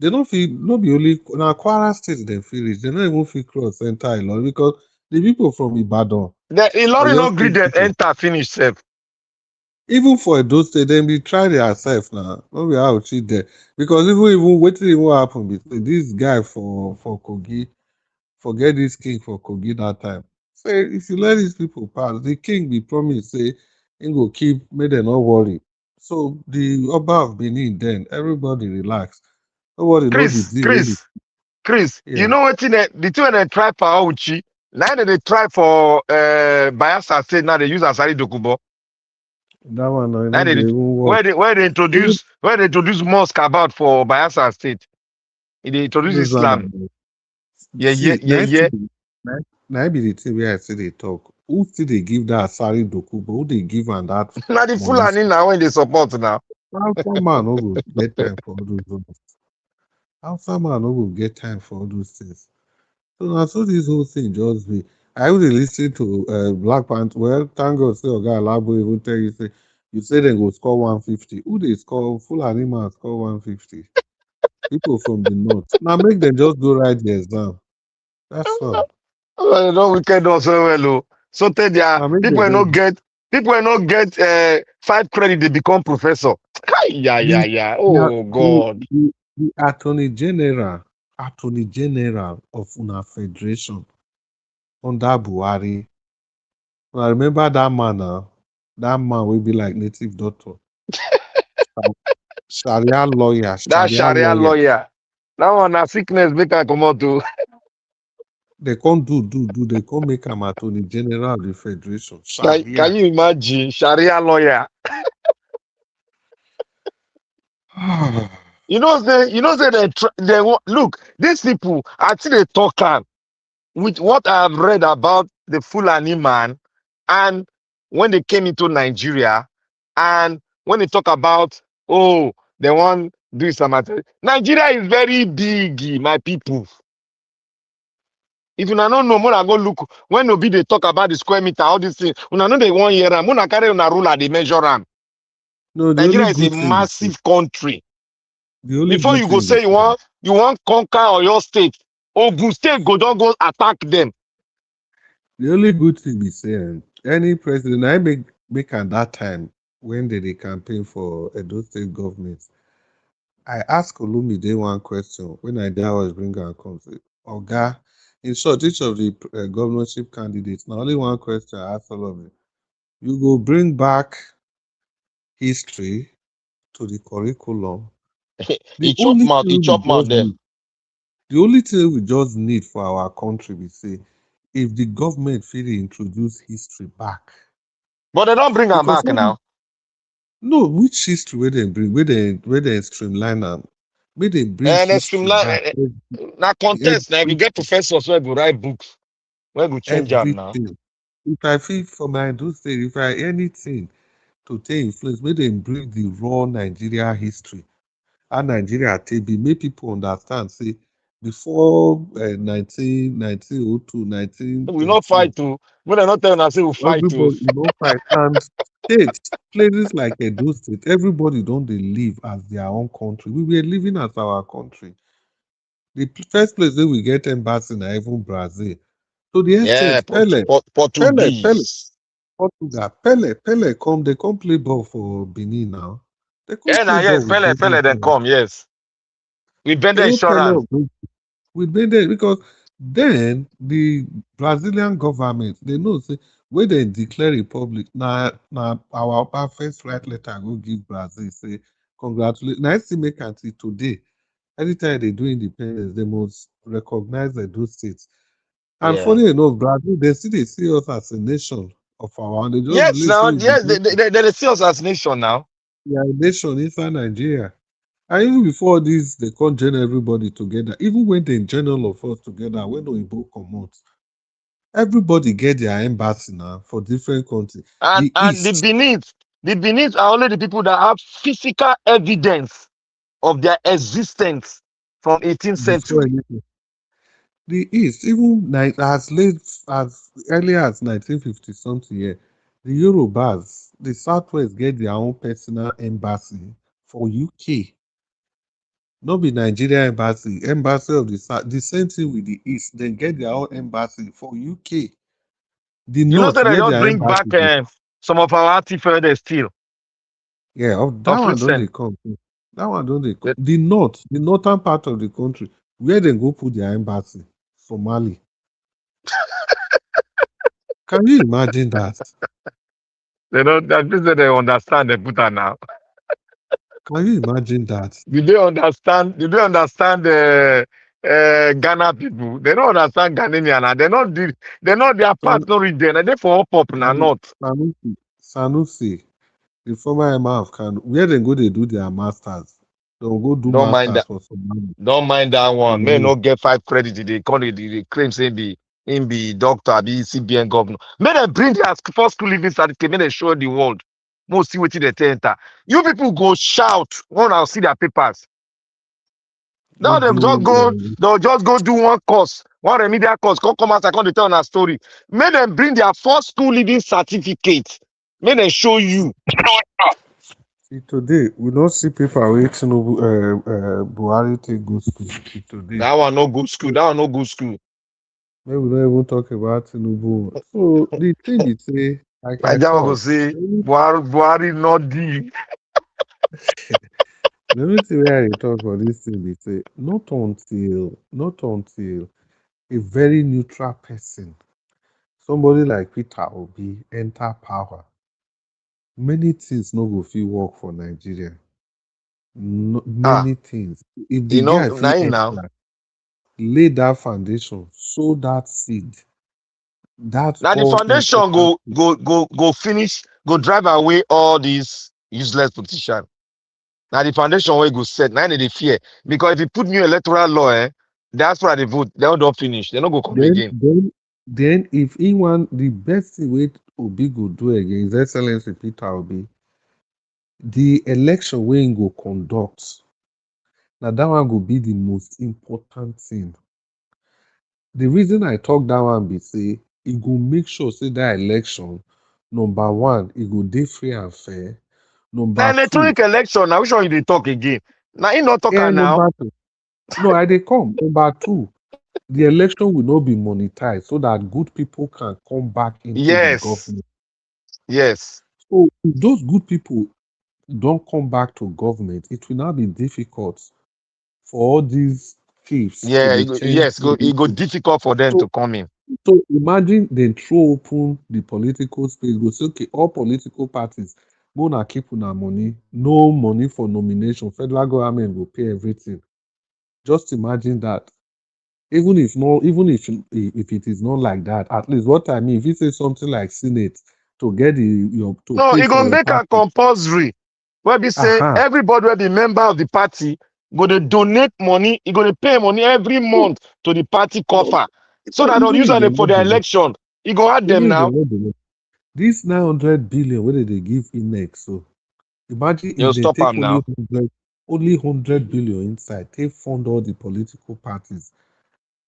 K: They don't feel no be only now Kwara State they feel it. They don't even feel cross enter Ilorin because the people from Ibadan,
O: The Ilori
K: Oyo
O: no gree
K: State
O: them
K: people,
O: enter finish safe.
K: even for those State, them be try themselves now. No be how cheat there. Because even wetin even happen be say this guy for Kogi, forget this king for Kogi that time. Say if you let these people pass, the king be promise say he go keep, make them not worry. So the Oba of Benin then everybody relax. Nobody know the
O: Chris,
K: deal.
O: Chris, Chris.
K: Yeah.
O: You know what? The two they try for Auchi. Now they try for Bayelsa State. Now they use Asari Dokubo.
K: That one I
O: Now
K: know they
O: they
K: even work.
O: where they introduce mosque about for Bayelsa State. They introduce
K: This one
O: Islam.
K: I
O: Yeah, yeah,
K: see
O: yeah, yeah.
K: now be the thing where I see they talk. Who still they give that Asari Dokubo? Who they give and that
O: Now the
K: money?
O: Fulani now when they support now.
K: Hausa man no go get time for all those ones. Hausa man no go get time for all those things. So now so this whole thing just be. I would listen to Black Panther. Well, thank God say Oga Alabo even tell you say they go score 150. Who they score? Fulani man score 150. People from the north. Now make them just go write the exam. That's all.
O: Oh, no wicked also well. Oh. So tell their
K: Now make
O: people
K: them
O: will not
K: just
O: get 5 credit, they become professor. Yeah, yeah,
K: the
O: yeah.
K: the
O: Oh
K: the,
O: God.
K: the attorney general of una federation under Buhari. I remember that man now. That man will be like native doctor. Sharia lawyer,
O: That
K: Sharia
O: Sharia
K: lawyer.
O: lawyer. That one a sickness make her come out to.
K: They can't do. They can't make him attorney general of the federation.
O: Can
K: Sharia.
O: you imagine Sharia lawyer? Say look, these people actually they talk am with what I have read about the Fulani man and when they came into Nigeria and when they talk about oh they want do some Nigeria is very big, my people. If you don't know, when I go look when Obi they talk about the square meter, all these things, una know they want year am. Una carry una ruler, they measure am.
K: No, the
O: Nigeria
K: only
O: is a
K: good thing,
O: massive country.
K: the only
O: Before
K: good
O: you go
K: thing
O: say you want conquer your state, Ogun State don't go attack them.
K: The only good thing be saying any president I make at that time when they campaign for Edo State government. I asked Olumide one question when I was bring and come say, Oga, in short, each of the governorship candidates, now only one question I asked all of them. You go bring back history to the curriculum. The
O: He chop
K: only
O: mouth, he
K: thing we
O: chop mouth
K: just
O: there.
K: need, the only thing we just need for our country, we say, if the government feel introduce history back.
O: But they don't bring them
K: Because
O: back now.
K: no, which history where they bring, where they streamline them, where they bring
O: And they
K: history
O: streamline
K: back,
O: now contest. Now if you
K: everything,
O: get professors where go write books, where go change them now.
K: everything. If I feel for my do say, if I anything to take influence, where they bring the raw Nigeria history, and Nigeria TB, make people understand, say, before 1902,
O: We not fight
K: 1913,
O: to. When they not tell us say we fight to.
K: everybody, fight. And states, places like Edo State, everybody don't they live as their own country. We were living as our country. The first place that we get embassy na even Brazil. To the
O: Yeah,
K: extent, Pele,
O: Portuguese.
K: Portugal, Pele come, they come play ball for Benin now. They come
O: Yeah,
K: play
O: now
K: ball
O: yes,
K: with
O: Pele then
K: Benin.
O: come, yes. We bend the
K: Even Pele
O: insurance.
K: of with Benin because then the Brazilian government they know say when they declare republic now our upper first right letter go give Brazil say congratulate. Now I still make until today. Anytime they do independence, they must recognize the two states. And
O: Yeah.
K: funny enough, Brazil, they still they see us as a nation of our own. They just
O: Yes,
K: believe
O: now,
K: say
O: yes, they see us as nation now.
K: we are a nation inside Nigeria. And even before this, they can't join everybody together. Even when they join all of us together, when Oyibo come out, everybody get their embassy now for different countries. The
O: And
K: East,
O: the beneath are only the people that have physical evidence of their existence from 18th
K: before
O: century.
K: anything. The East, even as late as early as 1950 something year, the Yorubas, the Southwest get their own personal embassy for UK. Not be Nigeria embassy, embassy of the South. The same thing with the East, they get their own embassy for UK. The
O: You know
K: North
O: that I
K: get
O: just
K: their
O: bring back
K: embassy there.
O: some of our artifacts still
K: Yeah, that
O: of
K: one don't
O: recent.
K: they come. That one don't they come. The North, the northern part of the country, where they go put their embassy, Somali. Can you imagine that?
O: They don't. That means that they understand the Buddha now.
K: Can you imagine that?
O: Do they understand? Do they understand Ghana people? They don't understand Ghanaian. And they're not their part.
K: San,
O: Not read there. They for up now. Not.
K: Sanusi, the former Emir of Kano, where they go, they do their masters. They'll go do
O: Don't mind
K: masters
O: that.
K: for Somali.
O: Don't mind that one. May
K: Mm.
O: not get 5 credit. They call it. They claim say be doctor, be CBN governor. May they bring their first school living certificate. May they show the world. Most see what they enter. You people go shout when I see their papers. Now
K: They do.
O: they'll just go do one course, one remedial course, come out, I can't tell a story. Make them bring their first school living certificate. Make them show you.
K: See, today, we don't see people waiting Tinubu, Buhari take go school. See, today.
O: That one no good school. That one no good school.
K: Maybe we don't even talk about Tinubu. So, the thing is, say, like I
O: Like that one go
K: talk,
O: say Buhari not deep.
K: the only thing where I talk for this thing is, say, not until a very neutral person, somebody like Peter Obi, enter power, many things no go fit work for Nigeria. No,
O: Ah,
K: many things. If the
O: you know,
K: guy fit
O: now.
K: enter, lay that foundation, sow that seed, that
O: Now the
K: all
O: foundation
K: important.
O: go finish, go drive away all these useless politicians. Now the foundation where go set. Now they fear. Because if you put new electoral law, that's why they vote. They don't finish. They don't go come
K: Then,
O: again.
K: then, then, if he want the best thing wey Obi go do again, His Excellency Peter Obi, the election wey he go conduct, now that one go be the most important thing. The reason I talk that one be say he go make sure say that election, number one, it go dey free and fair.
O: Now
K: Number two,
O: electronic election. Now which one you dey talk again? Now he not talking now.
K: number two. No, I dey come. Number two, the election will not be monetized so that good people can come back into the
O: Yes,
K: government.
O: yes,
K: So if those good people don't come back to government, it will now be difficult for all these thieves to
O: yeah.
K: dey change.
O: Yes, it go difficult for them
K: So,
O: to come in.
K: so imagine they throw open the political space. Go say, okay, all political parties, una keep una money, no money for nomination. Federal government will pay everything. Just imagine that. Even if it is not like that, at least what I mean, if you say something like Senate to get your to
O: No,
K: pay
O: it
K: for
O: gonna
K: your
O: make a
K: party.
O: compulsory. Where we say
K: Aha.
O: everybody will be member of the party, gonna donate money, he gonna pay money every
K: No,
O: month to the party
K: no,
O: coffer. So
K: no,
O: that they'll
K: even
O: use
K: if they
O: it for
K: not
O: the
K: donate,
O: election. He go add them
K: even if they
O: now.
K: not donate, this 900 billion whether they give INEC, so imagine
O: You'll
K: if they
O: stop
K: take
O: them now.
K: only 100 billion inside, take fund all the political parties.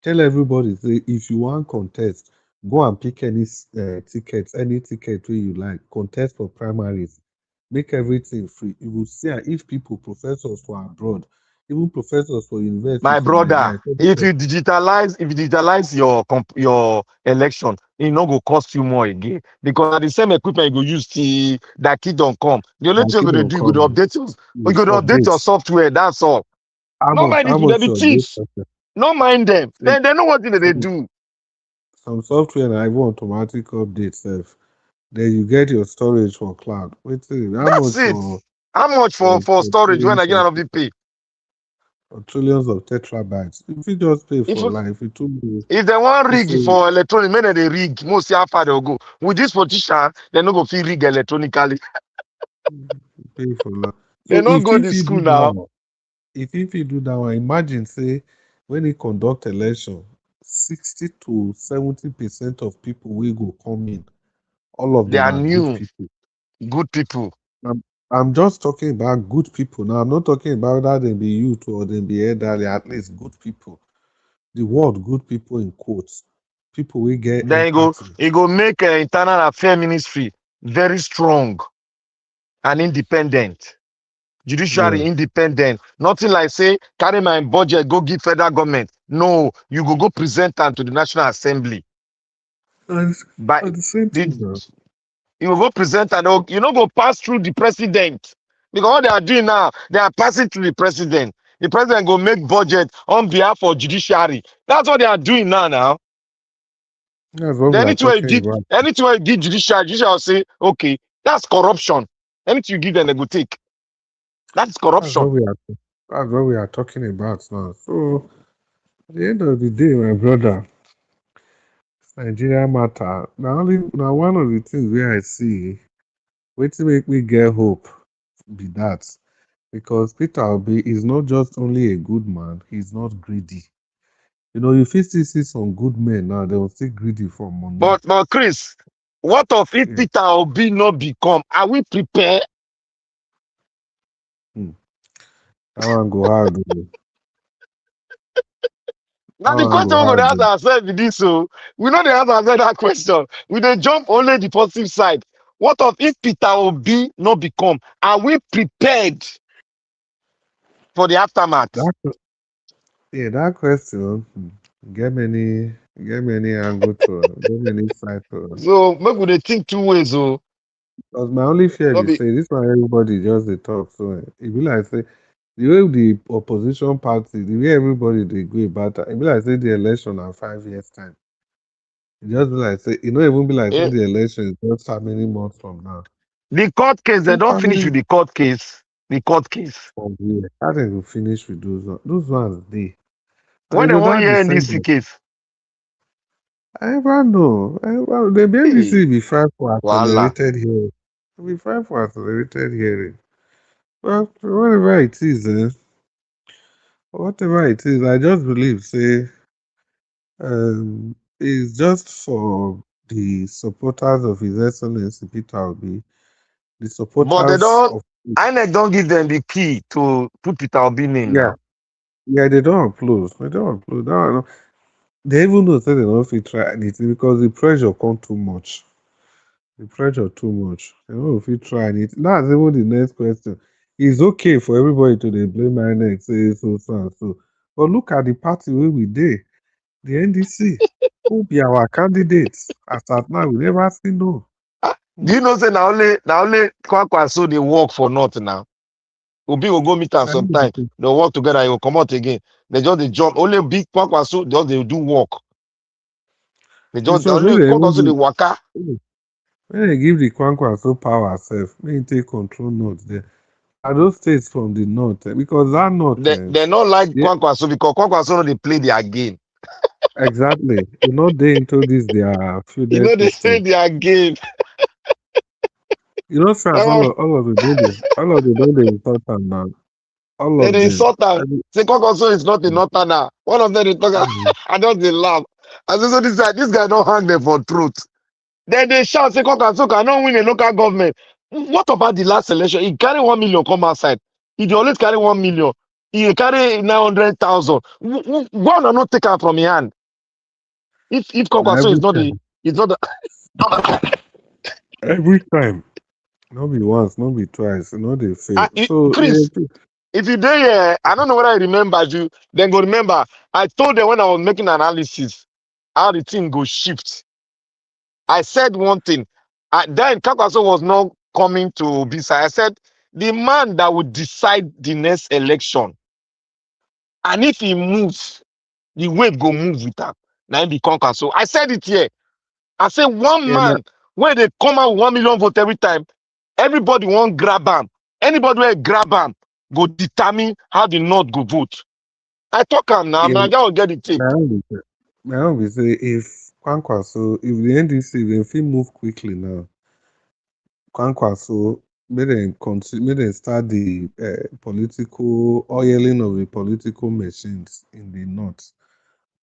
K: Tell everybody, say, if you want contest, go and pick any tickets, any ticket where you like, contest for primaries, make everything free. You will see if people, professors for abroad, even professors for university
O: My
K: for
O: brother,
K: Nigeria, say,
O: if you digitalize your election, it no go cost you more again. Because na the same equipment you go use till that kid don't come. The only
K: my
O: thing you
K: kid
O: go to
K: don't
O: do, you
K: come,
O: go to update your, you
K: you
O: go to update your
K: update.
O: software. That's all. No mind
K: How
O: it, they
K: much
O: be
K: your update?
O: thieves. No mind them.
K: Some,
O: They know what thing they
K: some,
O: do.
K: some software na even automatic update self. Then you get your storage for cloud. Wait till how
O: That's
K: much
O: it.
K: for
O: How much for storage when I get out of the pay?
K: or trillions of tetrabytes. If you just pay
O: If
K: for life, it will be.
O: if they want
K: It's
O: rig
K: a
O: for electronic, maybe they rig. Most how far they'll go. With this politician, they no go feel rig electronically.
K: pay for life.
O: They
K: So
O: no go
K: if
O: to
K: you
O: school
K: do that
O: now.
K: one, if you do that one, imagine say when he conduct election, 60 to 70% of people will go come in. All of
O: They
K: them
O: are
K: are good
O: new,
K: people.
O: good people.
K: I'm just talking about good people now. I'm not talking about that they be youth or they be elderly. At least good people. The word "good people" in quotes. People will get
O: Then
K: empathy.
O: he go make internal affairs ministry very strong and independent. Judiciary
K: Yeah,
O: independent. Nothing like say carry my budget go give federal government. No, you go present am to the National Assembly.
K: and
O: But
K: at the same
O: the
K: time, now,
O: you will go present and you know go pass through the president. Because what they are doing now, they are passing through the president. The president go make budget on behalf of judiciary. That's what they are doing now.
K: that's what we
O: Then
K: are talking about.
O: anything where you give judiciary will say, okay, that's corruption. Anything you give them, they go take. That's
K: That's what
O: corruption.
K: we are. That's what we are talking about now. So at the end of the day, my brother, Nigeria matter. Now one of the things where I see, waiting make me get hope, be that because Peter Obi is not just only a good man; he's not greedy. You know, if you still see some good men now, they will still greedy for money.
O: But Chris, what of if
K: Yeah.
O: Peter Obi not become? Are we prepared?
K: Hmm. That one go hard. Oh. That
O: Now the
K: one
O: question
K: go
O: we're gonna
K: hard.
O: ask
K: Oh.
O: ourselves is this: so we know the answer to that question. We dey jump only the positive side. What of if Peter Obi not become? Are we prepared for the aftermath?
K: That yeah, that question get many angle to get many side to.
O: So maybe we dey think two ways. Oh,
K: Because my only fear
O: not
K: is
O: be
K: say this one everybody just dey talk. So it be like say the way the opposition party, the way everybody they go about it be like say the election in 5 years time. It just be like say it not even be like say
O: eh,
K: the election is just how many months from now.
O: the court case. They
K: Just
O: don't
K: how
O: finish
K: many
O: with the court case. The court case.
K: from here. How they will finish with those ones? Those ones they. And
O: When
K: you
O: they
K: know
O: want
K: that
O: hear
K: December.
O: NDC case,
K: I never know. The
O: hey,
K: NDC be fine for
O: voila.
K: accelerated hearing. Be fine for accelerated hearing. Well, whatever it is, whatever it is, I just believe say it's just for the supporters of His Excellency Peter Obi, the
O: But they
K: supporters
O: don't.
K: of
O: INEC don't give them the key to put Peter Obi name
K: yeah,
O: now.
K: yeah, they don't upload. They don't upload. No, they even know say they don't fit try anything because the pressure come too much. The pressure too much. They don't fit try anything. That's even the next question. It's okay for everybody to dey blame INEC, say so and so. But look at the party where we dey, the NDC. Who be our candidates? As at now, we never see no.
O: Do you know say now only Kwakwaso they work for north now. Obi will go meet am
K: Na him be the
O: sometime.
K: thing.
O: They'll work together, he will come out again. They just they jump. Only big Kwakwaso, just they do work. They
K: This
O: just
K: one,
O: only
K: when they even
O: Kwakwaso they
K: do,
O: waka.
K: when they give the Kwankwa so power self, may he take control north there. Are those states from the north? Because that north,
O: They not like
K: yeah,
O: Kwakwaso because Kwakwaso no they play their game.
K: exactly. You know they into this their
O: You
K: feudal
O: know they play
K: system.
O: their game.
K: You know, France,
O: That one,
K: all of them, all of them don't they insult them now. All
O: they
K: of
O: dey
K: them.
O: insult am. Say Kwakwaso is not a northerner. One of them they talk.
K: Mhm.
O: I just they laugh. I say so this guy don't hang them for truth. Then they shout, say, Kwakwaso cannot win a local government. What about the last election? He carry 1 million come outside. He dey always carry 1 million. He dey carry 900,000. One are not taken from his hand. If
K: Now
O: Kwakwaso is
K: every
O: not the,
K: time,
O: it's not the.
K: every time, not be once, not be twice, not they fail. So
O: Chris, if you dey here, I don't know whether I remember you. Then go remember. I told them when I was making analysis how the thing go shift. I said one thing. Then Kwakwaso was not coming to Bisa. I said the man that would decide the next election, and if he moves, the wave go move with him. Now he be Kwakwaso. I said it here. I said one
K: yeah,
O: man when they come out with 1 million vote every time, everybody won't grab him. Anybody will grab him go determine how the North go vote. I talk am now.
K: Yeah,
O: Naija will get the tape.
K: my own be say if Kwankwaso, if the NDC if fit move quickly now, Kwankwaso make dem start the political oiling of the political machines in the north.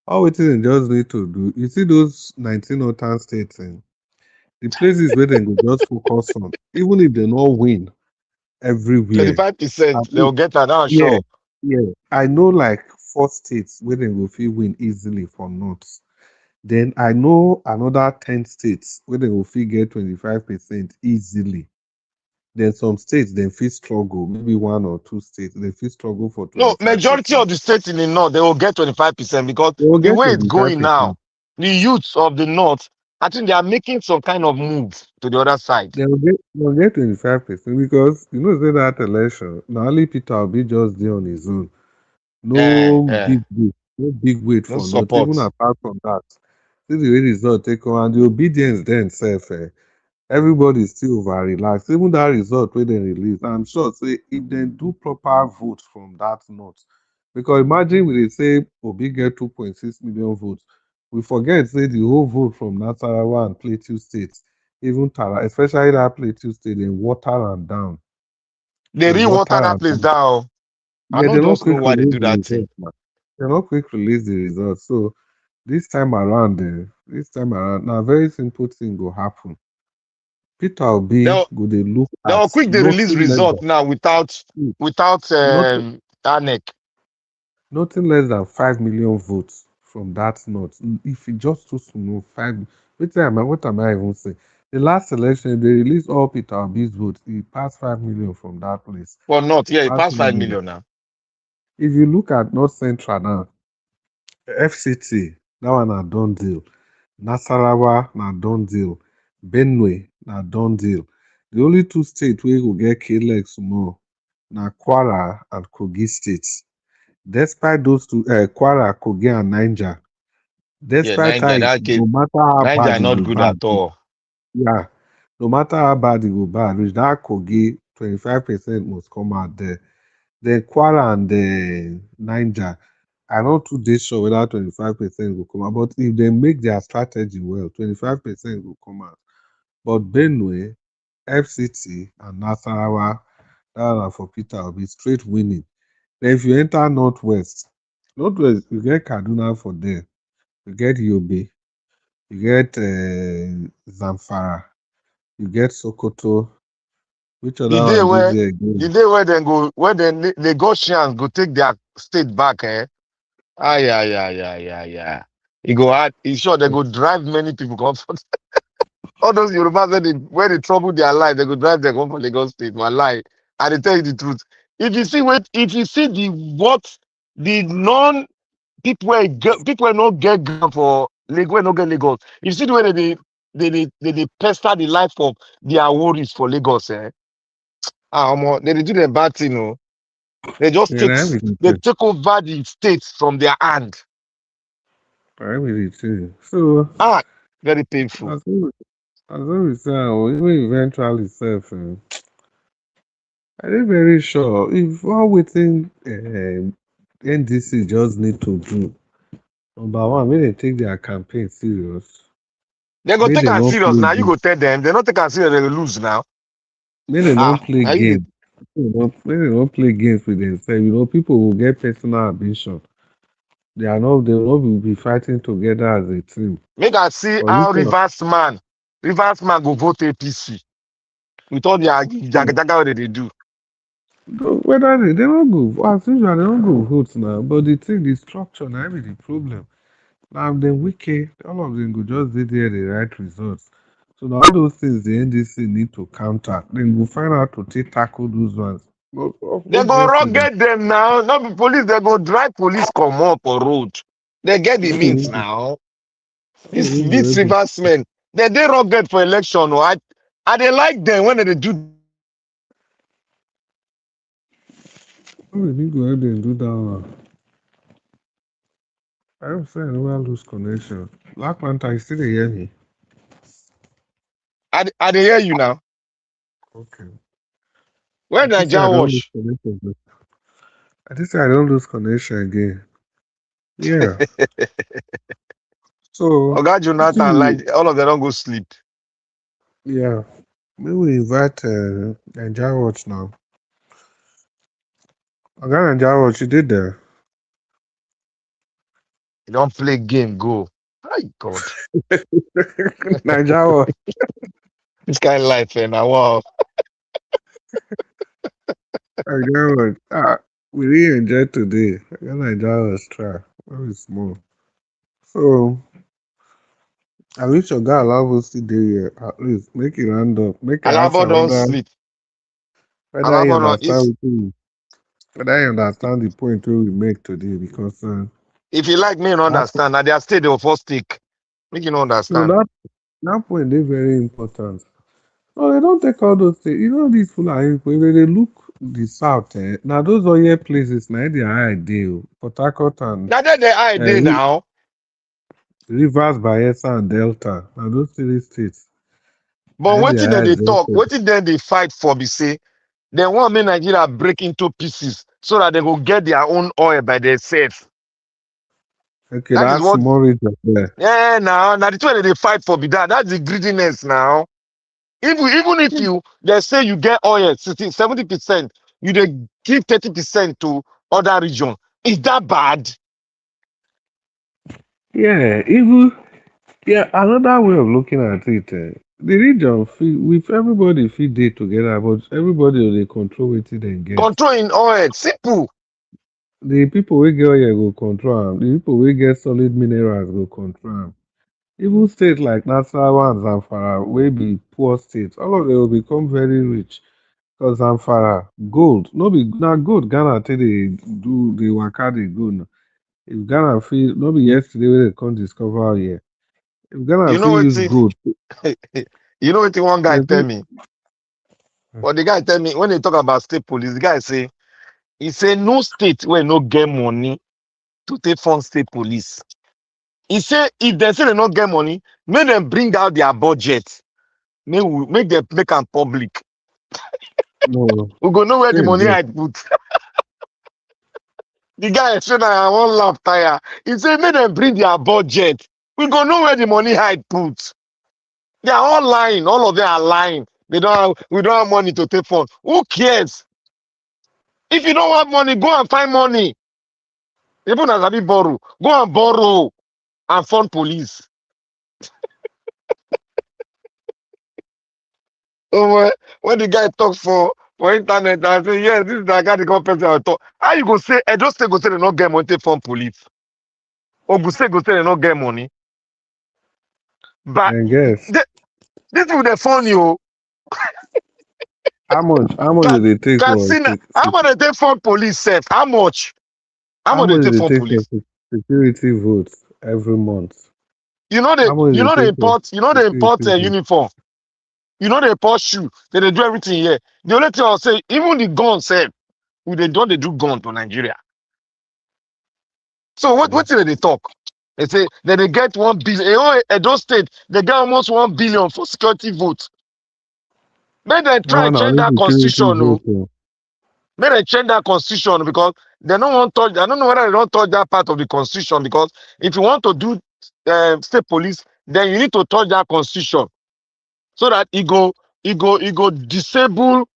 K: All wetin dem just need to do, you see those 19 northern states, the places where dem go just focus on, even if dem no win everywhere.
O: 25%. They will get that. I'm
K: Yeah,
O: sure.
K: yeah. I know like 4 states where they go fit win easily for north. Then I know another 10 states where they go fit get 25% easily. Then some states they fit struggle, maybe 1 or 2 states, they fit struggle for
O: No, majority
K: 25%.
O: of the states in the north, they will get 25% because
K: They will
O: the
K: get
O: way it's going now,
K: 25%.
O: the youths of the north, I think they are making some kind of move to the other side.
K: They will get 25% because you know say that election, now only Peter Obi just there on his own.
O: Eh,
K: No
O: eh,
K: big weight, no big weight
O: no
K: for not
O: support.
K: even apart from that. See the way result take on and the obedience then self. Everybody still over relaxed. Even that result where they release, I'm sure say if they do proper vote from that note, because imagine we dey say Obi get 2.6 million votes. We forget say the whole vote from Nasarawa and Plateau states, even Tara, especially that Plateau state, they water and down.
O: They
K: They
O: re-water
K: water
O: that
K: and
O: place
K: down.
O: down. I
K: Yeah, they
O: don't
K: not
O: just know
K: quick
O: why they
K: release
O: do
K: the
O: that thing.
K: results, man. They not quick release the results. So this time around, now very simple thing go happen. Peter Obi
O: They'll,
K: go dey look at
O: they'll quick the release
K: nothing less
O: result
K: than
O: now without
K: nothing,
O: ANEC.
K: nothing less than 5 million votes from that north. If it just too small, what am I even saying? The last election, they released all Peter Obi's votes. He passed 5 million from that place.
O: Well, not, yeah, it
K: Passed
O: passed 5
K: 2 million.
O: million now.
K: If you look at North Central now, FCT, that one na done deal. Nasarawa na done deal. Benue na done deal. The only 2 states wey go get k-leg small na Kwara and Kogi states. Despite those two, Kwara, Kogi and Niger,
O: Yeah,
K: despite how
O: Niger, that case,
K: no matter how
O: Niger
K: bad
O: are
K: e
O: not
K: go
O: good
K: bad,
O: at all.
K: yeah, no matter how bad e go bad, reach that Kogi, 25% must come out there. Then Kwara and Niger, I not too dey sure whether 25% will come out, but if they make their strategy well, 25% will come out. But Benue, FCT, and Nasarawa, that one na for Peter Obi, straight winning. Then if you enter Northwest, you get Kaduna for there, you get Yobe, you get Zamfara, you get Sokoto. Which
O: The
K: other
O: day
K: one dey
O: where
K: there again?
O: the day where they go where they Lagosians go take their state back, eh? Ah, yeah, yeah, yeah, yeah, yeah. It go hard. It's sure they go drive many people come for all those Yorubas where they trouble their life, they go drive them come for Lagos State. My lie. And they tell you the truth. If you see the non people will not get ground for Lagos, not get Lagos. You see the way they pester the life of their worries for Lagos, eh? They do the bad thing, oh. They just
K: Yeah, I really
O: they take over the states from their hand.
K: I really too. So
O: Ah, very painful.
K: as we as we say, even eventually self, I dey very sure if all wetin NDC just need to do, number one, make dem take their campaign serious.
O: They go
K: Make
O: take
K: dem
O: am
K: no
O: serious
K: play
O: now. You
K: game.
O: go tell them. They not take am serious. They will lose now.
K: Make dem no
O: Ah,
K: play
O: now you
K: game. Make dem no play games with themselves. You know, people will get personal ambition. They will not be fighting together as a team.
O: make I see
K: But
O: how
K: instead of
O: Rivers man go vote APC with all their jaga that they do.
K: whether they don't go as usual, they don't go vote now. But the structure now be the problem. Now then Wike, all of them go just dey there the right results. So now all those things the NDC need to counter. Then go find out to take tackle those ones. But
O: They go
K: obviously
O: rugged them now. Not be police. They go drive police come up for road. They get the means
K: they
O: now. This
K: go
O: Rivers men, they rugged for election. Oh. I they like them when they do.
K: go ahead and do that one. I am saying I never lose connection. Black Panther, you still dey hear me?
O: I they hear you now.
K: Okay.
O: Where
K: I think say I
O: Niger
K: don't lose
O: wash?
K: connection. I think say I don't lose connection again. Yeah. So
O: Oga Jonathan, like all of them don't go sleep.
K: yeah. Maybe we invite Nigeria Watch now. Oga Nigeria Watch, you did there.
O: You don't play game, go. My God.
K: Nigeria Watch.
O: This kind of life, and I wow.
K: Nigeria Watch. We really enjoyed today. Oga Nigeria Watch try. Very small. So I wish Oga allow us to do here. At least make it round up. Make it
O: Alaba
K: answer
O: don't sleep.
K: whether you
O: Alaba don't,
K: understand whether you understand the point we make today, because
O: if you like me, you
K: that,
O: understand. At their state, they will first take. Make you not
K: no,
O: understand.
K: that point is very important. No, they don't take all those things. You know, these Fulani people, when they look the south, now those other places, now they are ideal. Port Harcourt and
O: Now that they are
K: uh,
O: there now.
K: Rivers, Bayelsa, and Delta. Now those three states,
O: But
K: now they
O: waiting
K: are
O: then they talk,
K: ideal.
O: waiting then they fight for be say, they want make Nigeria break into pieces so that they will get their own oil by themselves.
K: Okay,
O: That is
K: that's
O: what
K: more region there.
O: now the two that they fight for be that. That's the greediness now. Even if you they say you get oil 70%, you they give 30% to other region. Is that bad?
K: Yeah, even another way of looking at it, the region with everybody fit dey together, but everybody will dey control wetin dem get.
O: Controlling oil, simple.
K: The people wey get oil go control am. The people wey get solid minerals go control am. Even states like Nasarawa and Zamfara, wey be poor states, all of them will become very rich. Because Zamfara, gold, no be na gold Ghana take dey waka dey go now. If Ghana fit, no be yesterday wey dem come discover oil. If Ghana
O: You know
K: fit
O: what?
K: use gold,
O: You know what one guy
K: dem
O: tell
K: fit.
O: me? But the guy tell me when they talk about state police, the guy say he say no state where no get money to take fund state police. He say if they say they not get money, make them bring out their budget. Make them make them public.
K: No,
O: We go know where the
K: state
O: money
K: get.
O: I put. The guy say I won't laugh tire. He say make them bring their budget. We go know where the money I put. They are all lying. All of them are lying. We don't have money to take fund. Who cares? If you don't have money, go and find money. Even as I be borrow, go and borrow and fund police. So when the guy talks for internet, I say, yes, this is the guy the person I talk. How you go say, Edo State go say they not get money to fund police? Ogun State go say they not get money? But
K: And guess
O: this people they fund you.
K: how much did they take for
O: Casino, how much they take fund police set? How much? How
K: how
O: much
K: much
O: they
K: did
O: take
K: they
O: fund
K: take for
O: police?
K: security votes every month?
O: You know
K: How much did they
O: they
K: take for
O: import,
K: security votes?
O: uniform. You know they import shoe. They do everything here. The only thing I'll say, even the gun said, they do gun to Nigeria. So what did they talk? They say that they get 1 billion. At those states, they get almost 1 billion for security votes. May they
K: No,
O: try and change
K: only
O: that
K: security
O: constitution, no?
K: votes. Oh.
O: May they change that constitution because they don't want to touch. I don't know whether they don't touch that part of the constitution because if you want to do state police, then you need to touch that constitution so that it go disable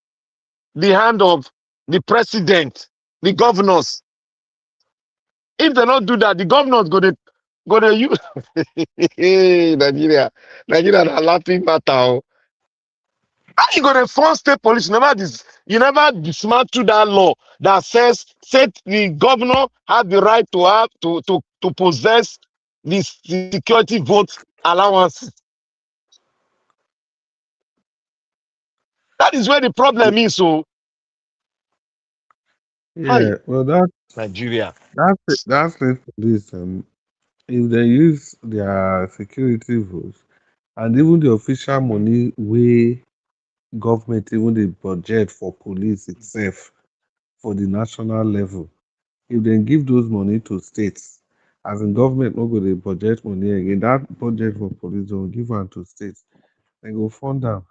O: the hand of the president, the governors. If they don't do that, the governors go to use Nigeria na laughing matter. Oh. How you gonna force state police? You never dismantle that law that says the governor has the right to have to possess this security vote allowances. That is where the problem is. So
K: Yeah, well
O: Nigeria.
K: that's it for this. If they use their security votes and even the official money way government even the budget for police itself for the national level, if they give those money to states, as in government no go the budget money again, that budget for police will give am to states. They go fund them.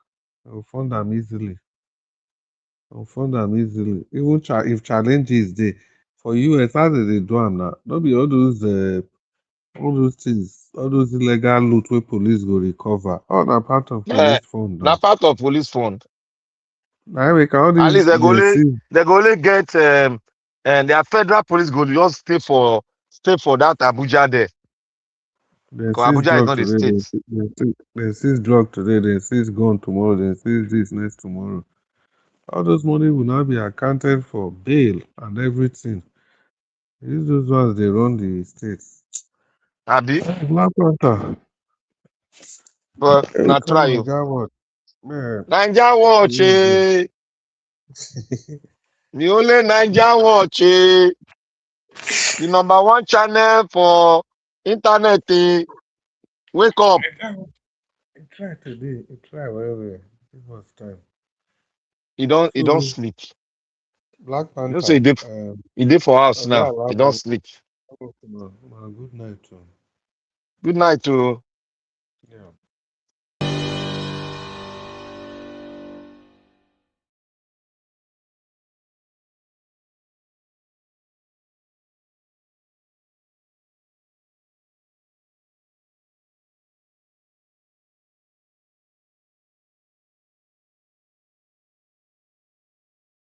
K: They go fund them easily. They go fund them easily. Even if challenges there, For US, how did they do them now? Don't be all those things, all those illegal loot where police go recover. All that part of police fund
O: Na
K: now.
O: part of police fund.
K: Now we can all
O: At least
K: these
O: they go only get and their federal police go just stay for that Abuja there.
K: they
O: Because
K: seize
O: Abuja is
K: drug
O: not the
K: today,
O: state.
K: they seize drug today, they seize gun tomorrow, they seize this next tomorrow. All those money will now be accounted for bail and everything. These those ones they run the states.
O: Abi,
K: Black Panther.
O: but
K: Every
O: na
K: time
O: try
K: I
O: you.
K: got what, man.
O: Naija watch eh. The only Naija watch eh. The #1 channel for internet eh. Wake up.
K: It try today. It try well. It was time.
O: He don't
K: So
O: sleep.
K: Black
O: You know say
K: Panther.
O: he dey for house
K: Oga
O: now. He don't
K: Alaba,
O: sleep.
K: good night.
O: Good night to
K: Yeah.